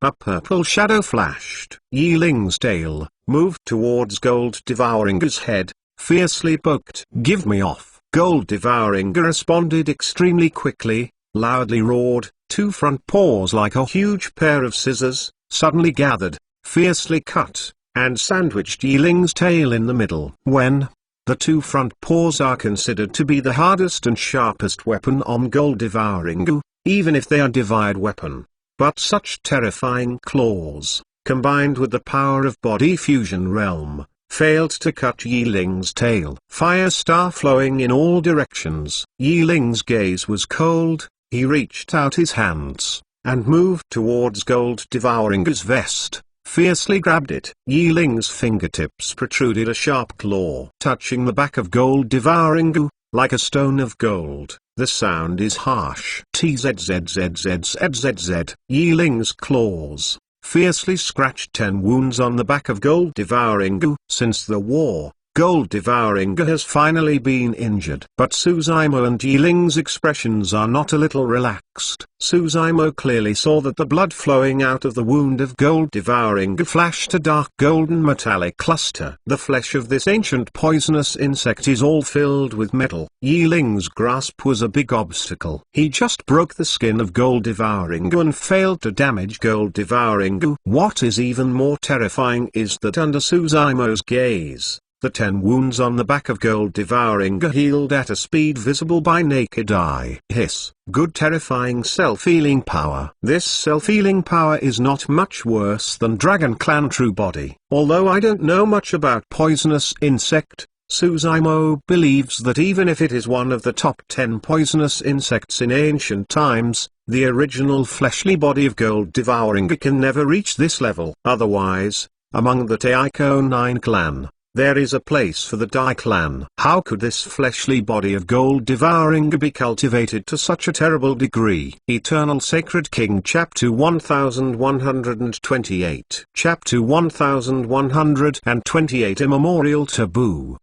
A purple shadow flashed. Yi Ling's tail moved towards gold-devouring's head, fiercely poked. "Give me off!" Gold-devouring responded extremely quickly, loudly roared. 2 front paws like a huge pair of scissors, suddenly gathered, fiercely cut, and sandwiched Yi Ling's tail in the middle. When the 2 front paws are considered to be the hardest and sharpest weapon on gold-devouring goo, even if they are divide weapon. But such terrifying claws, combined with the power of body fusion realm, failed to cut Yi Ling's tail. Fire star flowing in all directions. Yi Ling's gaze was cold. He reached out his hands, and moved towards gold-devouring's vest, fiercely grabbed it. Yi Ling's fingertips protruded a sharp claw, touching the back of gold-devouring, like a stone of gold. The sound is harsh. Tzzzzzzzzzz. Yi Ling's claws fiercely scratched 10 wounds on the back of gold-devouring. Since the war, gold-devouring has finally been injured. But Suzumo and Yi Ling's expressions are not a little relaxed. Suzumo clearly saw that the blood flowing out of the wound of gold-devouring flashed a dark golden metallic cluster. The flesh of this ancient poisonous insect is all filled with metal. Yi Ling's grasp was a big obstacle. He just broke the skin of gold-devouring and failed to damage gold-devouring. What is even more terrifying is that under Suzumo's gaze, the 10 wounds on the back of gold-devouring healed at a speed visible by naked eye. Hiss. Good terrifying self-healing power. This self-healing power is not much worse than Dragon Clan True Body. Although I don't know much about poisonous insect, Suzumo believes that even if it is one of the top 10 poisonous insects in ancient times, the original fleshly body of gold-devouring can never reach this level. Otherwise, among the Taiko 9 clan, there is a place for the Dai clan. How could this fleshly body of gold-devouring be cultivated to such a terrible degree? Eternal Sacred King Chapter 1128. Chapter 1128 Immemorial Taboo.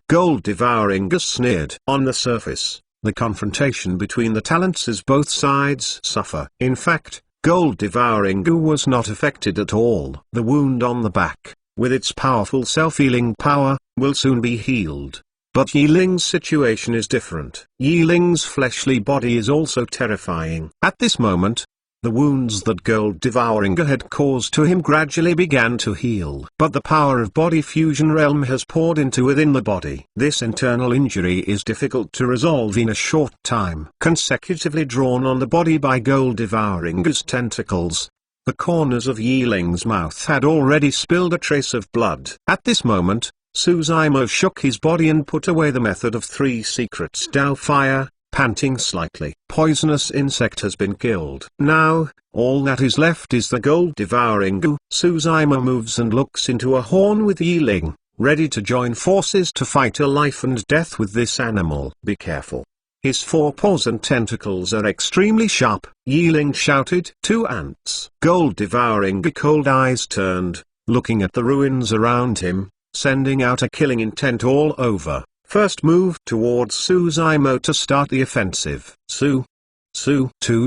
Gold-devouring sneered. On the surface, the confrontation between the talents as both sides suffer. In fact, gold-devouring was not affected at all. The wound on the back, with its powerful self-healing power, will soon be healed. But Yi Ling's situation is different. Yi Ling's fleshly body is also terrifying. At this moment, the wounds that gold-devouring had caused to him gradually began to heal. But the power of body fusion realm has poured into within the body. This internal injury is difficult to resolve in a short time. Consecutively drawn on the body by gold-devouring's tentacles, the corners of Yi Ling's mouth had already spilled a trace of blood. At this moment, Suzumo shook his body and put away the method of 3 secrets. Dao fire, panting slightly. Poisonous insect has been killed. Now, all that is left is the gold-devouring. Suzumo moves and looks into a horn with Yi Ling, ready to join forces to fight a life and death with this animal. Be careful. His 4 paws and tentacles are extremely sharp. Yi Ling shouted. 2 ants. Gold-devouring cold eyes turned, looking at the ruins around him, sending out a killing intent all over. First moved towards Suzumo to start the offensive. 2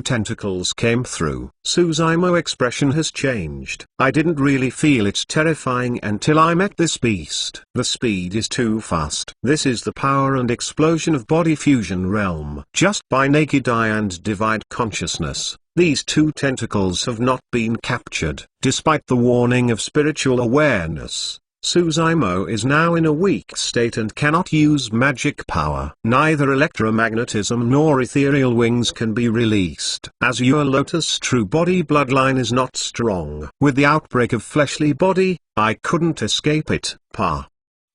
tentacles came through. Suzumo's expression has changed. I didn't really feel it's terrifying until I met this beast. The speed is too fast. This is the power and explosion of body fusion realm. Just by naked eye and divide consciousness, these 2 tentacles have not been captured. Despite the warning of spiritual awareness, Suzaimo is now in a weak state and cannot use magic power. Neither electromagnetism nor ethereal wings can be released. Azure Lotus' true body bloodline is not strong. With the outbreak of fleshly body, I couldn't escape it. Pa.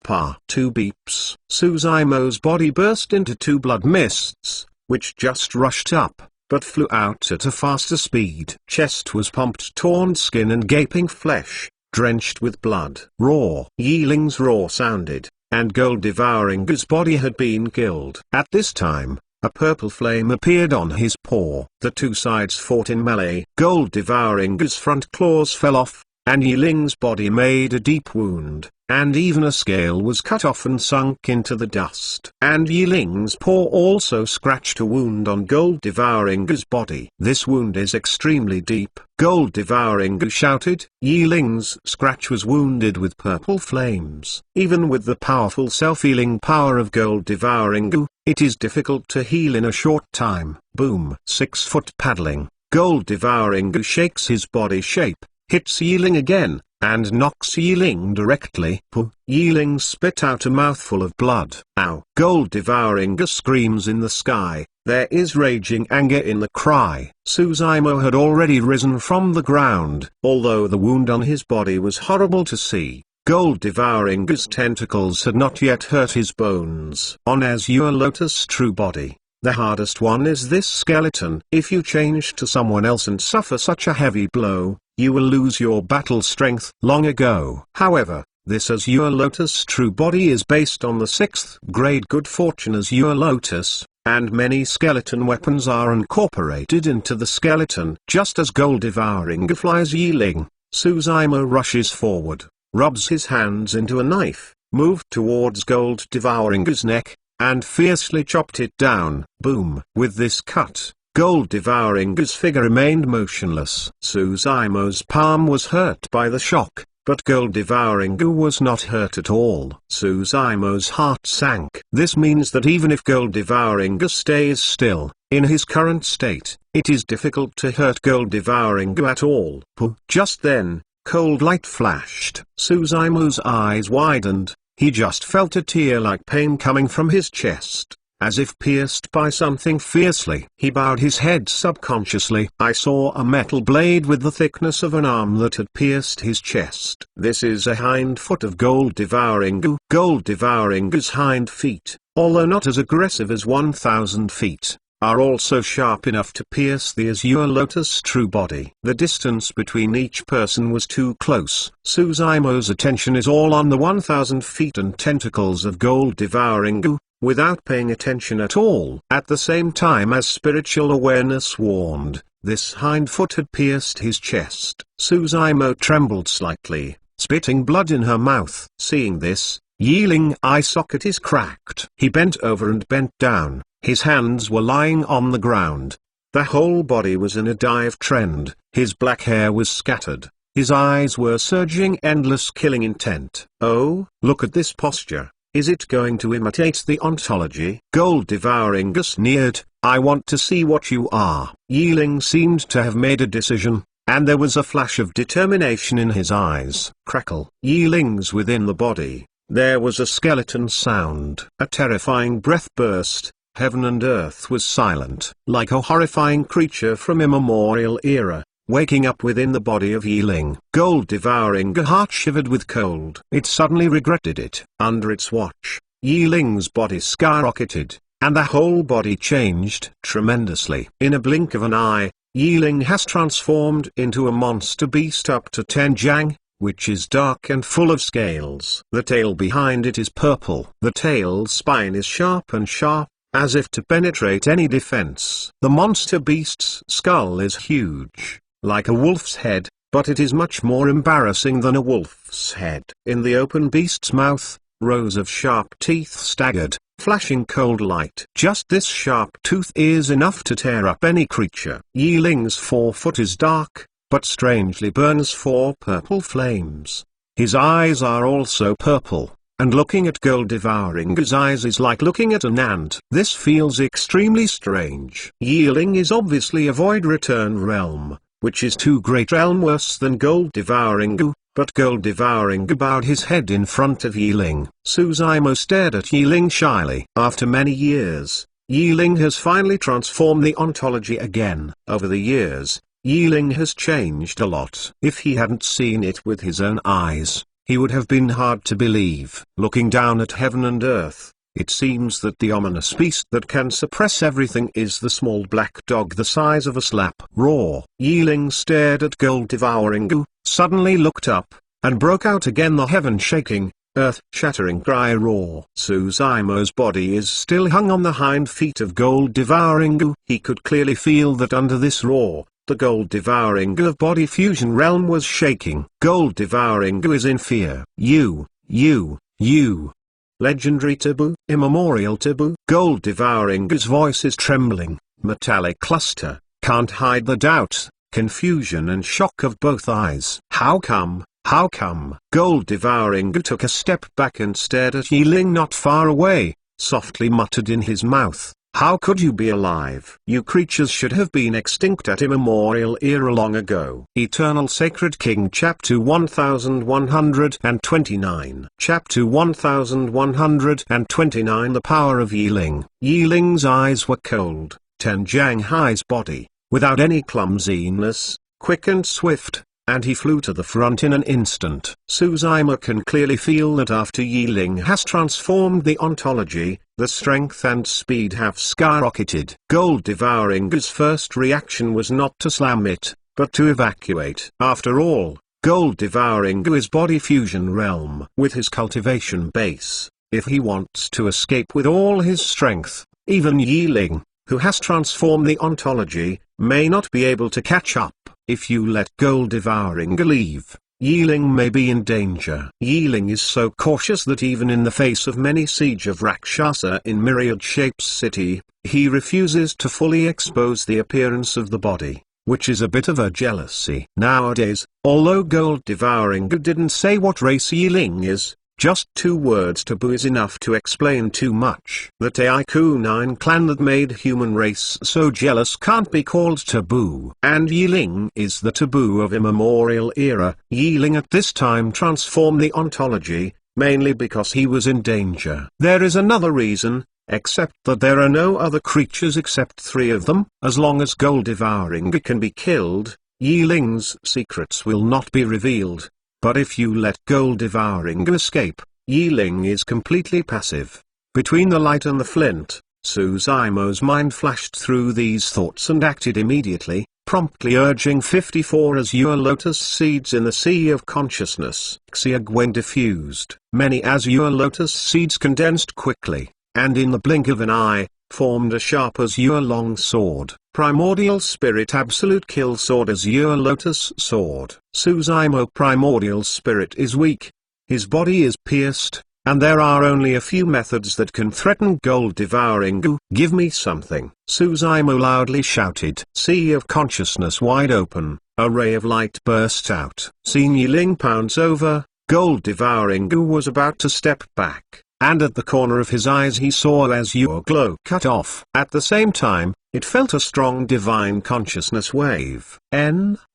2 beeps. Suzaimo's body burst into 2 blood mists, which just rushed up, but flew out at a faster speed. Chest was pumped, torn skin and gaping flesh, drenched with blood. Roar. Yiling's roar sounded, and Gold Devouring's body had been killed. At this time, a purple flame appeared on his paw. The 2 sides fought in melee. Gold Devouring's front claws fell off, and Yiling's body made a deep wound, and even a scale was cut off and sunk into the dust. And Yiling's paw also scratched a wound on Gold Devouring's body. This wound is extremely deep, Gold Devouring shouted. Yiling's scratch was wounded with purple flames. Even with the powerful self-healing power of Gold Devouring, it is difficult to heal in a short time. Boom. 6-foot paddling. Gold Devouring shakes his body shape, hits Yiling again, and knocks Yiling directly. Yiling spit out a mouthful of blood. Ow! Gold Devouring screams in the sky. There is raging anger in the cry. Suzaimo had already risen from the ground. Although the wound on his body was horrible to see, Gold Devouring's tentacles had not yet hurt his bones. On Azure Lotus' true body, the hardest one is this skeleton. If you change to someone else and suffer such a heavy blow, you will lose your battle strength. Long ago, however, this Azure Lotus true body is based on the 6th grade good fortune Azure Lotus, and many skeleton weapons are incorporated into the skeleton. Just as Gold Devouring flies Yiling, Suzaimo rushes forward, rubs his hands into a knife, moved towards Gold Devouring's neck, and fiercely chopped it down. Boom! With this cut, Gold Devouring's figure remained motionless. Suzaimo's palm was hurt by the shock, but Gold Devouring was not hurt at all. Suzaimo's heart sank. This means that even if Gold Devouring stays still, in his current state, it is difficult to hurt Gold Devouring at all. Just then, cold light flashed. Suzaimo's eyes widened. He just felt a tear-like pain coming from his chest, as if pierced by something fiercely. He bowed his head subconsciously. I saw a metal blade with the thickness of an arm that had pierced his chest. This is a hind foot of Gold Devouring. Gold Devouring's hind feet, although not as aggressive as 1,000 feet, are also sharp enough to pierce the Azure Lotus true body. The distance between each person was too close. Suzaimo's attention is all on the 1,000 feet and tentacles of Gold Devouring, without paying attention at all. At the same time as spiritual awareness warned, this hind foot had pierced his chest. Suzaimo trembled slightly, spitting blood in her mouth. Seeing this, Yiling's eye socket is cracked. He bent over and bent down. His hands were lying on the ground. The whole body was in a dive trend. His black hair was scattered. His eyes were surging endless killing intent. Oh, look at this posture. Is it going to imitate the ontology? Gold Devouring sneered. I want to see what you are. Yiling seemed to have made a decision, and there was a flash of determination in his eyes. Crackle. Yiling's within the body. There was a skeleton sound. A terrifying breath burst. Heaven and earth was silent. Like a horrifying creature from immemorial era, waking up within the body of Yiling. Gold Devouring heart shivered with cold. It suddenly regretted it. Under its watch, Yiling's body skyrocketed, and the whole body changed tremendously. In a blink of an eye, Yiling has transformed into a monster beast up to 10 jang, which is dark and full of scales. The tail behind it is purple. The tail's spine is sharp and sharp, as if to penetrate any defense. The monster beast's skull is huge, like a wolf's head, but it is much more embarrassing than a wolf's head. In the open beast's mouth, rows of sharp teeth staggered, flashing cold light. Just this sharp tooth is enough to tear up any creature. Yiling's forefoot is dark, but strangely burns 4 purple flames. His eyes are also purple, and looking at Gold Devouring's eyes is like looking at an ant. This feels extremely strange. Yiling is obviously a void return realm, which is 2 great realm worse than Gold Devouring. But gold-devouring Gu bowed his head in front of Yiling. Suzaimo stared at Yiling shyly. After many years, Yiling has finally transformed the ontology again. Over the years, Yiling has changed a lot. If he hadn't seen it with his own eyes, he would have been hard to believe. Looking down at heaven and earth, it seems that the ominous beast that can suppress everything is the small black dog the size of a slap. Roar. Yiling stared at gold-devouring Gu, suddenly looked up, and broke out again the heaven-shaking, earth-shattering cry roar. Suzaimo's body is still hung on the hind feet of gold-devouring Gu. He could clearly feel that under this roar, the gold-devouring Gu of body fusion realm was shaking. Gold-devouring Gu is in fear. You. Legendary taboo, immemorial taboo. Gold-devouring Gu's voice is trembling, metallic cluster, can't hide the doubt, confusion and shock of both eyes. How come? How come? Gold-devouring Gu took a step back and stared at Yiling not far away, softly muttered in his mouth, "How could you be alive? You creatures should have been extinct at immemorial era long ago." Eternal Sacred King Chapter 1129 Chapter 1129 The Power of Yiling. Yiling's eyes were cold. Tenjiang Hai's body, without any clumsiness, quick and swift, and he flew to the front in an instant. Suzaima can clearly feel that after Yiling has transformed the ontology, the strength and speed have skyrocketed. Gold-devouring Gu's first reaction was not to slam it, but to evacuate. After all, gold-devouring Gu is body fusion realm. With his cultivation base, if he wants to escape with all his strength, even Yiling, who has transformed the ontology, may not be able to catch up. If you let gold-devouring Gu leave, Yiling may be in danger. Yiling is so cautious that even in the face of many siege of Rakshasa in Myriad Shapes City, he refuses to fully expose the appearance of the body, which is a bit of a jealousy. Nowadays, although gold-devouring Gu didn't say what race Yiling is, just 2 words taboo is enough to explain too much. The Taiku-9 clan that made human race so jealous can't be called taboo. And Yiling is the taboo of immemorial era. Yiling at this time transformed the ontology, mainly because he was in danger. There is another reason, except that there are no other creatures except 3 of them. As long as gold-devouring Gu can be killed, Yiling's secrets will not be revealed. But if you let gold-devouring Gu escape, Yiling is completely passive. Between the light and the flint, Suzaimo's mind flashed through these thoughts and acted immediately, promptly urging 54 azure lotus seeds in the sea of consciousness. Xiaogwen diffused. Many azure lotus seeds condensed quickly, and in the blink of an eye, formed a sharp azure long sword. Primordial Spirit Absolute Kill Sword Azure Lotus Sword. Suzaimo Primordial Spirit is weak. His body is pierced, and there are only a few methods that can threaten gold-devouring Gu. Give me something. Suzaimo loudly shouted. Sea of consciousness wide open, a ray of light burst out. Seeing Yiling pounce over, gold-devouring Gu was about to step back, and at the corner of his eyes he saw azure glow cut off. At the same time, it felt a strong divine consciousness wave.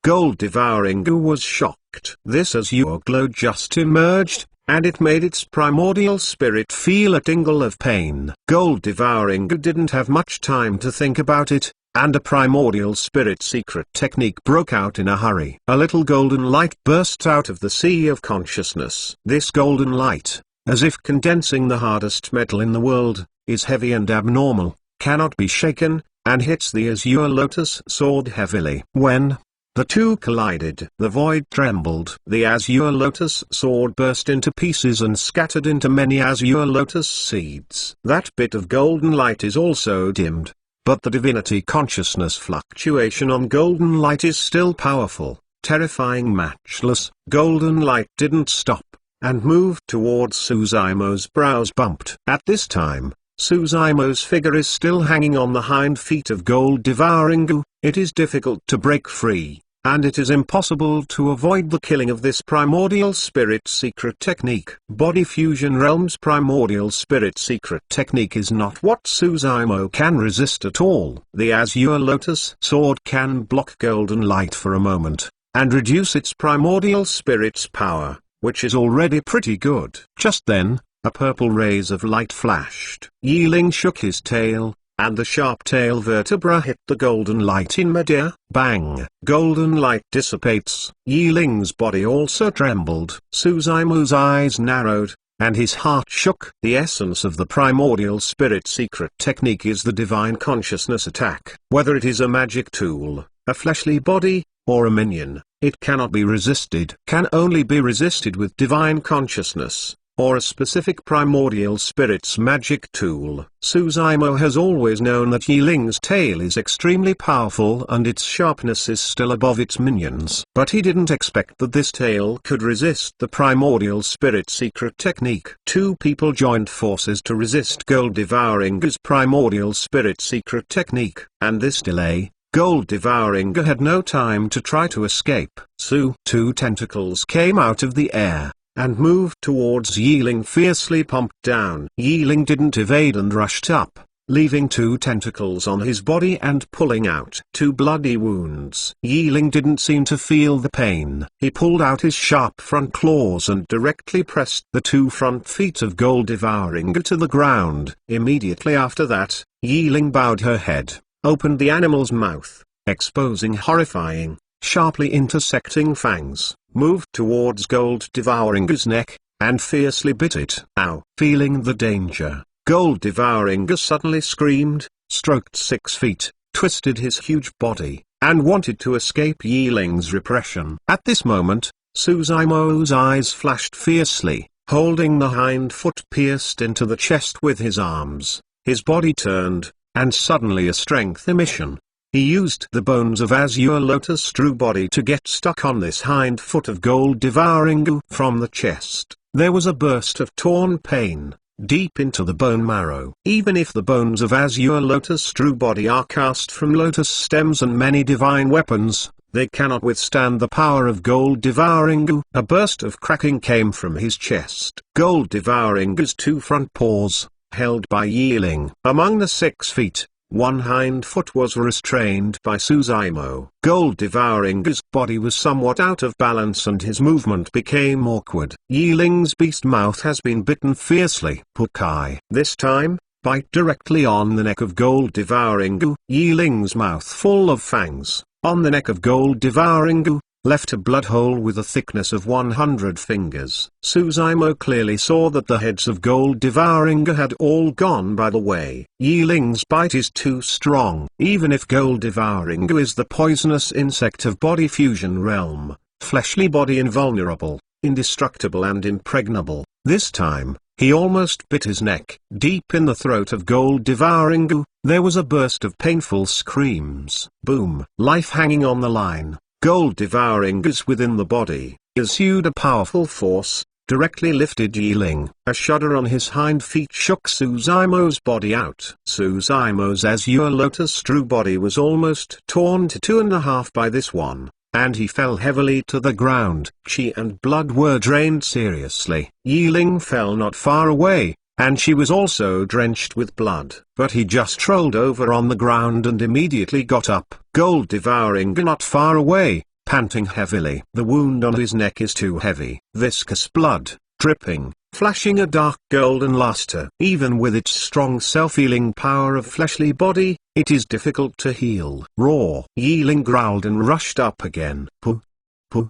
Gold-devouring Gu was shocked. This azure glow just emerged, and it made its primordial spirit feel a tingle of pain. Gold-devouring Gu didn't have much time to think about it, and a primordial spirit secret technique broke out in a hurry. A little golden light burst out of the sea of consciousness. This golden light, as if condensing the hardest metal in the world, is heavy and abnormal, cannot be shaken, and hits the azure lotus sword heavily. When the two collided, the void trembled. The azure lotus sword burst into pieces and scattered into many azure lotus seeds. That bit of golden light is also dimmed, but the divinity consciousness fluctuation on golden light is still powerful, terrifying, matchless. Golden light didn't stop, and moved towards Suzaimo's. Brows bumped. At this time, Suzaimo's figure is still hanging on the hind feet of gold-devouring Gu. It is difficult to break free, and it is impossible to avoid the killing of this primordial spirit secret technique. Body Fusion Realm's primordial spirit secret technique is not what Suzaimo can resist at all. The azure lotus sword can block golden light for a moment, and reduce its primordial spirit's power, which is already pretty good. Just then, a purple rays of light flashed. Yiling shook his tail, and the sharp tail vertebra hit the golden light in midair. Bang! Golden light dissipates. Yiling's body also trembled. Suzaimo's eyes narrowed, and his heart shook. The essence of the primordial spirit secret technique is the divine consciousness attack. Whether it is a magic tool, a fleshly body, or a minion, it cannot be resisted. Can only be resisted with divine consciousness, or a specific primordial spirit's magic tool. Suzaimo has always known that Yiling's tail is extremely powerful and its sharpness is still above its minions. But he didn't expect that this tail could resist the primordial spirit secret technique. Two people joined forces to resist Gold Devouringa's primordial spirit secret technique, and this delay, Gold Devouringa had no time to try to escape. Two tentacles came out of the air and moved towards Yiling, fiercely pumped down. Yiling didn't evade and rushed up, leaving two tentacles on his body and pulling out two bloody wounds. Yiling didn't seem to feel the pain. He pulled out his sharp front claws and directly pressed the two front feet of Gold Devouringa to the ground. Immediately after that, Yiling bowed her head, opened the animal's mouth, exposing horrifying, sharply intersecting fangs, moved towards Gold Devouringa's neck, and fiercely bit it. Ow! Feeling the danger, Gold Devouringa suddenly screamed, stroked 6 feet, twisted his huge body, and wanted to escape Yiling's repression. At this moment, Suzaimo's eyes flashed fiercely, holding the hind foot pierced into the chest with his arms. His body turned, and suddenly a strength emission. He used the bones of Azure Lotus' true body to get stuck on this hind foot of Gold Devouringa. From the chest, there was a burst of torn pain, deep into the bone marrow. Even if the bones of Azure Lotus' true body are cast from lotus stems and many divine weapons, they cannot withstand the power of Gold Devouringa. A burst of cracking came from his chest. Gold Devouringa's two front paws, held by Yiling. Among the 6 feet, one hind foot was restrained by Suzaimo. Gold Devouringa's body was somewhat out of balance and his movement became awkward. Yiling's beast mouth has been bitten fiercely. Pukai. This time, bite directly on the neck of Gold Devouringa. Yiling's mouth full of fangs, on the neck of Gold Devouringa, left a blood hole with a thickness of 100 fingers. Suzaimo clearly saw that the heads of Gold Devouringa had all gone by the way. Yiling's bite is too strong. Even if Gold Devouringa is the poisonous insect of body fusion realm, fleshly body invulnerable, indestructible and impregnable, this time, he almost bit his neck. Deep in the throat of Gold Devouringa, there was a burst of painful screams. Boom! Life hanging on the line. Gold Devouringa's within the body, issued a powerful force, directly lifted Yiling. A shudder on his hind feet shook Suzaimo's body out. Suzaimo's Azure Lotus true body was almost torn to 2.5 by this one, and he fell heavily to the ground. Chi and blood were drained seriously. Yiling fell not far away, and she was also drenched with blood. But he just rolled over on the ground and immediately got up. Gold Devouringa not far away, panting heavily. The wound on his neck is too heavy. Viscous blood, dripping, flashing a dark golden luster. Even with its strong self-healing power of fleshly body, it is difficult to heal. Raw. Yiling growled and rushed up again. Puh. Puh.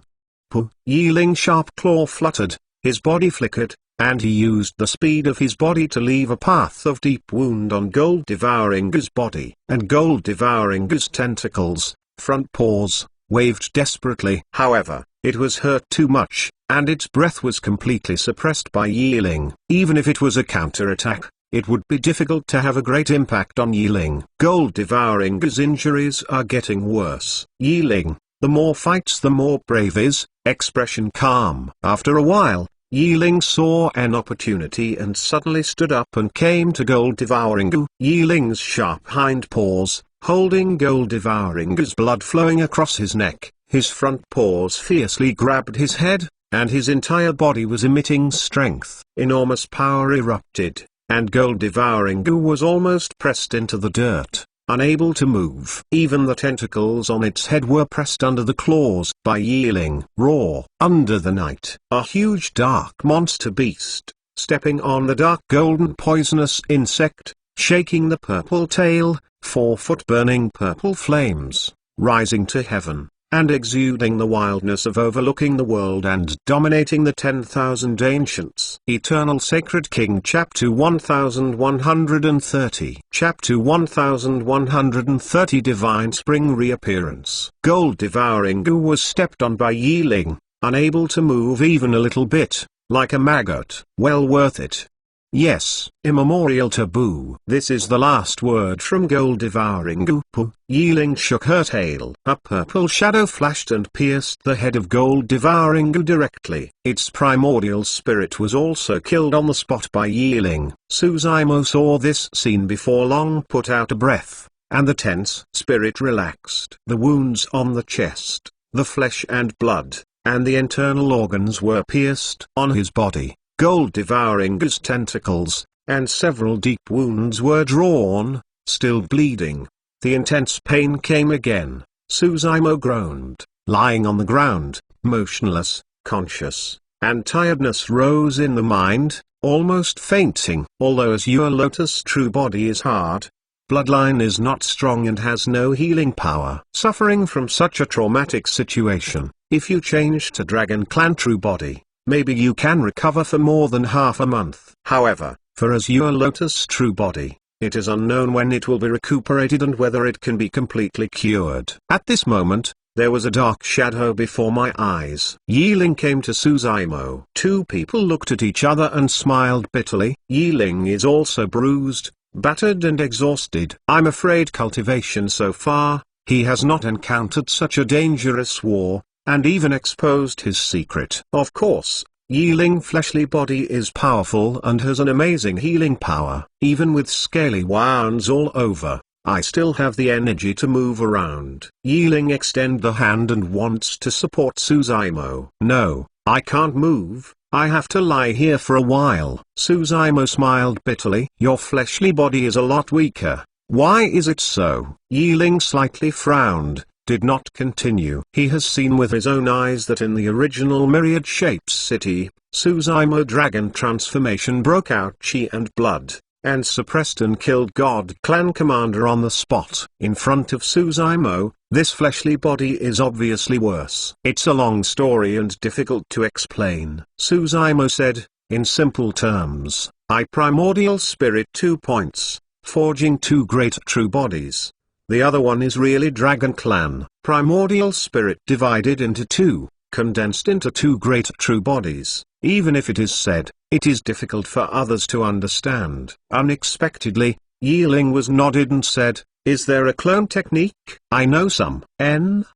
Puh. Yiling's sharp claw fluttered, his body flickered, and he used the speed of his body to leave a path of deep wound on Gold Devouringa's body. And Gold Devouringa's tentacles, front paws, waved desperately. However, it was hurt too much, and its breath was completely suppressed by Yiling. Even if it was a counterattack, it would be difficult to have a great impact on Yiling. Gold Devouringa's injuries are getting worse. Yiling, the more fights the more brave is, expression calm. After a while, Yiling saw an opportunity and suddenly stood up and came to Gold Devouringa. Yiling's sharp hind paws, holding Gold Devouringa's blood flowing across his neck, his front paws fiercely grabbed his head, and his entire body was emitting strength. Enormous power erupted, and Gold Devouringa was almost pressed into the dirt. unable to move. Even the tentacles on its head were pressed under the claws by Yiling. Raw, under the night, a huge dark monster beast, stepping on the dark golden poisonous insect, shaking the purple tail, 4-foot burning purple flames, rising to heaven, and exuding the wildness of overlooking the world and dominating the 10,000 ancients. Eternal Sacred King Chapter 1130 Chapter 1130 Divine Spring Reappearance. Gold Devouring Goo was stepped on by Yiling, unable to move even a little bit, like a maggot. Well worth it. Yes, immemorial taboo. This is the last word from Gold Devouring Goo. Yiling shook her tail. A purple shadow flashed and pierced the head of Gold Devouring Goo directly. Its primordial spirit was also killed on the spot by Yiling. Suzaimo saw this scene before long put out a breath, and the tense spirit relaxed. The wounds on the chest, the flesh and blood, and the internal organs were pierced on his body. Gold Devouring Goo's tentacles, and several deep wounds were drawn, still bleeding. The intense pain came again. Suzaimo groaned, lying on the ground, motionless, conscious, and tiredness rose in the mind, almost fainting. Although Azure Lotus' true body is hard, bloodline is not strong and has no healing power. Suffering from such a traumatic situation, if you change to Dragon Clan true body, maybe you can recover for more than half a month. However, for Azure Lotus' true body, it is unknown when it will be recuperated and whether it can be completely cured. At this moment, there was a dark shadow before my eyes. Yiling came to Suzaimo. Two people looked at each other and smiled bitterly. Yiling is also bruised, battered and exhausted. I'm afraid cultivation so far, he has not encountered such a dangerous war, and even exposed his secret. Of course, Yiling's fleshly body is powerful and has an amazing healing power. Even with scaly wounds all over, I still have the energy to move around. Yiling extends the hand and wants to support Suzaimo. No, I can't move, I have to lie here for a while. Suzaimo smiled bitterly. Your fleshly body is a lot weaker. Why is it so? Yiling slightly frowned, did not continue. He has seen with his own eyes that in the original Myriad Shapes city, Suzaimo dragon transformation broke out chi and blood, and suppressed and killed God Clan commander on the spot. In front of Suzaimo, this fleshly body is obviously worse. It's a long story and difficult to explain. Suzaimo said, in simple terms, I primordial spirit 2 points, forging 2 great true bodies. The other one is really Dragon Clan. Primordial spirit divided into 2, condensed into 2 great true bodies. Even if it is said, it is difficult for others to understand. Unexpectedly, Yiling was nodded and said, is there a clone technique? I know some.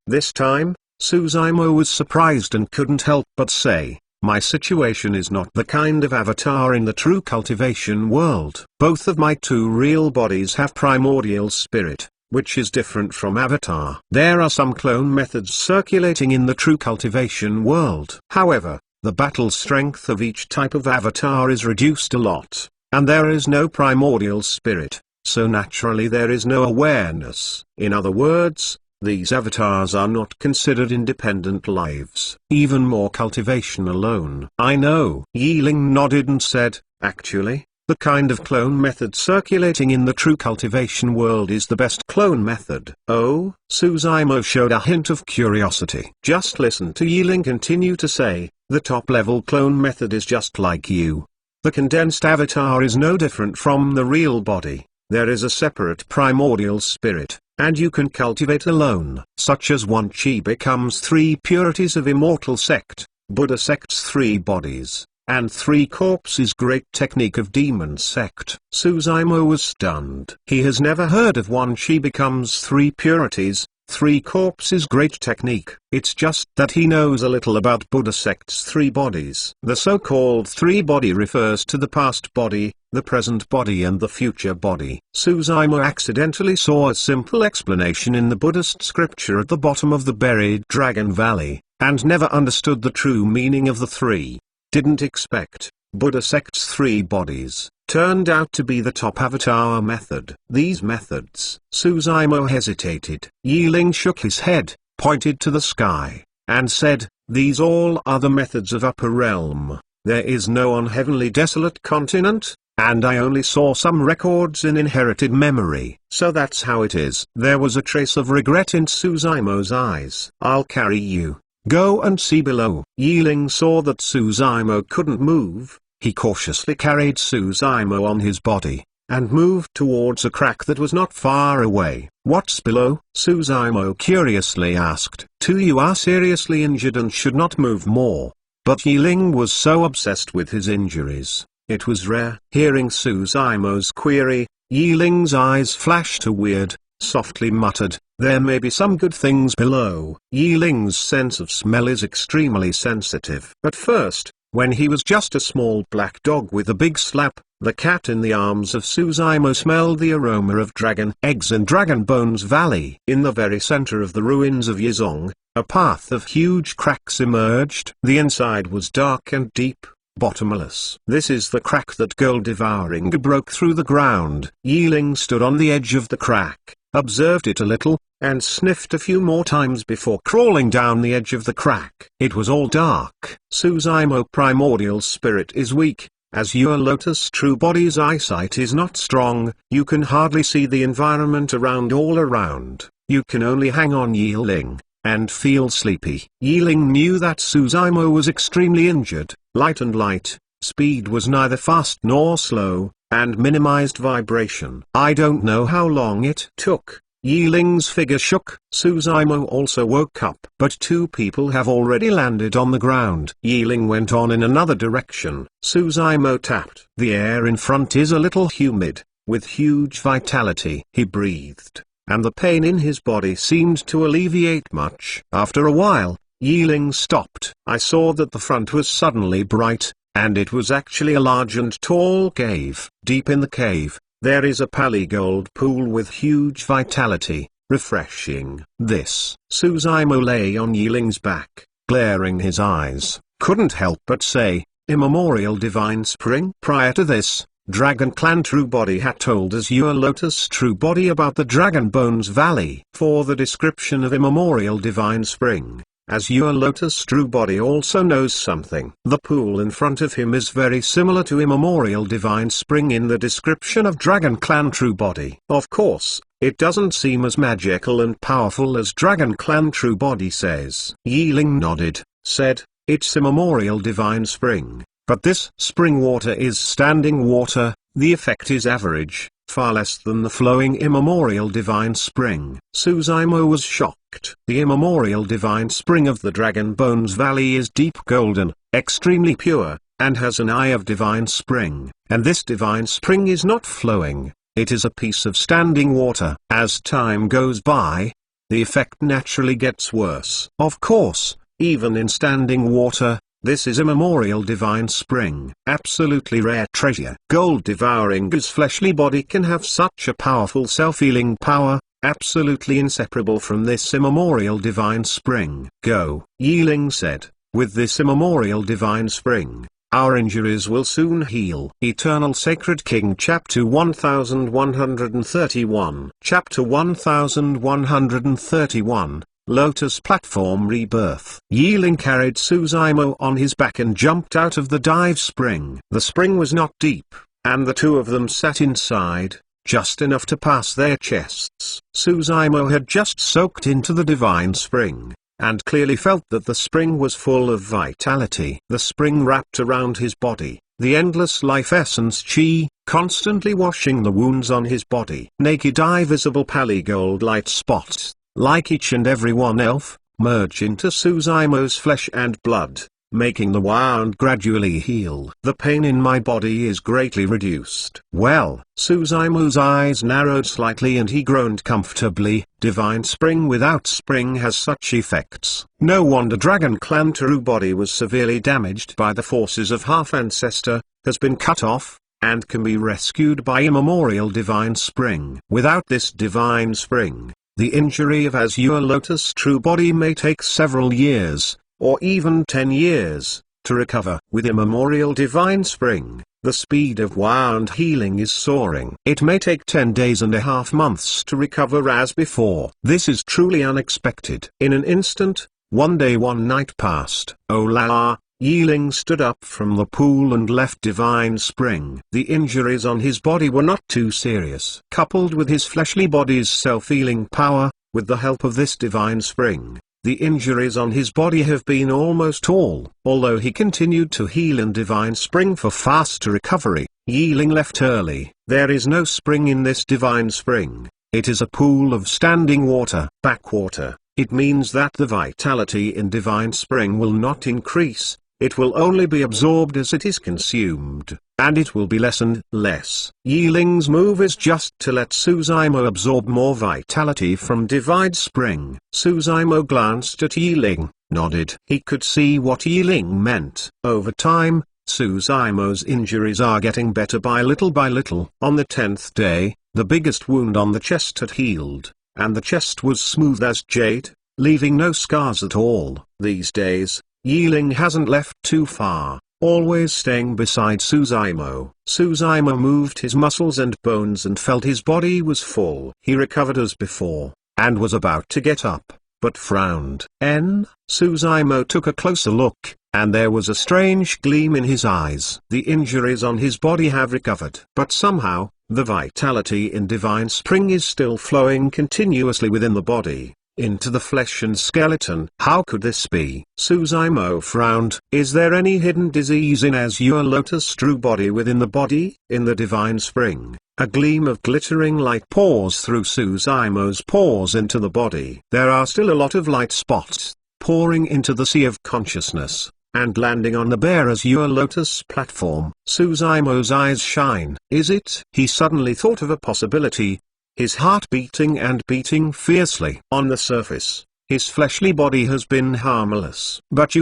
This time, Suzaimo was surprised and couldn't help but say, my situation is not the kind of avatar in the true cultivation world. Both of my 2 real bodies have primordial spirit, which is different from avatar. There are some clone methods circulating in the true cultivation world. However, the battle strength of each type of avatar is reduced a lot, and there is no primordial spirit, so naturally there is no awareness. In other words, these avatars are not considered independent lives. Even more cultivation alone. I know. Yiling nodded and said, actually, the kind of clone method circulating in the true cultivation world is the best clone method. Oh? Suzaimo showed a hint of curiosity. Just listen to Yiling continue to say, the top-level clone method is just like you. The condensed avatar is no different from the real body. There is a separate primordial spirit, and you can cultivate alone. Such as 1 chi becomes 3 purities of immortal sect, Buddha sect's 3 bodies, and 3 corpses great technique of demon sect. Suzaimo was stunned. He has never heard of 1 chi becomes 3 purities, 3 corpses great technique. It's just that he knows a little about Buddha sect's 3 bodies. The so-called 3 body refers to the past body, the present body and the future body. Suzaimo accidentally saw a simple explanation in the Buddhist scripture at the bottom of the buried Dragon Valley, and never understood the true meaning of the 3. Didn't expect Buddha sect's 3 bodies turned out to be the top avatar method. These methods. Suzaimo hesitated. Yiling shook his head, pointed to the sky, and said, "These all are the methods of upper realm. There is no unheavenly desolate continent, and I only saw some records in inherited memory. So that's how it is." There was a trace of regret in Suzaimo's eyes. "I'll carry you. Go and see below." Yiling saw that Suzaimo couldn't move. He cautiously carried Suzaimo on his body, and moved towards a crack that was not far away. "What's below?" Suzaimo curiously asked. "You are seriously injured and should not move more." But Yiling was so obsessed with his injuries, it was rare. Hearing Suzaimo's query, Yiling's eyes flashed a weird, softly muttered, "There may be some good things below." Yiling's sense of smell is extremely sensitive. At first, when he was just a small black dog with a big slap, the cat in the arms of Suzaimo smelled the aroma of dragon eggs in Dragon Bones Valley. In the very center of the ruins of Yizong, a path of huge cracks emerged. The inside was dark and deep, bottomless. "This is the crack that Gold Devouring broke through the ground." Yiling stood on the edge of the crack, observed it a little, and sniffed a few more times before crawling down the edge of the crack. It was all dark. Suzaimo primordial spirit is weak. As your Lotus true body's eyesight is not strong, you can hardly see the environment around all around. You can only hang on Yiling, and feel sleepy. Yiling knew that Suzaimo was extremely injured. Light and light, speed was neither fast nor slow, and minimized vibration. "I don't know how long it took." Yiling's figure shook. Suzaimo also woke up. "But two people have already landed on the ground." Yiling went on in another direction. Suzaimo tapped. "The air in front is a little humid, with huge vitality." He breathed, and the pain in his body seemed to alleviate much. After a while, Yiling stopped. "I saw that the front was suddenly bright, and it was actually a large and tall cave. Deep in the cave, there is a polygold pool with huge vitality, refreshing." This. Suzaimo lay on Yiling's back, glaring his eyes, couldn't help but say, "Immemorial divine spring." Prior to this, Dragon Clan True Body had told Azure Lotus True Body about the Dragon Bones Valley. For the description of Immemorial Divine Spring, Azure Lotus True Body also knows something. The pool in front of him is very similar to Immemorial Divine Spring in the description of Dragon Clan True Body. Of course, it doesn't seem as magical and powerful as Dragon Clan True Body says. Yiling nodded, said, "It's Immemorial Divine Spring. But this spring water is standing water, the effect is average, far less than the flowing immemorial divine spring." Suzaimo was shocked. The immemorial divine spring of the Dragon Bones Valley is deep golden, extremely pure, and has an eye of divine spring. And this divine spring is not flowing, it is a piece of standing water. As time goes by, the effect naturally gets worse. Of course, even in standing water, this is immemorial divine spring. Absolutely rare treasure. Gold Devouring's fleshly body can have such a powerful self-healing power, absolutely inseparable from this immemorial divine spring. "Go," Yiling said, "with this immemorial divine spring, our injuries will soon heal." Eternal Sacred King Chapter 1131. Chapter 1131. Lotus Platform Rebirth. Yiling carried Suzaimo on his back and jumped out of the dive spring. The spring was not deep, and the two of them sat inside, just enough to pass their chests. Suzaimo had just soaked into the divine spring, and clearly felt that the spring was full of vitality. The spring wrapped around his body, the endless life essence chi, constantly washing the wounds on his body. Naked eye visible polygold light spots, like each and every one elf, merge into Suzaimo's flesh and blood, making the wound gradually heal. "The pain in my body is greatly reduced." Well, Suzaimo's eyes narrowed slightly and he groaned comfortably. Divine spring without spring has such effects. No wonder Dragon Clan True Body was severely damaged by the forces of Half-Ancestor, has been cut off, and can be rescued by immemorial divine spring. Without this divine spring, the injury of Azure Lotus True Body may take several years, or even 10 years, to recover. With immemorial divine spring, the speed of wound healing is soaring. It may take 10 days and a half months to recover as before. This is truly unexpected. In an instant, 1 day 1 night passed. Oh la la! Yiling stood up from the pool and left divine spring. The injuries on his body were not too serious. Coupled with his fleshly body's self-healing power, with the help of this divine spring, the injuries on his body have been almost all. Although he continued to heal in divine spring for faster recovery, Yiling left early. There is no spring in this divine spring. It is a pool of standing water. Backwater. It means that the vitality in divine spring will not increase. It will only be absorbed as it is consumed, and it will be lessened less. Yiling's move is just to let Suzaimo absorb more vitality from divine spring. Suzaimo glanced at Yiling, nodded. He could see what Yiling meant. Over time, Suzaimo's injuries are getting better by little by little. On the 10th day, the biggest wound on the chest had healed, and the chest was smooth as jade, leaving no scars at all. These days, Yiling hasn't left too far, always staying beside Suzaimo. Suzaimo moved his muscles and bones and felt his body was full. He recovered as before, and was about to get up, but frowned. Suzaimo took a closer look, and there was a strange gleam in his eyes. The injuries on his body have recovered, but somehow, the vitality in divine spring is still flowing continuously within the body, into the flesh and skeleton. How could this be? Suzaimo frowned. Is there any hidden disease in Azure Lotus' true body within the body? In the divine spring, a gleam of glittering light pours through Suzaimo's pores into the body. There are still a lot of light spots, pouring into the sea of consciousness, and landing on the bare Azure Lotus platform. Suzaimo's eyes shine. Is it? He suddenly thought of a possibility, his heart beating and beating fiercely. On the surface, his fleshly body has been harmless. But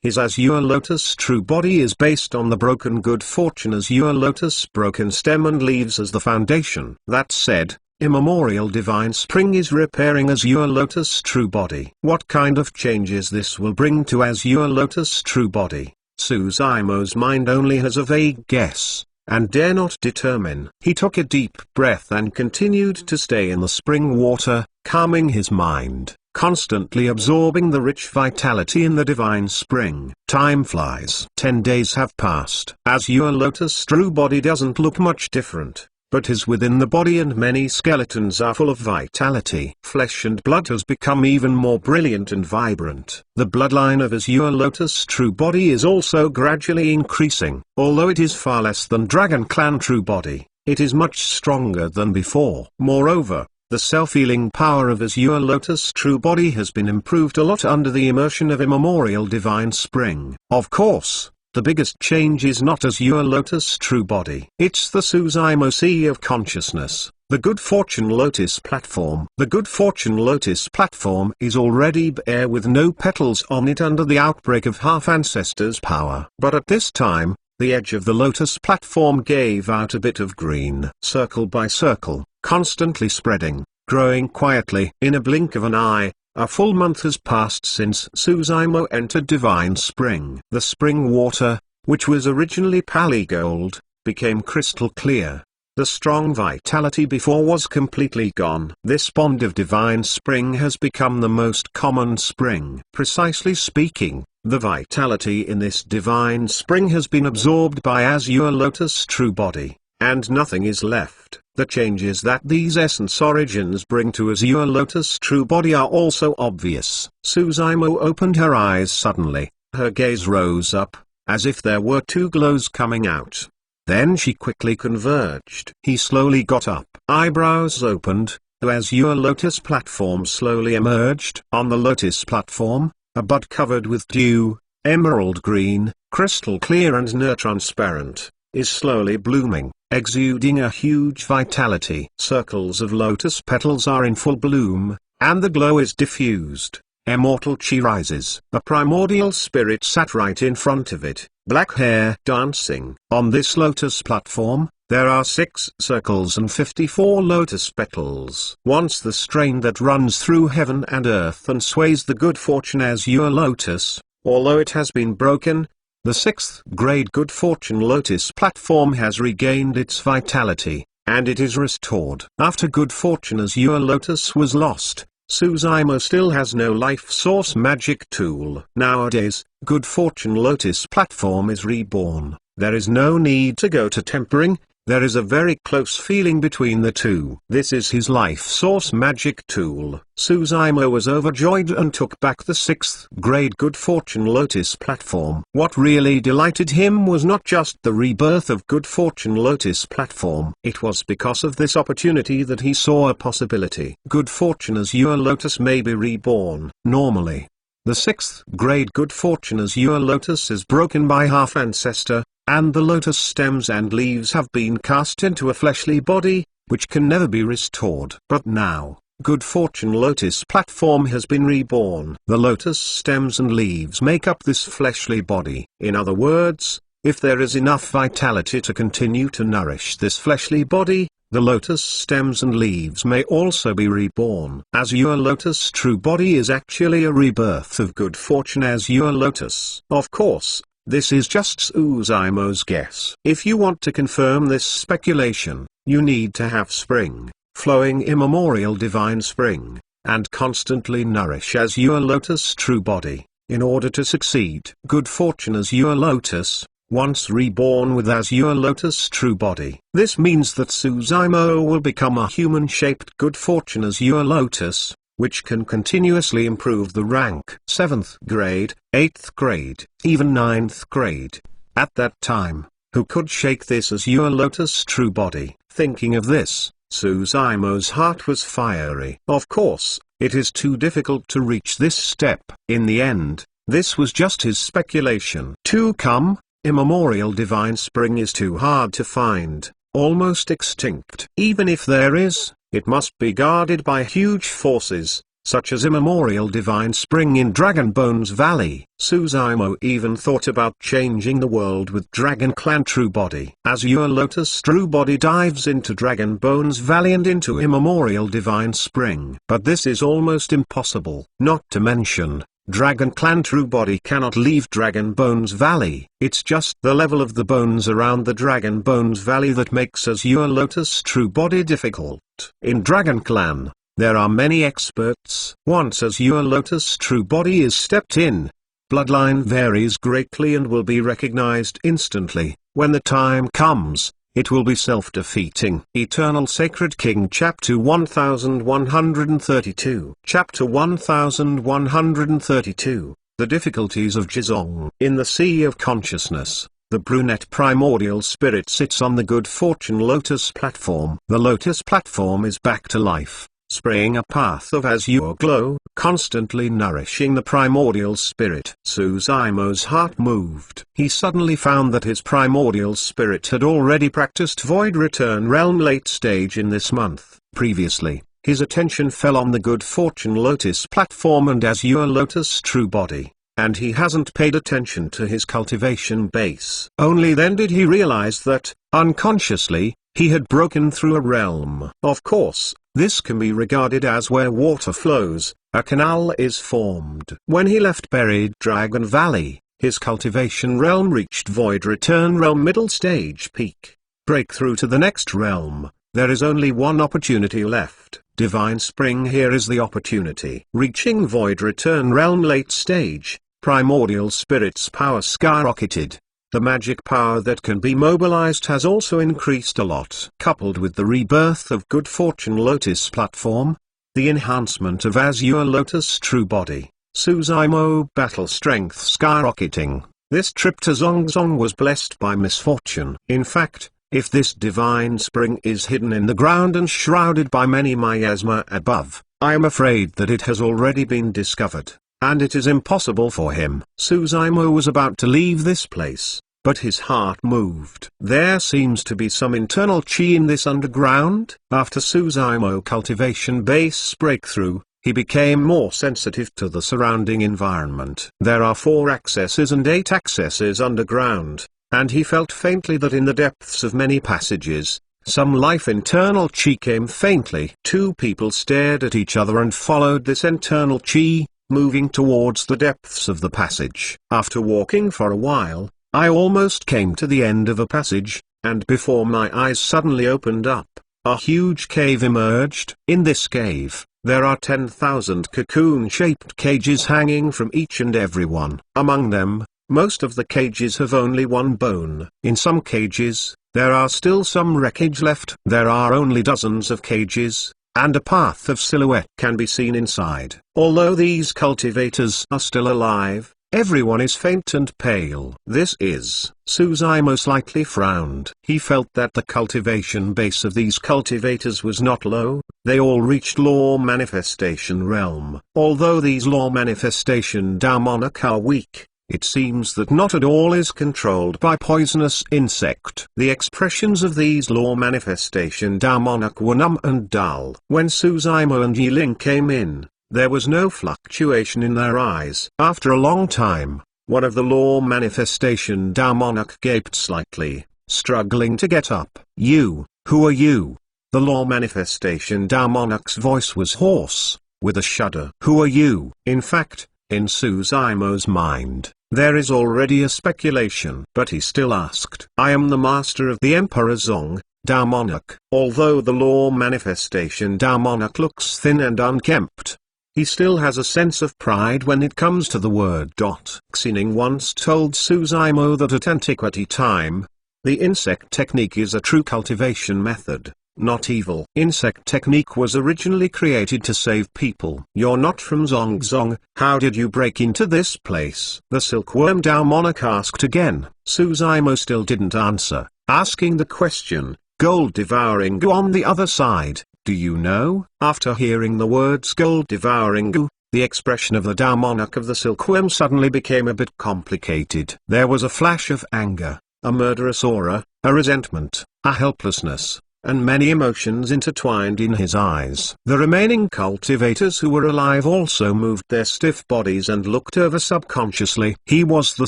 his Azure Lotus true body is based on the broken good fortune Azure Lotus broken stem and leaves as the foundation. That said, immemorial divine spring is repairing Azure Lotus true body. What kind of changes this will bring to Azure Lotus true body? Suzaimo's mind only has a vague guess, and dare not determine. He took a deep breath and continued to stay in the spring water, calming his mind, constantly absorbing the rich vitality in the divine spring. Time flies. 10 days have passed. Azure Lotus' true body doesn't look much different, but is within the body and many skeletons are full of vitality. Flesh and blood has become even more brilliant and vibrant. The bloodline of Azure Lotus' true body is also gradually increasing. Although it is far less than Dragon Clan true body, it is much stronger than before. Moreover, the self-healing power of Azure Lotus' true body has been improved a lot under the immersion of immemorial divine spring. Of course, the biggest change is not Azure Lotus' true body. It's the Suzaimo Sea of Consciousness, the Good Fortune Lotus platform. The Good Fortune Lotus platform is already bare with no petals on it under the outbreak of Half-Ancestor's power. But at this time, the edge of the Lotus platform gave out a bit of green. Circle by circle, constantly spreading, growing quietly. In a blink of an eye, a full month has passed since Suzaimo entered divine spring. The spring water, which was originally pale-gold, became crystal clear. The strong vitality before was completely gone. This bond of divine spring has become the most common spring. Precisely speaking, the vitality in this divine spring has been absorbed by Azure Lotus' true body, and nothing is left. The changes that these essence origins bring to Azure Lotus' true body are also obvious. Suzaimo opened her eyes suddenly. Her gaze rose up, as if there were two glows coming out. Then she quickly converged. He slowly got up. Eyebrows opened. The Azure Lotus platform slowly emerged. On the Lotus platform, a bud covered with dew, emerald green, crystal clear and near transparent, is slowly blooming, exuding a huge vitality. Circles of lotus petals are in full bloom, and the glow is diffused. Immortal chi rises. A primordial spirit sat right in front of it, black hair dancing. On this lotus platform, there are 6 circles and 54 lotus petals. Once the strain that runs through heaven and earth and sways the good fortune Azure Lotus, although it has been broken, The sixth grade good fortune lotus platform has regained its vitality, and it is restored. After good fortune Azure Lotus was lost, Suzaimo still has no life source magic tool. Nowadays, good fortune lotus platform is reborn. There is no need to go to tempering. There is a very close feeling between the two. This is his life source magic tool. Suzaimo was overjoyed and took back the sixth grade good fortune lotus platform. What really delighted him was not just the rebirth of good fortune lotus platform. It was because of this opportunity that he saw a possibility. Good fortune Azure Lotus may be reborn. Normally, the sixth grade good fortune Azure Lotus is broken by half ancestor, and the lotus stems and leaves have been cast into a fleshly body, which can never be restored. But now, good fortune lotus platform has been reborn. The lotus stems and leaves make up this fleshly body. In other words, if there is enough vitality to continue to nourish this fleshly body, the lotus stems and leaves may also be reborn. Azure Lotus true body is actually a rebirth of good fortune Azure Lotus. Of course, this is just Suzaimo's guess. If you want to confirm this speculation, you need to have spring, flowing immemorial divine spring, and constantly nourish Azure Lotus true body, in order to succeed. Good fortune Azure Lotus, once reborn with Azure Lotus true body. This means that Suzaimo will become a human-shaped good fortune Azure Lotus, which can continuously improve the rank. 7th grade, 8th grade, even 9th grade. At that time, who could shake this Azure Lotus true body? Thinking of this, Suzaimo's heart was fiery. Of course, it is too difficult to reach this step. In the end, this was just his speculation. To come, immemorial divine spring is too hard to find, almost extinct. Even if there is, it must be guarded by huge forces, such as immemorial divine spring in Dragon Bones Valley. Suzaimo even thought about changing the world with Dragon Clan True Body. Azure Lotus True Body dives into Dragon Bones Valley and into immemorial divine spring. But this is almost impossible. Not to mention, Dragon Clan True Body cannot leave Dragon Bones Valley. It's just the level of the bones around the Dragon Bones Valley that makes Azure Lotus True Body difficult. In Dragon Clan, there are many experts. Once Azure Lotus True Body is stepped in, bloodline varies greatly and will be recognized instantly. When the time comes, it will be self-defeating. Eternal Sacred King Chapter 1132. Chapter 1132. The Difficulties of Jizong. In the Sea of Consciousness, the brunette primordial spirit sits on the good fortune lotus platform. The lotus platform is back to life, spraying a path of azure glow, constantly nourishing the primordial spirit. Suzaimo's heart moved. He suddenly found that his primordial spirit had already practiced Void Return Realm late stage in this month. Previously, his attention fell on the good fortune lotus platform and Azure Lotus True Body, and he hasn't paid attention to his cultivation base. Only then did he realize that, unconsciously, he had broken through a realm. Of course, this can be regarded as where water flows, a canal is formed. When he left Buried Dragon Valley, his cultivation realm reached Void Return Realm middle stage peak. Breakthrough to the next realm. There is only one opportunity left. Divine Spring. Here is the opportunity. Reaching Void Return Realm late stage, primordial spirit's power skyrocketed. The magic power that can be mobilized has also increased a lot. Coupled with the rebirth of good fortune lotus platform, the enhancement of Azure Lotus True Body, Suzaimo battle strength skyrocketing, this trip to Zongzong was blessed by misfortune. In fact, if this divine spring is hidden in the ground and shrouded by many miasma above, I am afraid that it has already been discovered, and it is impossible for him. Suzaimo was about to leave this place, but his heart moved. There seems to be some internal chi in this underground. After Suzaimo cultivation base breakthrough, he became more sensitive to the surrounding environment. There are 4 accesses and 8 accesses underground, and he felt faintly that in the depths of many passages, some life internal chi came faintly. 2 people stared at each other and followed this internal chi, moving towards the depths of the passage. After walking for a while, I almost came to the end of a passage, and before my eyes suddenly opened up, a huge cave emerged. In this cave, there are 10,000 cocoon-shaped cages hanging from each and every one. Among them, most of the cages have only one bone. In some cages, there are still some wreckage left. There are only dozens of cages, and a path of silhouette can be seen inside. Although these cultivators are still alive, everyone is faint and pale. This is. Suzaimo slightly frowned. He felt that the cultivation base of these cultivators was not low. They all reached law manifestation realm. Although these law manifestation daimonic are weak, it seems that not at all is controlled by poisonous insect. The expressions of these law manifestation daimonic were numb and dull. When Suzaimo and Yiling came in, there was no fluctuation in their eyes. After a long time, one of the law manifestation daimonic gaped slightly, struggling to get up. "You, who are you?" The law manifestation daimonic's voice was hoarse, with a shudder. "Who are you?" In fact, in Suzaimo's mind, there is already a speculation. But he still asked. "I am the master of the Emperor Zong, daimonic." Although the law manifestation daimonic looks thin and unkempt, he still has a sense of pride when it comes to the word. Xining once told Suzaimo that at antiquity time, the insect technique is a true cultivation method, not evil. Insect technique was originally created to save people. "You're not from Zongzong, how did you break into this place?" the silkworm daimonic asked again. Suzaimo still didn't answer, asking the question. "Gold devouring goo on the other side, do you know?" After hearing the words gold devouring goo, the expression of the daimonic of the silkworm suddenly became a bit complicated. There was a flash of anger, a murderous aura, a resentment, a helplessness, and many emotions intertwined in his eyes. The remaining cultivators who were alive also moved their stiff bodies and looked over subconsciously. He was the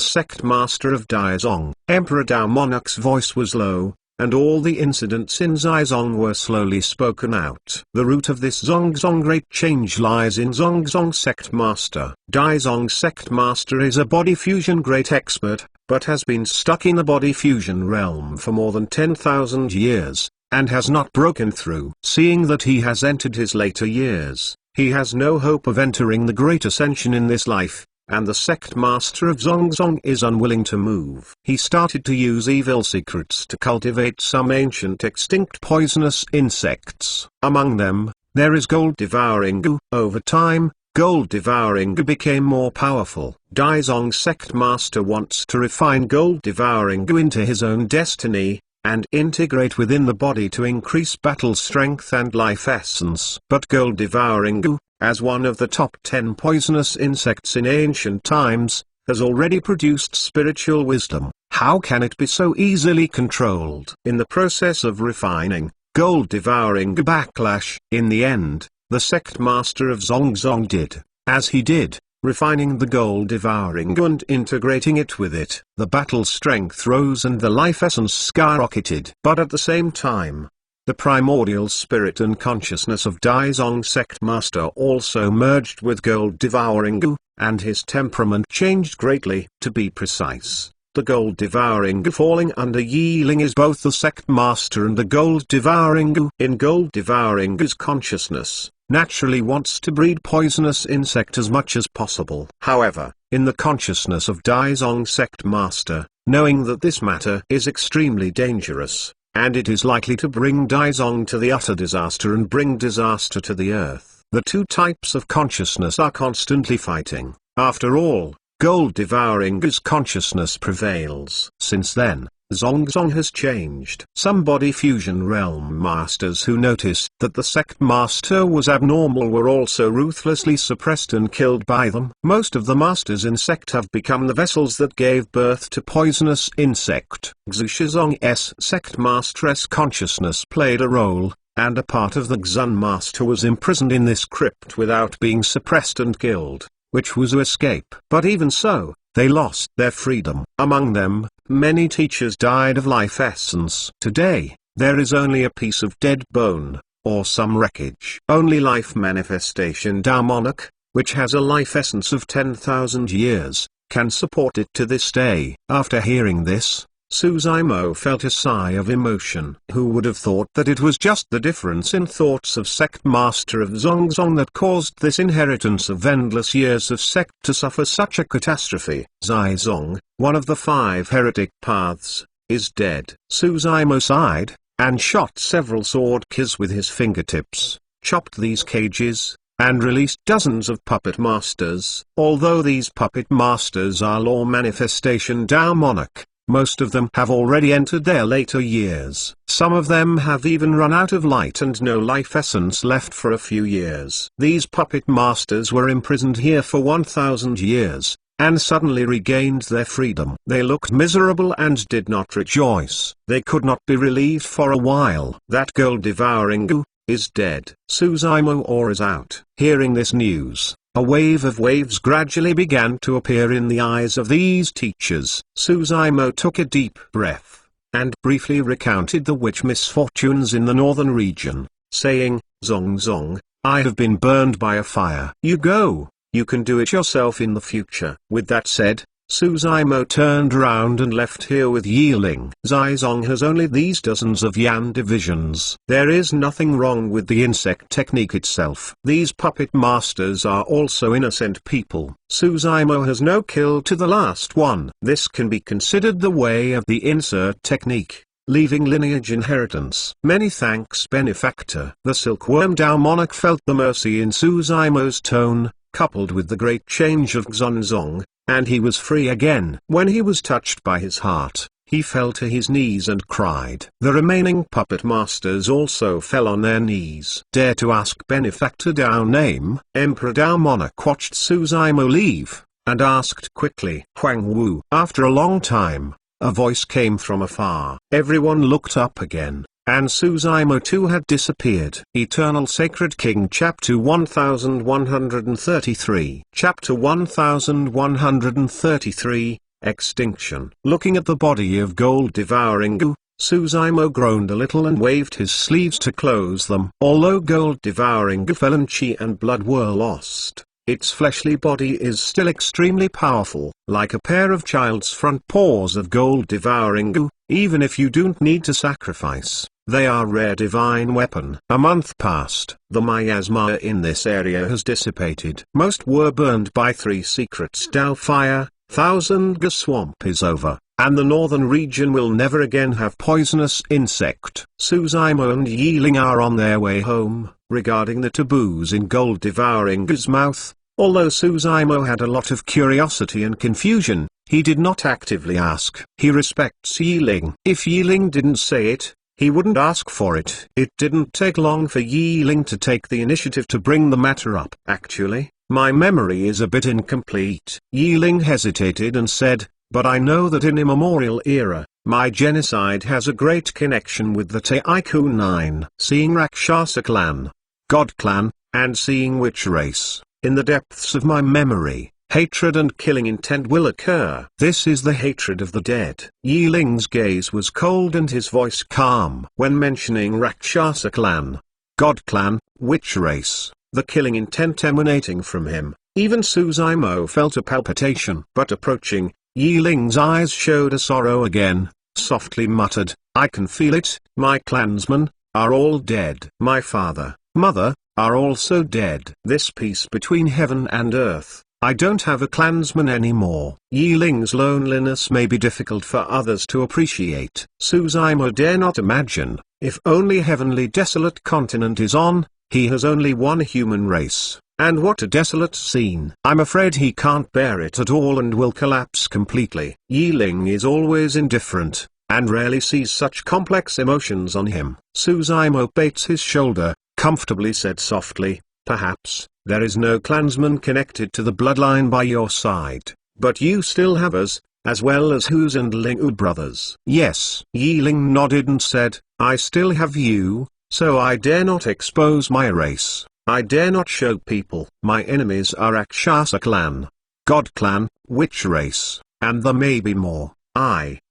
sect master of Daizong. Emperor Daimonic's voice was low, and all the incidents in Zizong were slowly spoken out. "The root of this Zongzong great change lies in Zongzong sect master. Daizong sect master is a body fusion great expert, but has been stuck in the body fusion realm for more than 10,000 years, and has not broken through. Seeing that he has entered his later years, he has no hope of entering the great ascension in this life, and the sect master of Zongzong is unwilling to move. He started to use evil secrets to cultivate some ancient extinct poisonous insects. Among them, there is gold devouring goo. Over time, gold devouring goo became more powerful. Daizong sect master wants to refine gold devouring goo into his own destiny, and integrate within the body to increase battle strength and life essence. But gold devouring goo, as one of the top 10 poisonous insects in ancient times, has already produced spiritual wisdom. How can it be so easily controlled? In the process of refining, gold devouring goo backlash. In the end, the sect master of Zongzong did, as he did, refining the gold devouring goo and integrating it with it. The battle strength rose and the life essence skyrocketed. But at the same time, the primordial spirit and consciousness of Daizong sect master also merged with gold devouring goo, and his temperament changed greatly. To be precise, the gold devouring goo falling under Yiling is both the sect master and the gold devouring goo. In gold devouring goo's consciousness, naturally wants to breed poisonous insect as much as possible. However, in the consciousness of Daizong sect master, knowing that this matter is extremely dangerous, and it is likely to bring Daizong to the utter disaster and bring disaster to the earth, the two types of consciousness are constantly fighting. After all, gold devouring goo's consciousness prevails. Since then, Zongzong has changed. Some body fusion realm masters who noticed that the sect master was abnormal were also ruthlessly suppressed and killed by them. Most of the masters in sect have become the vessels that gave birth to poisonous insect. Xushizong's sect master's consciousness played a role, and a part of the Xun master was imprisoned in this crypt without being suppressed and killed, which was to escape. But even so, they lost their freedom. Among them, many teachers died of life essence. Today, there is only a piece of dead bone, or some wreckage. Only life manifestation daimonic, which has a life essence of 10,000 years, can support it to this day. After hearing this, Suzaimo felt a sigh of emotion. Who would have thought that it was just the difference in thoughts of sect master of Zongzong that caused this inheritance of endless years of sect to suffer such a catastrophe? Zizong, one of the 5 heretic paths, is dead. Suzaimo sighed, and shot several sword keys with his fingertips, chopped these cages, and released dozens of puppet masters. Although these puppet masters are law manifestation Dao monarch, most of them have already entered their later years. Some of them have even run out of light and no life essence left for a few years. These puppet masters were imprisoned here for 1,000 years, and suddenly regained their freedom. They looked miserable and did not rejoice. They could not be relieved for a while. That gold-devouring Gu is dead. Suzaimo Or is out. Hearing this news, a wave of waves gradually began to appear in the eyes of these teachers. Suzaimo took a deep breath, and briefly recounted the witch misfortunes in the northern region, saying, Zongzong, I have been burned by a fire. You go, you can do it yourself in the future. With that said, Suzaimo turned around and left here with Yiling. Zizong has only these dozens of Yan divisions. There is nothing wrong with the insect technique itself. These puppet masters are also innocent people. Suzaimo has no kill to the last one. This can be considered the way of the insert technique, leaving lineage inheritance. Many thanks, benefactor. The silkworm Dao monarch felt the mercy in Suzaimo's tone, coupled with the great change of Xuanzong, and he was free again. When he was touched by his heart, he fell to his knees and cried. The remaining puppet masters also fell on their knees. Dare to ask benefactor Dao name? Emperor Dao monarch watched Suzaimo leave, and asked quickly, Huang Wu. After a long time, a voice came from afar. Everyone looked up again, and Suzaimo too had disappeared. Eternal Sacred King Chapter 1133 Chapter 1133, Extinction. Looking at the body of gold-devouring Gu, Suzaimo groaned a little and waved his sleeves to close them. Although gold-devouring Gu fell and chi and blood were lost, its fleshly body is still extremely powerful, like a pair of child's front paws of gold-devouring Gu. Even if you don't need to sacrifice, they are rare divine weapon. A month passed. The miasma in this area has dissipated. Most were burned by 3 secrets. Dao fire, 1000 Ga swamp is over, and the northern region will never again have poisonous insect. Suzaimo and Yiling are on their way home. Regarding the taboos in gold-devouring Ga's mouth, although Suzaimo had a lot of curiosity and confusion, he did not actively ask. He respects Yiling. If Yiling didn't say it, he wouldn't ask for it. It didn't take long for Yiling to take the initiative to bring the matter up. Actually, my memory is a bit incomplete. Yiling hesitated and said, but I know that in immemorial era, my genocide has a great connection with the Taiku 9. Seeing Rakshasa clan, God clan, and seeing witch race, in the depths of my memory, hatred and killing intent will occur. This is the hatred of the dead. Yiling's gaze was cold and his voice calm. When mentioning Rakshasa clan, God clan, witch race, the killing intent emanating from him, even Suzaimo felt a palpitation. But approaching, Yiling's eyes showed a sorrow again, softly muttered, I can feel it. My clansmen are all dead. My father, mother, are also dead. This peace between heaven and earth, I don't have a clansman anymore. Yiling's loneliness may be difficult for others to appreciate. Suzaimo dare not imagine, if only heavenly desolate continent is on, he has only one human race, and what a desolate scene. I'm afraid he can't bear it at all and will collapse completely. Yiling is always indifferent, and rarely sees such complex emotions on him. Suzaimo bates his shoulder, comfortably said softly, perhaps, there is no clansman connected to the bloodline by your side, but you still have us, as well as Hu's and Lingu brothers. Yes. Yiling nodded and said, I still have you, so I dare not expose my race. I dare not show people. My enemies are Rakshasa clan, God clan, witch race, and there may be more.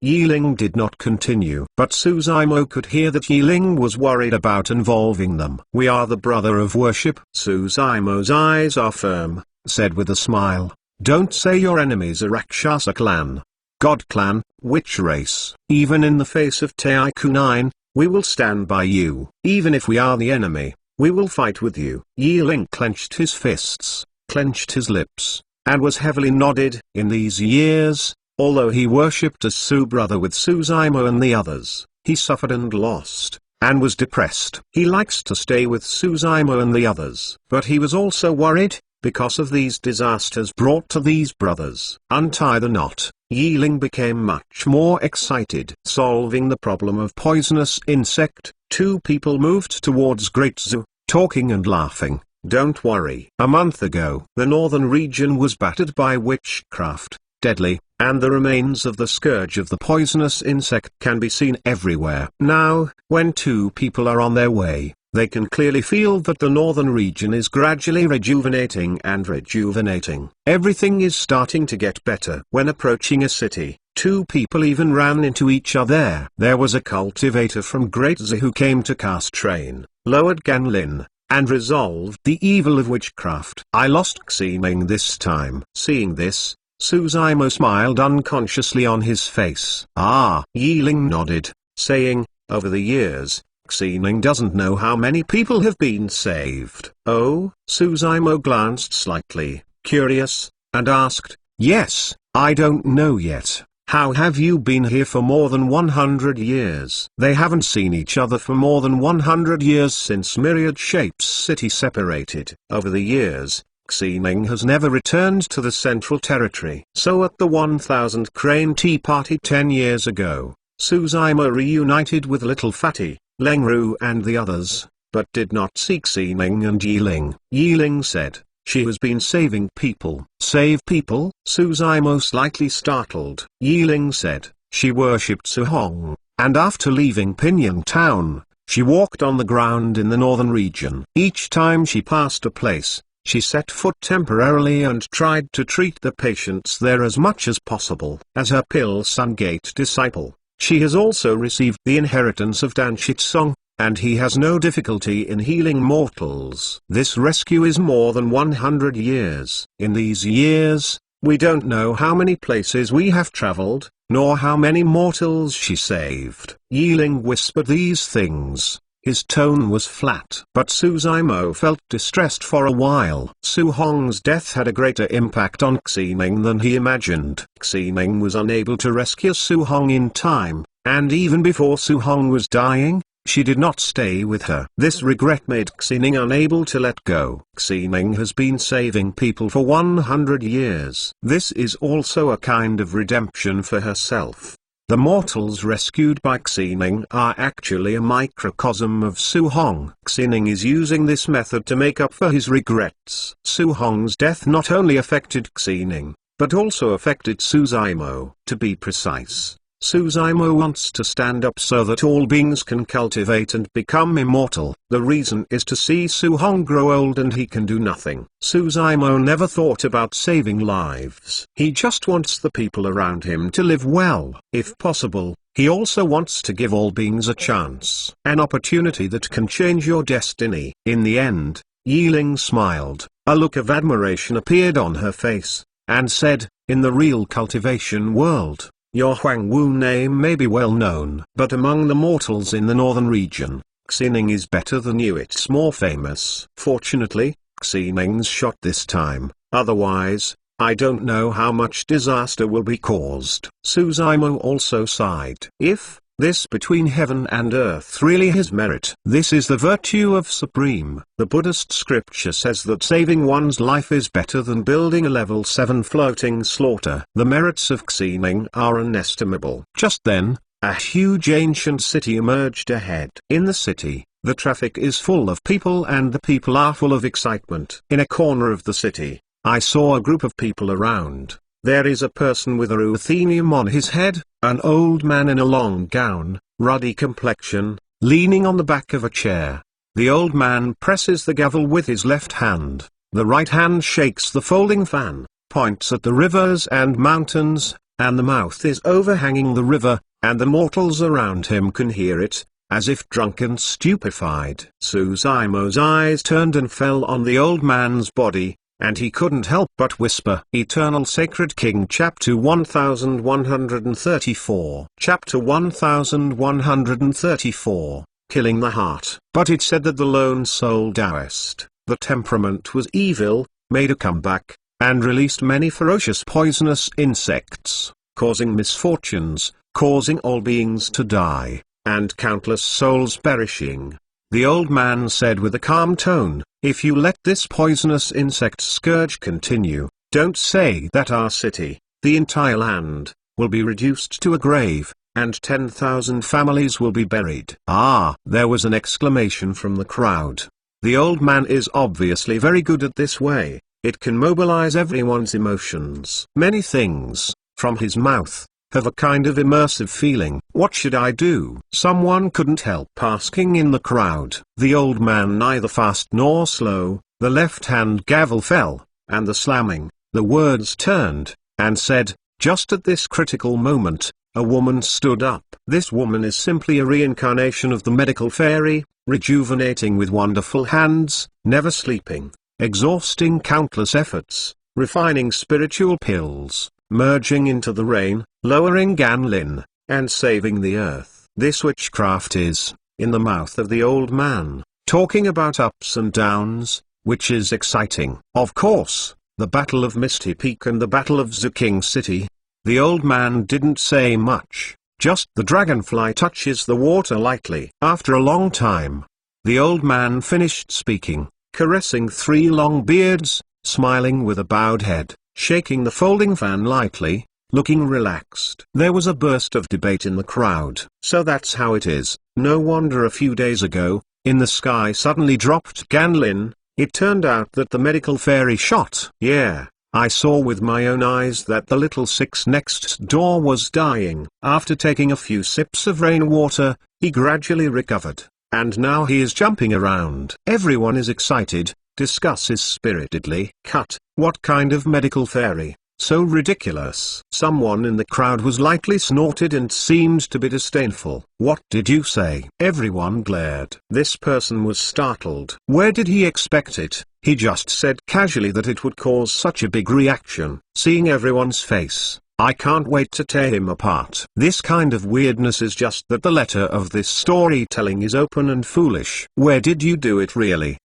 Yiling did not continue. But Suzaimo could hear that Yiling was worried about involving them. We are the brother of worship. Suzaimo's eyes are firm, said with a smile, "Don't say your enemies are Rakshasa clan, God clan, witch race. Even in the face of Tycoon, we will stand by you. Even if we are the enemy, we will fight with you." Yiling clenched his fists, clenched his lips, and was heavily nodded. In these years, although he worshipped as Su brother with Suzaimo and the others, he suffered and lost, and was depressed. He likes to stay with Suzaimo and the others, but he was also worried, because of these disasters brought to these brothers. Untie the knot. Yiling became much more excited. Solving the problem of poisonous insect, two people moved towards Great Zoo, talking and laughing. Don't worry. A month ago, the northern region was battered by witchcraft, deadly, and the remains of the scourge of the poisonous insect can be seen everywhere. Now, when two people are on their way, they can clearly feel that the northern region is gradually rejuvenating and rejuvenating. Everything is starting to get better. When approaching a city, two people even ran into each other. There was a cultivator from Great Zoo who came to cast Train, lowered Ganlin, and resolved the evil of witchcraft. I lost Ximing this time. Seeing this, Suzaimo smiled unconsciously on his face. Ah! Yiling nodded, saying, over the years, Ximing doesn't know how many people have been saved. Oh? Suzaimo glanced slightly curious, and asked, yes, I don't know yet. How have you been here for more than 100 years? They haven't seen each other for more than 100 years since Myriad Shapes City separated. Over the years, Ximing has never returned to the Central Territory. So at the 1000 Crane Tea Party 10 years ago, Suzaimo reunited with Little Fatty, Lengru and the others, but did not see Ximing and Yiling. Yiling said, she has been saving people. Save people? Suzaimo slightly startled. Yiling said, she worshipped Su Hong, and after leaving Pinyin Town, she walked on the ground in the northern region. Each time she passed a place, she set foot temporarily and tried to treat the patients there as much as possible. As her Pil Sun Gate disciple, she has also received the inheritance of Dan Shitsong, and he has no difficulty in healing mortals. This rescue is more than 100 years. In these years, we don't know how many places we have traveled, nor how many mortals she saved. Yiling whispered these things. His tone was flat. But Suzaimo felt distressed for a while. Su Hong's death had a greater impact on Ximing than he imagined. Ximing was unable to rescue Su Hong in time, and even before Su Hong was dying, she did not stay with her. This regret made Ximing unable to let go. Ximing has been saving people for 100 years. This is also a kind of redemption for herself. The mortals rescued by Ximing are actually a microcosm of Su Hong. Ximing is using this method to make up for his regrets. Su Hong's death not only affected Ximing, but also affected Suzaimo. To be precise, Suzaimo wants to stand up so that all beings can cultivate and become immortal. The reason is to see Su Hong grow old and he can do nothing. Suzaimo never thought about saving lives. He just wants the people around him to live well. If possible, he also wants to give all beings a chance. An opportunity that can change your destiny. In the end, Yiling smiled. A look of admiration appeared on her face, and said, in the real cultivation world, your Huangwu name may be well known, but among the mortals in the northern region, Ximing is better than you. It's more famous. Fortunately, Ximing's shot this time, otherwise, I don't know how much disaster will be caused. Suzaimo also sighed. If this between heaven and earth really has merit. This is the virtue of Supreme. The Buddhist scripture says that saving one's life is better than building a level 7 floating slaughter. The merits of Ximing are inestimable. Just then, a huge ancient city emerged ahead. In the city, the traffic is full of people and the people are full of excitement. In a corner of the city, I saw a group of people around. There is a person with a ruthenium on his head, an old man in a long gown, ruddy complexion, leaning on the back of a chair. The old man presses the gavel with his left hand, the right hand shakes the folding fan, points at the rivers and mountains, and the mouth is overhanging the river, and the mortals around him can hear it, as if drunk and stupefied. Suzaimo's eyes turned and fell on the old man's body, and he couldn't help but whisper. Eternal Sacred King Chapter 1134 Chapter 1134, Killing the Heart. But it said that the lone soul Taoist, the temperament was evil, made a comeback, and released many ferocious poisonous insects, causing misfortunes, causing all beings to die, and countless souls perishing. The old man said with a calm tone, "If you let this poisonous insect scourge continue, don't say that our city, the entire land, will be reduced to a grave, and 10,000 families will be buried." Ah! There was an exclamation from the crowd. The old man is obviously very good at this way. It can mobilize everyone's emotions. Many things, from his mouth, have a kind of immersive feeling. What should I do? Someone couldn't help asking in the crowd. The old man neither fast nor slow, the left-hand gavel fell, and the slamming, the words turned, and said, just at this critical moment, a woman stood up. This woman is simply a reincarnation of the medical fairy, rejuvenating with wonderful hands, never sleeping, exhausting countless efforts, refining spiritual pills, merging into the rain, lowering Ganlin, and saving the earth. This witchcraft is, in the mouth of the old man, talking about ups and downs, which is exciting. Of course, the Battle of Misty Peak and the Battle of Zuking City. The old man didn't say much, just the dragonfly touches the water lightly. After a long time, the old man finished speaking, caressing three long beards, smiling with a bowed head, shaking the folding fan lightly, looking relaxed. There was a burst of debate in the crowd. So that's how it is. No wonder a few days ago, in the sky suddenly dropped Ganlin. It turned out that the medical fairy shot. Yeah, I saw with my own eyes that the little six next door was dying. After taking a few sips of rainwater, he gradually recovered, and now he is jumping around. Everyone is excited, discusses spiritedly. Cut. What kind of medical fairy? So ridiculous. Someone in the crowd was lightly snorted and seemed to be disdainful. What did you say? Everyone glared. This person was startled. Where did he expect it? He just said casually that it would cause such a big reaction. Seeing everyone's face, I can't wait to tear him apart. This kind of weirdness is just that the letter of this storytelling is open and foolish. Where did you do it really?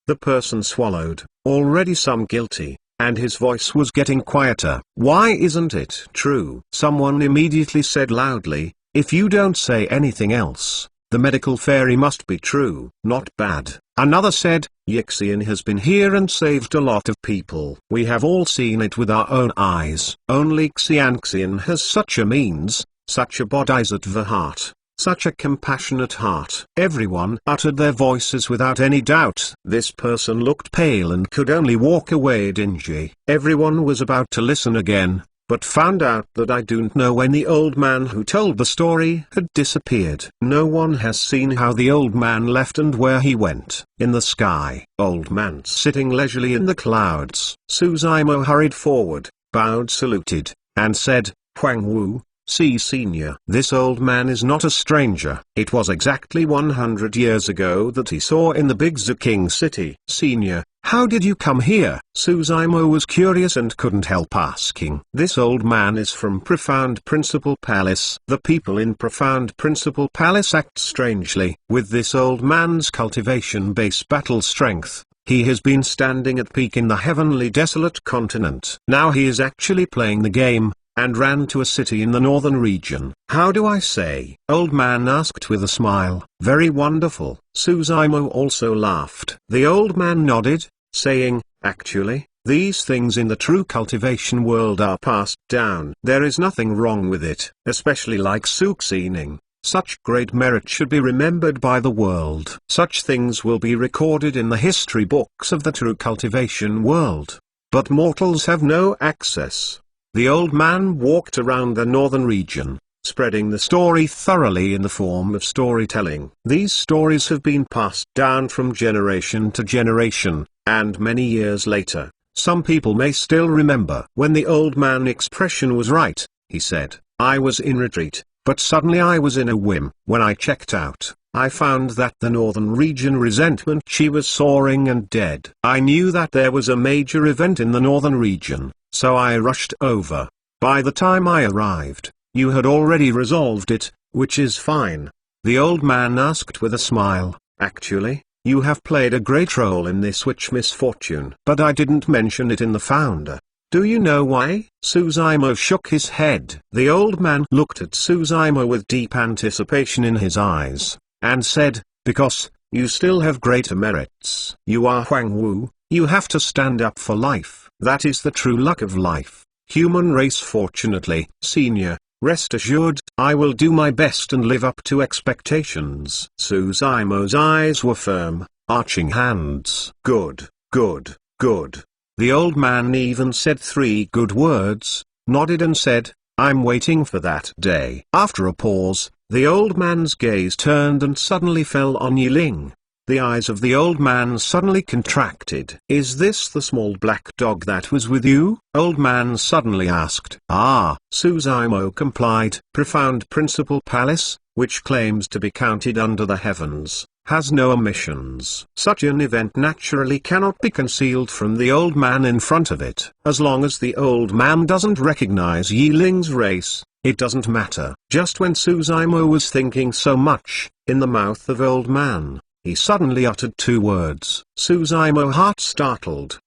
The person swallowed, already some guilty, and his voice was getting quieter. Why isn't it true? Someone immediately said loudly, if you don't say anything else, the medical fairy must be true. Not bad. Another said, Yixian has been here and saved a lot of people. We have all seen it with our own eyes. Only Xianxian has such a means, such a bodhisattva heart. Such a compassionate heart. Everyone uttered their voices without any doubt. This person looked pale and could only walk away dingy. Everyone was about to listen again, but found out that I don't know when the old man who told the story had disappeared. No one has seen how the old man left and where he went. In the sky, old man sitting leisurely in the clouds. Suzaimo hurried forward, bowed, saluted, and said, Huang Wu, see senior. This old man is not a stranger. It was exactly 100 years ago that he saw in the big Zuking city. Senior, how did you come here? Suzaimo was curious and couldn't help asking. This old man is from Profound Principal Palace. The people in Profound Principal Palace act strangely. With this old man's cultivation base battle strength, he has been standing at peak in the heavenly desolate continent. Now he is actually playing the game, and ran to a city in the northern region. How do I say? Old man asked with a smile. Very wonderful. Suzaimo also laughed. The old man nodded, saying, actually, these things in the true cultivation world are passed down. There is nothing wrong with it, especially like Suxining. Such great merit should be remembered by the world. Such things will be recorded in the history books of the true cultivation world. But mortals have no access. The old man walked around the northern region, spreading the story thoroughly in the form of storytelling. These stories have been passed down from generation to generation, and many years later, some people may still remember. When the old man's expression was right, he said, I was in retreat, but suddenly I was in a whim. When I checked out, I found that the northern region resentment she was soaring and dead. I knew that there was a major event in the northern region, so I rushed over. By the time I arrived, you had already resolved it, which is fine. The old man asked with a smile. Actually, you have played a great role in this witch misfortune. But I didn't mention it in the founder. Do you know why? Suzaimo shook his head. The old man looked at Suzaimo with deep anticipation in his eyes, and said, because, you still have greater merits. You are Huang Wu, you have to stand up for life. That is the true luck of life. Human race fortunately. Senior, rest assured, I will do my best and live up to expectations. Suzaimo's eyes were firm, arching hands. Good, good, good. The old man even said 3 good words, nodded and said, I'm waiting for that day. After a pause, the old man's gaze turned and suddenly fell on Yiling. The eyes of the old man suddenly contracted. Is this the small black dog that was with you? Old man suddenly asked. Ah, Suzaimo complied. Profound Principal Palace, which claims to be counted under the heavens, has no omissions. Such an event naturally cannot be concealed from the old man in front of it. As long as the old man doesn't recognize Yiling's race, it doesn't matter. Just when Suzaimo was thinking so much, in the mouth of old man, he suddenly uttered 2 words. Suzaimo heart startled.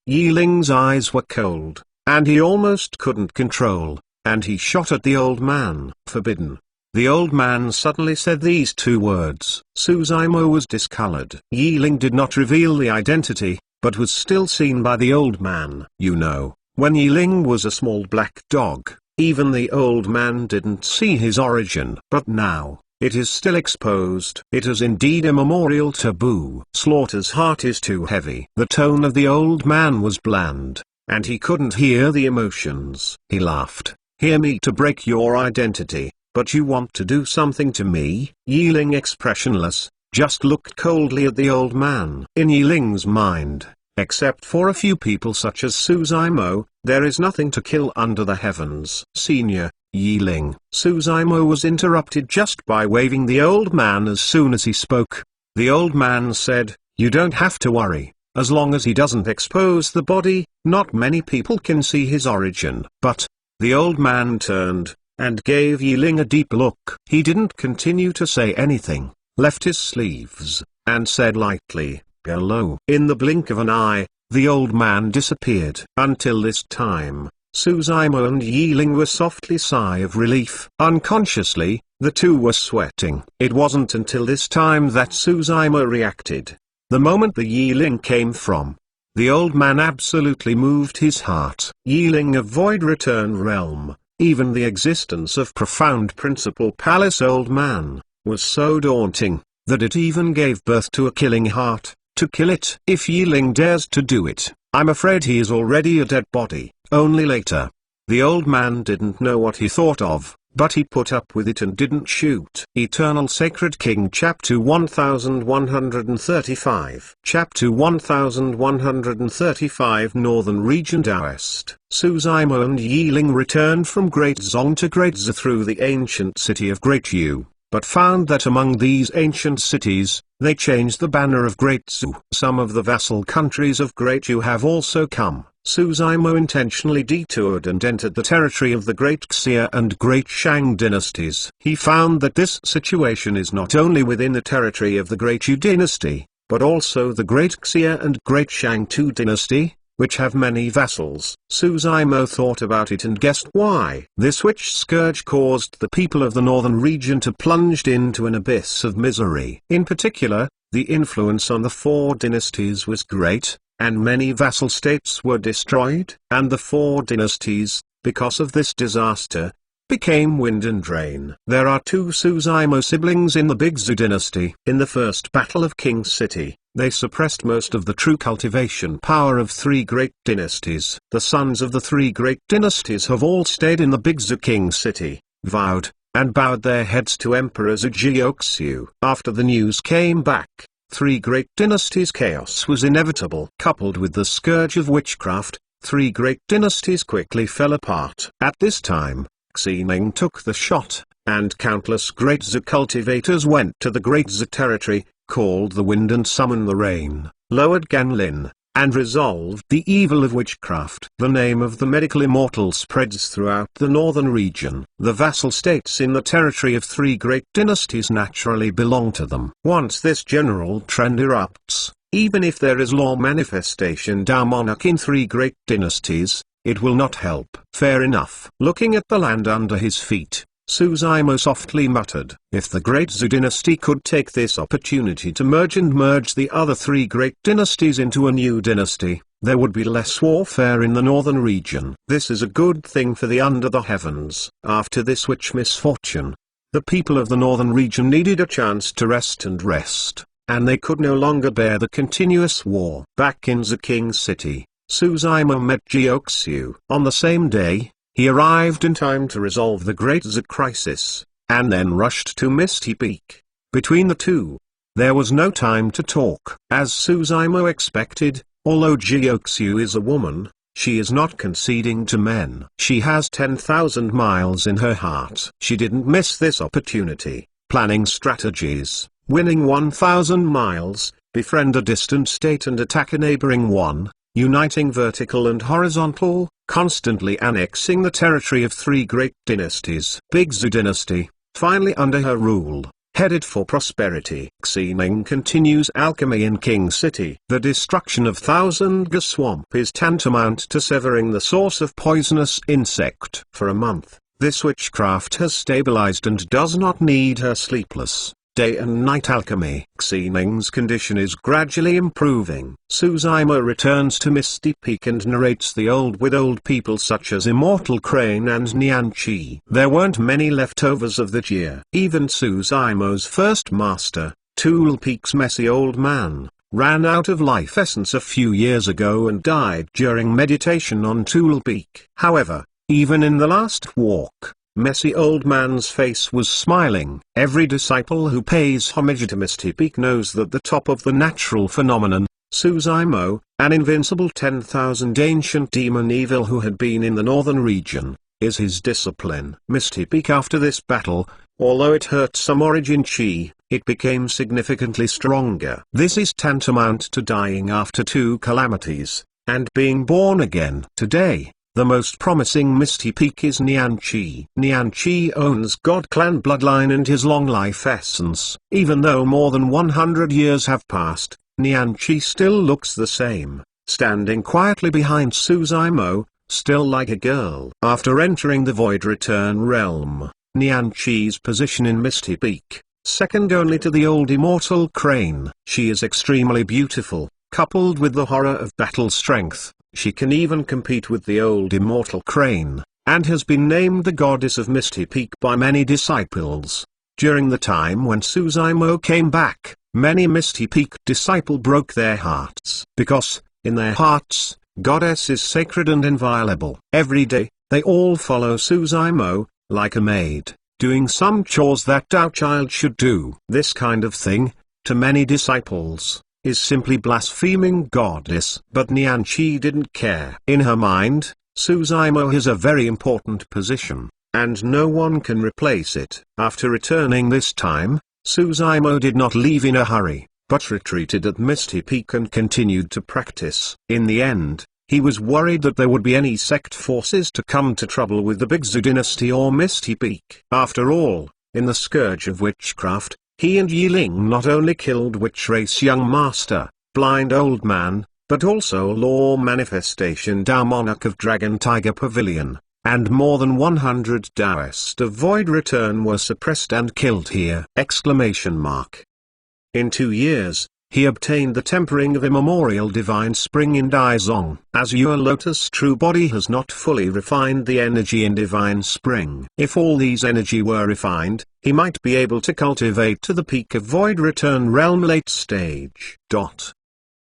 Yiling's eyes were cold, and he almost couldn't control, and he shot at the old man. Forbidden. The old man suddenly said these 2 words. Suzaimo was discolored. Yiling did not reveal the identity, but was still seen by the old man. You know, when Yiling was a small black dog, even the old man didn't see his origin. But now, it is still exposed. It is indeed a memorial taboo. Slaughter's heart is too heavy. The tone of the old man was bland, and he couldn't hear the emotions. He laughed. Hear me to break your identity, but you want to do something to me? Yiling, expressionless, just looked coldly at the old man. In Yiling's mind, except for a few people such as Suzaimo, there is nothing to kill under the heavens. Senior, Yiling. Suzaimo was interrupted just by waving the old man as soon as he spoke. The old man said, you don't have to worry, as long as he doesn't expose the body. Not many people can see his origin. But, the old man turned, and gave Yiling a deep look. He didn't continue to say anything, left his sleeves, and said lightly, hello. In the blink of an eye, the old man disappeared. Until this time, Suzaimo and Yiling were softly sigh of relief. Unconsciously, the two were sweating. It wasn't until this time that Suzaimo reacted. The moment the Yiling came from, the old man absolutely moved his heart. Yiling of Void Return Realm, even the existence of Profound Principal Palace old man, was so daunting, that it even gave birth to a killing heart. To kill it. If Yiling dares to do it, I'm afraid he is already a dead body. Only later. The old man didn't know what he thought of, but he put up with it and didn't shoot. Eternal Sacred King Chapter 1135. Chapter 1135 Northern Region Daoist. Suzaimo and Yiling returned from Great Zong to Great Zhu through the ancient city of Great Yu, but found that among these ancient cities, they changed the banner of Great Zhu. Some of the vassal countries of Great Yu have also come. Suzaimo intentionally detoured and entered the territory of the Great Xia and Great Shang dynasties. He found that this situation is not only within the territory of the Great Yu dynasty, but also the Great Xia and Great Shang II dynasty, which have many vassals. Suzaimo thought about it and guessed why. This witch scourge caused the people of the northern region to plunge into an abyss of misery. In particular, the influence on the 4 dynasties was great, and many vassal states were destroyed, and the 4 dynasties, because of this disaster, became wind and rain. There are 2 Suzaimo siblings in the Big Zhu dynasty. In the first battle of King City, they suppressed most of the true cultivation power of 3 great dynasties. The sons of the 3 great dynasties have all stayed in the Big Zhu King City, vowed, and bowed their heads to Emperor Zhu Jiuxiu. After the news came back, 3 great dynasties' chaos was inevitable. Coupled with the scourge of witchcraft, 3 great dynasties quickly fell apart. At this time, Xining took the shot, and countless great Zu cultivators went to the great Zu territory, called the wind and summoned the rain, lowered Ganlin, and resolved the evil of witchcraft. The name of the medical immortal spreads throughout the northern region. The vassal states in the territory of three great dynasties naturally belong to them. Once this general trend erupts, even if there is law manifestation monarch in three great dynasties, it will not help. Fair enough. Looking at the land under his feet, Suzaimo softly muttered, if the great Zu dynasty could take this opportunity to merge the other three great dynasties into a new dynasty, there would be less warfare in the northern region. This is a good thing for the under the heavens. After this witch misfortune, the people of the northern region needed a chance to rest, and they could no longer bear the continuous war. Back in the king's city, Suzaimo met Gyeoksu. On the same day, he arrived in time to resolve the great Zu crisis, and then rushed to Misty Peak. Between the two, there was no time to talk. As Suzaimo expected, although Gyeoksu is a woman, she is not conceding to men. She has 10,000 miles in her heart. She didn't miss this opportunity, planning strategies, winning 1,000 miles, befriend a distant state and attack a neighboring one, uniting vertical and horizontal, constantly annexing the territory of three great dynasties. Big Zu dynasty, finally under her rule, headed for prosperity. Xining continues alchemy in King City. The destruction of Thousand Ga Swamp is tantamount to severing the source of poisonous insect. For a month, this witchcraft has stabilized and does not need her sleepless day and night alchemy. Xining's condition is gradually improving. Suzaimo returns to Misty Peak and narrates the old with old people such as Immortal Crane and Nianchi. There weren't many leftovers of that year. Even Suzaimo's first master, Tool Peak's messy old man, ran out of life essence a few years ago and died during meditation on Tool Peak. However, even in the last walk, Messy Old Man's face was smiling. Every disciple who pays homage to Misty Peak knows that the top of the natural phenomenon, Suzaimo, an invincible 10,000 ancient demon evil who had been in the northern region, is his discipline. Misty Peak after this battle, although it hurt some origin chi, it became significantly stronger. This is tantamount to dying after two calamities, and being born again. Today, the most promising Misty Peak is Nianchi. Nianchi owns God Clan bloodline and his long life essence. Even though more than 100 years have passed, Nianchi still looks the same, standing quietly behind Suzaimo, still like a girl. After entering the Void Return realm, Nianchi's position in Misty Peak, second only to the old Immortal Crane. She is extremely beautiful, coupled with the horror of battle strength. She can even compete with the old Immortal Crane, and has been named the goddess of Misty Peak by many disciples. During the time when Suzaimo came back, many Misty Peak disciples broke their hearts. Because, in their hearts, goddess is sacred and inviolable. Every day, they all follow Suzaimo, like a maid, doing some chores that our child should do. This kind of thing, to many disciples, is simply blaspheming goddess. But Nianchi didn't care. In her mind, Suzaimo has a very important position, and no one can replace it. After returning this time, Suzaimo did not leave in a hurry, but retreated at Misty Peak and continued to practice. In the end, he was worried that there would be any sect forces to come to trouble with the Big Zu dynasty or Misty Peak. After all, in the scourge of witchcraft, he and Yiling not only killed witch race young master, blind old man, but also law manifestation Tao monarch of Dragon Tiger Pavilion, and more than 100 Taoist of Void Return were suppressed and killed here! In 2 years, he obtained the tempering of immemorial divine spring in Daizong. As your lotus true body has not fully refined the energy in divine spring. If all these energy were refined, he might be able to cultivate to the peak of Void Return realm late stage.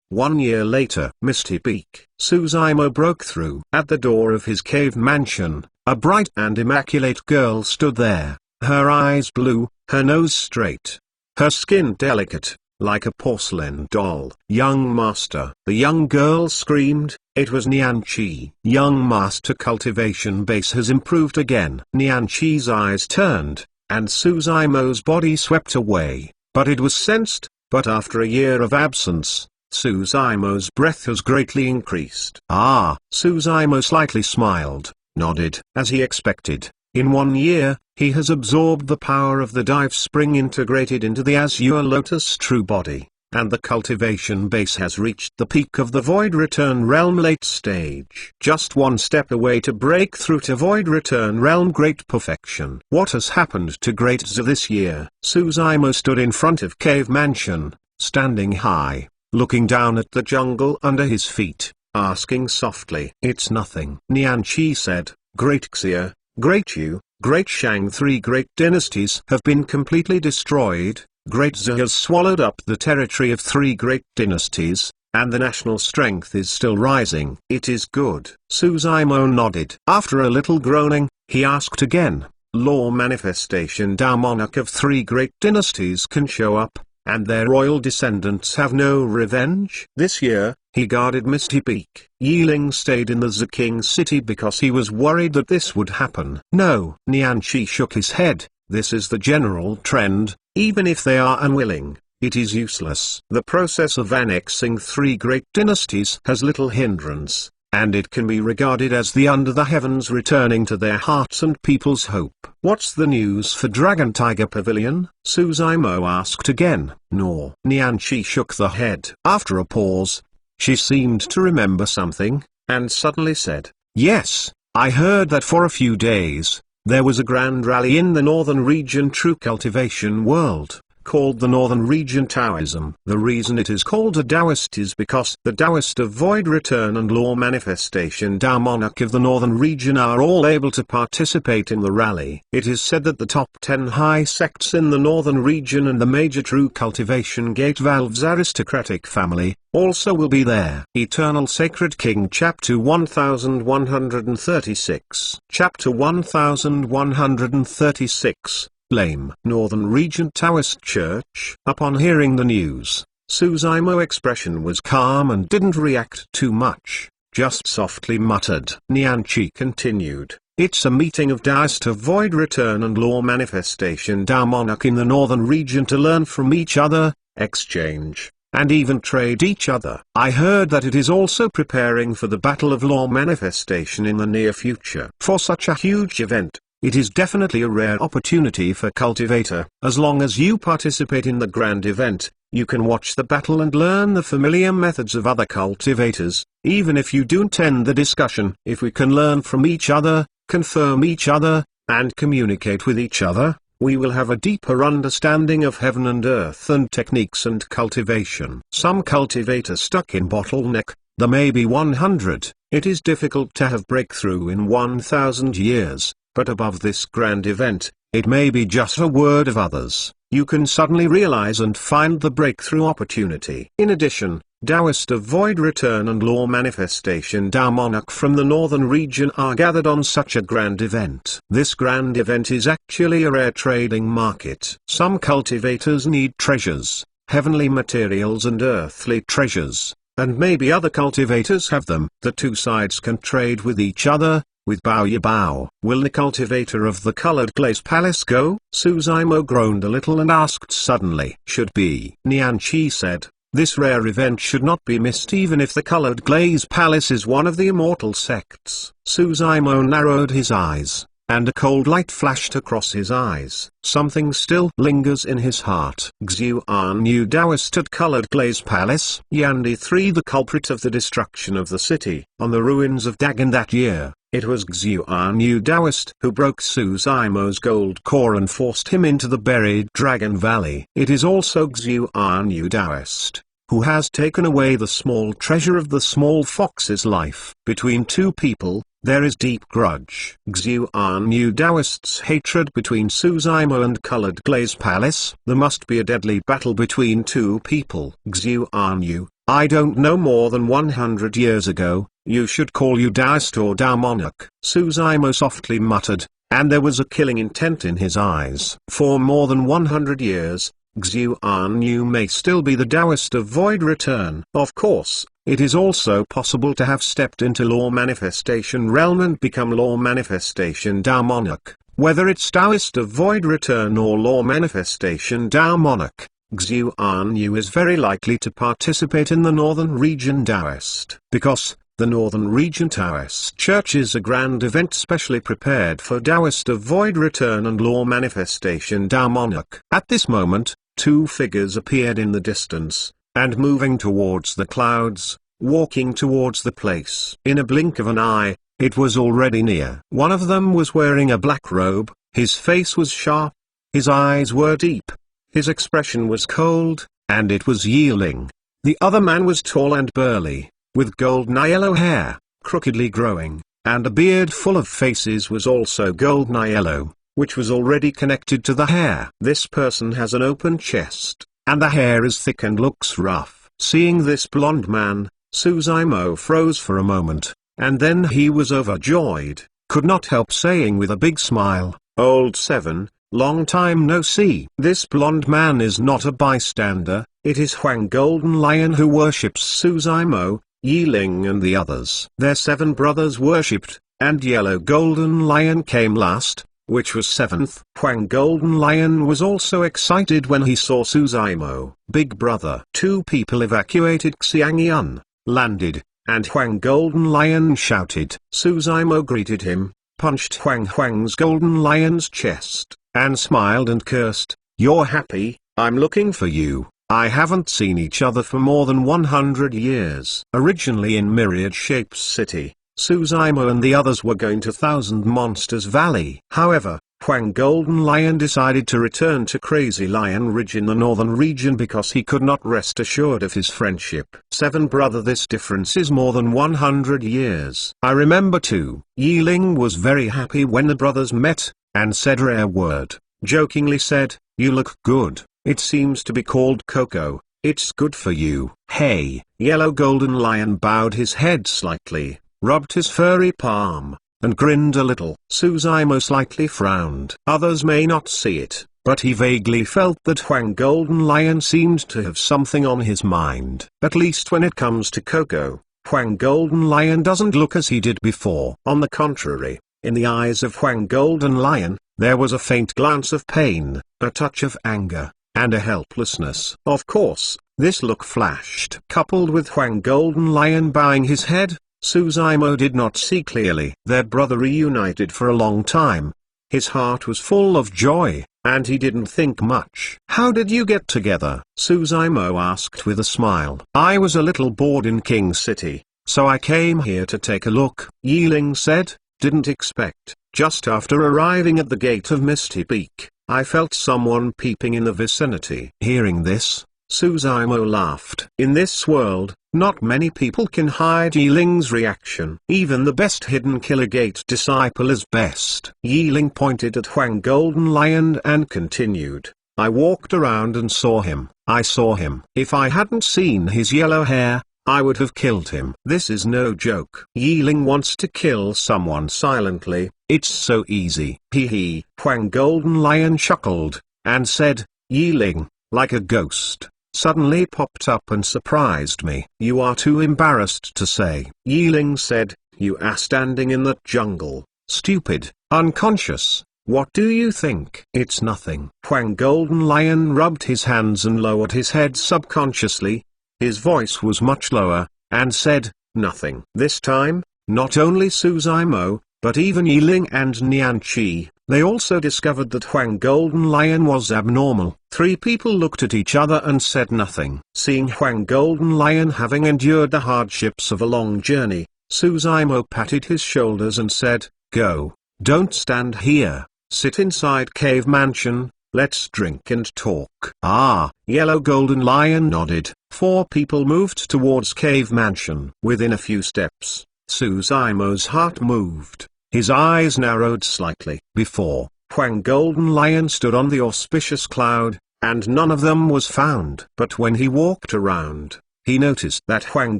1 year later, Misty Peak, Suzaimo broke through. At the door of his cave mansion, a bright and immaculate girl stood there, her eyes blue, her nose straight, her skin delicate, like a porcelain doll. Young master. The young girl screamed. It was Nianchi. Young master cultivation base has improved again. Nianchi's eyes turned, and Suzaimo's body swept away, but it was sensed. But after a year of absence, Suzaimo's breath has greatly increased. Ah! Suzaimo slightly smiled, nodded. As he expected, in 1 year, he has absorbed the power of the dive spring integrated into the Azure Lotus true body, and the cultivation base has reached the peak of the Void Return Realm late stage. Just one step away to break through to Void Return Realm great perfection. What has happened to Great Z this year? Suzaimo stood in front of Cave Mansion, standing high, looking down at the jungle under his feet, asking softly. It's nothing. Nianqi said, Great Xia, Great Yu, Great Shang, 3 great dynasties have been completely destroyed. Great Z has swallowed up the territory of 3 great dynasties, and the national strength is still rising. It is good. Suzaimo nodded. After a little groaning, he asked again, Law Manifestation Dao monarch of 3 great dynasties can show up, and their royal descendants have no revenge? This year, he guarded Misty Peak. Yiling stayed in the Ziking city because he was worried that this would happen. No. Nianqi shook his head. This is the general trend. Even if they are unwilling, it is useless. The process of annexing 3 great dynasties has little hindrance, and it can be regarded as the under the heavens returning to their hearts and people's hope. What's the news for Dragon Tiger Pavilion? Suzaimo asked again. No. Nianqi shook the head. After a pause, she seemed to remember something, and suddenly said, Yes, I heard that for a few days, there was a grand rally in the northern region true cultivation world, called the Northern Region Taoism. The reason it is called a Taoist is because the Taoist of Void Return and Law Manifestation Tao monarch of the Northern Region are all able to participate in the rally. It is said that the top 10 high sects in the Northern Region and the major true cultivation gate valves aristocratic family, also will be there. Eternal Sacred King Chapter 1136 Chapter 1136 Lame. Northern Region Taoist Church. Upon hearing the news, Suzaimo's expression was calm and didn't react too much, just softly muttered. Nianqi continued, It's a meeting of Taoist of Void Return and Law Manifestation Tao monarch in the Northern Region to learn from each other, exchange, and even trade each other. I heard that it is also preparing for the Battle of Law Manifestation in the near future. For such a huge event, it is definitely a rare opportunity for cultivator. As long as you participate in the grand event, you can watch the battle and learn the familiar methods of other cultivators, even if you don't attend the discussion. If we can learn from each other, confirm each other, and communicate with each other, we will have a deeper understanding of heaven and earth and techniques and cultivation. Some cultivator stuck in bottleneck. There may be 100. It is difficult to have breakthrough in 1,000 years. But above this grand event, it may be just a word of others. You can suddenly realize and find the breakthrough opportunity. In addition, Taoist of Void Return and Law Manifestation Tao monarch from the Northern Region are gathered on such a grand event. This grand event is actually a rare trading market. Some cultivators need treasures, heavenly materials and earthly treasures, and maybe other cultivators have them. The two sides can trade with each other. With Bao Yabao. Will the cultivator of the Colored Glaze Palace go? Suzaimo groaned a little and asked suddenly. Should be. Nianqi said, This rare event should not be missed even if the Colored Glaze Palace is one of the immortal sects. Suzaimo narrowed his eyes, and a cold light flashed across his eyes. Something still lingers in his heart. Xuan Yu Taoist at Colored Glaze Palace. Yandi 3 the culprit of the destruction of the city. On the ruins of Dagon that year, it was Xuan Yu Taoist who broke Suzaimo's gold core and forced him into the buried Dragon Valley. It is also Xuan Yu Taoist who has taken away the small treasure of the small fox's life. Between two people, there is deep grudge. Xuan Yu Taoist's hatred between Suzaimo and Colored Glaze Palace. There must be a deadly battle between two people. Xuan Yu, I don't know, more than 100 years ago, you should call you Taoist or Tao monarch. Suzaimo softly muttered, and there was a killing intent in his eyes. For more than 100 years, Xuan Yu may still be the Taoist of Void Return. Of course, it is also possible to have stepped into Law Manifestation Realm and become Law Manifestation Tao monarch. Whether it's Taoist of void return or law manifestation Tao monarch, Xuan Yu is very likely to participate in the Northern Region Taoist, because the Northern Region Taoist Church is a grand event specially prepared for Taoist of void return and law manifestation Tao monarch. At this moment, two figures appeared in the distance, and moving towards the clouds, walking towards the place. In a blink of an eye, it was already near. One of them was wearing a black robe, his face was sharp, his eyes were deep, his expression was cold, and it was Yiling. The other man was tall and burly, with golden-yellow hair, crookedly growing, and a beard full of faces was also golden-yellow, which was already connected to the hair. This person has an open chest, and the hair is thick and looks rough. Seeing this blonde man, Suzaimo froze for a moment, and then he was overjoyed, could not help saying with a big smile, "Old Seven, long time no see." This blonde man is not a bystander, it is Huang Golden Lion who worships Suzaimo, Yiling and the others. Their 7 brothers worshipped, and Yellow Golden Lion came last, which was 7th. Huang Golden Lion was also excited when he saw Suzaimo. Big brother. 2 people evacuated Xiangyun, landed, and Huang Golden Lion shouted. Suzaimo greeted him, punched Huang's Golden Lion's chest, and smiled and cursed, "You're happy, I'm looking for you. I haven't seen each other for more than 100 years." Originally in Myriad Shapes City, Suzaimo and the others were going to Thousand Monsters Valley. However, Huang Golden Lion decided to return to Crazy Lion Ridge in the northern region because he could not rest assured of his friendship. 7 brother, this difference is more than 100 years. I remember too. Yiling was very happy when the brothers met, and said a rare word, jokingly said, "You look good. It seems to be called Coco. It's good for you." Hey! Yellow Golden Lion bowed his head slightly, rubbed his furry palm, and grinned a little. Suzaimo slightly frowned. Others may not see it, but he vaguely felt that Huang Golden Lion seemed to have something on his mind. At least when it comes to Coco, Huang Golden Lion doesn't look as he did before. On the contrary, in the eyes of Huang Golden Lion, there was a faint glance of pain, a touch of anger, and a helplessness. Of course, this look flashed. Coupled with Huang Golden Lion bowing his head, Suzaimo did not see clearly. Their brother reunited for a long time. His heart was full of joy, and he didn't think much. "How did you get together?" Suzaimo asked with a smile. "I was a little bored in King City, so I came here to take a look," Yiling said. "Didn't expect." Just after arriving at the gate of Misty Peak, I felt someone peeping in the vicinity. Hearing this, Suzaimo laughed. In this world, not many people can hide Yiling's reaction. Even the best hidden Killer Gate disciple is best. Yiling pointed at Huang Golden Lion and continued, "I walked around and saw him. I saw him. If I hadn't seen his yellow hair, I would have killed him." This is no joke. Yiling wants to kill someone silently. It's so easy. Hee hee. Huang Golden Lion chuckled, and said, "Yiling, like a ghost, suddenly popped up and surprised me." "You are too embarrassed to say," Yiling said. "You are standing in that jungle, stupid, unconscious. What do you think?" "It's nothing." Huang Golden Lion rubbed his hands and lowered his head subconsciously. His voice was much lower, and said, "Nothing." This time, not only Suzaimo, but even Yiling and Nianqi, they also discovered that Huang Golden Lion was abnormal. 3 people looked at each other and said nothing. Seeing Huang Golden Lion having endured the hardships of a long journey, Suzaimo patted his shoulders and said, "Go. Don't stand here. Sit inside Cave Mansion. Let's drink and talk." "Ah." Yellow Golden Lion nodded. 4 people moved towards Cave Mansion. Within a few steps, Suzaimo's heart moved. His eyes narrowed slightly. Before, Huang Golden Lion stood on the auspicious cloud, and none of them was found. But when he walked around, he noticed that Huang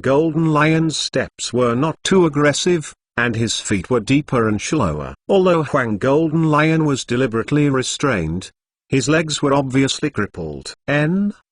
Golden Lion's steps were not too aggressive, and his feet were deeper and shallower. Although Huang Golden Lion was deliberately restrained, his legs were obviously crippled.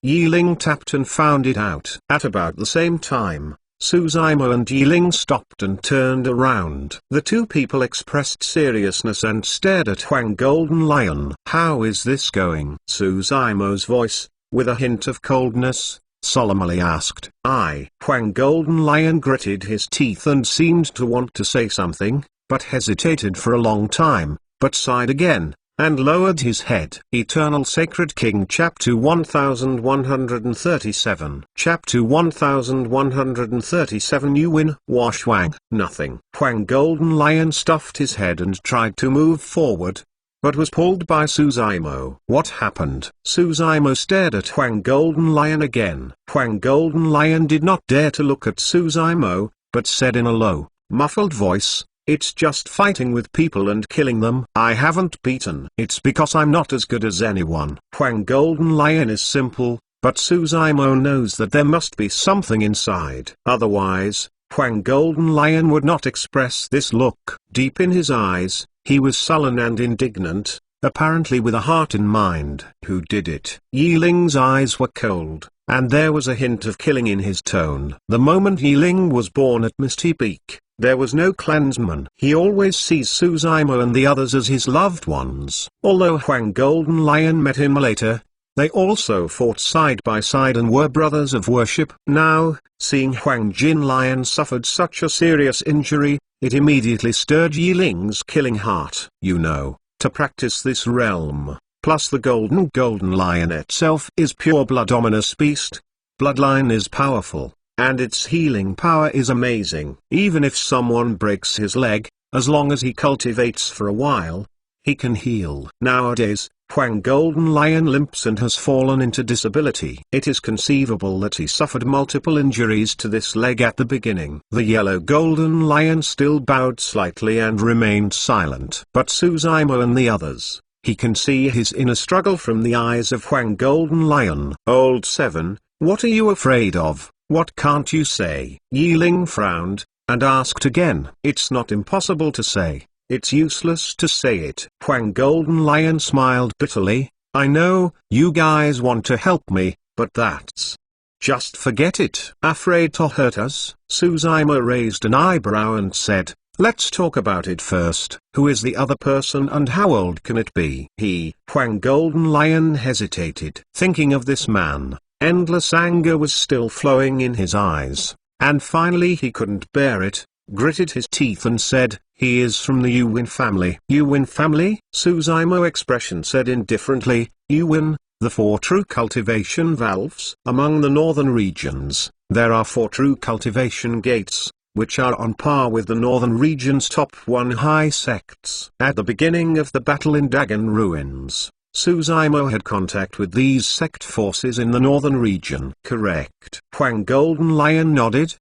Yiling tapped and found it out. At about the same time, Suzaimo and Yiling stopped and turned around. The two people expressed seriousness and stared at Huang Golden Lion. "How is this going?" Suzaimo's voice, with a hint of coldness, solemnly asked. Huang Golden Lion gritted his teeth and seemed to want to say something, but hesitated for a long time, but sighed again, and lowered his head. Eternal Sacred King Chapter 1137 Chapter 1137 You win. Wash Wang. Nothing. Huang Golden Lion stuffed his head and tried to move forward, but was pulled by Suzaimo. What happened? Suzaimo stared at Huang Golden Lion again. Huang Golden Lion did not dare to look at Suzaimo, but said in a low, muffled voice, "It's just fighting with people and killing them. I haven't beaten. It's because I'm not as good as anyone." Huang Golden Lion is simple, but Suzaimo knows that there must be something inside. Otherwise, Huang Golden Lion would not express this look. Deep in his eyes, he was sullen and indignant, apparently with a heart in mind. Who did it? Yiling's eyes were cold, and there was a hint of killing in his tone. The moment Yiling was born at Misty Peak, there was no clansman. He always sees Suzaimo and the others as his loved ones. Although Huang Golden Lion met him later, they also fought side by side and were brothers of worship. Now, seeing Huang Jin Lion suffered such a serious injury, it immediately stirred Yiling's killing heart. To practice this realm, plus the golden lion itself is pure blood ominous beast. Bloodline is powerful, and its healing power is amazing. Even if someone breaks his leg, as long as he cultivates for a while, he can heal. Nowadays, Huang Golden Lion limps and has fallen into disability. It is conceivable that he suffered multiple injuries to this leg at the beginning. The yellow Golden Lion still bowed slightly and remained silent. But Suzaimo and the others, he can see his inner struggle from the eyes of Huang Golden Lion. "Old Seven, what are you afraid of? What can't you say?" Yiling frowned, and asked again. "It's not impossible to say. It's useless to say it." Huang Golden Lion smiled bitterly. "I know, you guys want to help me, but that's... just forget it." "Afraid to hurt us?" Suzaimo raised an eyebrow and said, "Let's talk about it first. Who is the other person and how old can it be?" Huang Golden Lion hesitated. Thinking of this man, endless anger was still flowing in his eyes, and finally he couldn't bear it, gritted his teeth and said, "He is from the Yuan family." "Yuan family?" Suzaimo's expression said indifferently. "Yuan, the 4 true cultivation valves." Among the northern regions, there are 4 true cultivation gates, which are on par with the northern region's top 1 high sects. At the beginning of the battle in Dagon Ruins, Suzaimo had contact with these sect forces in the northern region. "Correct." Huang Golden Lion nodded.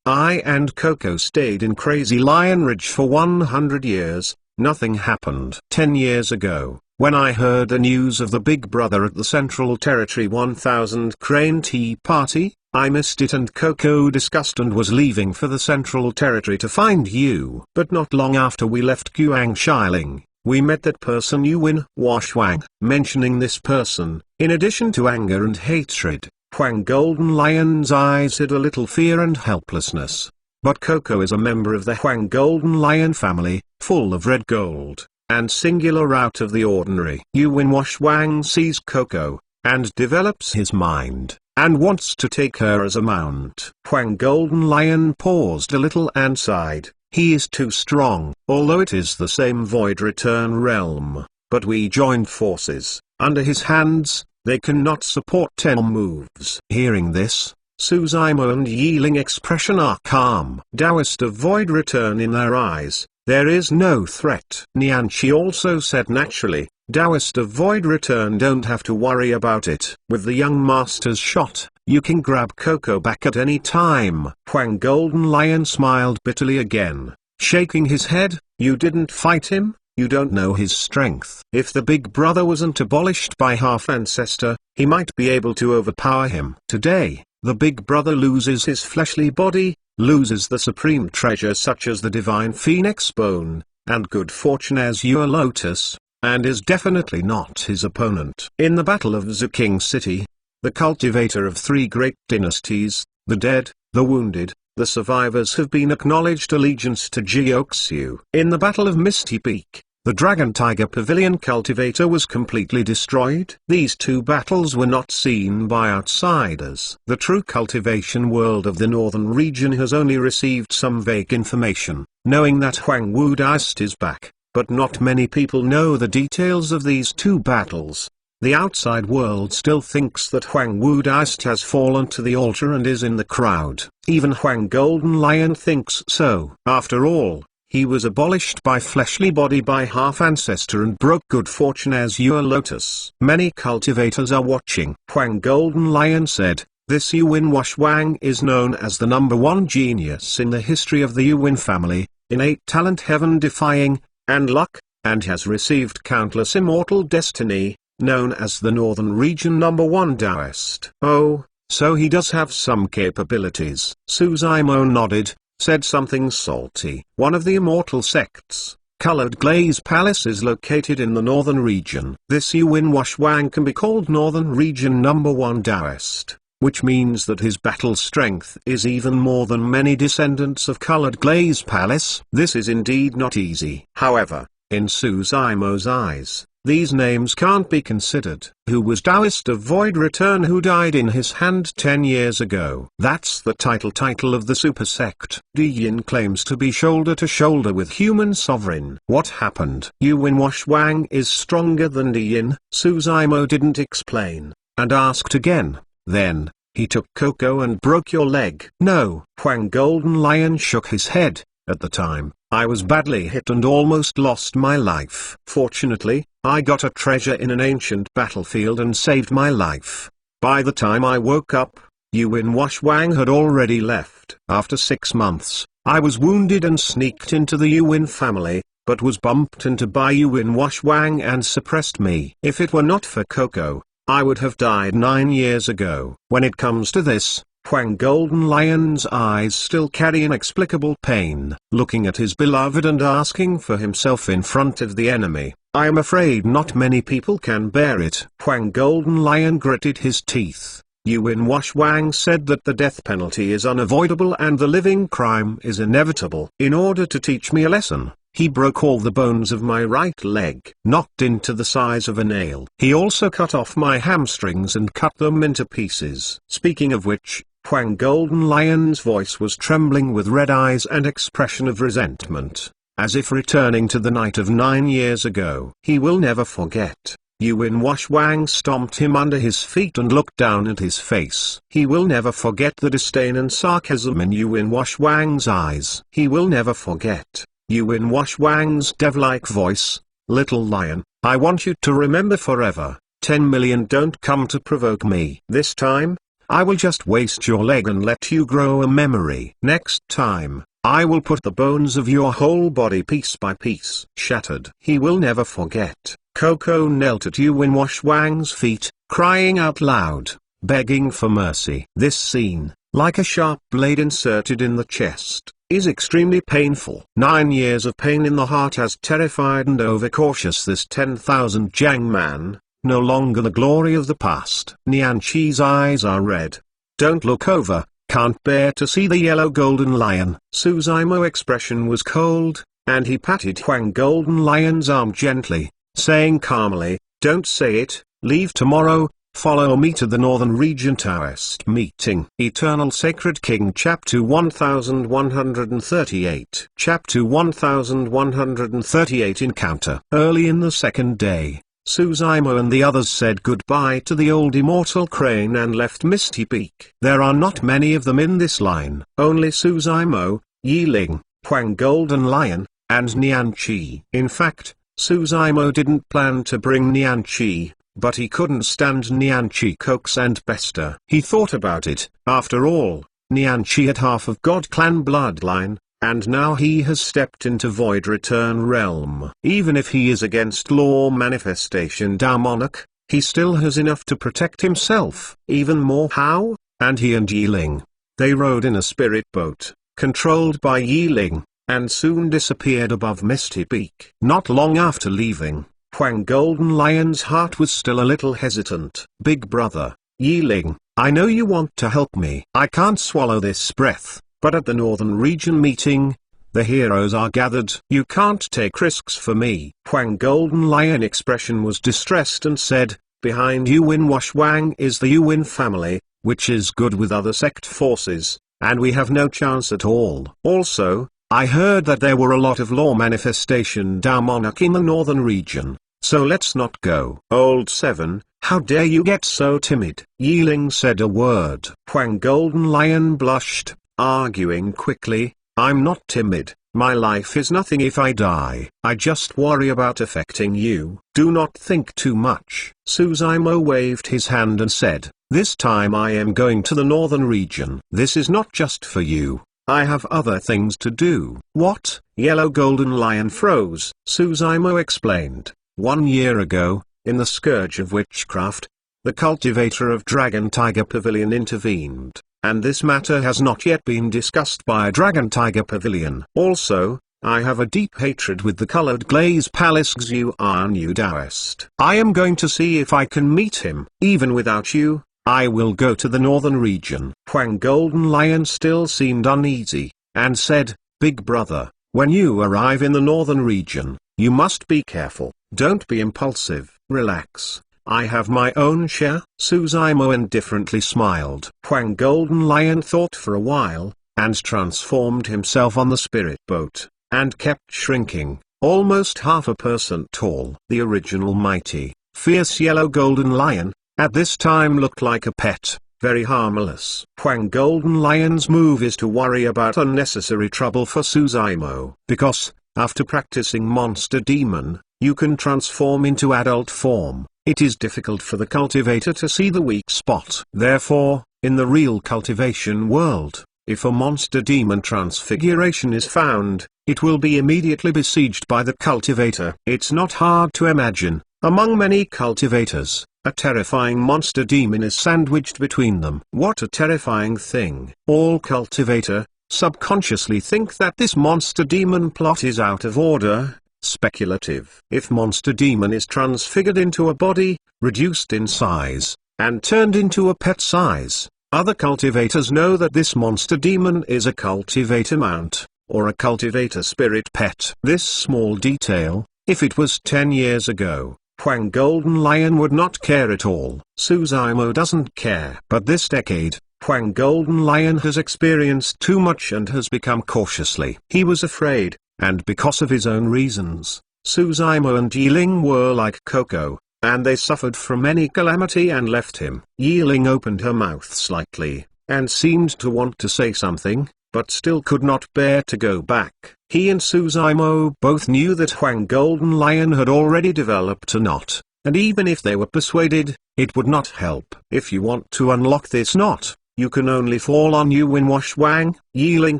I and Coco stayed in Crazy Lion Ridge for 100 years, nothing happened. 10 years ago, when I heard the news of the Big Brother at the Central Territory 1000 Crane Tea Party, I missed it and Coco discussed and was leaving for the Central Territory to find you. But not long after we left Guang Shiling, we met that person Yuan Washwang. Mentioning this person, in addition to anger and hatred, Huang Golden Lion's eyes hid a little fear and helplessness. But Coco is a member of the Huang Golden Lion family, full of red gold, and singular out of the ordinary. Yuan Washwang sees Coco, and develops his mind, and wants to take her as a mount. Huang Golden Lion paused a little and sighed. He is too strong. Although it is the same Void Return realm, but we joined forces. Under his hands, they cannot support 10 moves. Hearing this, Suzaimo and Yiling expression are calm. Taoist of Void Return in their eyes, there is no threat. Nianchi also said naturally, Taoist of Void Return don't have to worry about it. With the young master's shot, you can grab Coco back at any time. Huang Golden Lion smiled bitterly again, shaking his head. You didn't fight him? You don't know his strength. If the Big Brother wasn't abolished by Half Ancestor, he might be able to overpower him. Today, the Big Brother loses his fleshly body, loses the supreme treasure such as the Divine Phoenix Bone, and good fortune as your Lotus, and is definitely not his opponent. In the Battle of Zuking City, the cultivator of 3 great dynasties, the dead, the wounded, The survivors have been acknowledged allegiance to Jiuxiu. In the Battle of Misty Peak, the Dragon Tiger Pavilion cultivator was completely destroyed. These two battles were not seen by outsiders. The true cultivation world of the northern region has only received some vague information, knowing that Huang Wu Daist is back, but not many people know the details of these two battles. The outside world still thinks that Huang Wu Daist has fallen to the altar and is in the crowd. Even Huang Golden Lion thinks so. After all, he was abolished by fleshly body by half-ancestor and broke good fortune as your lotus. Many cultivators are watching. Huang Golden Lion said, "This Yuan Washwang is known as the #1 genius in the history of the Yuan family, innate talent heaven-defying, and luck, and has received countless immortal destiny, known as the Northern Region #1 Taoist." Oh, so he does have some capabilities. Suzaimo nodded, said something salty. One of the immortal sects, Colored Glaze Palace, is located in the Northern Region. This Yuan Washwang can be called Northern Region #1 Taoist, which means that his battle strength is even more than many descendants of Colored Glaze Palace. This is indeed not easy. However, in Suzaimo's eyes, these names can't be considered. Who was Taoist of Void Return who died in his hand 10 years ago? That's the title of the super sect. Di Yin claims to be shoulder to shoulder with human sovereign. What happened? Yuan Washwang is stronger than Di Yin. Suzaimo didn't explain, and asked again. Then, he took Coco and broke your leg. No. Huang Golden Lion shook his head. At the time, I was badly hit and almost lost my life. Fortunately, I got a treasure in an ancient battlefield and saved my life. By the time I woke up, Yuan Washwang had already left. After 6 months, I was wounded and sneaked into the Yuan family, but was bumped into by Yuan Washwang and suppressed me. If it were not for Coco, I would have died 9 years ago. When it comes to this, Huang Golden Lion's eyes still carry inexplicable pain. Looking at his beloved and asking for himself in front of the enemy, I am afraid not many people can bear it. Huang Golden Lion gritted his teeth. Yuan Washwang said that the death penalty is unavoidable and the living crime is inevitable. In order to teach me a lesson, he broke all the bones of my right leg, knocked into the size of a nail. He also cut off my hamstrings and cut them into pieces. Speaking of which, Huang Golden Lion's voice was trembling with red eyes and expression of resentment, as if returning to the night of 9 years ago. He will never forget. Yuan Washwang stomped him under his feet and looked down at his face. He will never forget the disdain and sarcasm in Yuan Washwang's eyes. He will never forget Yuan Washwang's dev-like voice. Little lion, I want you to remember forever, 10 million don't come to provoke me. This time, I will just waste your leg and let you grow a memory. Next time, I will put the bones of your whole body piece by piece shattered. He will never forget. Coco knelt at Yuan Washwang's feet, crying out loud, begging for mercy. This scene, like a sharp blade inserted in the chest, is extremely painful. 9 years of pain in the heart has terrified and overcautious this 10,000 Jiang man. No longer the glory of the past. Nianqi's eyes are red. Don't look over, can't bear to see the yellow golden lion. Suzaimo's expression was cold, and he patted Huang Golden Lion's arm gently, saying calmly, don't say it, leave tomorrow, follow me to the Northern Region Taoist meeting. Eternal Sacred King Chapter 1138 Chapter 1138 Encounter. Early in the second day, Suzaimo and the others said goodbye to the old immortal crane and left Misty Peak. There are not many of them in this line. Only Suzaimo, Yiling, Huang Golden Lion, and Nianqi. In fact, Suzaimo didn't plan to bring Nianqi, but he couldn't stand Nianqi coax and pester. He thought about it. After all, Nianqi had half of God Clan bloodline, and now he has stepped into Void Return realm. Even if he is against law manifestation Tao Monarch, he still has enough to protect himself. Even more how? And he and Yiling. They rode in a spirit boat, controlled by Yiling, and soon disappeared above Misty Peak. Not long after leaving, Huang Golden Lion's heart was still a little hesitant. Big brother, Yiling, I know you want to help me. I can't swallow this breath. But at the Northern Region meeting, the heroes are gathered. You can't take risks for me. Huang Golden Lion expression was distressed and said, behind Yuan Wash Wang is the Yuan family, which is good with other sect forces, and we have no chance at all. Also, I heard that there were a lot of law manifestation Dao monarch in the Northern Region, so let's not go. Old 7, how dare you get so timid? Yiling said a word. Huang Golden Lion blushed, arguing quickly, I'm not timid, my life is nothing if I die. I just worry about affecting you. Do not think too much. Suzaimo waved his hand and said, this time I am going to the Northern Region. This is not just for you. I have other things to do. What? Yellow Golden Lion froze. Suzaimo explained. 1 year ago, in the Scourge of Witchcraft, the cultivator of Dragon Tiger Pavilion intervened, and this matter has not yet been discussed by Dragon Tiger Pavilion. Also, I have a deep hatred with the Colored Glaze Palace Xuan Daoist. I am going to see if I can meet him. Even without you, I will go to the Northern Region. Huang Golden Lion still seemed uneasy, and said, Big brother, when you arrive in the Northern Region, you must be careful. Don't be impulsive. Relax. I have my own share. Suzaimo indifferently smiled. Huang Golden Lion thought for a while, and transformed himself on the spirit boat, and kept shrinking, almost half a person tall. The original mighty, fierce yellow golden lion, at this time looked like a pet, very harmless. Huang Golden Lion's move is to worry about unnecessary trouble for Suzaimo, because, after practicing Monster Demon, you can transform into adult form. It is difficult for the cultivator to see the weak spot. Therefore, in the real cultivation world, if a Monster Demon transfiguration is found, it will be immediately besieged by the cultivator. It's not hard to imagine, among many cultivators, a terrifying Monster Demon is sandwiched between them. What a terrifying thing. All cultivator subconsciously think that this Monster Demon plot is out of order, speculative. If Monster Demon is transfigured into a body, reduced in size, and turned into a pet size, other cultivators know that this Monster Demon is a cultivator mount, or a cultivator spirit pet. This small detail, if it was 10 years ago, Huang Golden Lion would not care at all. Suzaimo doesn't care. But this decade, Huang Golden Lion has experienced too much and has become cautiously. He was afraid, and because of his own reasons, Suzaimo and Yiling were like Coco, and they suffered from any calamity and left him. Yiling opened her mouth slightly, and seemed to want to say something, but still could not bear to go back. He and Suzaimo both knew that Huang Golden Lion had already developed a knot, and even if they were persuaded, it would not help. If you want to unlock this knot, you can only fall on Yuan Wash Wang. Yiling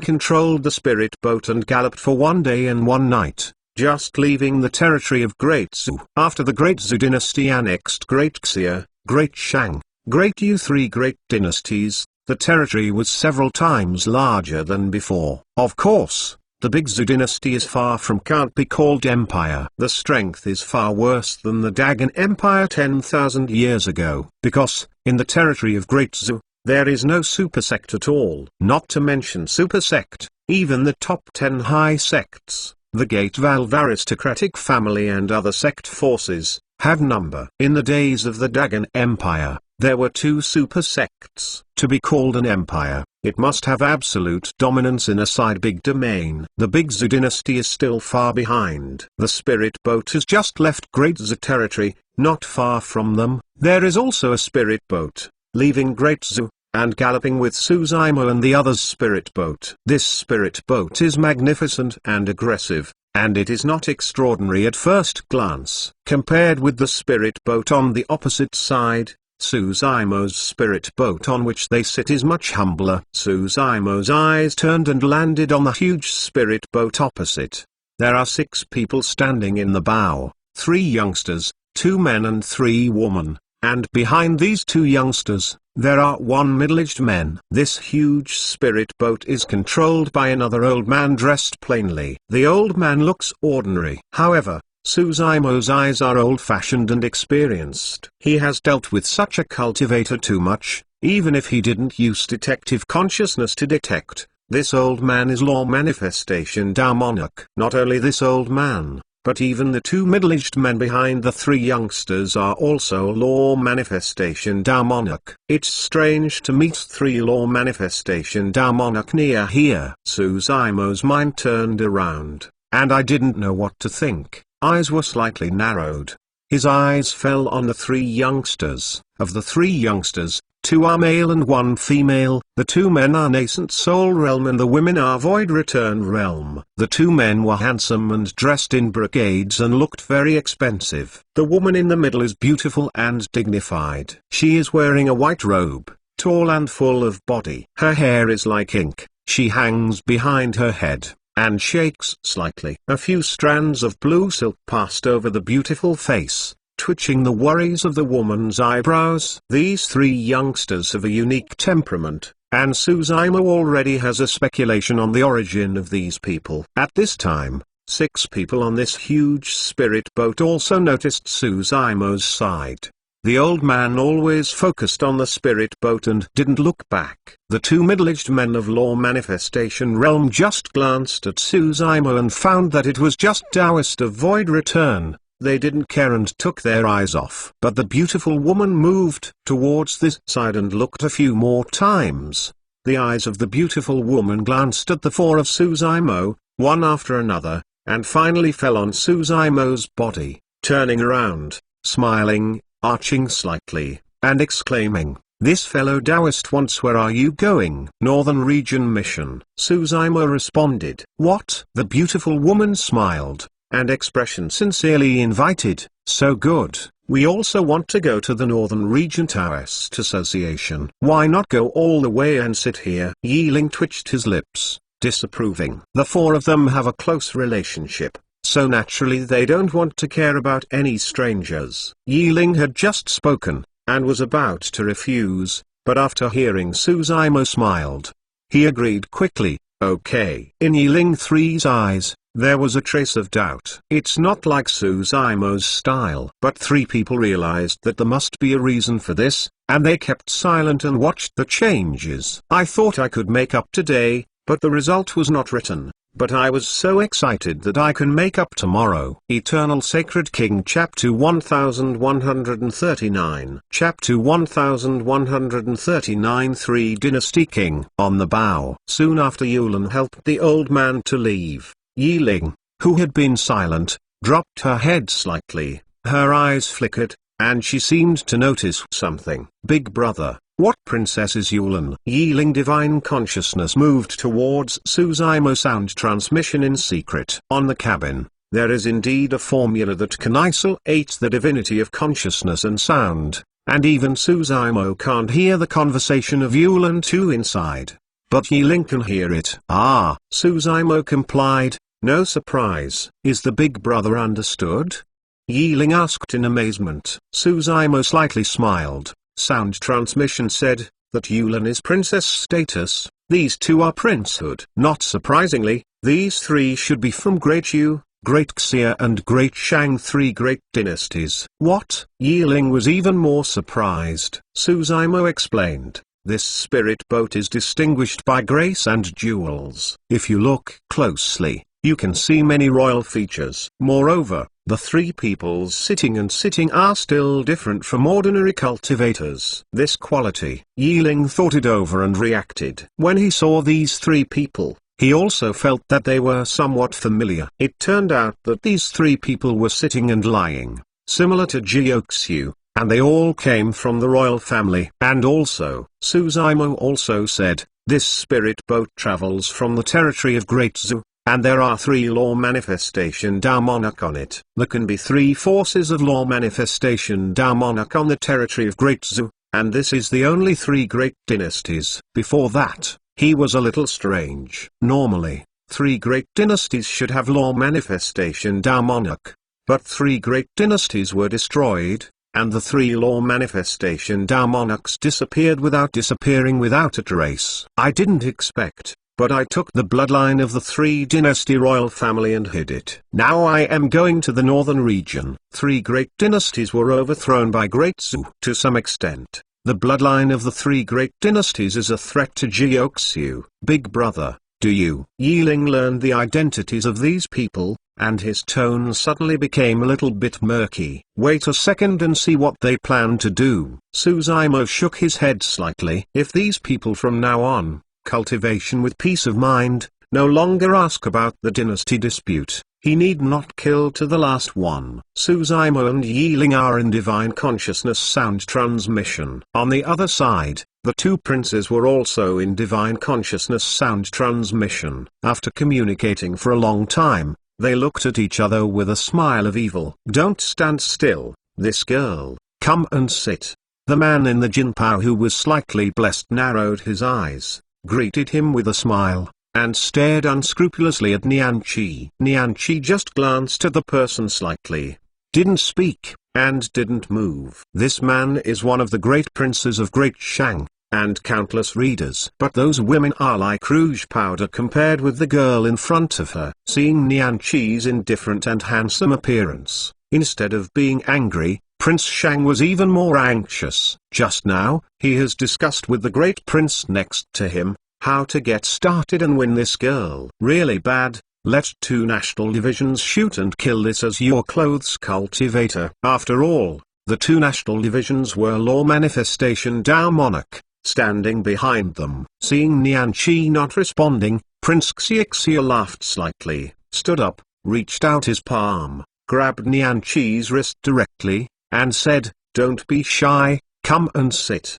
controlled the spirit boat and galloped for 1 day and 1 night, just leaving the territory of Great Zhu. After the Great Zhu dynasty annexed Great Xia, Great Shang, Great Yu, 3 great dynasties, the territory was several times larger than before. Of course, the Big Zhu dynasty is far from can't be called empire. The strength is far worse than the Dagon Empire 10,000 years ago, because, in the territory of Great Zhu, there is no super sect at all. Not to mention super sect, even the top 10 high sects, the Gate Valve aristocratic family and other sect forces, have number. In the days of the Dagon Empire, there were 2 super sects. To be called an empire, it must have absolute dominance in a side big domain. The Big Zhu dynasty is still far behind. The spirit boat has just left Great Zhu territory. Not far from them, there is also a spirit boat, leaving Great Zhu, and galloping with Suzaimo and the others' spirit boat. This spirit boat is magnificent and aggressive, and it is not extraordinary at first glance. Compared with the spirit boat on the opposite side, Suzaimo's spirit boat on which they sit is much humbler. Suzaimo's eyes turned and landed on the huge spirit boat opposite. There are 6 people standing in the bow, 3 youngsters, 2 men and 3 women, and behind these 2 youngsters, there are 1 middle-aged man. This huge spirit boat is controlled by another old man dressed plainly. The old man looks ordinary. However, Suzaimo's eyes are old-fashioned and experienced. He has dealt with such a cultivator too much, even if he didn't use detective consciousness to detect This old man is Law Manifestation Tao Monarch. Not only this old man, but even the two middle-aged men behind the three youngsters are also Law Manifestation Tao Monarch. It's strange to meet three Law Manifestation Tao Monarch near here. Suzaimo's mind turned around, and I didn't know what to think. Eyes were slightly narrowed. His eyes fell on the three youngsters. Of the three youngsters, two are male and one female. The two men are Nascent Soul Realm and the women are Void Return Realm. The two men were handsome and dressed in brocades and looked very expensive. The woman in the middle is beautiful and dignified. She is wearing a white robe, tall and full of body. Her hair is like ink. She hangs behind her head and shakes slightly. A few strands of blue silk passed over the beautiful face, twitching the worries of the woman's eyebrows. These three youngsters have a unique temperament, and Suzaimo already has a speculation on the origin of these people. At this time, 6 people on this huge spirit boat also noticed Suzaimo's side. The old man always focused on the spirit boat and didn't look back. The two middle-aged men of Law Manifestation Realm just glanced at Suzaimo and found that it was just Taoist of Void Return. They didn't care and took their eyes off. But the beautiful woman moved towards this side and looked a few more times. The eyes of the beautiful woman glanced at the 4 of Suzaimo, one after another, and finally fell on Suzaimo's body. Turning around, smiling, arching slightly, and exclaiming, "This fellow Taoist wants. Where are you going?" "Northern Region Mission," Suzaimo responded. "What?" The beautiful woman smiled, and expression sincerely invited, "So good. We also want to go to the Northern Region Taoist Association. Why not go all the way and sit here?" Yiling twitched his lips, disapproving. The 4 of them have a close relationship, so naturally they don't want to care about any strangers. Yiling had just spoken, and was about to refuse, but after hearing Suzaimo smiled. He agreed quickly, "Okay." In Yiling 3's eyes, there was a trace of doubt. It's not like Suzaimo's style. But 3 people realized that there must be a reason for this, and they kept silent and watched the changes. "I thought I could make up today, but the result was not written. But I was so excited that I can make up tomorrow." Eternal Sacred King Chapter 1139 Chapter 1139 3 Dynasty King. On the bow. Soon after Yulan helped the old man to leave, Yiling, who had been silent, dropped her head slightly, her eyes flickered, and she seemed to notice something. "Big brother, what princess is Yulan?" Yiling Divine Consciousness moved towards Suzaimo sound transmission in secret. On the cabin, there is indeed a formula that can isolate the divinity of consciousness and sound, and even Suzaimo can't hear the conversation of Yulan 2 inside. But Yiling can hear it. "Ah," Suzaimo complied, no surprise. "Is the big brother understood?" Yiling asked in amazement. Suzaimo slightly smiled. Sound transmission said that Yulan is princess status, these 2 are princehood. Not surprisingly, these 3 should be from Great Yu, Great Xia and Great Shang, 3 great dynasties. "What?" Yiling was even more surprised. Suzaimo explained, "This spirit boat is distinguished by grace and jewels. If you look closely, you can see many royal features. Moreover, the 3 peoples sitting are still different from ordinary cultivators." This quality, Yiling thought it over and reacted. When he saw these 3 people, he also felt that they were somewhat familiar. It turned out that these 3 people were sitting and lying, similar to Jiuxiu, and they all came from the royal family. And also, Suzaimo also said, this spirit boat travels from the territory of Great Zhu, and there are 3 Law Manifestation Tao Monarch on it. There can be 3 forces of Law Manifestation Tao Monarch on the territory of Great Zhu, and this is the only 3 great dynasties. Before that, he was a little strange. Normally, 3 great dynasties should have Law Manifestation Tao Monarch, but 3 great dynasties were destroyed, and the 3 Law Manifestation Tao Monarchs disappeared without disappearing without a trace. I didn't expect, but I took the bloodline of the 3 dynasty royal family and hid it. Now I am going to the northern region. 3 great dynasties were overthrown by Great Zhu. To some extent, the bloodline of the 3 great dynasties is a threat to Jiuxiu. Big brother, do you? Yiling learned the identities of these people, and his tone suddenly became a little bit murky. Wait a second and see what they plan to do. Suzaimo shook his head slightly. If these people from now on, cultivation with peace of mind, no longer ask about the dynasty dispute, he need not kill to the last one. Suzaimo and Yiling are in divine consciousness sound transmission. On the other side, the two princes were also in divine consciousness sound transmission. After communicating for a long time, they looked at each other with a smile of evil. Don't stand still, this girl, come and sit. The man in the jinpao who was slightly blessed narrowed his eyes, greeted him with a smile, and stared unscrupulously at Nianqi. Nianqi just glanced at the person slightly, didn't speak, and didn't move. This man is one of the great princes of Great Shang, and countless readers. But those women are like rouge powder compared with the girl in front of her. Seeing Nianqi's indifferent and handsome appearance, instead of being angry, Prince Shang was even more anxious. Just now, he has discussed with the great prince next to him, how to get started and win this girl. Really bad. Let two national divisions shoot and kill this as your clothes cultivator. After all, the two national divisions were Law Manifestation Dao Monarch, standing behind them. Seeing Nianqi not responding, Prince Xiexia laughed slightly, stood up, reached out his palm, grabbed Nianqi's wrist directly, and said, "Don't be shy, come and sit."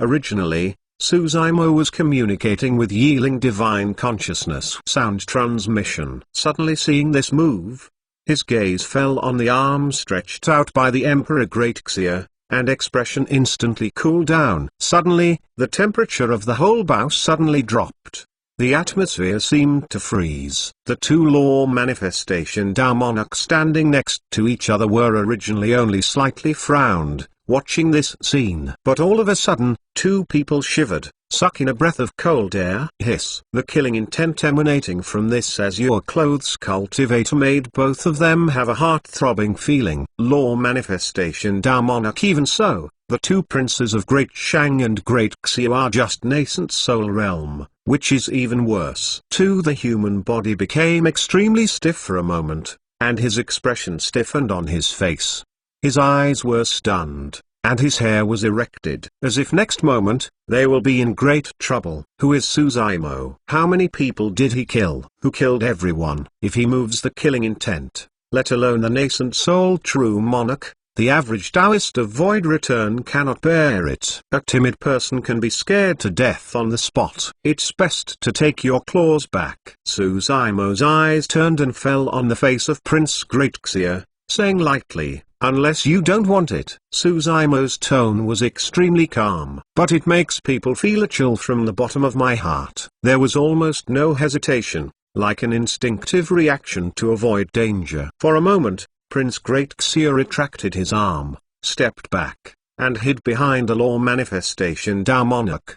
Originally, Suzaimo was communicating with Yiling divine consciousness sound transmission. Suddenly seeing this move, his gaze fell on the arm stretched out by the Emperor Great Xia, and expression instantly cooled down. Suddenly, the temperature of the whole bao suddenly dropped. The atmosphere seemed to freeze. The two law manifestation Dao monarchs standing next to each other were originally only slightly frowned, watching this scene. But all of a sudden, two people shivered, sucking a breath of cold air. Hiss. The killing intent emanating from this as your clothes cultivator made both of them have a heart-throbbing feeling. Law manifestation Dao monarch. Even so, the two princes of Great Shang and Great Xia are just nascent soul realm, which is even worse. The human body became extremely stiff for a moment, and his expression stiffened on his face. His eyes were stunned, and his hair was erected, as if next moment, they will be in great trouble. Who is Suzaimo? How many people did he kill? Who killed everyone? If he moves the killing intent, let alone the nascent soul true monarch, the average Taoist of void return cannot bear it. A timid person can be scared to death on the spot. It's best to take your claws back. Suzaimo's eyes turned and fell on the face of Prince Great Xia, saying lightly, "Unless you don't want it." Suzaimo's tone was extremely calm. "But it makes people feel a chill from the bottom of my heart." There was almost no hesitation, like an instinctive reaction to avoid danger. For a moment, Prince Great Xia retracted his arm, stepped back, and hid behind a law manifestation Dao monarch.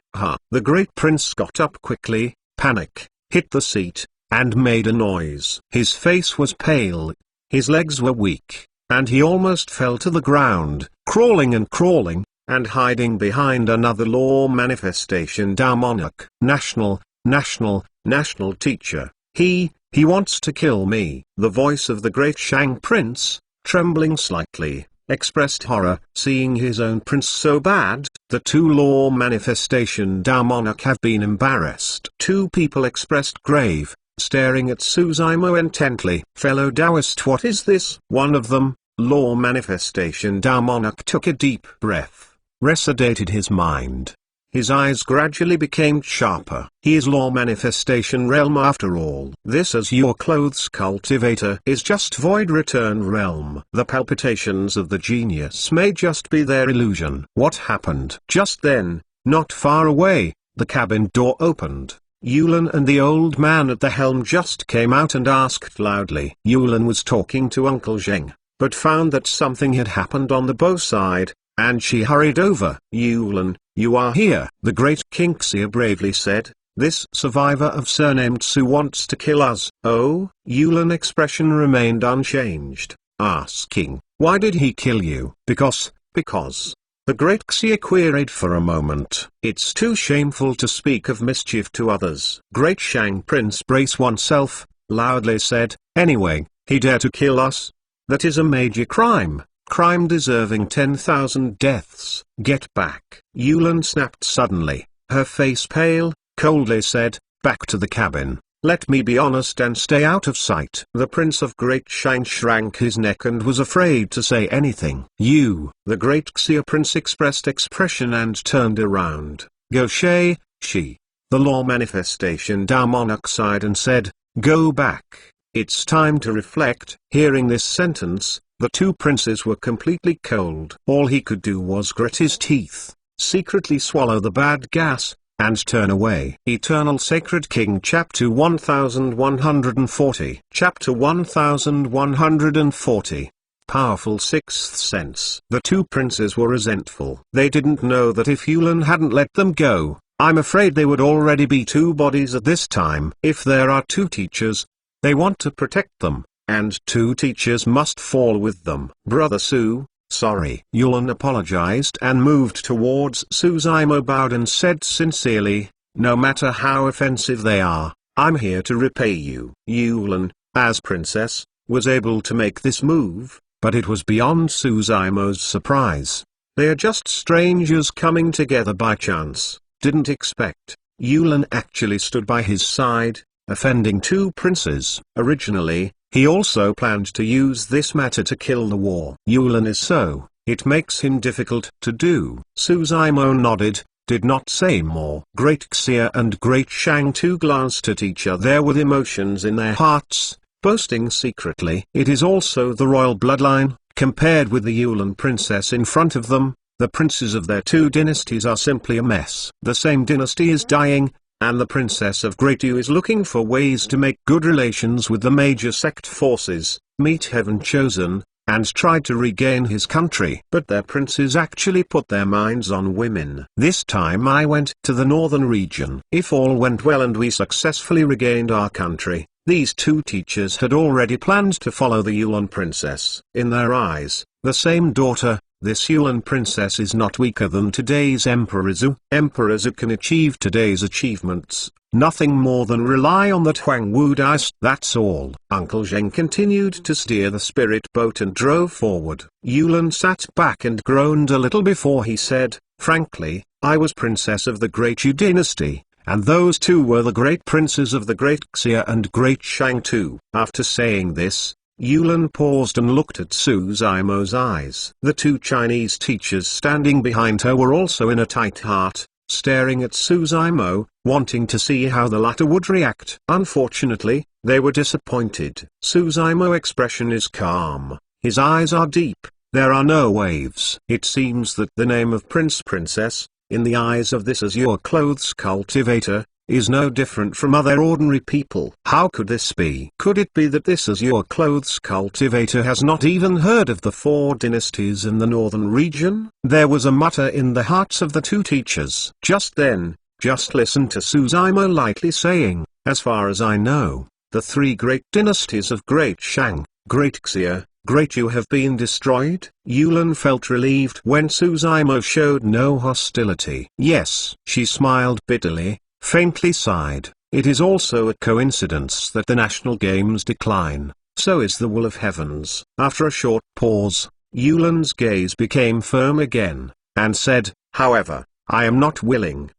The great prince got up quickly, panic, hit the seat, and made a noise. His face was pale, his legs were weak, and he almost fell to the ground, crawling, and hiding behind another law manifestation Dao monarch. National teacher. He wants to kill me. The voice of the great Shang prince, trembling slightly, expressed horror. Seeing his own prince so bad, the two law manifestation Dao monarch have been embarrassed. Two people expressed grave, staring at Suzaimo intently. Fellow Taoist, what is this? One of them, law manifestation Dao monarch, took a deep breath, resedated his mind. His eyes gradually became sharper. He is law manifestation realm after all. This as your clothes cultivator is just void return realm. The palpitations of the genius may just be their illusion. What happened? Just then, not far away, the cabin door opened. Yulan and the old man at the helm just came out and asked loudly. Yulan was talking to Uncle Zheng, but found that something had happened on the bow side, and she hurried over. "Yulan, you are here," the great King Xia bravely said. "This survivor of surnamed Su wants to kill us." Oh, Yulan expression remained unchanged, asking, "Why did he kill you?" Because, The great Xia queried for a moment. It's too shameful to speak of mischief to others. Great Shang Prince brace oneself, loudly said, anyway, he dared to kill us? That is a major crime. Crime deserving 10,000 deaths. Get back. Yulan snapped suddenly, her face pale, coldly said, back to the cabin. Let me be honest and stay out of sight. The Prince of Great Shang shrank his neck and was afraid to say anything. You, the Great Xia Prince expressed expression and turned around. Go she. The law manifestation Dao monarch sighed and said, go back. It's time to reflect. Hearing this sentence, the two princes were completely cold. All he could do was grit his teeth, secretly swallow the bad gas, and turn away. Eternal Sacred King Chapter 1140. Chapter 1140. Powerful Sixth Sense. The two princes were resentful. They didn't know that if Yulan hadn't let them go, I'm afraid they would already be two bodies at this time. If there are two teachers, they want to protect them, and two teachers must fall with them. Brother Su, sorry. Yulan apologized and moved towards Su. Zimo bowed and said sincerely, no matter how offensive they are, I'm here to repay you. Yulan, as princess, was able to make this move, but it was beyond Su. Zimo's surprise. They are just strangers coming together by chance. Didn't expect. Yulan actually stood by his side, offending two princes. Originally, he also planned to use this matter to kill the war. Yulan is so, it makes him difficult to do. Su. Zimo nodded, did not say more. Great Xia and Great Shang too glanced at each other with emotions in their hearts, boasting secretly. It is also the royal bloodline. Compared with the Yulan princess in front of them, the princes of their two dynasties are simply a mess. The same dynasty is dying, and the Princess of Great Yu is looking for ways to make good relations with the major sect forces, meet Heaven Chosen, and try to regain his country. But their princes actually put their minds on women. This time I went to the northern region. If all went well and we successfully regained our country, these two teachers had already planned to follow the Yulan princess. In their eyes, the same daughter, this Yulan princess is not weaker than today's Emperor Zhu. Emperor Zhu can achieve today's achievements, nothing more than rely on that Huangwu dynasty. That's all. Uncle Zheng continued to steer the spirit boat and drove forward. Yulan sat back and groaned a little before he said, frankly, I was princess of the Great Yu dynasty, and those two were the great princes of the Great Xia and Great Shang too. After saying this, Yulan paused and looked at Su. Zimo's eyes. The two Chinese teachers standing behind her were also in a tight heart, staring at Su. Zimo, wanting to see how the latter would react. Unfortunately, they were disappointed. Su. Zimo's expression is calm, his eyes are deep, there are no waves. It seems that the name of Princess, in the eyes of this azure clothes cultivator, is no different from other ordinary people. How could this be? Could it be that this azure clothes cultivator has not even heard of the four dynasties in the northern region? There was a mutter in the hearts of the two teachers. Just then, just listen to Su. Zimo lightly saying, as far as I know, the three great dynasties of Great Shang, Great Xia, Great Yu have been destroyed. Yulan felt relieved when Su. Zimo showed no hostility. Yes. She smiled bitterly, faintly sighed. It is also a coincidence that the national games decline, so is the will of heavens. After a short pause, Yulan's gaze became firm again, and said, however, I am not willing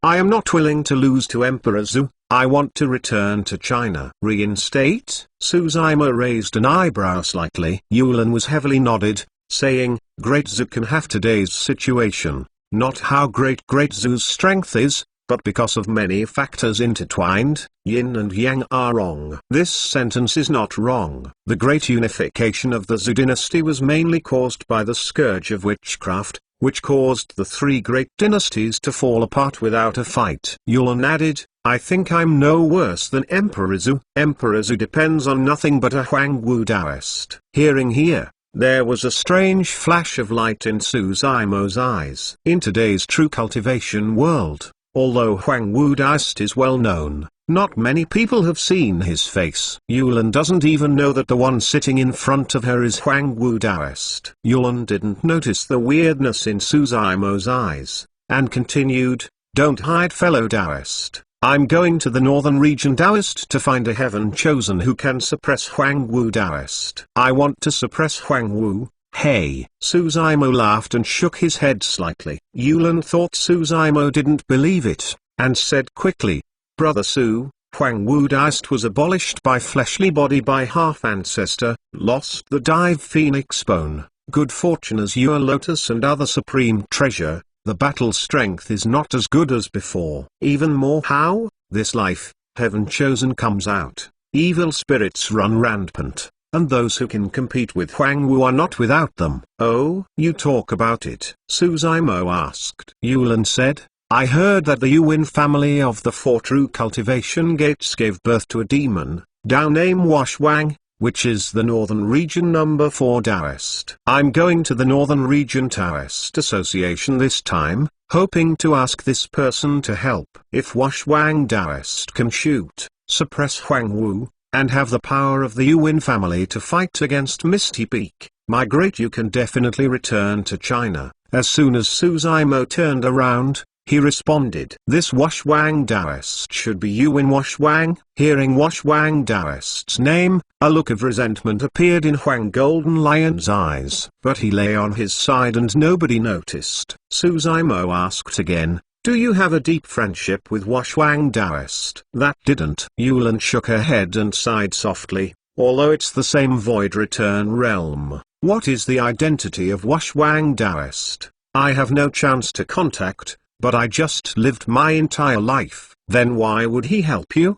to lose to Emperor Zhu. I want to return to China. Reinstate? Su. Zimo raised an eyebrow slightly. Yulan was heavily nodded, saying, Great Zhu can have today's situation, not how great Zhu's strength is, but because of many factors intertwined. Yin and Yang are wrong. This sentence is not wrong. The great unification of the Zhu dynasty was mainly caused by the scourge of witchcraft, which caused the three great dynasties to fall apart without a fight. Yulan added, I think I'm no worse than Emperor Zhu. Emperor Zhu depends on nothing but a Huangwu Taoist. Hearing here, there was a strange flash of light in Su. Zimo's eyes. In today's true cultivation world, although Huangwu Taoist is well known, Not many people have seen his face. Yulan doesn't even know that the one sitting in front of her is Huang Wu Taoist. Yulan didn't notice the weirdness in Suzaimo's eyes, and continued, "Don't hide, fellow Taoist. I'm going to the northern region Taoist to find a heaven chosen who can suppress Huang Wu Taoist. I want to suppress Huang Wu." "Hey!" Suzaimo laughed and shook his head slightly. Yulan thought Suzaimo didn't believe it, and said quickly, "Brother Su, Huang Wu Taoist was abolished by fleshly body by half-ancestor, lost the dive phoenix bone, good fortune as your lotus and other supreme treasure. The battle strength is not as good as before. Even more how, this life, heaven chosen comes out, evil spirits run rampant, and those who can compete with Huang Wu are not without them." "Oh, you talk about it?" Suzaimo asked. Yulan said, "I heard that the Yuan family of the Four True Cultivation Gates gave birth to a demon, Dao named Washwang, which is the Northern Region number 4 Taoist. I'm going to the Northern Region Taoist Association this time, hoping to ask this person to help. If Washwang Taoist can shoot, suppress Huang Wu, and have the power of the Yuan family to fight against Misty Peak, migrate, you can definitely return to China." As soon as Suzaimo turned around, he responded, "This Washwang Taoist should be Yuan Washwang." Hearing Washwang Taoist's name, a look of resentment appeared in Huang Golden Lion's eyes. But he lay on his side and nobody noticed. Suzaimo asked again, "Do you have a deep friendship with Washwang Taoist?" "That didn't." Yulan shook her head and sighed softly, "Although it's the same void return realm, what is the identity of Washwang Taoist? I have no chance to contact, but I just lived my entire life." "Then why would he help you?"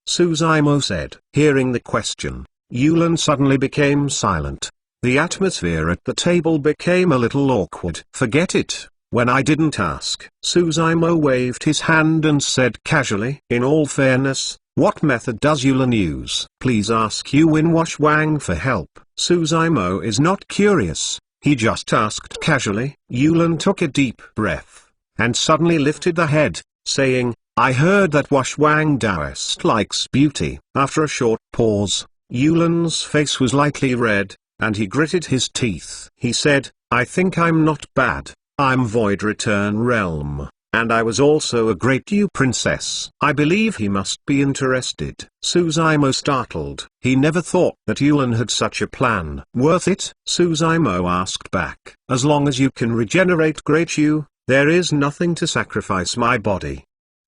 Suzaimo said. Hearing the question, Yulan suddenly became silent. The atmosphere at the table became a little awkward. "Forget it. When I didn't ask." Suzaimo waved his hand and said casually, "In all fairness, what method does Yulan use? Please ask Yuan Washwang for help." Suzaimo is not curious, he just asked casually. Yulan took a deep breath, and suddenly lifted the head, saying, "I heard that Washwang Taoist likes beauty." After a short pause, Yulan's face was lightly red, and he gritted his teeth. He said, "I think I'm not bad. I'm Void Return Realm, and I was also a great Yu princess. I believe he must be interested." Suzaimo startled. He never thought that Yulan had such a plan. "Worth it?" Suzaimo asked back. "As long as you can regenerate great Yu, there is nothing to sacrifice my body,"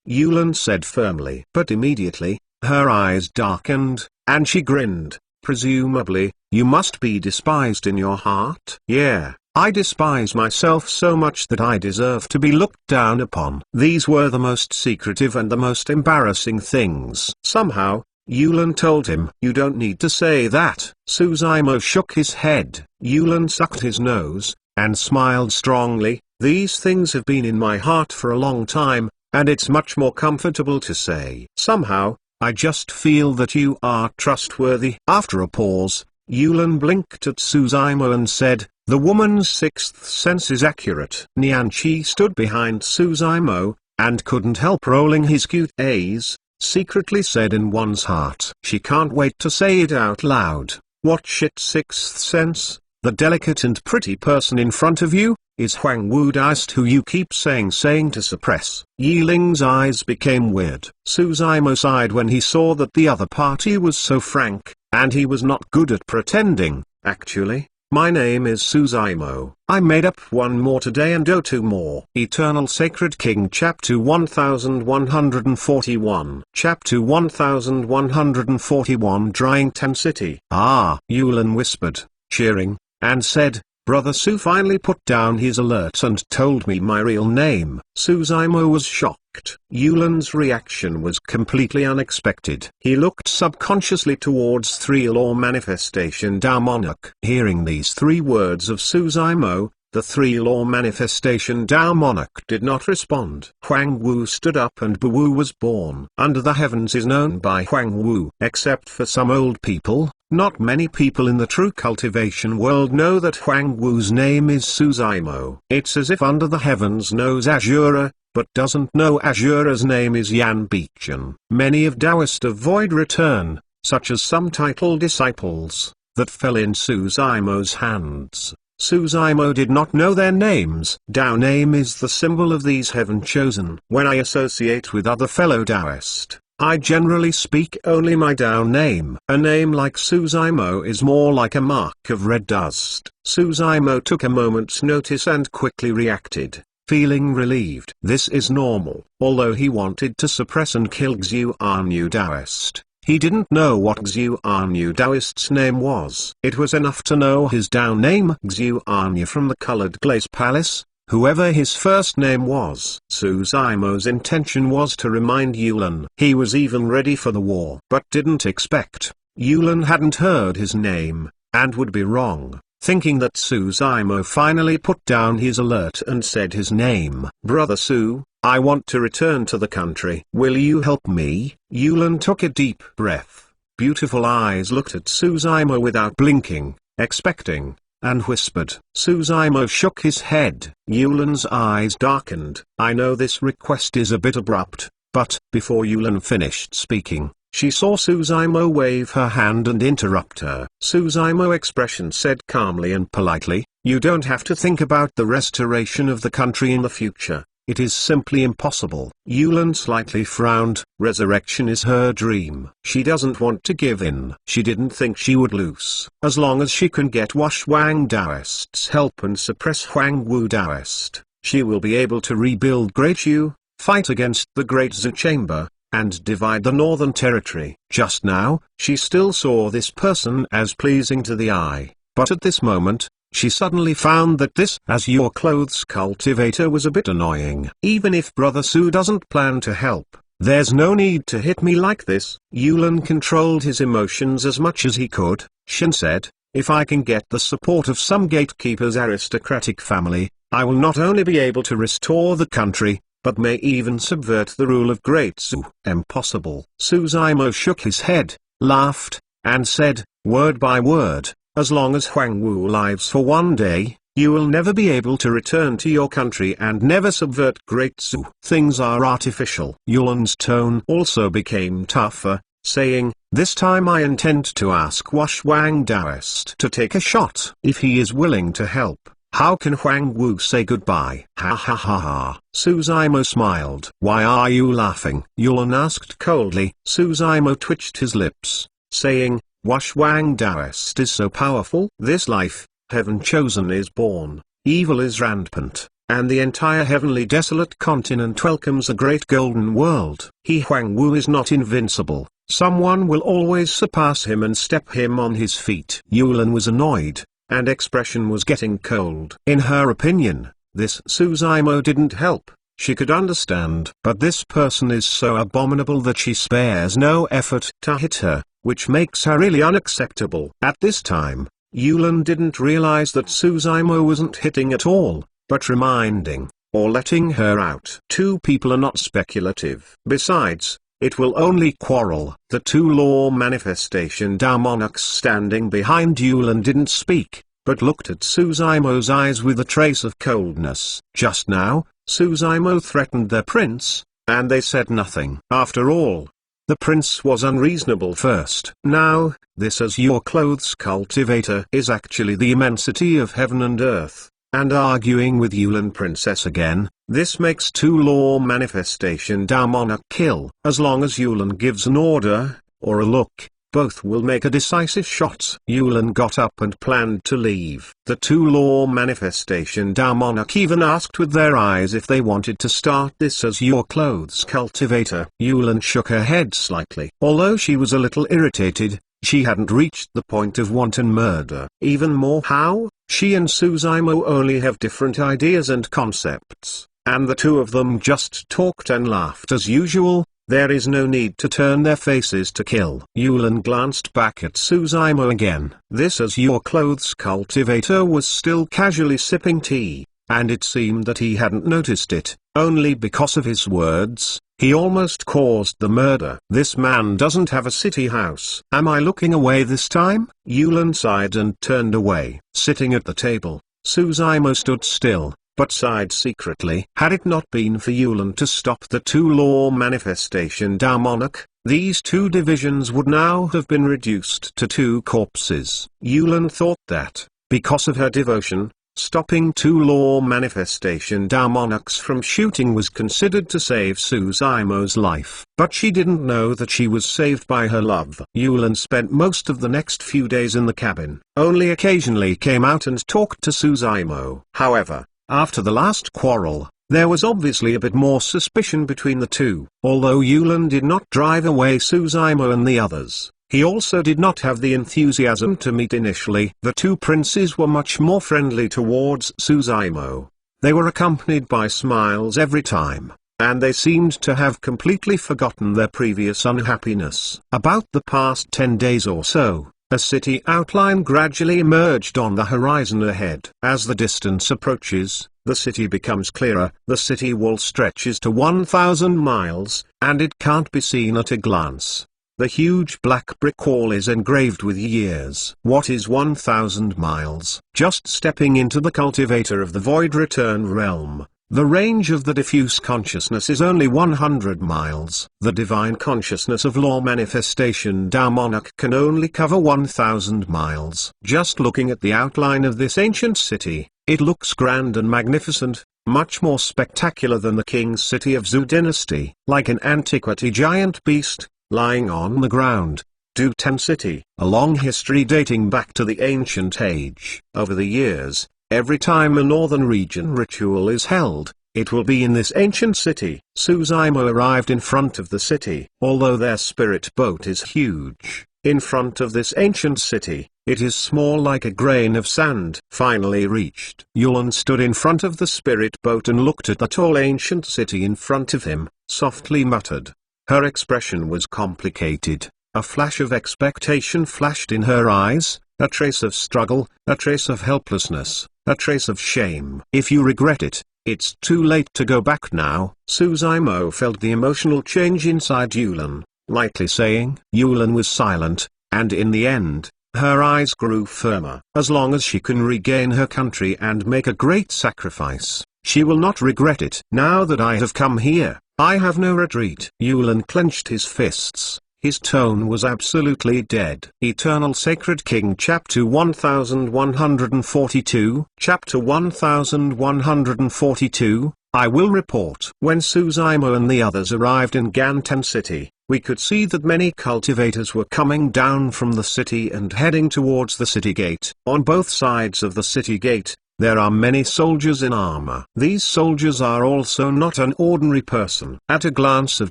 Yulan said firmly. But immediately, her eyes darkened, and she grinned. "Presumably, you must be despised in your heart." "Yeah, I despise myself so much that I deserve to be looked down upon." These were the most secretive and the most embarrassing things. Somehow, Yulan told him, "You don't need to say that." Suzaimo shook his head. Yulan sucked his nose, and smiled strongly. "These things have been in my heart for a long time, and it's much more comfortable to say. Somehow, I just feel that you are trustworthy." After a pause, Yulan blinked at Suzaimo and said, "The woman's sixth sense is accurate." Nianqi stood behind Suzaimo, and couldn't help rolling his cute A's, secretly said in one's heart. She can't wait to say it out loud. "What shit sixth sense? The delicate and pretty person in front of you is Huang Wu Taoist who you keep saying to suppress." Yiling's eyes became weird. Suzaimo sighed when he saw that the other party was so frank, and he was not good at pretending. "Actually, my name is Suzaimo. I made up one more today and two more." Eternal Sacred King Chapter 1141. Chapter 1141 Drying Tan City. "Ah," Yulan whispered, cheering, and said, "Brother Su finally put down his alerts and told me my real name." Suzaimo was shocked. Yulan's reaction was completely unexpected. He looked subconsciously towards three-law manifestation Dao Monarch. Hearing these three words of Suzaimo, the three-law manifestation Dao Monarch did not respond. Huang Wu stood up and Bu was born. Under the heavens is known by Huang Wu. Except for some old people, not many people in the true cultivation world know that Huang Wu's name is Suzaimo. It's as if under the heavens knows Azura, but doesn't know Azura's name is Yan Beechan. Many of Taoist avoid return, such as some title disciples, that fell in Suzaimo's hands. Suzaimo did not know their names. Tao name is the symbol of these heaven chosen. When I associate with other fellow Taoist, I generally speak only my Tao name. A name like Suzaimo is more like a mark of red dust. Suzaimo took a moment's notice and quickly reacted, feeling relieved. This is normal. Although he wanted to suppress and kill Xuanyu Taoist, he didn't know what Xuanyu Taoist's name was. It was enough to know his Tao name, Xuanyu from the Colored Glaze Palace, whoever his first name was. Suzaimo's intention was to remind Yulan. He was even ready for the war, but didn't expect Yulan hadn't heard his name, and would be wrong. Thinking that Suzaimo finally put down his alert and said his name. Brother Su, I want to return to the country. Will you help me? Yulan took a deep breath. Beautiful eyes looked at Suzaimo without blinking, expecting, and whispered. Suzaimo shook his head. Yulan's eyes darkened. I know this request is a bit abrupt, but, before Yulan finished speaking, she saw Suzaimo wave her hand and interrupt her. Suzaimo's expression said calmly and politely, you don't have to think about the restoration of the country in the future. It is simply impossible. Yulan slightly frowned. Resurrection is her dream. She doesn't want to give in. She didn't think she would lose. As long as she can get Washwang Taoist's help and suppress Huangwu Taoist, she will be able to rebuild Great Yu, fight against the Great Zhu Chamber, and divide the Northern Territory. Just now, she still saw this person as pleasing to the eye, but at this moment, she suddenly found that this as-your-clothes cultivator was a bit annoying. Even if Brother Su doesn't plan to help, there's no need to hit me like this. Yulan controlled his emotions as much as he could. Shin said, if I can get the support of some gatekeeper's aristocratic family, I will not only be able to restore the country, but may even subvert the rule of Great Zhu. Impossible. Suzaimo shook his head, laughed, and said, word by word, as long as Huangwu lives for one day, you will never be able to return to your country and never subvert Great Zhu. Things are artificial. Yulan's tone also became tougher, saying, this time I intend to ask Washwang Taoist to take a shot. If he is willing to help, how can Huangwu say goodbye? Ha ha ha ha. Suzaimo smiled. Why are you laughing? Yulan asked coldly. Suzaimo twitched his lips, saying, Washwang Taoist is so powerful. This life, heaven chosen is born, evil is rampant, and the entire heavenly desolate continent welcomes a great golden world. He Huangwu is not invincible. Someone will always surpass him and step him on his feet. Yulan was annoyed, and expression was getting cold. In her opinion, this Suzaimo didn't help. She could understand, but this person is so abominable that she spares no effort to hit her, which makes her really unacceptable. At this time, Yulan didn't realize that Suzaimo wasn't hitting at all, but reminding, or letting her out. Two people are not speculative. Besides, it will only quarrel. The two law manifestation Tao monarchs standing behind Yulan didn't speak, but looked at Suzaimo's eyes with a trace of coldness. Just now, Suzaimo threatened their prince, and they said nothing. After all, the prince was unreasonable first. Now, this as-your-clothes cultivator is actually the immensity of heaven and earth, and arguing with Yulan princess again, this makes two law manifestation Tao monarch kill. As long as Yulan gives an order, or a look, both will make a decisive shot. Yulan got up and planned to leave. The two law manifestation Tao monarch even asked with their eyes if they wanted to start this as-your-clothes cultivator. Yulan shook her head slightly. Although she was a little irritated, she hadn't reached the point of wanton murder. Even more how? She and Suzaimo only have different ideas and concepts, and the two of them just talked and laughed as usual. There is no need to turn their faces to kill. Yulan glanced back at Suzaimo again. This as-your-clothes cultivator was still casually sipping tea, and it seemed that he hadn't noticed it. Only because of his words, he almost caused the murder. This man doesn't have a city house. Am I looking away this time? Yulan sighed and turned away. Sitting at the table, Suzaimo stood still, but sighed secretly. Had it not been for Yulin to stop the two law manifestation Damonok, these two divisions would now have been reduced to two corpses. Yulin thought that, because of her devotion, stopping two law manifestation Damonoks from shooting was considered to save Suzaimo's life. But she didn't know that she was saved by her love. Yulin spent most of the next few days in the cabin, only occasionally came out and talked to Suzaimo. However, after the last quarrel, there was obviously a bit more suspicion between the two. Although Yulin did not drive away Suzaimo and the others, he also did not have the enthusiasm to meet initially. The two princes were much more friendly towards Suzaimo. They were accompanied by smiles every time, and they seemed to have completely forgotten their previous unhappiness. About the past 10 days or so, a city outline gradually emerged on the horizon ahead. As the distance approaches, the city becomes clearer. The city wall stretches to 1,000 miles, and it can't be seen at a glance. The huge black brick wall is engraved with years. What is 1,000 miles? Just stepping into the cultivator of the void return realm, the range of the diffuse consciousness is only 100 miles. The divine consciousness of law manifestation Damonok can only cover 1,000 miles. Just looking at the outline of this ancient city, it looks grand and magnificent, much more spectacular than the king's city of Zhou dynasty. Like an antiquity giant beast, lying on the ground, Du-Ten City. A long history dating back to the ancient age. Over the years, every time a northern region ritual is held, it will be in this ancient city. Suzaimo arrived in front of the city. Although their spirit boat is huge, in front of this ancient city, it is small like a grain of sand. Finally reached, Yulin stood in front of the spirit boat and looked at the tall ancient city in front of him, softly muttered. Her expression was complicated. A flash of expectation flashed in her eyes, a trace of struggle, a trace of helplessness, a trace of shame. If you regret it, it's too late to go back now. Suzaimo felt the emotional change inside Yulin, lightly saying. Yulin was silent, and in the end, her eyes grew firmer. As long as she can regain her country and make a great sacrifice, she will not regret it. Now that I have come here, I have no retreat. Yulin clenched his fists. His tone was absolutely dead. Eternal Sacred King Chapter 1142 Chapter 1142, I will report. When Suzaimo and the others arrived in Ganten City, we could see that many cultivators were coming down from the city and heading towards the city gate. On both sides of the city gate, there are many soldiers in armor. These soldiers are also not an ordinary person. At a glance of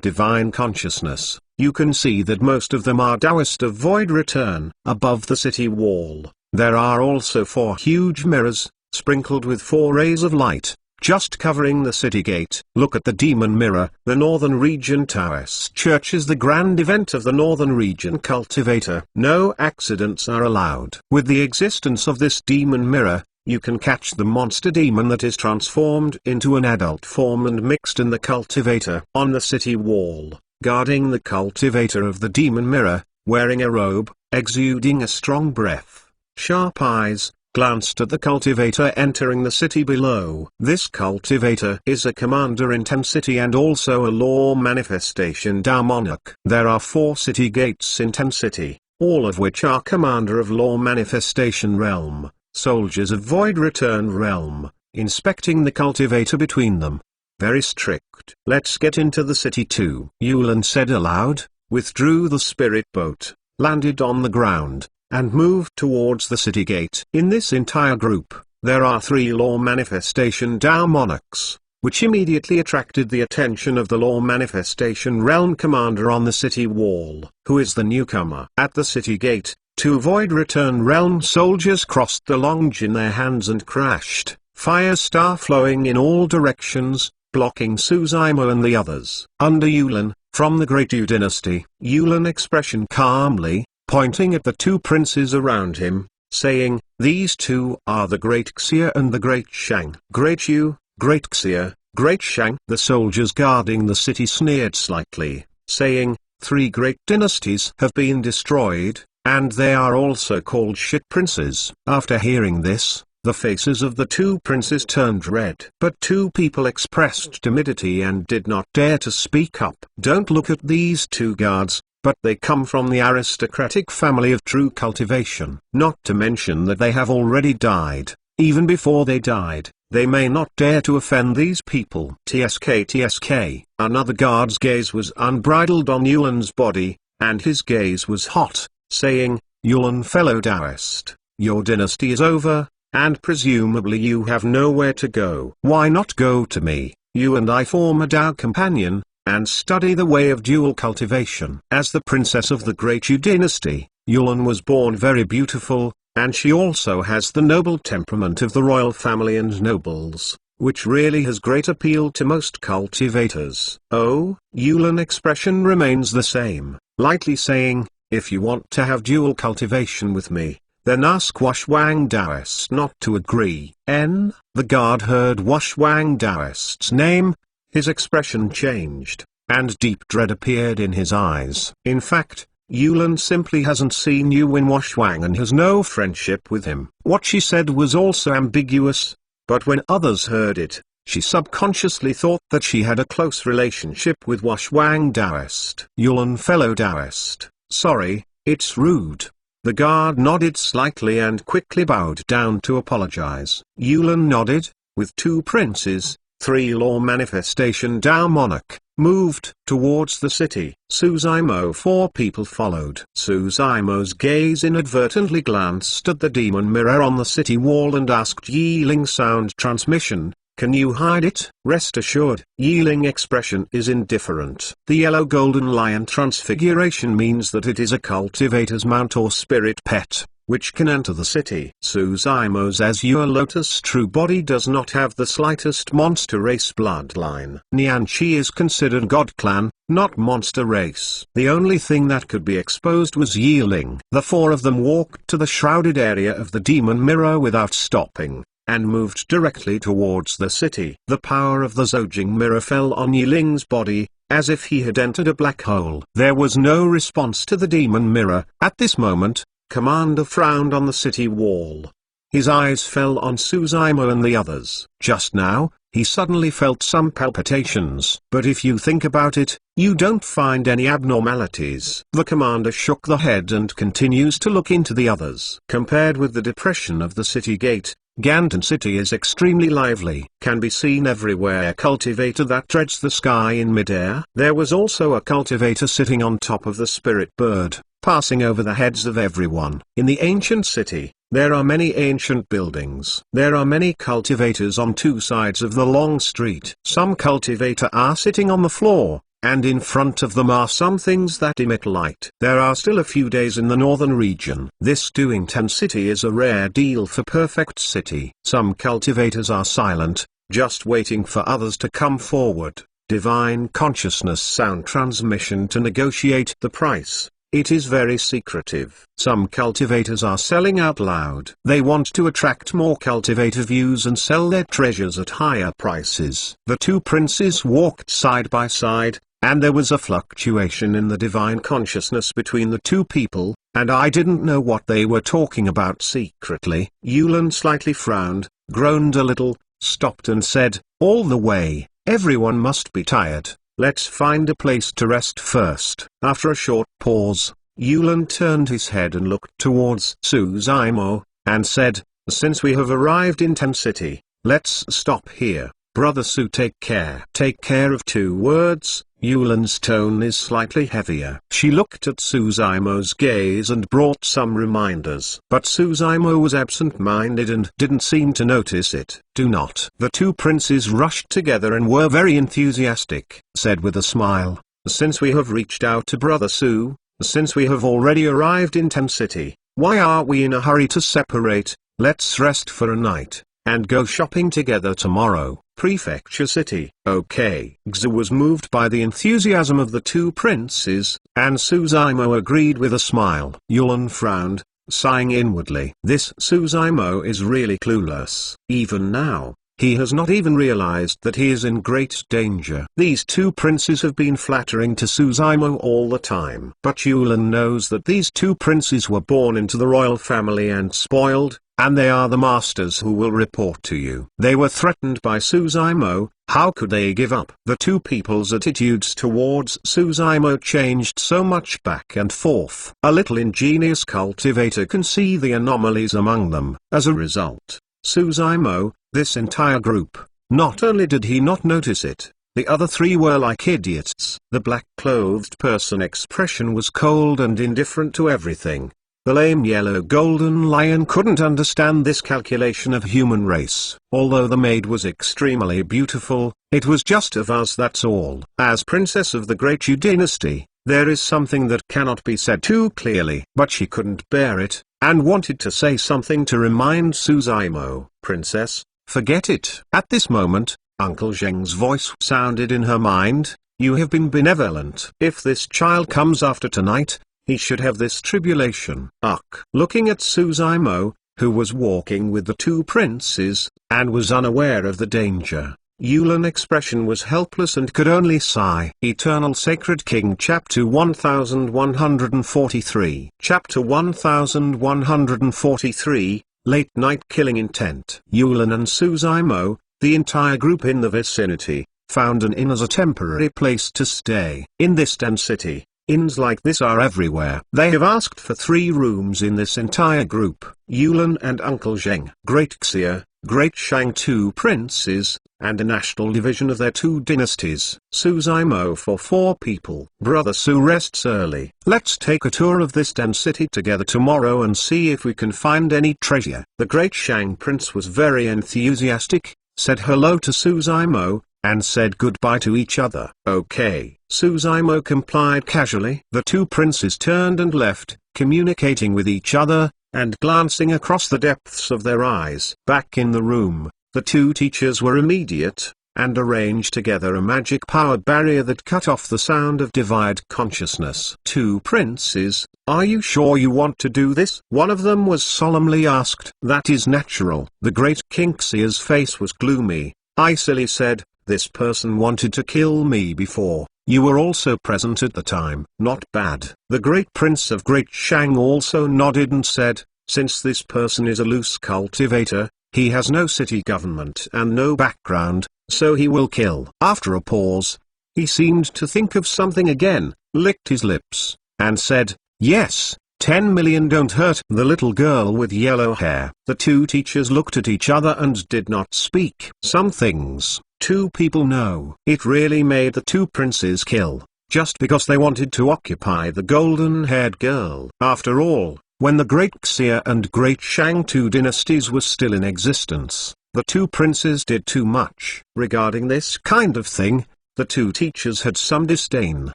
divine consciousness, you can see that most of them are Taoist of void return. Above the city wall, there are also 4 huge mirrors, sprinkled with 4 rays of light, just covering the city gate. Look at the demon mirror. The Northern Region Taoist Church is the grand event of the Northern Region cultivator. No accidents are allowed. With the existence of this demon mirror, you can catch the monster demon that is transformed into an adult form and mixed in the cultivator. On the city wall, guarding the cultivator of the demon mirror, wearing a robe, exuding a strong breath, sharp eyes, glanced at the cultivator entering the city below. This cultivator is a commander in Ten City and also a law manifestation Damonok. There are 4 city gates in Ten City, all of which are commander of law manifestation realm. Soldiers of void return realm, inspecting the cultivator between them. Very strict. Let's get into the city too, Yulin said aloud, withdrew the spirit boat, landed on the ground, and moved towards the city gate. In this entire group, there are 3 law manifestation Daimonoks, which immediately attracted the attention of the law manifestation realm commander on the city wall. Who is the newcomer? At the city gate, 2 void return realm soldiers crossed the longe in their hands and crashed, fire star flowing in all directions, blocking Suzaimo and the others. Under Yulin, from the Great Yu dynasty, Yulin expression calmly, pointing at the 2 princes around him, saying, these 2 are the Great Xia and the Great Shang. Great Yu, Great Xia, Great Shang. The soldiers guarding the city sneered slightly, saying, 3 great dynasties have been destroyed, and they are also called shit princes. After hearing this, The faces of the two princes turned red. But two people expressed timidity and did not dare to speak up. Don't look at these two guards, but they come from the aristocratic family of true cultivation. Not to mention that they have already died. Even before they died, they may not dare to offend these people. TSK. Another guard's gaze was unbridled on Yulan's body, and his gaze was hot, saying, Yulan fellow Taoist, your dynasty is over, and presumably you have nowhere to go. Why not go to me? You and I form a Tao companion, and study the way of dual cultivation. As the princess of the Great Yu dynasty, Yulan was born very beautiful, and she also has the noble temperament of the royal family and nobles, which really has great appeal to most cultivators. Oh, Yulan expression remains the same, lightly saying, if you want to have dual cultivation with me, then ask Washwang Taoist not to agree. The guard heard Washwang Taoist's name, his expression changed, and deep dread appeared in his eyes. In fact, Yulan simply hasn't seen Yuan Washwang and has no friendship with him. What she said was also ambiguous, but when others heard it, she subconsciously thought that she had a close relationship with Washwang Taoist. Yulan fellow Taoist, sorry, it's rude. The guard nodded slightly and quickly bowed down to apologize. Yulan nodded, with two princes, three-law manifestation Tao monarch, moved towards the city. Suzaimo. Four people followed. Suzaimo's gaze inadvertently glanced at the demon mirror on the city wall and asked Yiling sound transmission, can you hide it? Rest assured, Yiling expression is indifferent. The yellow golden lion transfiguration means that it is a cultivator's mount or spirit pet, which can enter the city. Suzaimo's Azure Lotus true body does not have the slightest monster race bloodline. Nianqi is considered god clan, not monster race. The only thing that could be exposed was Yiling. The four of them walked to the shrouded area of the demon mirror without stopping, and moved directly towards the city. The power of the Zojing mirror fell on Yiling's body, as if he had entered a black hole. There was no response to the demon mirror. At this moment, Commander frowned on the city wall. His eyes fell on Suzaimo and the others. Just now, he suddenly felt some palpitations. But if you think about it, you don't find any abnormalities. The commander shook the head and continues to look into the others. Compared with the depression of the city gate, Ganton City is extremely lively. Can be seen everywhere. Cultivator that treads the sky in midair. There was also a cultivator sitting on top of the spirit bird, passing over the heads of everyone. In the ancient city, there are many ancient buildings. There are many cultivators on two sides of the long street. Some cultivator are sitting on the floor, and in front of them are some things that emit light. There are still a few days in the northern region. This Duingtan city is a rare deal for perfect city. Some cultivators are silent, just waiting for others to come forward. Divine consciousness sound transmission to negotiate the price. It is very secretive. Some cultivators are selling out loud. They want to attract more cultivator views and sell their treasures at higher prices. The two princes walked side by side, and there was a fluctuation in the divine consciousness between the two people, and I didn't know what they were talking about secretly. Yulan slightly frowned, groaned a little, stopped and said, all the way, everyone must be tired. Let's find a place to rest first. After a short pause, Yulan turned his head and looked towards Suzaimo, and said, since we have arrived in Ten City, let's stop here. Brother Su, take care. Take care of two words. Yulan's tone is slightly heavier. She looked at Suzaimo's gaze and brought some reminders. But Suzaimo was absent-minded and didn't seem to notice it. Do not. The two princes rushed together and were very enthusiastic. Said with a smile, since we have reached out to Brother Su, since we have already arrived in Ten City, why are we in a hurry to separate? Let's rest for a night, and go shopping together tomorrow. Prefecture City. Okay. Xu was moved by the enthusiasm of the two princes, and Suzaimo agreed with a smile. Yulan frowned, sighing inwardly. This Suzaimo is really clueless. Even now, He has not even realized that he is in great danger. These two princes have been flattering to Suzaimo all the time. But Yulin knows that these two princes were born into the royal family and spoiled, and they are the masters who will report to you. They were threatened by Suzaimo. How could they give up? The two people's attitudes towards Suzaimo changed so much back and forth. A little ingenious cultivator can see the anomalies among them. As a result, Suzaimo, this entire group, not only did he not notice it, the other three were like idiots. The black-clothed person expression was cold and indifferent to everything. The lame yellow golden lion couldn't understand this calculation of human race. Although the maid was extremely beautiful, it was just of us, that's all. As princess of the Great Yu dynasty, there is something that cannot be said too clearly. But she couldn't bear it, and wanted to say something to remind Suzaimo. Princess, forget it. At this moment, Uncle Zheng's voice sounded in her mind. You have been benevolent. If this child comes after tonight, he should have this tribulation. Ugh. Looking at Suzaimo, who was walking with the two princes, and was unaware of the danger, Yulin's expression was helpless and could only sigh. Eternal Sacred King Chapter 1143. Chapter 1143, Late Night Killing Intent. Yulin and Suzaimo, the entire group in the vicinity, found an inn as a temporary place to stay. In this den city, inns like this are everywhere. They have asked for 3 rooms in this entire group. Yulin and Uncle Zheng, Great Xia, Great Shang, 2 princes, and a national division of their 2 dynasties. Suzaimo for 4 people. Brother Su rests early. Let's take a tour of this den city together tomorrow and see if we can find any treasure. The Great Shang prince was very enthusiastic, said hello to Suzaimo, and said goodbye to each other. Okay. Suzaimo complied casually. The 2 princes turned and left, communicating with each other, and glancing across the depths of their eyes. Back in the room, the 2 teachers were immediate, and arranged together a magic-powered barrier that cut off the sound of divide consciousness. 2 princes, are you sure you want to do this? One of them was solemnly asked. That is natural. The great King Xia's face was gloomy. Icily said, this person wanted to kill me before. You were also present at the time. Not bad. The great prince of Great Shang also nodded and said, since this person is a loose cultivator, he has no city government and no background, so he will kill. After a pause, he seemed to think of something again, licked his lips, and said, yes, 10 million don't hurt. The little girl with yellow hair. The 2 teachers looked at each other and did not speak. Some things 2 people know. It really made the 2 princes kill, just because they wanted to occupy the golden-haired girl. After all, when the Great Xia and Great Shang 2 dynasties were still in existence, the 2 princes did too much. Regarding this kind of thing, the 2 teachers had some disdain.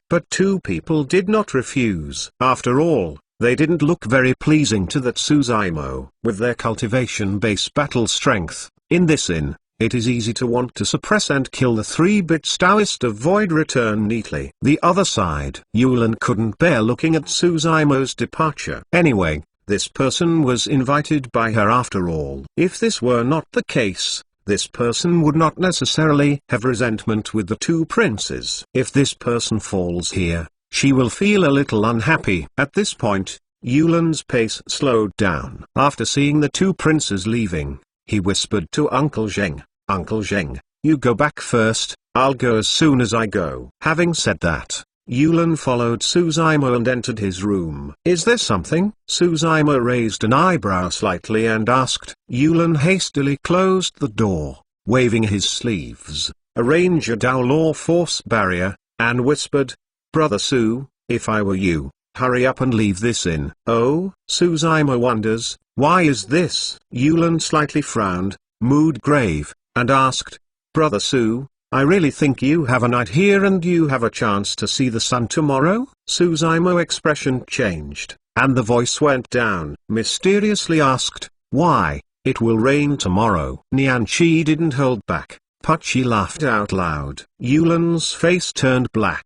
But 2 people did not refuse. After all, they didn't look very pleasing to that Suzaimo. With their cultivation-based battle strength, in this inn, it is easy to want to suppress and kill the 3-bit Taoist of Void Return neatly. The other side. Yulin couldn't bear looking at Suzaimo's departure. Anyway, this person was invited by her after all. If this were not the case, this person would not necessarily have resentment with the 2 princes. If this person falls here, she will feel a little unhappy. At this point, Yulin's pace slowed down. After seeing the 2 princes leaving, he whispered to Uncle Zheng, Uncle Zheng, you go back first, I'll go as soon as I go. Having said that, Yulin followed Suzaimo and entered his room. Is there something? Suzaimo raised an eyebrow slightly and asked. Yulin hastily closed the door, waving his sleeves, arranged a Dao Law Force barrier, and whispered, Brother Su, if I were you, hurry up and leave this inn. Oh? Suzaimo wonders, why is this? Yulin slightly frowned, mood grave, and asked, Brother Su, I really think you have a night here and you have a chance to see the sun tomorrow? Suzaimo's expression changed, and the voice went down. Mysteriously asked, why? It will rain tomorrow. Nianqi didn't hold back, but she laughed out loud. Yulin's face turned black.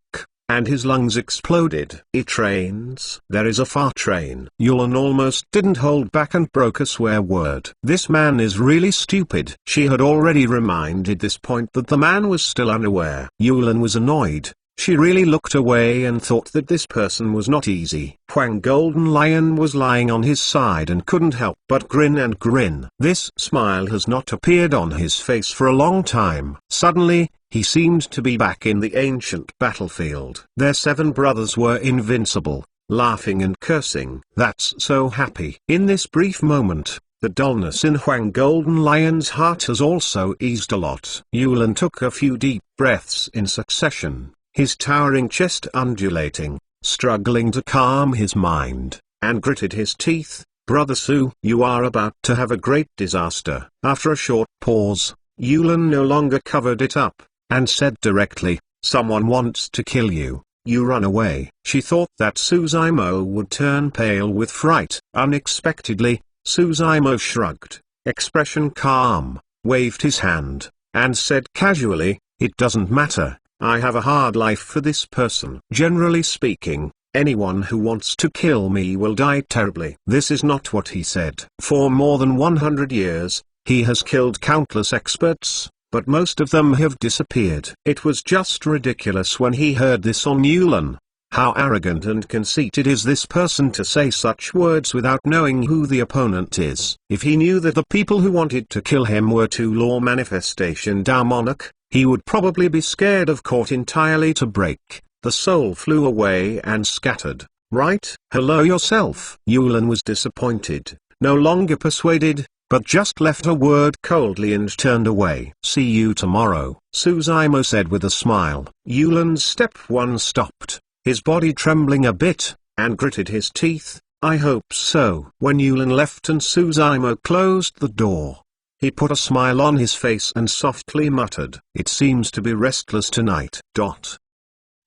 and his lungs exploded. Trains. There is a far train. Yulan almost didn't hold back and broke a swear word. This man is really stupid. She had already reminded this point that the man was still unaware. Yulan was annoyed. She really looked away and thought that this person was not easy. Huang Golden Lion was lying on his side and couldn't help but grin and grin. This smile has not appeared on his face for a long time. Suddenly, he seemed to be back in the ancient battlefield. Their 7 brothers were invincible, laughing and cursing. That's so happy. In this brief moment, the dullness in Huang Golden Lion's heart has also eased a lot. Yulan took a few deep breaths in succession, his towering chest undulating, struggling to calm his mind, and gritted his teeth. Brother Su, you are about to have a great disaster. After a short pause, Yulan no longer covered it up, and said directly, someone wants to kill you. You run away. She thought that Suzaimo would turn pale with fright. Unexpectedly, Suzaimo shrugged, expression calm, waved his hand, and said casually, it doesn't matter. I have a hard life for this person. Generally speaking, anyone who wants to kill me will die terribly. This is not what he said. For more than 100 years, he has killed countless experts, but most of them have disappeared. It was just ridiculous when he heard this on Yulan. How arrogant and conceited is this person to say such words without knowing who the opponent is. If he knew that the people who wanted to kill him were 2 law manifestation Dao monarch, he would probably be scared of court entirely to break. The soul flew away and scattered. Right? Hello yourself. Yulan was disappointed, no longer persuaded, but just left a word coldly and turned away. See you tomorrow, Suzaimo said with a smile. Yulan's step 1 stopped, his body trembling a bit, and gritted his teeth. I hope so. When Yulan left and Suzaimo closed the door, he put a smile on his face and softly muttered, it seems to be restless tonight.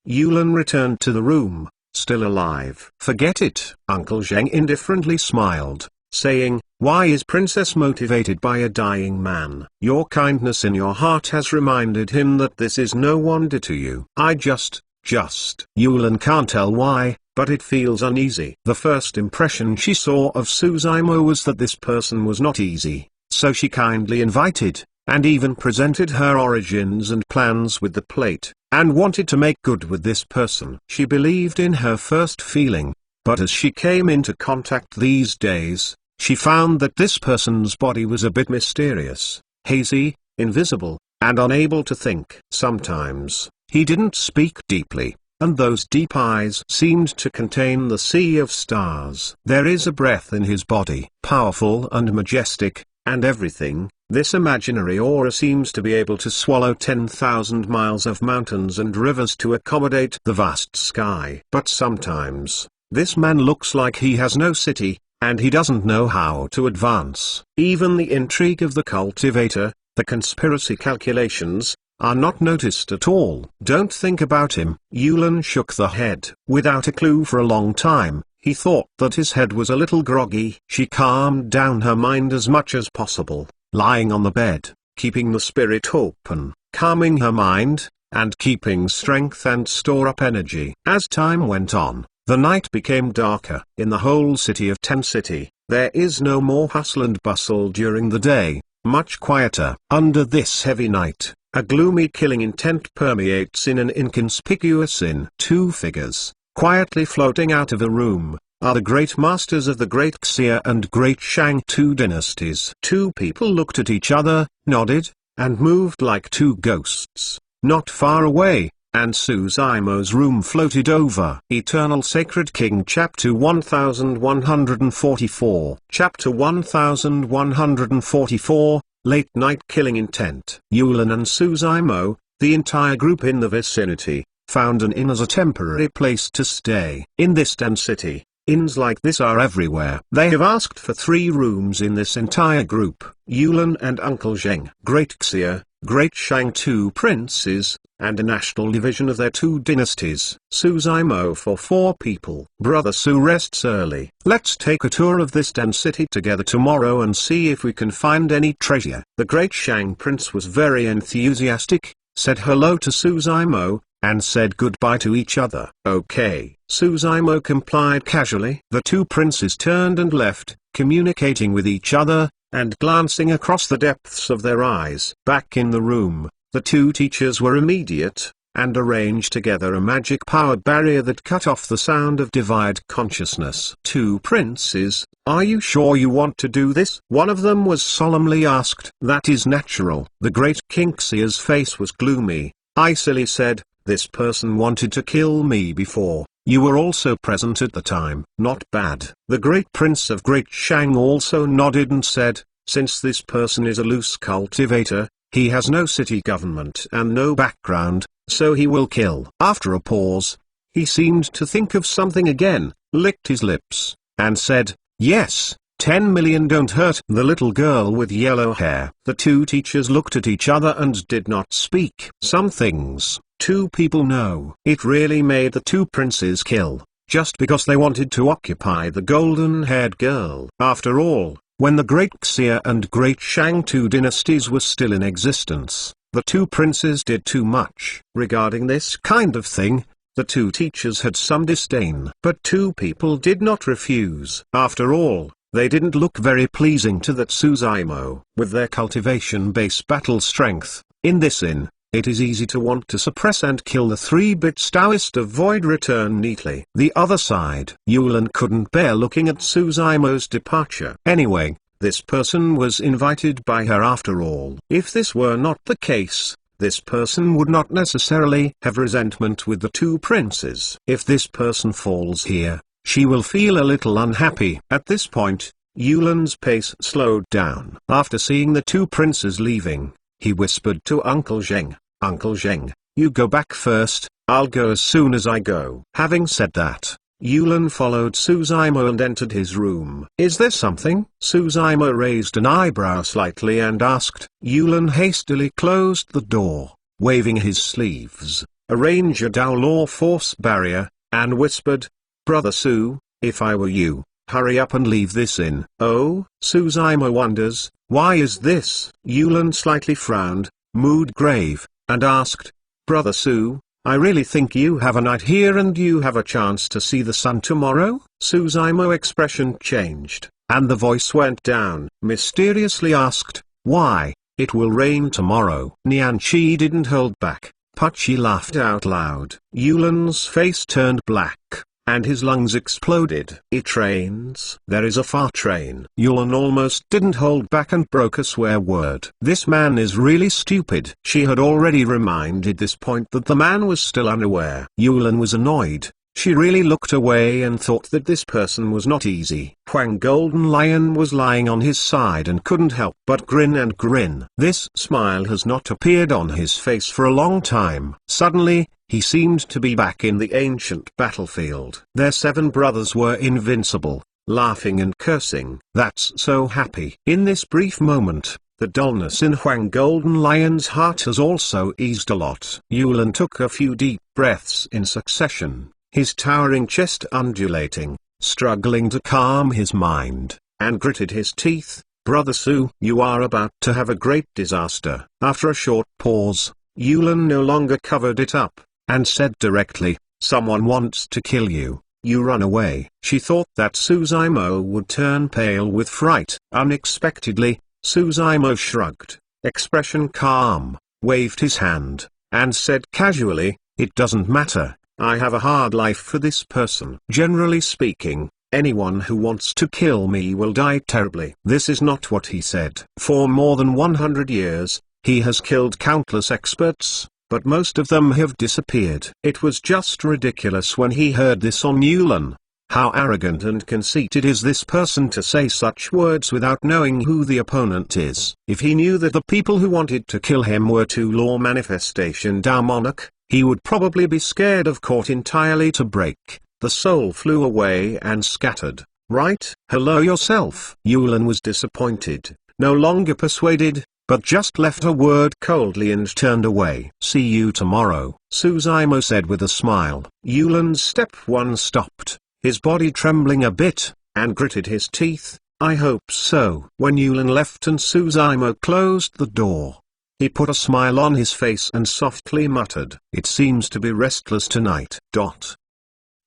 Yulan returned to the room, still alive. Forget it. Uncle Zheng indifferently smiled, saying, why is Princess motivated by a dying man? Your kindness in your heart has reminded him that this is no wonder to you. I just. Yulan can't tell why, but it feels uneasy. The first impression she saw of Suzaimo was that this person was not easy. So she kindly invited, and even presented her origins and plans with the plate, and wanted to make good with this person. She believed in her first feeling, but as she came into contact these days, she found that this person's body was a bit mysterious, hazy, invisible, and unable to think. Sometimes, he didn't speak deeply, and those deep eyes seemed to contain the sea of stars. There is a breath in his body, powerful and majestic, and everything. This imaginary aura seems to be able to swallow 10,000 miles of mountains and rivers to accommodate the vast sky. But sometimes, this man looks like he has no city, and he doesn't know how to advance. Even the intrigue of the cultivator, the conspiracy calculations, are not noticed at all. Don't think about him. Yulan shook the head. Without a clue for a long time, he thought that his head was a little groggy. She calmed down her mind as much as possible, lying on the bed, keeping the spirit open, calming her mind, and keeping strength and store up energy. As time went on, the night became darker. In the whole city of Ten City, there is no more hustle and bustle during the day, much quieter. Under this heavy night, a gloomy killing intent permeates in an inconspicuous inn. 2 figures, quietly floating out of a room, are the great masters of the Great Xia and Great Shang 2 dynasties. 2 people looked at each other, nodded, and moved like 2 ghosts. Not far away, and Suzaimo's room floated over. Eternal Sacred King Chapter 1144. Chapter 1144, Late Night Killing Intent. Yulan and Suzaimo, the entire group in the vicinity, found an inn as a temporary place to stay. In this Den city, inns like this are everywhere. They have asked for 3 rooms in this entire group. Yulan and Uncle Zheng, Great Xia, Great Shang 2 princes, and a national division of their 2 dynasties. Suzaimo for 4 people. Brother Su rests early. Let's take a tour of this Den city together tomorrow and see if we can find any treasure. The Great Shang prince was very enthusiastic, said hello to Suzaimo, and said goodbye to each other. Okay. Suzaimo complied casually. The two princes turned and left, communicating with each other, and glancing across the depths of their eyes. Back in the room, the two teachers were immediate, and arranged together a magic power barrier that cut off the sound of divide consciousness. Two princes, are you sure you want to do this? One of them was solemnly asked. That is natural. The great King-Xia's face was gloomy. Icily said, this person wanted to kill me before. You were also present at the time. Not bad. The great prince of Great Shang also nodded and said, since this person is a loose cultivator, he has no city government and no background, so he will kill. After a pause, he seemed to think of something again, licked his lips, and said, yes, 10 million don't hurt. The little girl with yellow hair. The two teachers looked at each other and did not speak. Some things, two people know. It really made the two princes kill, just because they wanted to occupy the golden-haired girl. After all, when the Great Xia and Great Shang two dynasties were still in existence, the two princes did too much. Regarding this kind of thing, the two teachers had some disdain. But two people did not refuse. After all, they didn't look very pleasing to that Suzaimo. With their cultivation-based battle strength, in this inn, it is easy to want to suppress and kill the 3-bit Taoist of Void Return neatly. The other side. Yulan couldn't bear looking at Suzaimo's departure. Anyway, this person was invited by her after all. If this were not the case, this person would not necessarily have resentment with the two princes. If this person falls here, she will feel a little unhappy. At this point, Yulan's pace slowed down. After seeing the two princes leaving, he whispered to Uncle Zheng, Uncle Zheng, you go back first, I'll go as soon as I go. Having said that, Yulan followed Suzaimo and entered his room. Is there something? Suzaimo raised an eyebrow slightly and asked. Yulan hastily closed the door, waving his sleeves, arranged a Dao Law Force barrier, and whispered, Brother Su, if I were you, hurry up and leave this inn. Oh? Suzaimo wonders, why is this? Yulan slightly frowned, mood grave, and asked, Brother Su, I really think you have a night here and you have a chance to see the sun tomorrow? Suzaimo's expression changed, and the voice went down. Mysteriously asked, why? It will rain tomorrow. Nianqi didn't hold back. Pucci laughed out loud. Yulan's face turned black, and his lungs exploded. It rains? There is a far train. Yulan almost didn't hold back and broke a swear word. This man is really stupid. She had already reminded this point that the man was still unaware. Yulan was annoyed. She really looked away and thought that this person was not easy. Huang Golden Lion was lying on his side and couldn't help but grin and grin. This smile has not appeared on his face for a long time. Suddenly, he seemed to be back in the ancient battlefield. Their 7 brothers were invincible, laughing and cursing. That's so happy. In this brief moment, the dullness in Huang Golden Lion's heart has also eased a lot. Yulan took a few deep breaths in succession, his towering chest undulating, struggling to calm his mind, and gritted his teeth. Brother Su, you are about to have a great disaster. After a short pause, Yulan no longer covered it up, and said directly, someone wants to kill you. You run away. She thought that Suzaimo would turn pale with fright. Unexpectedly, Suzaimo shrugged, expression calm, waved his hand, and said casually, it doesn't matter. I have a hard life for this person. Generally speaking, anyone who wants to kill me will die terribly. This is not what he said. For more than 100 years, he has killed countless experts, but most of them have disappeared. It was just ridiculous when he heard this on Yulan. How arrogant and conceited is this person to say such words without knowing who the opponent is? If he knew that the people who wanted to kill him were 2 law manifestation Dao monarch, he would probably be scared of court entirely to break. The soul flew away and scattered. Right? Hello yourself. Yulan was disappointed, no longer persuaded, but just left her word coldly and turned away. See you tomorrow, Suzaimo said with a smile. Yulan's step 1 stopped, his body trembling a bit, and gritted his teeth. I hope so. When Yulan left and Suzaimo closed the door, He put a smile on his face and softly muttered, "It seems to be restless tonight."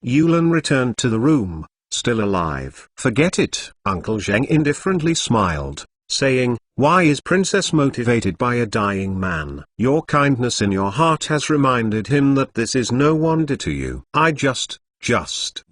Yulin returned to the room, still alive. "Forget it." Uncle Zheng indifferently smiled, saying, "Why is Princess motivated by a dying man? Your kindness in your heart has reminded him that this is no wonder to you." I just.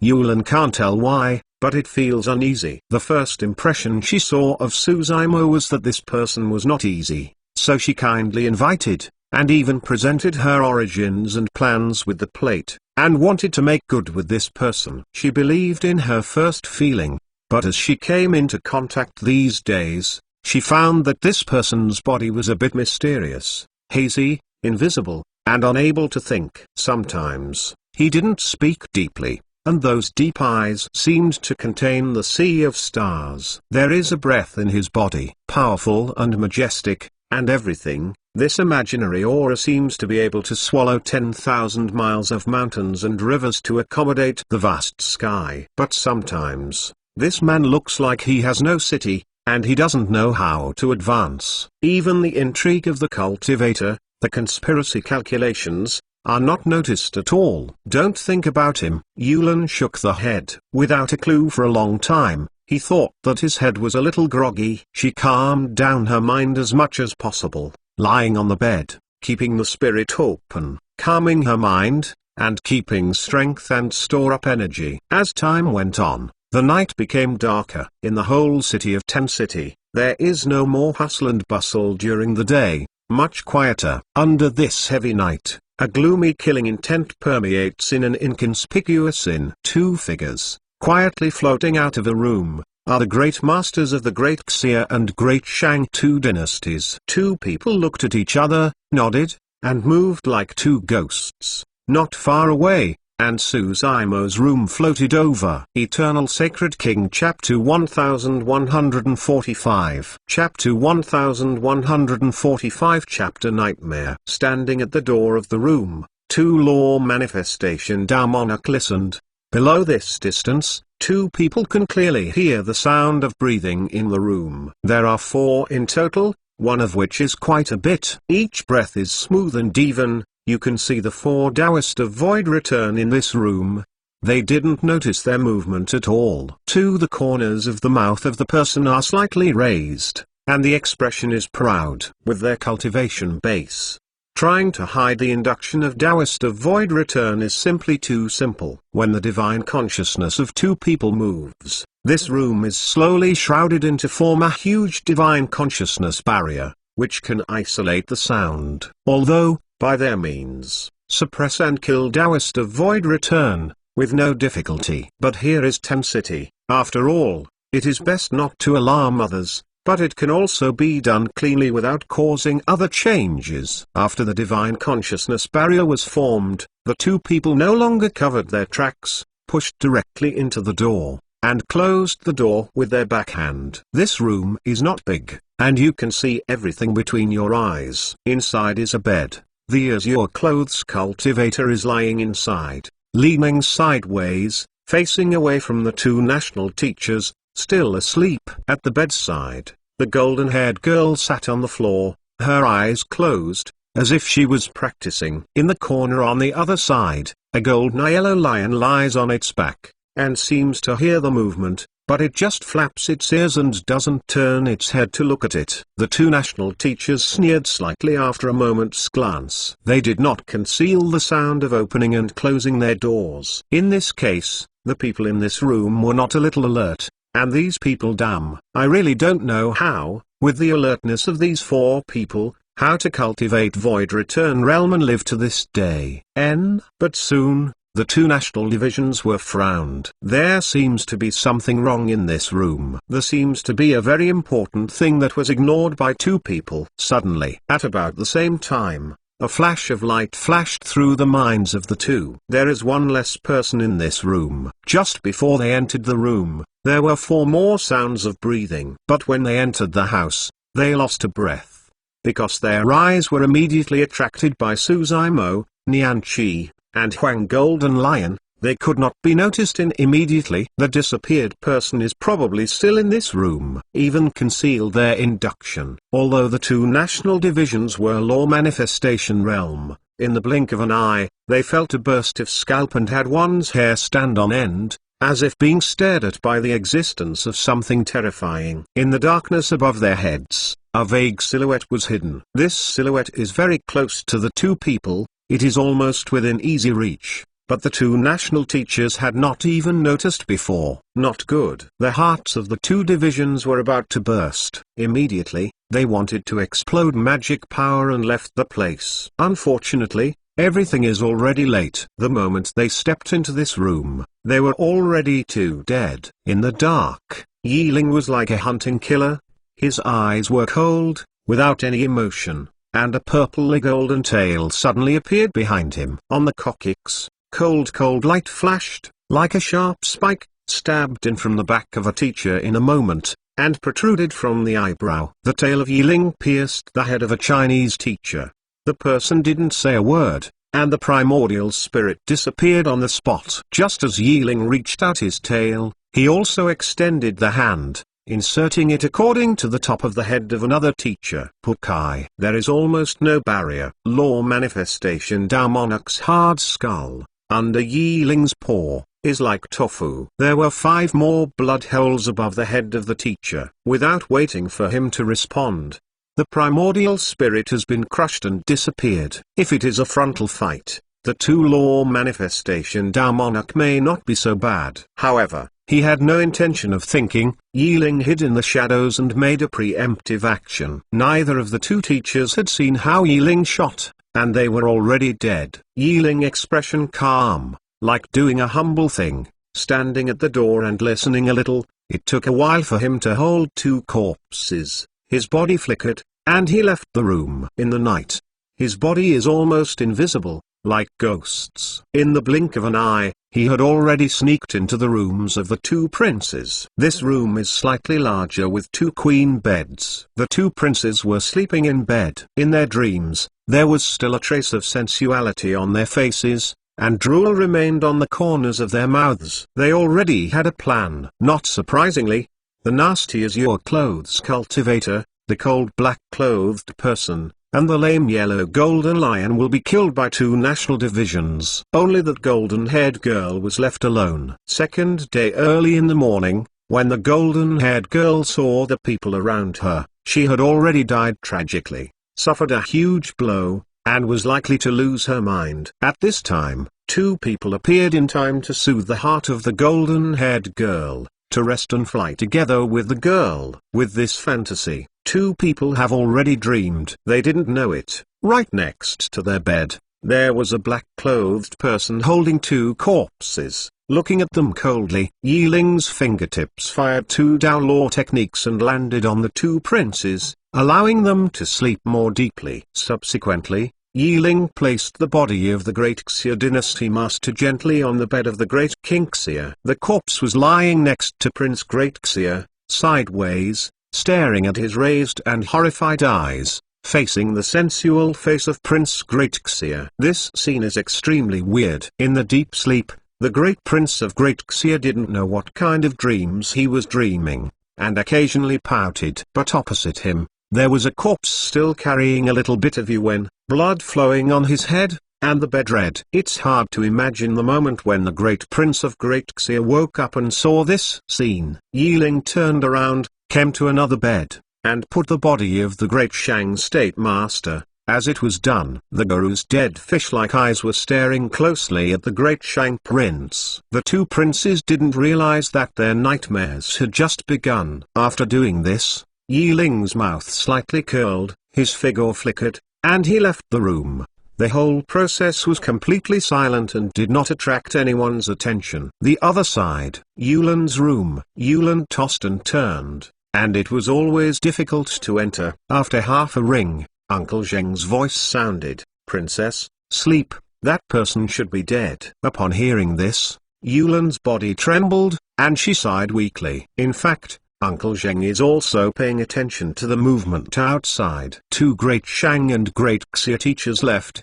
Yulin can't tell why, but it feels uneasy. The first impression she saw of Suzaimo was that this person was not easy, so she kindly invited, and even presented her origins and plans with the plate, and wanted to make good with this person. She believed in her first feeling, but as she came into contact these days, she found that this person's body was a bit mysterious, hazy, invisible, and unable to think. Sometimes, he didn't speak deeply, and those deep eyes seemed to contain the sea of stars. There is a breath in his body, powerful and majestic, and everything. This imaginary aura seems to be able to swallow 10,000 miles of mountains and rivers to accommodate the vast sky. But sometimes, this man looks like he has no city, and he doesn't know how to advance. Even the intrigue of the cultivator, the conspiracy calculations, are not noticed at all. Don't think about him. Yulin shook the head. Without a clue for a long time, he thought that his head was a little groggy. She calmed down her mind as much as possible, lying on the bed, keeping the spirit open, calming her mind, and keeping strength and store up energy. As time went on, the night became darker. In the whole city of Ten City, there is no more hustle and bustle during the day, much quieter. Under this heavy night, a gloomy killing intent permeates in an inconspicuous inn. Two figures, quietly floating out of a room, are the great masters of the Great Xia and Great Shang, two dynasties. Two people looked at each other, nodded, and moved like two ghosts. Not far away, and Suzaimo's room floated over. Eternal Sacred King Chapter 1145 Chapter 1145 Chapter Nightmare. Standing at the door of the room, two law manifestation Dao monarch listened. Below this distance, two people can clearly hear the sound of breathing in the room. There are four in total, one of which is quite a bit. Each breath is smooth and even. You can see the four Taoist of void return in this room. They didn't notice their movement at all. The corners of the mouth of the person are slightly raised, and the expression is proud. With their cultivation base, trying to hide the induction of Taoist of void return is simply too simple. When the divine consciousness of two people moves, this room is slowly shrouded into form a huge divine consciousness barrier, which can isolate the sound. Although, by their means, suppress and kill Taoist of void return, with no difficulty. But here is Ten City. After all, it is best not to alarm others, but it can also be done cleanly without causing other changes. After the divine consciousness barrier was formed, the two people no longer covered their tracks, pushed directly into the door, and closed the door with their backhand. This room is not big, and you can see everything between your eyes. Inside is a bed. The azure clothes cultivator is lying inside, leaning sideways, facing away from the two national teachers, still asleep. At the bedside, the golden-haired girl sat on the floor, her eyes closed, as if she was practicing. In the corner on the other side, a golden yellow lion lies on its back, and seems to hear the movement, but it just flaps its ears and doesn't turn its head to look at it. The two national teachers sneered slightly after a moment's glance. They did not conceal the sound of opening and closing their doors. In this case, the people in this room were not a little alert, and these people, damn, I really don't know how, with the alertness of these four people, how to cultivate void return realm and live to this day. But soon, the two national divisions were frowned. There seems to be something wrong in this room. There seems to be a very important thing that was ignored by two people. Suddenly, at about the same time, a flash of light flashed through the minds of the two. There is one less person in this room. Just before they entered the room, there were four more sounds of breathing. But when they entered the house, they lost a breath, because their eyes were immediately attracted by Suzaimo, Nianqi, and Huang Golden Lion, They could not be noticed immediately. The disappeared person is probably still in this room. Even concealed their induction. Although the two national divisions were law manifestation realm, in the blink of an eye, they felt a burst of scalp and had one's hair stand on end, as if being stared at by the existence of something terrifying. In the darkness above their heads, a vague silhouette was hidden. This silhouette is very close to the two people, it is almost within easy reach, but the two national teachers had not even noticed before. Not good. The hearts of the two divisions were about to burst. Immediately, they wanted to explode magic power and left the place. Unfortunately, everything is already late. The moment they stepped into this room, they were already too dead. In the dark, Yiling was like a hunting killer. His eyes were cold, without any emotion, and a purple golden tail suddenly appeared behind him. On the coccyx, cold light flashed, like a sharp spike, stabbed in from the back of a teacher in a moment, and protruded from the eyebrow. The tail of Yiling pierced the head of a Chinese teacher. The person didn't say a word, and the primordial spirit disappeared on the spot. Just as Yiling reached out his tail, he also extended the hand, inserting it according to the top of the head of another teacher. Pukai. There is almost no barrier. Law manifestation. Tao Monarch's hard skull, under Yiling's paw, is like tofu. There were 5 more blood holes above the head of the teacher. Without waiting for him to respond, the primordial spirit has been crushed and disappeared. If it is a frontal fight, the two law manifestation Tao Monarch may not be so bad. However, he had no intention of thinking. Yiling hid in the shadows and made a preemptive action. Neither of the two teachers had seen how Yiling shot, and they were already dead. Yiling expression calm, like doing a humble thing, standing at the door and listening a little. It took a while for him to hold 2 corpses. His body flickered, and he left the room. In the night, his body is almost invisible, like ghosts. In the blink of an eye, he had already sneaked into the rooms of the 2 princes. This room is slightly larger with 2 queen beds. The 2 princes were sleeping in bed. In their dreams, there was still a trace of sensuality on their faces, and drool remained on the corners of their mouths. They already had a plan. Not surprisingly, the nasty azure clothes cultivator, the cold black-clothed person, and the lame yellow golden lion will be killed by 2 national divisions. Only that golden-haired girl was left alone. Second day early in the morning, when the golden-haired girl saw the people around her, she had already died tragically, suffered a huge blow, and was likely to lose her mind. At this time, 2 people appeared in time to soothe the heart of the golden-haired girl, to rest and fly together with the girl. With this fantasy, 2 people have already dreamed. They didn't know it. Right next to their bed, there was a black-clothed person holding 2 corpses, looking at them coldly. Yiling's fingertips fired 2 Tao law techniques and landed on the 2 princes, allowing them to sleep more deeply. Subsequently, Yiling placed the body of the Great Xia dynasty master gently on the bed of the Great King Xia. The corpse was lying next to Prince Great Xia, sideways, staring at his raised and horrified eyes, facing the sensual face of Prince Great Xia. This scene is extremely weird. In the deep sleep, the Great Prince of Great Xia didn't know what kind of dreams he was dreaming, and occasionally pouted. But opposite him, there was a corpse still carrying a little bit of yuan, blood flowing on his head, and the bed red. It's hard to imagine the moment when the Great Prince of Great Xia woke up and saw this scene. Yiling turned around, came to another bed, and put the body of the Great Shang State Master. As it was done, the guru's dead fish-like eyes were staring closely at the Great Shang Prince. The 2 princes didn't realize that their nightmares had just begun. After doing this, Yiling's mouth slightly curled, his figure flickered, and he left the room. The whole process was completely silent and did not attract anyone's attention. The other side, Yulan's room. Yulan tossed and turned, and it was always difficult to enter. After half a ring, Uncle Zheng's voice sounded, "Princess, sleep, that person should be dead." Upon hearing this, Yulan's body trembled, and she sighed weakly. In fact, Uncle Zheng is also paying attention to the movement outside. 2 Great Shang and Great Xia teachers left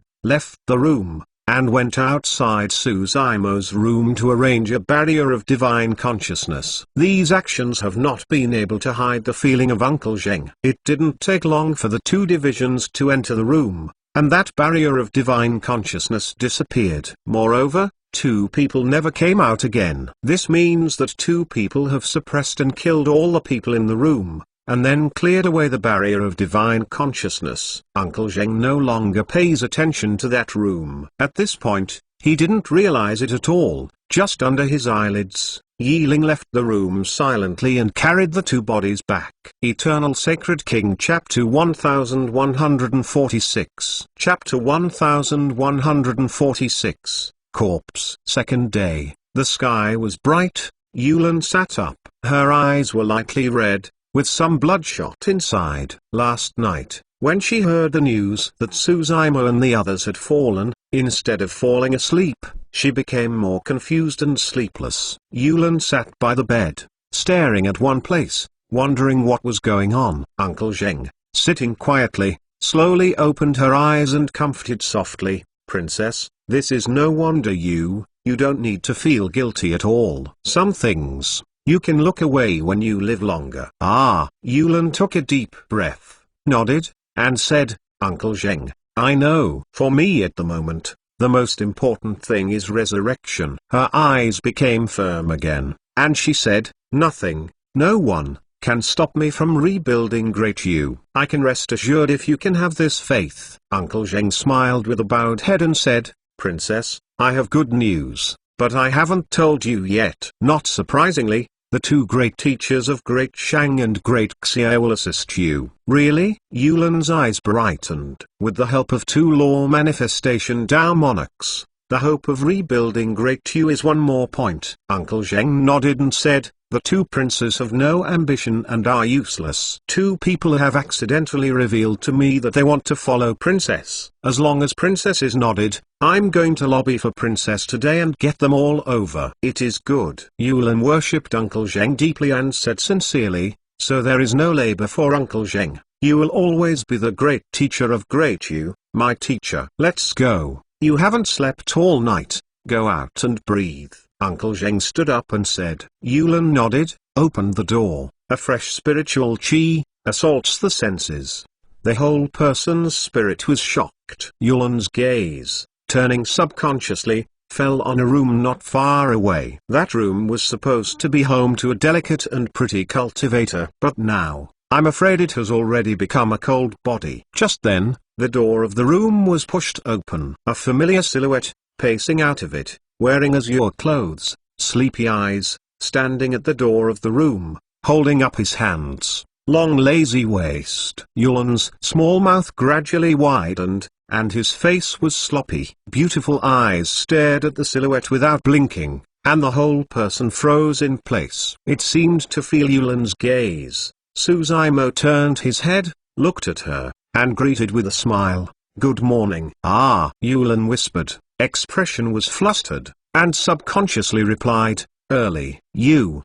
the room, and went outside Suzaimo's room to arrange a barrier of divine consciousness. These actions have not been able to hide the feeling of Uncle Zheng. It didn't take long for the two divisions to enter the room, and that barrier of divine consciousness disappeared. Moreover, two people never came out again. This means that two people have suppressed and killed all the people in the room, and then cleared away the barrier of divine consciousness. Uncle Zheng no longer pays attention to that room. At this point, he didn't realize it at all. Just under his eyelids, Yiling left the room silently and carried the two bodies back. Eternal Sacred King Chapter 1146 Chapter 1146 Corpse. Second day. The sky was bright. Yulin sat up. Her eyes were lightly red, with some bloodshot inside. Last night, when she heard the news that Suzaimo and the others had fallen, instead of falling asleep, she became more confused and sleepless. Yulin sat by the bed, staring at one place, wondering what was going on. Uncle Zheng, sitting quietly, slowly opened her eyes and comforted softly, "Princess, this is no wonder you don't need to feel guilty at all. Some things, you can look away when you live longer." Yulin took a deep breath, nodded, and said, "Uncle Zheng, I know. For me at the moment, the most important thing is resurrection." Her eyes became firm again, and she said, "Nothing, no one, can stop me from rebuilding Great You. I can rest assured if you can have this faith." Uncle Zheng smiled with a bowed head and said, "Princess, I have good news, but I haven't told you yet." Not surprisingly, the two great teachers of Great Shang and Great Xia will assist you. Really? Yulin's eyes brightened. With the help of two law manifestation Tao monarchs, the hope of rebuilding Great You is one more point. Uncle Zheng nodded and said, "The two princes have no ambition and are useless. Two people have accidentally revealed to me that they want to follow Princess. As long as Princess is nodded, I'm going to lobby for Princess today and get them all over." "It is good." Yulin worshipped Uncle Zheng deeply and said sincerely, "So there is no labor for Uncle Zheng. You will always be the great teacher of Great You, my teacher. Let's go. You haven't slept all night. Go out and breathe." Uncle Zheng stood up and said. Yulin nodded, opened the door. A fresh spiritual qi assaults the senses. The whole person's spirit was shocked. Yulin's gaze, turning subconsciously, fell on a room not far away. That room was supposed to be home to a delicate and pretty cultivator. But now, I'm afraid it has already become a cold body. Just then, the door of the room was pushed open. A familiar silhouette, pacing out of it, wearing azure clothes, sleepy eyes, standing at the door of the room, holding up his hands, long lazy waist. Yulin's small mouth gradually widened, and his face was sloppy. Beautiful eyes stared at the silhouette without blinking, and the whole person froze in place. It seemed to feel Yulin's gaze. Suzaimo turned his head, looked at her, and greeted with a smile. "Good morning." Yulin whispered. Expression was flustered, and subconsciously replied, "Early." You,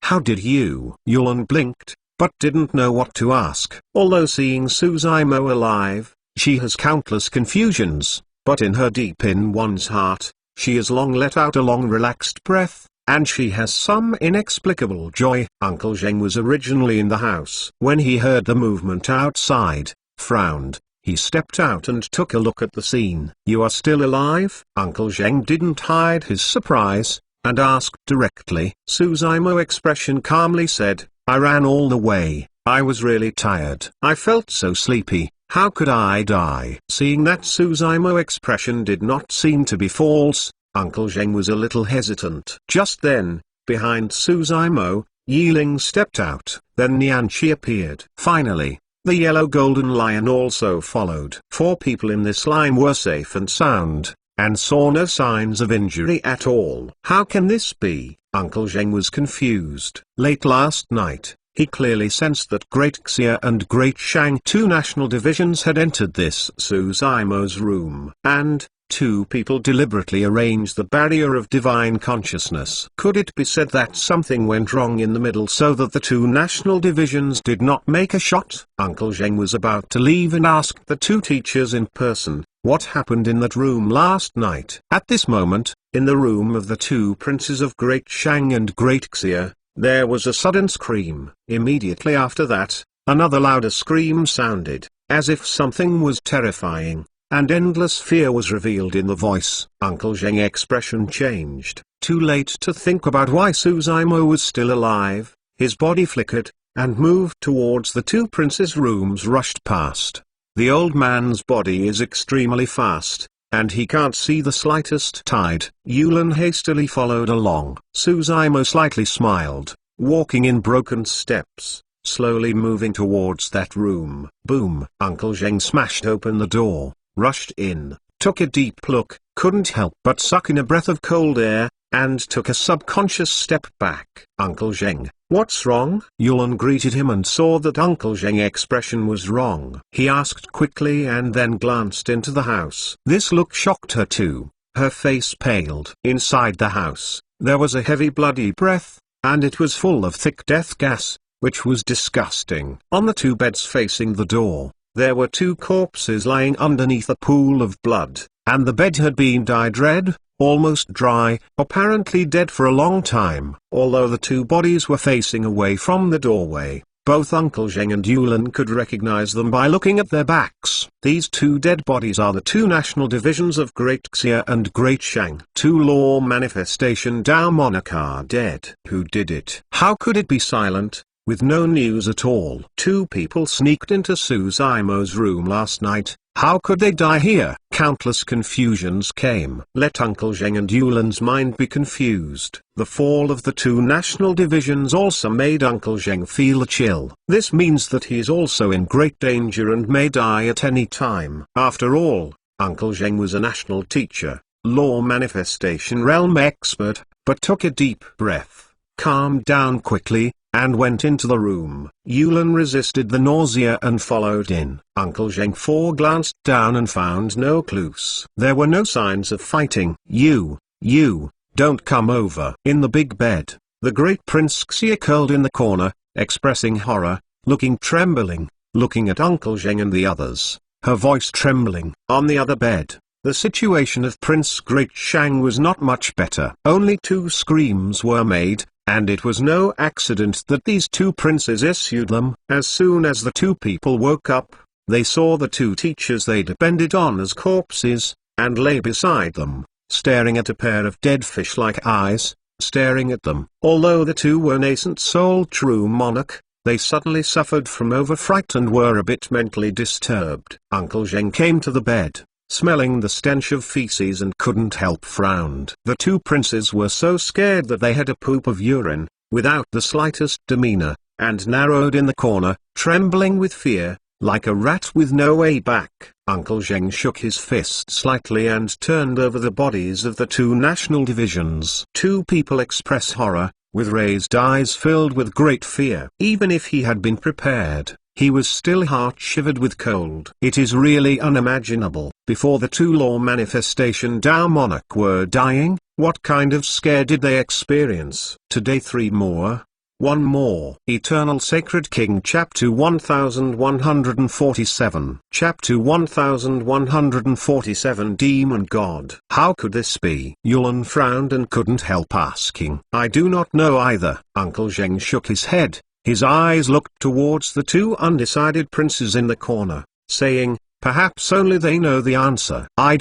how did you?" Yulin blinked, but didn't know what to ask. Although seeing Suzaimo alive, she has countless confusions, but in her deep in one's heart, she has long let out a long relaxed breath, and she has some inexplicable joy. Uncle Zheng was originally in the house. When he heard the movement outside, frowned. He stepped out and took a look at the scene. "You are still alive?" Uncle Zheng didn't hide his surprise, and asked directly. Suzaimo expression calmly said, "I ran all the way. I was really tired. I felt so sleepy. How could I die?" Seeing that Suzaimo expression did not seem to be false, Uncle Zheng was a little hesitant. Just then, behind Suzaimo, Yiling stepped out. Then Nianqi appeared. Finally, the yellow golden lion also followed. 4 people in this line were safe and sound, and saw no signs of injury at all. How can this be? Uncle Zheng was confused. Late last night, he clearly sensed that Great Xia and Great Shang, 2 national divisions, had entered this Suzaimo's room, and 2 people deliberately arranged the barrier of divine consciousness. Could it be said that something went wrong in the middle so that the 2 national divisions did not make a shot? Uncle Zheng was about to leave and asked the 2 teachers in person, What happened in that room last night? At this moment, in the room of the two princes of Great Shang and Great Xia, there was a sudden scream. Immediately after that, another louder scream sounded, as if something was terrifying, and endless fear was revealed in the voice. Uncle Zheng's expression changed. Too late to think about why Su Zimo was still alive, his body flickered, and moved towards the two princes' rooms rushed past. The old man's body is extremely fast, and he can't see the slightest tide. Yulin hastily followed along. Su Zimo slightly smiled, walking in broken steps, slowly moving towards that room. Boom! Uncle Zheng smashed open the door, rushed in, took a deep look, couldn't help but suck in a breath of cold air, and took a subconscious step back. Uncle Zheng, what's wrong? Yulin greeted him and saw that Uncle Zheng's expression was wrong. He asked quickly and then glanced into the house. This look shocked her too. Her face paled. Inside the house, there was a heavy bloody breath, and it was full of thick death gas, which was disgusting. On the two beds facing the door, there were two corpses lying underneath a pool of blood, and the bed had been dyed red, almost dry, apparently dead for a long time. Although the two bodies were facing away from the doorway, both Uncle Zheng and Yulin could recognize them by looking at their backs. These two dead bodies are the two national divisions of Great Xia and Great Shang. Two law manifestation Dao monarch are dead. Who did it? How could it be silent, with no news at all? Two people sneaked into Su Zimo's room last night. How could they die here? Countless confusions came. Let Uncle Zheng and Yulin's mind be confused. The fall of the two national divisions also made Uncle Zheng feel a chill. This means that he is also in great danger and may die at any time. After all, Uncle Zheng was a national teacher, law manifestation realm expert, but took a deep breath, calmed down quickly, and went into the room. Yulin resisted the nausea and followed in. Uncle Zheng glanced down and found no clues. There were no signs of fighting. You, don't come over. In the big bed, the great Prince Xia curled in the corner, expressing horror, trembling, looking at Uncle Zheng and the others, her voice trembling. On the other bed, the situation of Prince Great Shang was not much better. Only two screams were made, and it was no accident that these two princes issued them. As soon as the two people woke up, they saw the two teachers they depended on as corpses, and lay beside them, staring at a pair of dead fish-like eyes, staring at them. Although the two were nascent-souled true monarch, they suddenly suffered from overfright and were a bit mentally disturbed. Uncle Zheng came to the bed, smelling the stench of feces, and couldn't help frowned. The two princes were so scared that they had a poop of urine, without the slightest demeanor, and narrowed in the corner, trembling with fear, like a rat with no way back. Uncle Zheng shook his fist slightly and turned over the bodies of the two national divisions. Two people express horror, with raised eyes filled with great fear. Even if he had been prepared, he was still heart-shivered with cold. It is really unimaginable. Before the two law manifestation Dao monarch were dying, what kind of scare did they experience? Today one more. Eternal Sacred King Chapter 1147. Chapter 1147 Demon God. How could this be? Yulin frowned and couldn't help asking. I do not know either. Uncle Zheng shook his head. His eyes looked towards the two undecided princes in the corner, saying, perhaps only they know the answer. I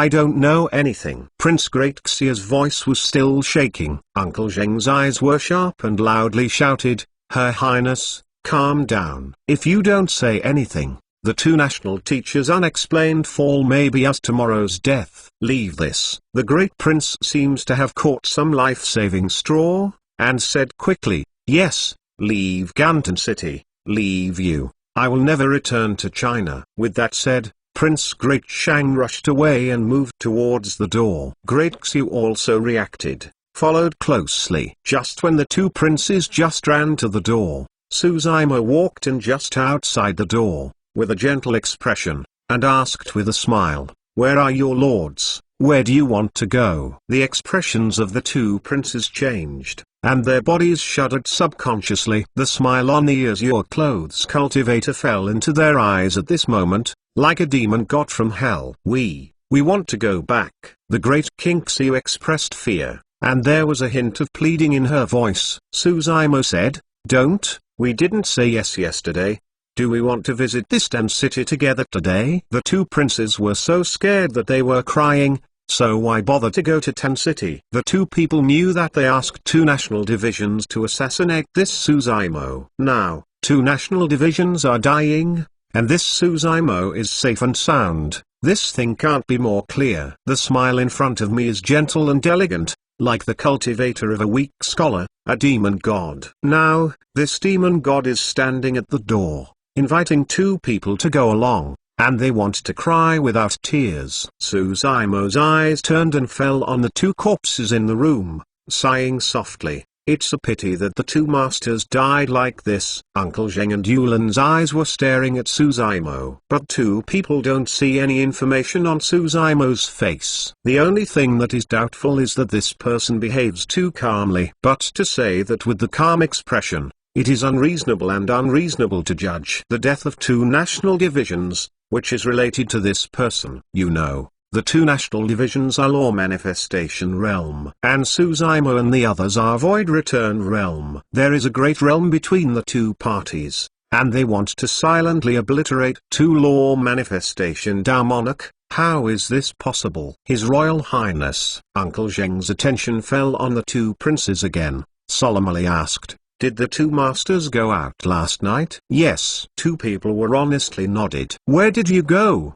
don't know anything. Prince Great Xia's voice was still shaking. Uncle Zheng's eyes were sharp and loudly shouted, Her Highness, calm down. If you don't say anything, the two national teachers' unexplained fall may be us tomorrow's death. Leave this. The great prince seems to have caught some life-saving straw, and said quickly, Yes, leave Gantan City, leave you. I will never return to China. With that said, Prince Great Shang rushed away and moved towards the door. Great Xia also reacted, followed closely. Just when the two princes just ran to the door, Su Zimo walked in just outside the door, with a gentle expression, and asked with a smile, Where are your lords? Where do you want to go? The expressions of the two princes changed, and their bodies shuddered subconsciously. The smile on the azure clothes cultivator fell into their eyes at this moment. like a demon god from hell. We want to go back. The great King Xiu expressed fear, and there was a hint of pleading in her voice. Suzaimo said, "Don't, we didn't say yes yesterday. Do we want to visit this Den city together today?" The two princes were so scared that they were crying, so why bother to go to Ten City? The two people knew that they asked two national divisions to assassinate this Suzaimo. Now, two national divisions are dying, and this Suzaimo is safe and sound. This thing can't be more clear. The smile in front of me is gentle and elegant, like the cultivator of a weak scholar, a demon god. Now, this demon god is standing at the door, inviting two people to go along, and they want to cry without tears. Suzaimo's eyes turned and fell on the two corpses in the room, sighing softly. It's a pity that the two masters died like this. Uncle Zheng and Yulan's eyes were staring at Suzaimo. But two people don't see any information on Suzaimo's face. The only thing that is doubtful is that this person behaves too calmly. But to say that with the calm expression, it is unreasonable to judge the death of two national divisions, which is related to this person. You know, the two national divisions are Law Manifestation Realm, and Suzaimo and the others are Void Return Realm. There is a great realm between the two parties, and they want to silently obliterate two Law Manifestation Dao Monarch. How is this possible? His Royal Highness. Uncle Zheng's attention fell on the two princes again, solemnly asked, "Did the two masters go out last night?" "Yes." Two people were honestly nodded. "Where did you go?"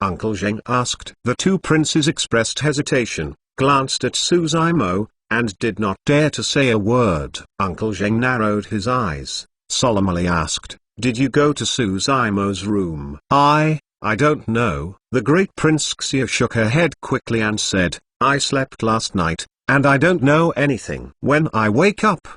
Uncle Zheng asked. The two princes expressed hesitation, glanced at Suzaimo, and did not dare to say a word. Uncle Zheng narrowed his eyes, solemnly asked, "Did you go to Suzaimo's room?" I don't know." The great Prince Xia shook her head quickly and said, "I slept last night, and I don't know anything. When I wake up,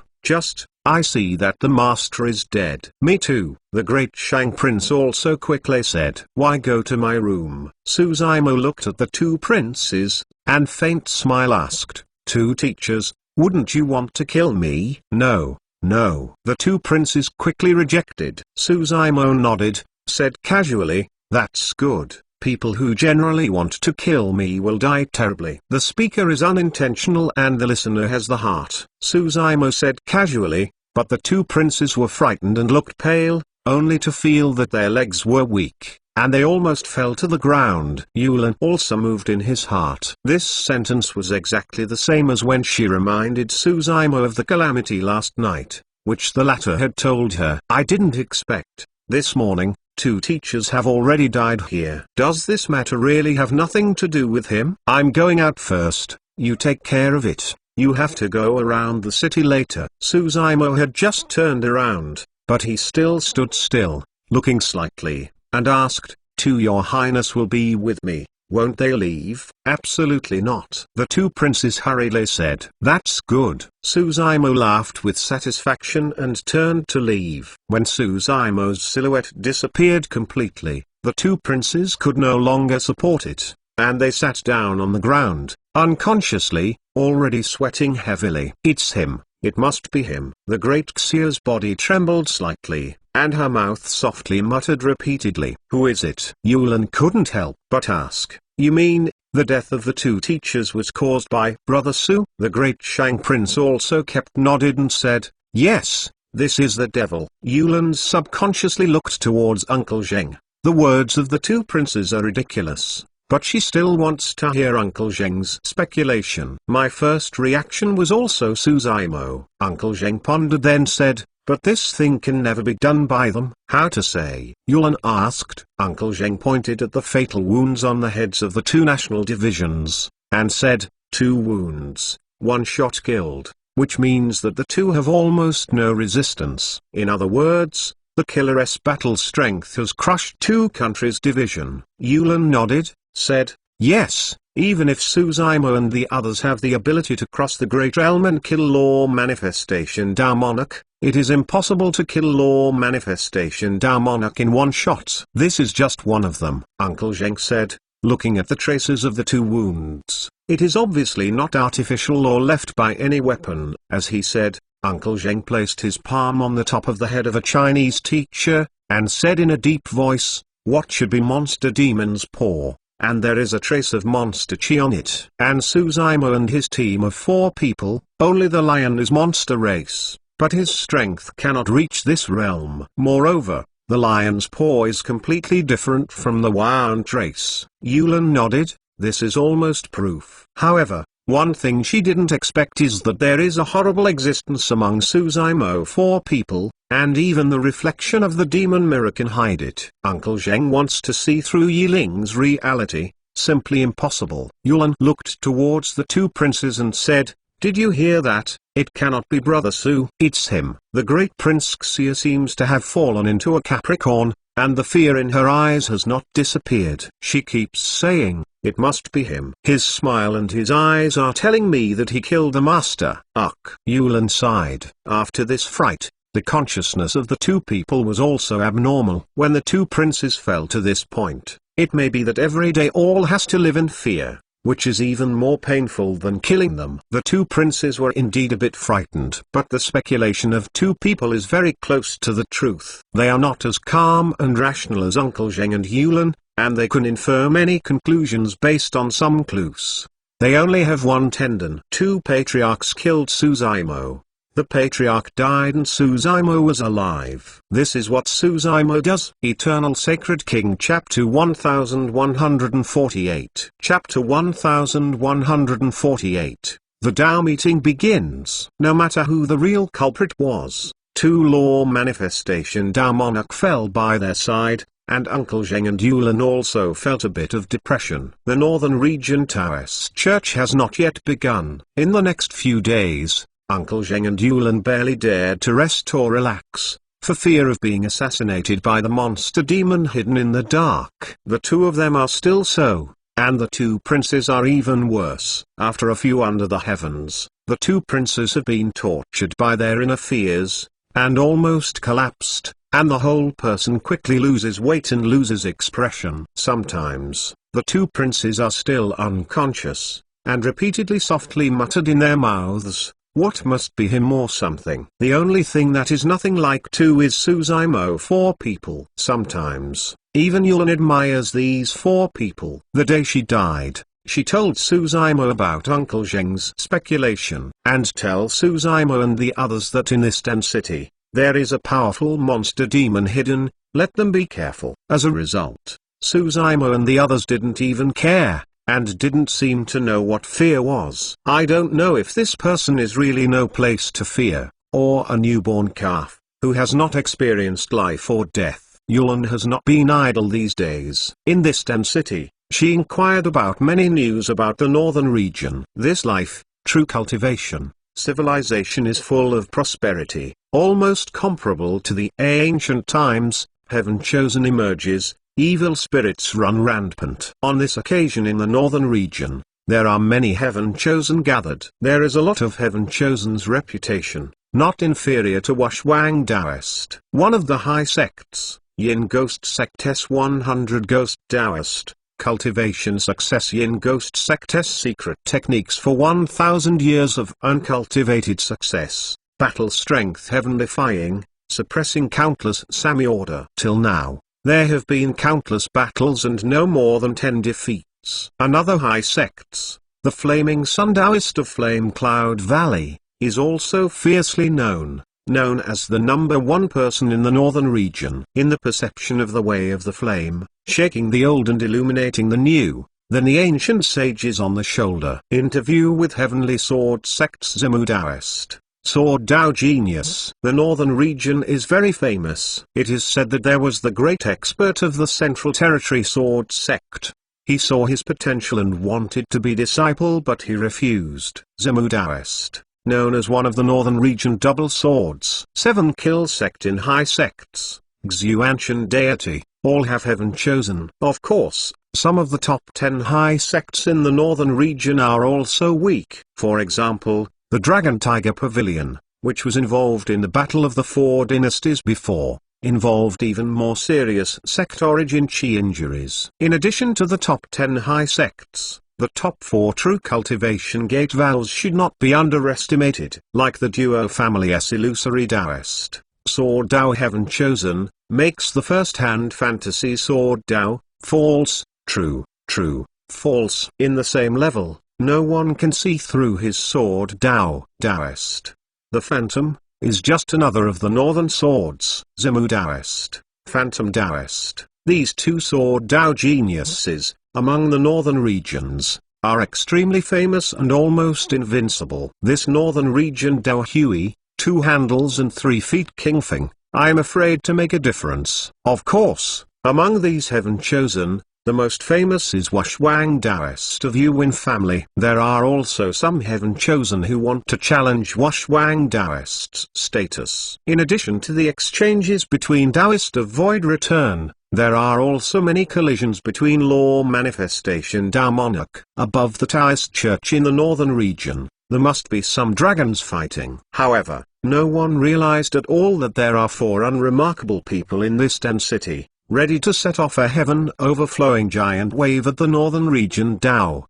I see that the master is dead." "Me too," the great Shang prince also quickly said. "Why go to my room?" Suzaimo looked at the two princes, and faint smile asked, "Two teachers, wouldn't you want to kill me?" No. The two princes quickly rejected. Suzaimo nodded, said casually, "That's good. People who generally want to kill me will die terribly." The speaker is unintentional and the listener has the heart, Suzaimo said casually, but the two princes were frightened and looked pale, only to feel that their legs were weak, and they almost fell to the ground. Yulan also moved in his heart. This sentence was exactly the same as when she reminded Suzaimo of the calamity last night, which the latter had told her. "I didn't expect, this morning, two teachers have already died here. Does this matter really have nothing to do with him? I'm going out first, you take care of it. You have to go around the city later." Suzaimo had just turned around, but he still stood still, looking slightly, and asked, "To your highness will be with me, won't they leave?" "Absolutely not," the two princes hurriedly said. "That's good." Suzaimo laughed with satisfaction and turned to leave. When Suzaimo's silhouette disappeared completely, the two princes could no longer support it, and they sat down on the ground, unconsciously, already sweating heavily. "It's him, it must be him." The great Xia's body trembled slightly, and her mouth softly muttered repeatedly, "Who is it?" Yulan couldn't help but ask, "You mean, the death of the two teachers was caused by Brother Su?" The great Shang prince also kept nodded and said, "Yes, this is the devil." Yulan subconsciously looked towards Uncle Zheng. The words of the two princes are ridiculous, but she still wants to hear Uncle Zheng's speculation. "My first reaction was also Suzaimo," Uncle Zheng pondered, then said, "But this thing can never be done by them." "How to say?" Yulan asked. Uncle Zheng pointed at the fatal wounds on the heads of the two national divisions, and said, "2 wounds, 1 shot killed, which means that the two have almost no resistance. In other words, the killer's battle strength has crushed two countries' division." Yulan nodded, said, "Yes, even if Suzaimo and the others have the ability to cross the Great Realm and kill Law Manifestation Dao Monarch, it is impossible to kill Law Manifestation Dao Monarch in one shot." "This is just one of them," Uncle Zheng said, looking at the traces of the 2 wounds. "It is obviously not artificial or left by any weapon." As he said, Uncle Zheng placed his palm on the top of the head of a Chinese teacher, and said in a deep voice, what should be Monster Demon's paw, and there is a trace of Monster Chi on it. And Suzaima and his team of 4 people, only the lion is monster race, but his strength cannot reach this realm. Moreover, the lion's paw is completely different from the Wyant race. Yulin nodded. This is almost proof. However, one thing she didn't expect is that there is a horrible existence among Suzaimo 4 people, and even the reflection of the demon mirror can hide it. Uncle Zheng wants to see through Yiling's reality. Simply impossible. Yulin looked towards the 2 princes and said, "Did you hear that? It cannot be Brother Su. It's him." The great Prince Xia seems to have fallen into a Capricorn, and the fear in her eyes has not disappeared. She keeps saying, "It must be him." His smile and his eyes are telling me that he killed the master. Ugh. Yulin sighed. After this fright, the consciousness of the 2 people was also abnormal. When the 2 princes fell to this point, it may be that every day all has to live in fear, which is even more painful than killing them. The 2 princes were indeed a bit frightened, but the speculation of 2 people is very close to the truth. They are not as calm and rational as Uncle Zheng and Yulin, and they can infer many conclusions based on some clues. They only have one tendon. 2 patriarchs killed Suzaimo. The patriarch died and Suzaimo was alive. This is what Suzaimo does. Eternal Sacred King Chapter 1148. Chapter 1148. The Tao meeting begins. No matter who the real culprit was, 2 law manifestation Tao monarch fell by their side, and Uncle Zheng and Yulin also felt a bit of depression. The Northern Region Taoist Church has not yet begun. In the next few days, Uncle Zheng and Yulin barely dared to rest or relax, for fear of being assassinated by the monster demon hidden in the dark. The 2 of them are still so, and the 2 princes are even worse. After a few under the heavens, the 2 princes have been tortured by their inner fears, and almost collapsed, and the whole person quickly loses weight and loses expression. Sometimes, the 2 princes are still unconscious, and repeatedly softly muttered in their mouths, "What must be him or something?" The only thing that is nothing like 2 is Suzaimo 4 people. Sometimes, even Yulin admires these 4 people. The day she died, she told Suzaimo about Uncle Zheng's speculation, and tell Suzaimo and the others that in this Den city, there is a powerful monster demon hidden, let them be careful. As a result, Suzaimo and the others didn't even care, and didn't seem to know what fear was. I don't know if this person is really no place to fear, or a newborn calf, who has not experienced life or death. Yulin has not been idle these days. In this Den city, she inquired about many news about the northern region. This life, true cultivation, civilization is full of prosperity, almost comparable to the ancient times. Heaven chosen emerges. Evil spirits run rampant. On this occasion in the northern region, there are many Heaven Chosen gathered. There is a lot of Heaven Chosen's reputation, not inferior to Washwang Taoist. One of the high sects, Yin Ghost Sect S100 Ghost Taoist, cultivation success Yin Ghost Sect S secret techniques for 1000 years of uncultivated success, battle strength heaven defying, suppressing countless Sami order. Till now, there have been countless battles and no more than 10 defeats. Another high sects, the Flaming Sun Taoist of Flame Cloud Valley, is also fiercely known as the #1 person in the northern region. In the perception of the way of the flame, shaking the old and illuminating the new, then the ancient sages on the shoulder. Interview with Heavenly Sword Sect's Zimu Taoist. Sword Tao Genius. The northern region is very famous. It is said that there was the great expert of the Central Territory Sword Sect. He saw his potential and wanted to be disciple but he refused. Zimu Taoist, known as one of the northern region double swords. 7 kill sect in high sects. Xu ancient deity, all have heaven chosen. Of course, some of the top 10 high sects in the northern region are also weak. For example, the Dragon Tiger Pavilion, which was involved in the Battle of the 4 Dynasties before, involved even more serious sect origin chi injuries. In addition to the top 10 high sects, the top 4 true cultivation gate vows should not be underestimated. Like the duo family S illusory Taoist, Sword Tao Heaven Chosen, makes the first-hand fantasy sword Tao, false, true, true, false. In the same level, no one can see through his sword Tao, Taoist. The Phantom is just another of the northern swords. Zimu Taoist, Phantom Taoist. These two sword Tao geniuses, among the northern regions, are extremely famous and almost invincible. This northern region Tao Hui, 2 handles and 3 feet Kingfing, I am afraid to make a difference. Of course, among these heaven chosen, the most famous is Washwang Taoist of Yuan family. There are also some heaven chosen who want to challenge Washwang Taoist's status. In addition to the exchanges between Taoist of Void Return, there are also many collisions between law manifestation Tao monarch. Above the Taoist church in the northern region, there must be some dragons fighting. However, no one realized at all that there are 4 unremarkable people in this den city, ready to set off a heaven-overflowing giant wave at the northern region Tao.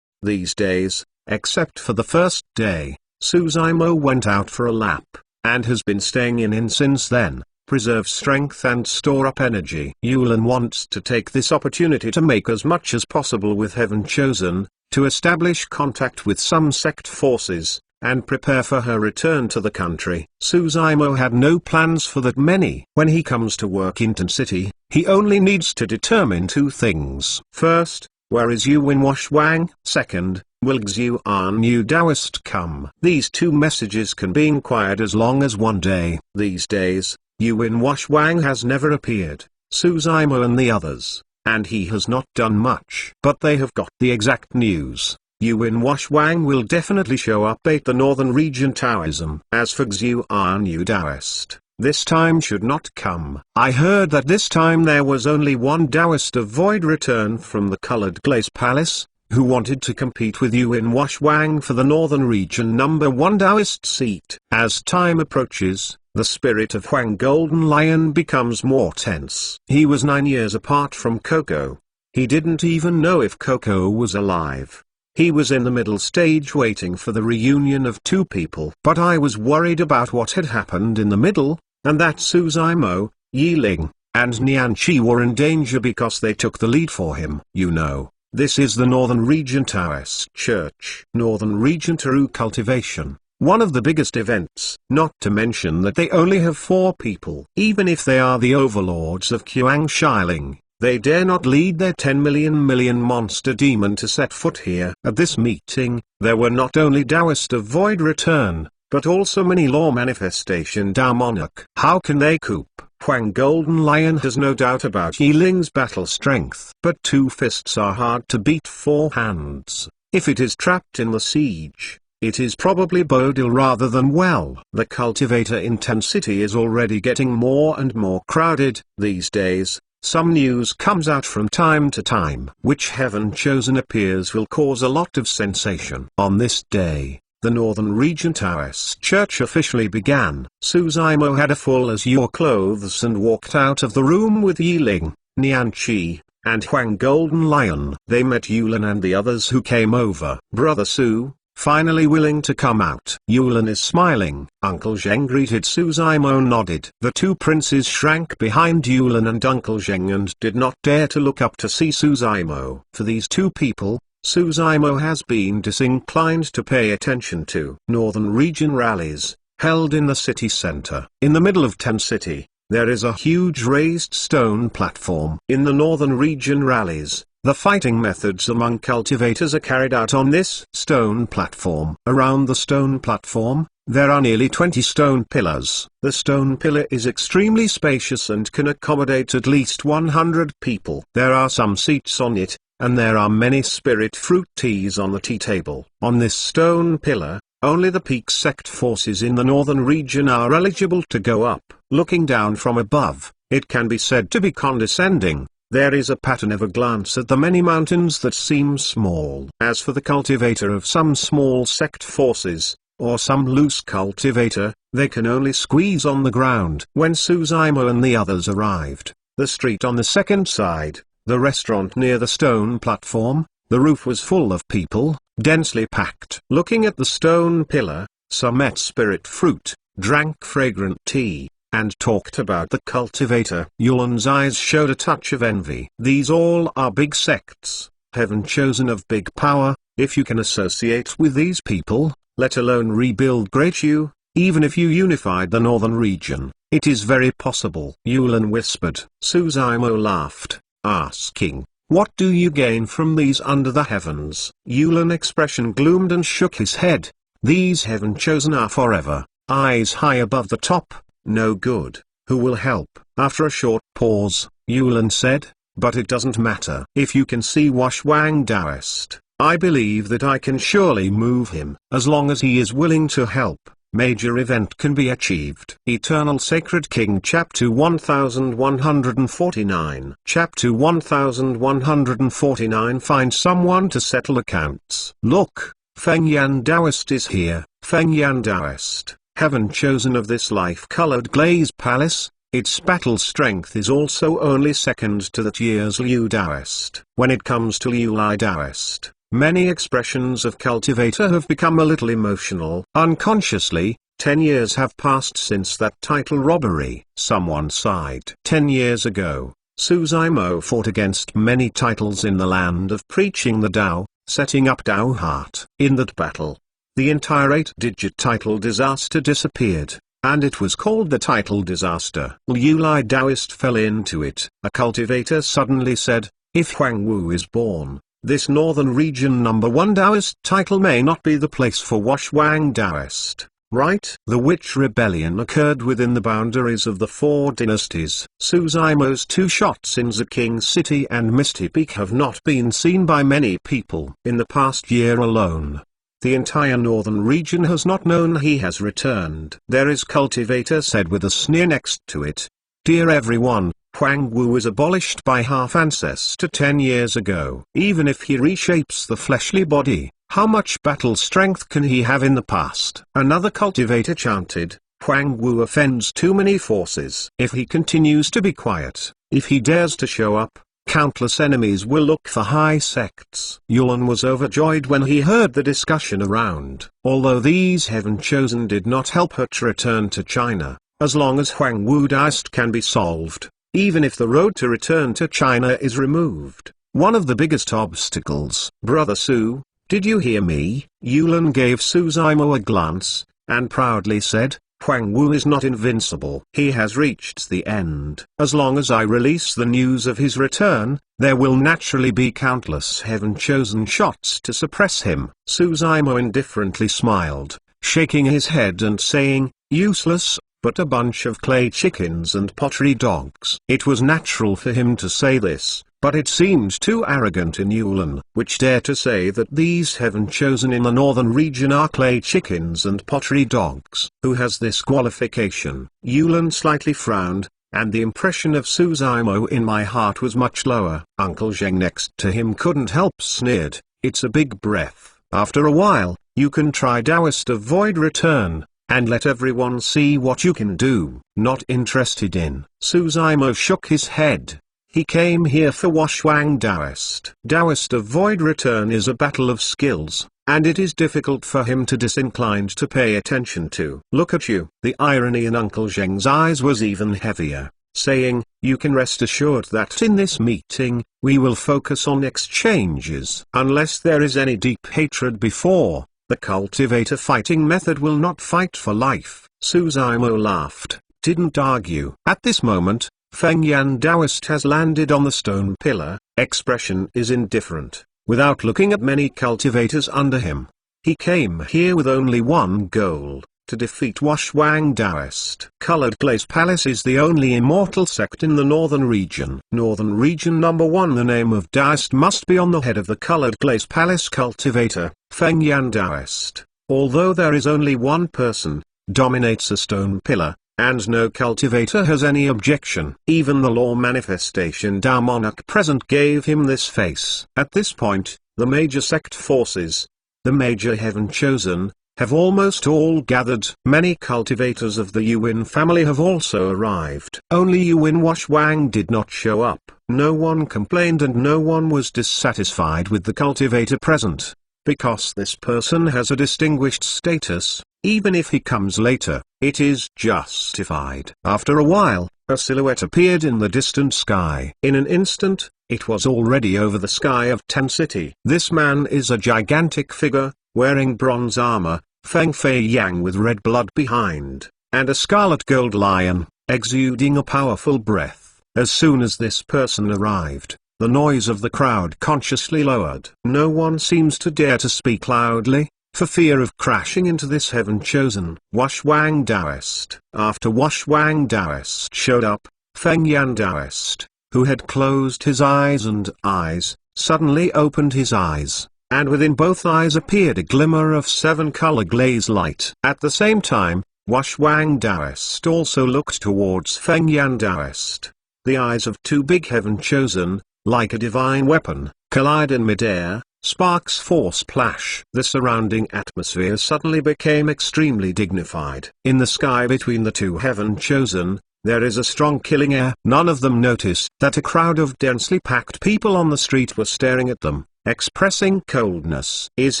These days, except for the first day, Suzaimo went out for a lap, and has been staying in since then. Preserve strength and store up energy. Yulin wants to take this opportunity to make as much as possible with Heaven Chosen, to establish contact with some sect forces, and prepare for her return to the country. Suzaimo had no plans for that many. When he comes to work in Tan City, he only needs to determine 2 things. First, where is Yuan Washwang? Second, will Xuan Taoist come? These 2 messages can be inquired as long as 1 day. These days, Yuan Washwang has never appeared, Suzaimo and the others, and he has not done much. But they have got the exact news. Yuan Washwang will definitely show up at the northern region Taoism. As for Xuan Taoist, this time should not come. I heard that this time there was only 1 Taoist of Void Return from the Colored Glaze Palace, who wanted to compete with Yuan Washwang for the northern region number 1 Taoist seat. As time approaches, the spirit of Huang Golden Lion becomes more tense. He was 9 years apart from Coco. He didn't even know if Coco was alive. He was in the middle stage waiting for the reunion of 2 people. But I was worried about what had happened in the middle, and that Suzaimo, Yiling, and Nianqi were in danger because they took the lead for him. You know, this is the Northern Region Taoist Church. Northern Region Taru cultivation. One of the biggest events. Not to mention that they only have 4 people. Even if they are the overlords of Qiang Shiling, they dare not lead their 10 million monster demon to set foot here. At this meeting, there were not only Taoist of Void Return, but also many law manifestation Tao monarch. How can they cope? Huang Golden Lion has no doubt about Yiling's battle strength. But 2 fists are hard to beat 4 hands. If it is trapped in the siege, it is probably bodil rather than well. The cultivator in Tan City is already getting more and more crowded. These days, some news comes out from time to time. Which Heaven Chosen appears will cause a lot of sensation. On this day, the Northern Region Taoist Church officially began. Suzaimo had a full azure clothes and walked out of the room with Yiling, Nianqi, and Huang Golden Lion. They met Yulin and the others who came over. Brother Su, finally willing to come out. Yulin is smiling. Uncle Zheng greeted Suzaimo, nodded. The 2 princes shrank behind Yulin and Uncle Zheng and did not dare to look up to see Suzaimo. For these 2 people, Suzaimo has been disinclined to pay attention to. Northern Region rallies, held in the city center. In the middle of Tan City, there is a huge raised stone platform. In the Northern Region rallies, the fighting methods among cultivators are carried out on this stone platform. Around the stone platform, there are nearly 20 stone pillars. The stone pillar is extremely spacious and can accommodate at least 100 people. There are some seats on it, and there are many spirit fruit teas on the tea table. On this stone pillar, only the peak sect forces in the northern region are eligible to go up. Looking down from above, it can be said to be condescending. There is a pattern of a glance at the many mountains that seem small. As for the cultivator of some small sect forces, or some loose cultivator, they can only squeeze on the ground. When Suzaimo and the others arrived, the street on the second side, the restaurant near the stone platform, the roof was full of people, densely packed. Looking at the stone pillar, some ate spirit fruit, drank fragrant tea, and talked about the cultivator. Yulan's eyes showed a touch of envy. These all are big sects, heaven chosen of big power. If you can associate with these people, let alone rebuild Great Yu, even if you unified the northern region, it is very possible. Yulan whispered. Suzaimo laughed, asking, "What do you gain from these under the heavens?" Yulan's expression gloomed and shook his head. These heaven chosen are forever, eyes high above the top, no good. Who will help? After a short pause, Yulan said, "But it doesn't matter. If you can see Washwang Daoist, I believe that I can surely move him. As long as he is willing to help, major event can be achieved." Eternal Sacred King Chapter 1149. Chapter 1149. Find someone to settle accounts. Look, Feng Yan Daoist is here. Feng Yan Daoist, heaven chosen of this life-colored glaze palace. Its battle strength is also only second to that year's Liu Daoist. When it comes to Liu Lai Daoist, many expressions of cultivator have become a little emotional. Unconsciously, 10 years have passed since that title robbery. Someone sighed. 10 years ago, Suzaimo fought against many titles in the land of preaching the Tao, setting up Tao Heart. In that battle, the entire 8-digit title disaster disappeared, and it was called the title disaster. Liu Lai Daoist fell into it. A cultivator suddenly said, "If Huang Wu is born, this northern region #1 Taoist title may not be the place for Washwang Daoist, right?" The witch rebellion occurred within the boundaries of the 4 dynasties. Suzaimo's 2 shots in King City and Misty Peak have not been seen by many people. In the past year alone, the entire northern region has not known he has returned. There is cultivator said with a sneer next to it. Dear everyone, Huang Wu was abolished by half-ancestor 10 years ago. Even if he reshapes the fleshly body, how much battle strength can he have in the past? Another cultivator chanted, Huang Wu offends too many forces. If he continues to be quiet, if he dares to show up, countless enemies will look for high sects. Yulan was overjoyed when he heard the discussion around. Although these heaven chosen did not help her to return to China, as long as Huang Wu Daoist can be solved, even if the road to return to China is removed, one of the biggest obstacles. Brother Su, did you hear me? Yulan gave Suzaimo a glance, and proudly said, Huang Wu is not invincible. He has reached the end. As long as I release the news of his return, there will naturally be countless heaven-chosen shots to suppress him. Suzaimo indifferently smiled, shaking his head and saying, useless, but a bunch of clay chickens and pottery dogs. It was natural for him to say this, but it seemed too arrogant in Yulan, which dared to say that these heaven-chosen in the northern region are clay chickens and pottery dogs. Who has this qualification? Yulan slightly frowned, and the impression of Suzaimo in my heart was much lower. Uncle Zheng next to him couldn't help sneered, it's a big breath. After a while, you can try Taoist avoid return, and let everyone see what you can do. Not interested in. Suzaimo shook his head. He came here for Washwang Daoist. Daoist avoid return is a battle of skills, and it is difficult for him to disinclined to pay attention to. Look at you. The irony in Uncle Zheng's eyes was even heavier, saying, you can rest assured that in this meeting, we will focus on exchanges. Unless there is any deep hatred before, the cultivator fighting method will not fight for life. Suzaimo laughed, didn't argue. At this moment, Feng Yan Daoist has landed on the stone pillar. Expression is indifferent, without looking at many cultivators under him. He came here with only one goal, to defeat Washwang Daoist. Colored Glaze Palace is the only immortal sect in the northern region. Northern region #1. The name of Daoist must be on the head of the Colored Glaze Palace cultivator, Feng Yan Daoist. Although there is only one person, dominates a stone pillar, and no cultivator has any objection. Even the law manifestation Tao monarch present gave him this face. At this point, the major sect forces, the major heaven chosen, have almost all gathered. Many cultivators of the Yuan family have also arrived. Only Yuan Washwang did not show up. No one complained and no one was dissatisfied with the cultivator present. Because this person has a distinguished status, Even if he comes later, it is justified. After a while, a silhouette appeared in the distant sky. In an instant, it was already over the sky of Ten City. This man is a gigantic figure, wearing bronze armor, Feng Fei Yang with red blood behind, and a scarlet gold lion, exuding a powerful breath. As soon as this person arrived, the noise of the crowd consciously lowered. No one seems to dare to speak loudly, for fear of crashing into this heaven-chosen Wash Wang Daoist. After Wash Wang Daoist showed up, Feng Yan Daoist, who had closed his eyes, suddenly opened his eyes, and within both eyes appeared a glimmer of seven-color glaze light. At the same time, Wash Wang Daoist also looked towards Feng Yan Daoist. The eyes of two big heaven-chosen, like a divine weapon, collide in midair. Sparks force splash. The surrounding atmosphere suddenly became extremely dignified. In the sky between the two heaven-chosen, there is a strong killing air. None of them noticed that a crowd of densely packed people on the street were staring at them, expressing coldness. "Is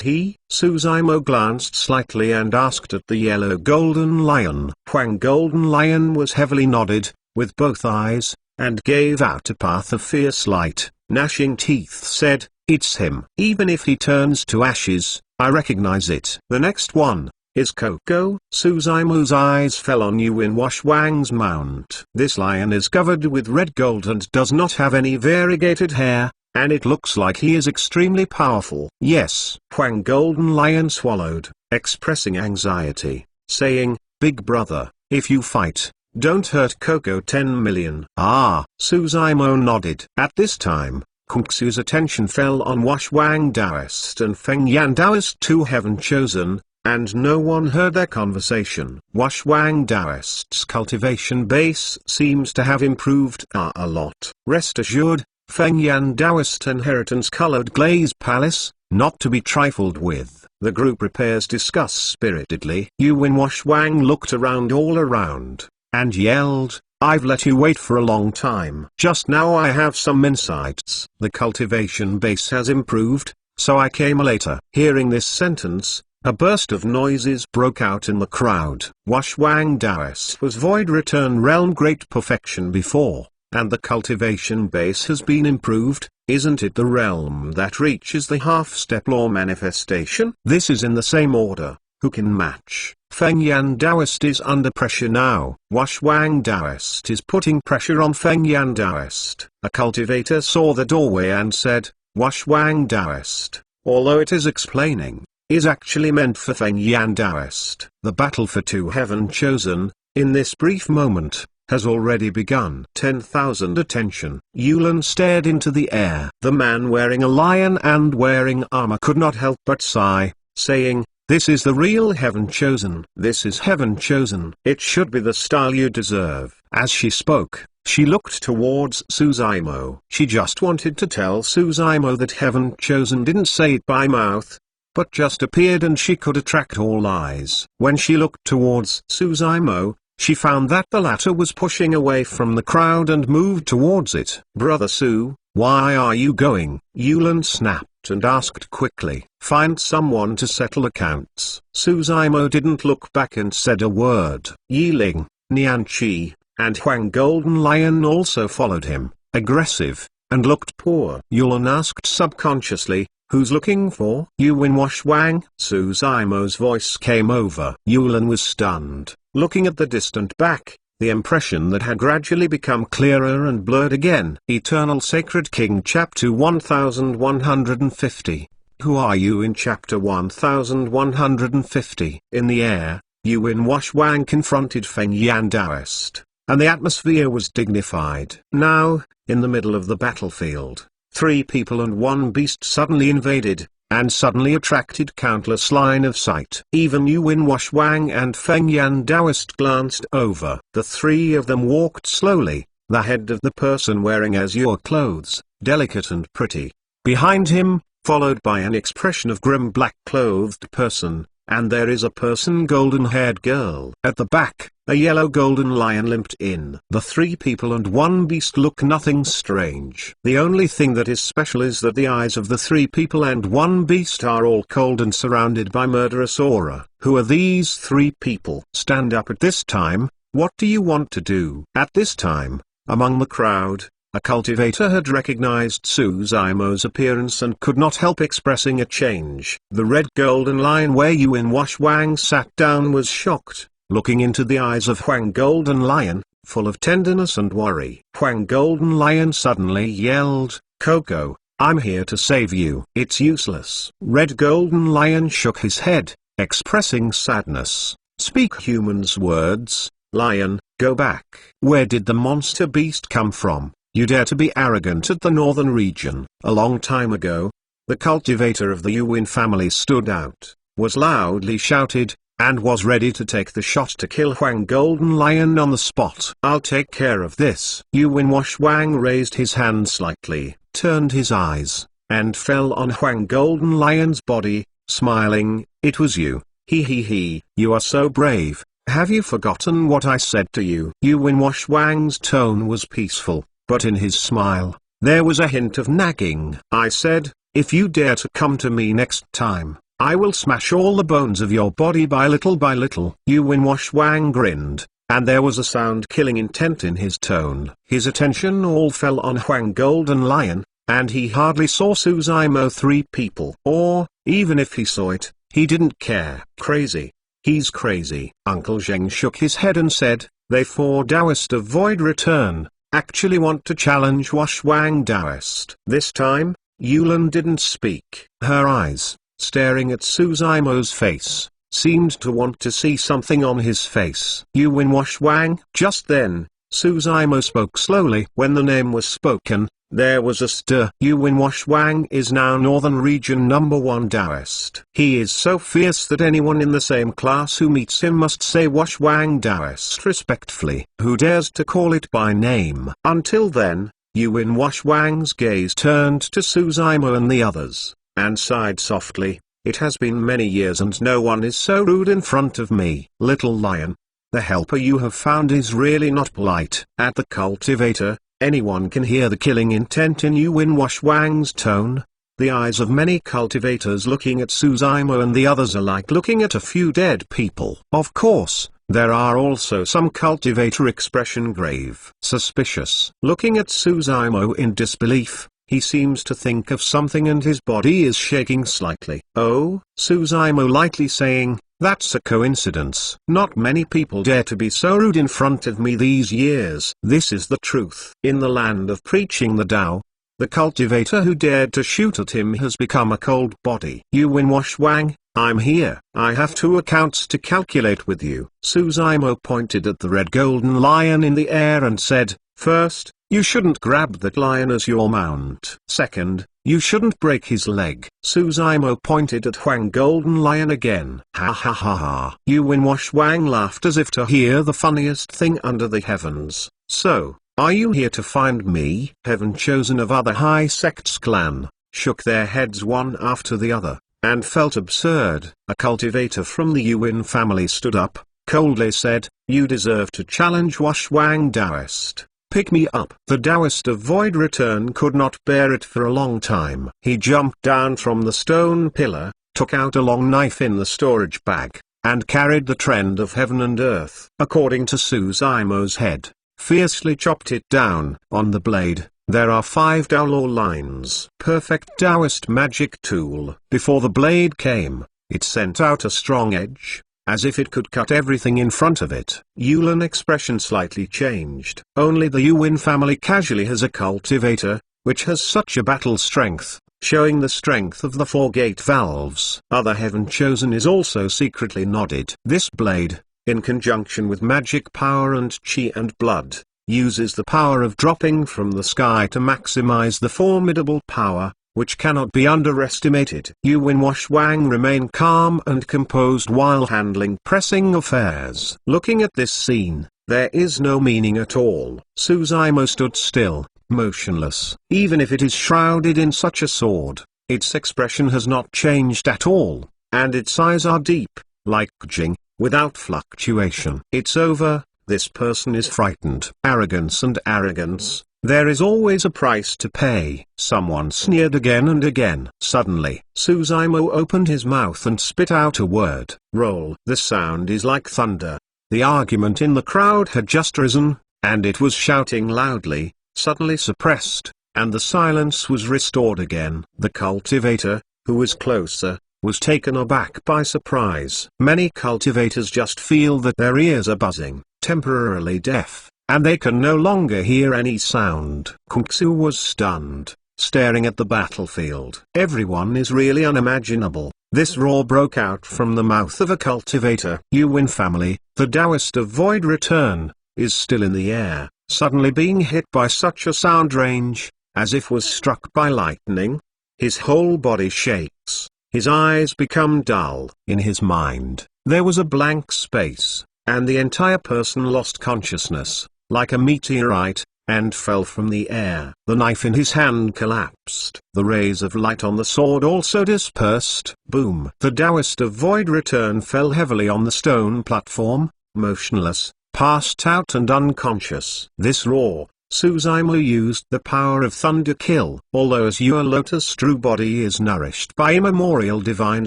he?" Suzaimo glanced slightly and asked at the yellow golden lion. Huang Golden Lion was heavily nodded, with both eyes, and gave out a path of fierce light. Gnashing teeth said, "It's him. Even if he turns to ashes, I recognize it." The next one is Coco. Suzaimo's eyes fell on Yuin Wash Wang's mount. This lion is covered with red gold and does not have any variegated hair, and it looks like he is extremely powerful. "Yes." Huang Golden Lion swallowed, expressing anxiety, saying, "Big brother, if you fight, don't hurt Coco 10 million. Ah." Suzaimo nodded. At this time, Kung Su's attention fell on Wash Wang Daoist and Feng Yan Daoist, two heaven-chosen, and no one heard their conversation. Wash Wang Daoist's cultivation base seems to have improved a lot. Rest assured, Feng Yan Daoist inheritance-colored glaze palace, not to be trifled with. The group prepares discuss spiritedly. Yuin Wash Wang looked all around, and yelled, "I've let you wait for a long time. Just now I have some insights. The cultivation base has improved, so I came later." Hearing this sentence, a burst of noises broke out in the crowd. Wash Wang Daoist was Void Return Realm Great Perfection before, and the cultivation base has been improved. Isn't it the realm that reaches the half-step law manifestation? This is in the same order. Who can match? Feng Yan Daoist is under pressure now. Wash Wang Daoist is putting pressure on Feng Yan Daoist. A cultivator saw the doorway and said, "Wash Wang Daoist, although it is explaining, is actually meant for Feng Yan Daoist." The battle for two heaven-chosen, in this brief moment, has already begun. 10,000 attention. Yulin stared into the air. The man wearing a lion and wearing armor could not help but sigh, saying, "This is the real heaven-chosen. This is heaven-chosen. It should be the style you deserve." As she spoke, she looked towards Suzaimo. She just wanted to tell Suzaimo that heaven-chosen didn't say it by mouth, but just appeared and she could attract all eyes. When she looked towards Suzaimo, she found that the latter was pushing away from the crowd and moved towards it. "Brother Su, why are you going?" Yulin snapped and asked quickly. "Find someone to settle accounts." Suzaimo didn't look back and said a word. Yiling, Nianqi, and Huang Golden Lion also followed him, aggressive, and looked poor. Yulin asked subconsciously, "Who's looking for?" "Yuin Wash Wang." Suzaimo's voice came over. Yulin was stunned, looking at the distant back. The impression that had gradually become clearer and blurred again. Eternal Sacred King Chapter 1150. Who are you in Chapter 1150? In the air, Yuin Wash Wang confronted Feng Yan Daoist, and the atmosphere was dignified. Now, in the middle of the battlefield, three people and one beast suddenly invaded, and suddenly attracted countless line of sight. Even Yuin Wash Wang and Feng Yan Daoist glanced over. The three of them walked slowly, the head of the person wearing azure clothes, delicate and pretty. Behind him, followed by an expression of grim black-clothed person, and there is a person golden-haired girl. At the back, a yellow golden lion limped in. The 3 people and 1 beast look nothing strange. The only thing that is special is that the eyes of the 3 people and 1 beast are all cold and surrounded by murderous aura. Who are these 3 people? Stand up at this time. What do you want to do? At this time, among the crowd, a cultivator had recognized Suzaimo's appearance and could not help expressing a change. The red golden lion where Yuan Washwang sat down was shocked, looking into the eyes of Huang Golden Lion, full of tenderness and worry. Huang Golden Lion suddenly yelled, "Coco, I'm here to save you." "It's useless." Red Golden Lion shook his head, expressing sadness. "Speak human's words, lion, go back." "Where did the monster beast come from? You dare to be arrogant at the northern region." A long time ago, the cultivator of the Yuan family stood out, was loudly shouted, and was ready to take the shot to kill Huang Golden Lion on the spot. "I'll take care of this." Yuan Washwang raised his hand slightly, turned his eyes, and fell on Huang Golden Lion's body, smiling. "It was you. He. You are so brave. Have you forgotten what I said to you?" Yuan Washwang's tone was peaceful, but in his smile, there was a hint of nagging. "I said, if you dare to come to me next time, I will smash all the bones of your body by little by little." Yuan Washwang grinned, and there was a sound-killing intent in his tone. His attention all fell on Huang Golden Lion, and he hardly saw Suzaimo 3 people. Or, even if he saw it, he didn't care. "Crazy. He's crazy." Uncle Zheng shook his head and said, "They 4 Taoist of Void Return actually want to challenge Washwang Taoist." This time, Yulan didn't speak. Her eyes, staring at Suzaimo's face, seemed to want to see something on his face. "Yuan Washwang." Just then, Suzaimo spoke slowly. When the name was spoken, there was a stir. "Yuan Washwang is now Northern Region #1 Taoist. He is so fierce that anyone in the same class who meets him must say Washwang Taoist respectfully. Who dares to call it by name?" Until then, Yuan Washwang's gaze turned to Suzaimo and the others, and sighed softly. "It has been many years and no one is so rude in front of me." "Little lion, the helper you have found is really not polite." At the cultivator, anyone can hear the killing intent in Yuan Washwang's tone. The eyes of many cultivators looking at Suzaimo and the others are like looking at a few dead people. Of course, there are also some cultivator expression grave, suspicious. Looking at Suzaimo in disbelief, he seems to think of something and his body is shaking slightly. "Oh," Suzaimo lightly saying, "that's a coincidence. Not many people dare to be so rude in front of me these years." This is the truth. In the land of preaching the Tao, the cultivator who dared to shoot at him has become a cold body. "Yuan Washwang, I'm here. I have 2 accounts to calculate with you." Suzaimo pointed at the red golden lion in the air and said, "First, you shouldn't grab that lion as your mount. Second, you shouldn't break his leg." Suzaimo pointed at Huang Golden Lion again. "Ha ha ha ha." Yuan Washwang laughed as if to hear the funniest thing under the heavens. "So, are you here to find me?" Heaven Chosen of other high sects clan, shook their heads one after the other, and felt absurd. A cultivator from the Yuan family stood up, coldly said, "You deserve to challenge Washwang Taoist. Pick me up." The Taoist of Void Return could not bear it for a long time. He jumped down from the stone pillar, took out a long knife in the storage bag, and carried the trend of heaven and earth according to Suzaimo's head, fiercely chopped it down. On the blade, there are 5 Tao law lines. Perfect Taoist magic tool. Before the blade came, it sent out a strong edge, as if it could cut everything in front of it. Yulan expression slightly changed. Only the Yuan family casually has a cultivator, which has such a battle strength, showing the strength of the 4 gate valves. Other Heaven Chosen is also secretly nodded. This blade, in conjunction with magic power and chi and blood, uses the power of dropping from the sky to maximize the formidable power, which cannot be underestimated. Yuan Washwang remained calm and composed while handling pressing affairs. Looking at this scene, there is no meaning at all. Suzaimo stood still, motionless. Even if it is shrouded in such a sword, its expression has not changed at all, and its eyes are deep, like Jing. without fluctuation. It's over, this person is frightened. Arrogance and arrogance, there is always a price to pay. Someone sneered again and again. Suddenly, Suzaimo opened his mouth and spit out a word. Roll. The sound is like thunder. The argument in the crowd had just risen, and it was shouting loudly, suddenly suppressed, and the silence was restored again. The cultivator, who was closer, was taken aback by surprise. Many cultivators just feel that their ears are buzzing, temporarily deaf, and they can no longer hear any sound. Kungsu was stunned, staring at the battlefield. Everyone is really unimaginable. This roar broke out from the mouth of a cultivator. Yuan family, the Taoist of Void Return, is still in the air, suddenly being hit by such a sound range, as if was struck by lightning. His whole body shakes, his eyes become dull. In his mind, there was a blank space, and the entire person lost consciousness, like a meteorite, and fell from the air. The knife in his hand collapsed. The rays of light on the sword also dispersed. Boom! The Taoist of Void Return fell heavily on the stone platform, motionless, passed out and unconscious. This roar, Suzaimo used the power of thunder kill. Although as your lotus true body is nourished by immemorial divine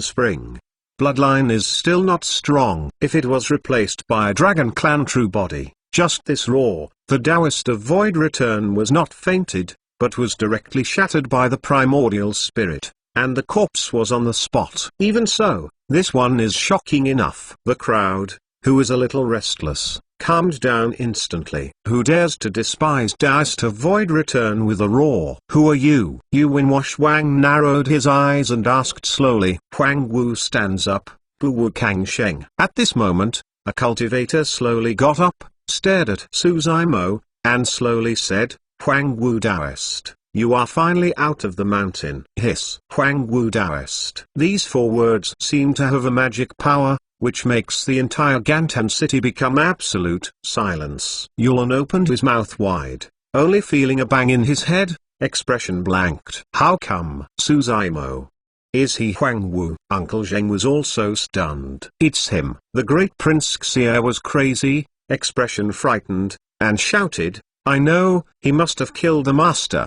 spring, bloodline is still not strong. If it was replaced by a dragon clan true body, just this roar, the Taoist of Void Return was not fainted, but was directly shattered by the primordial spirit, and the corpse was on the spot. Even so, this one is shocking enough. The crowd, who was a little restless, calmed down instantly. Who dares to despise Taoist of Void Return with a roar? Who are you? Yuan Wash Wang narrowed his eyes and asked slowly. Huang Wu stands up, Bu Wu Kang Sheng. At this moment, a cultivator slowly got up, stared at Suzaimo, and slowly said, Huang Wu Taoist, you are finally out of the mountain. Hiss. Huang Wu Taoist. These 4 words seem to have a magic power, which makes the entire Gantan city become absolute silence. Yuan opened his mouth wide, only feeling a bang in his head, expression blanked. How come? Suzaimo. Is he Huang Wu? Uncle Zheng was also stunned. It's him. The great Prince Xia was crazy, expression frightened, and shouted, I know, he must have killed the master.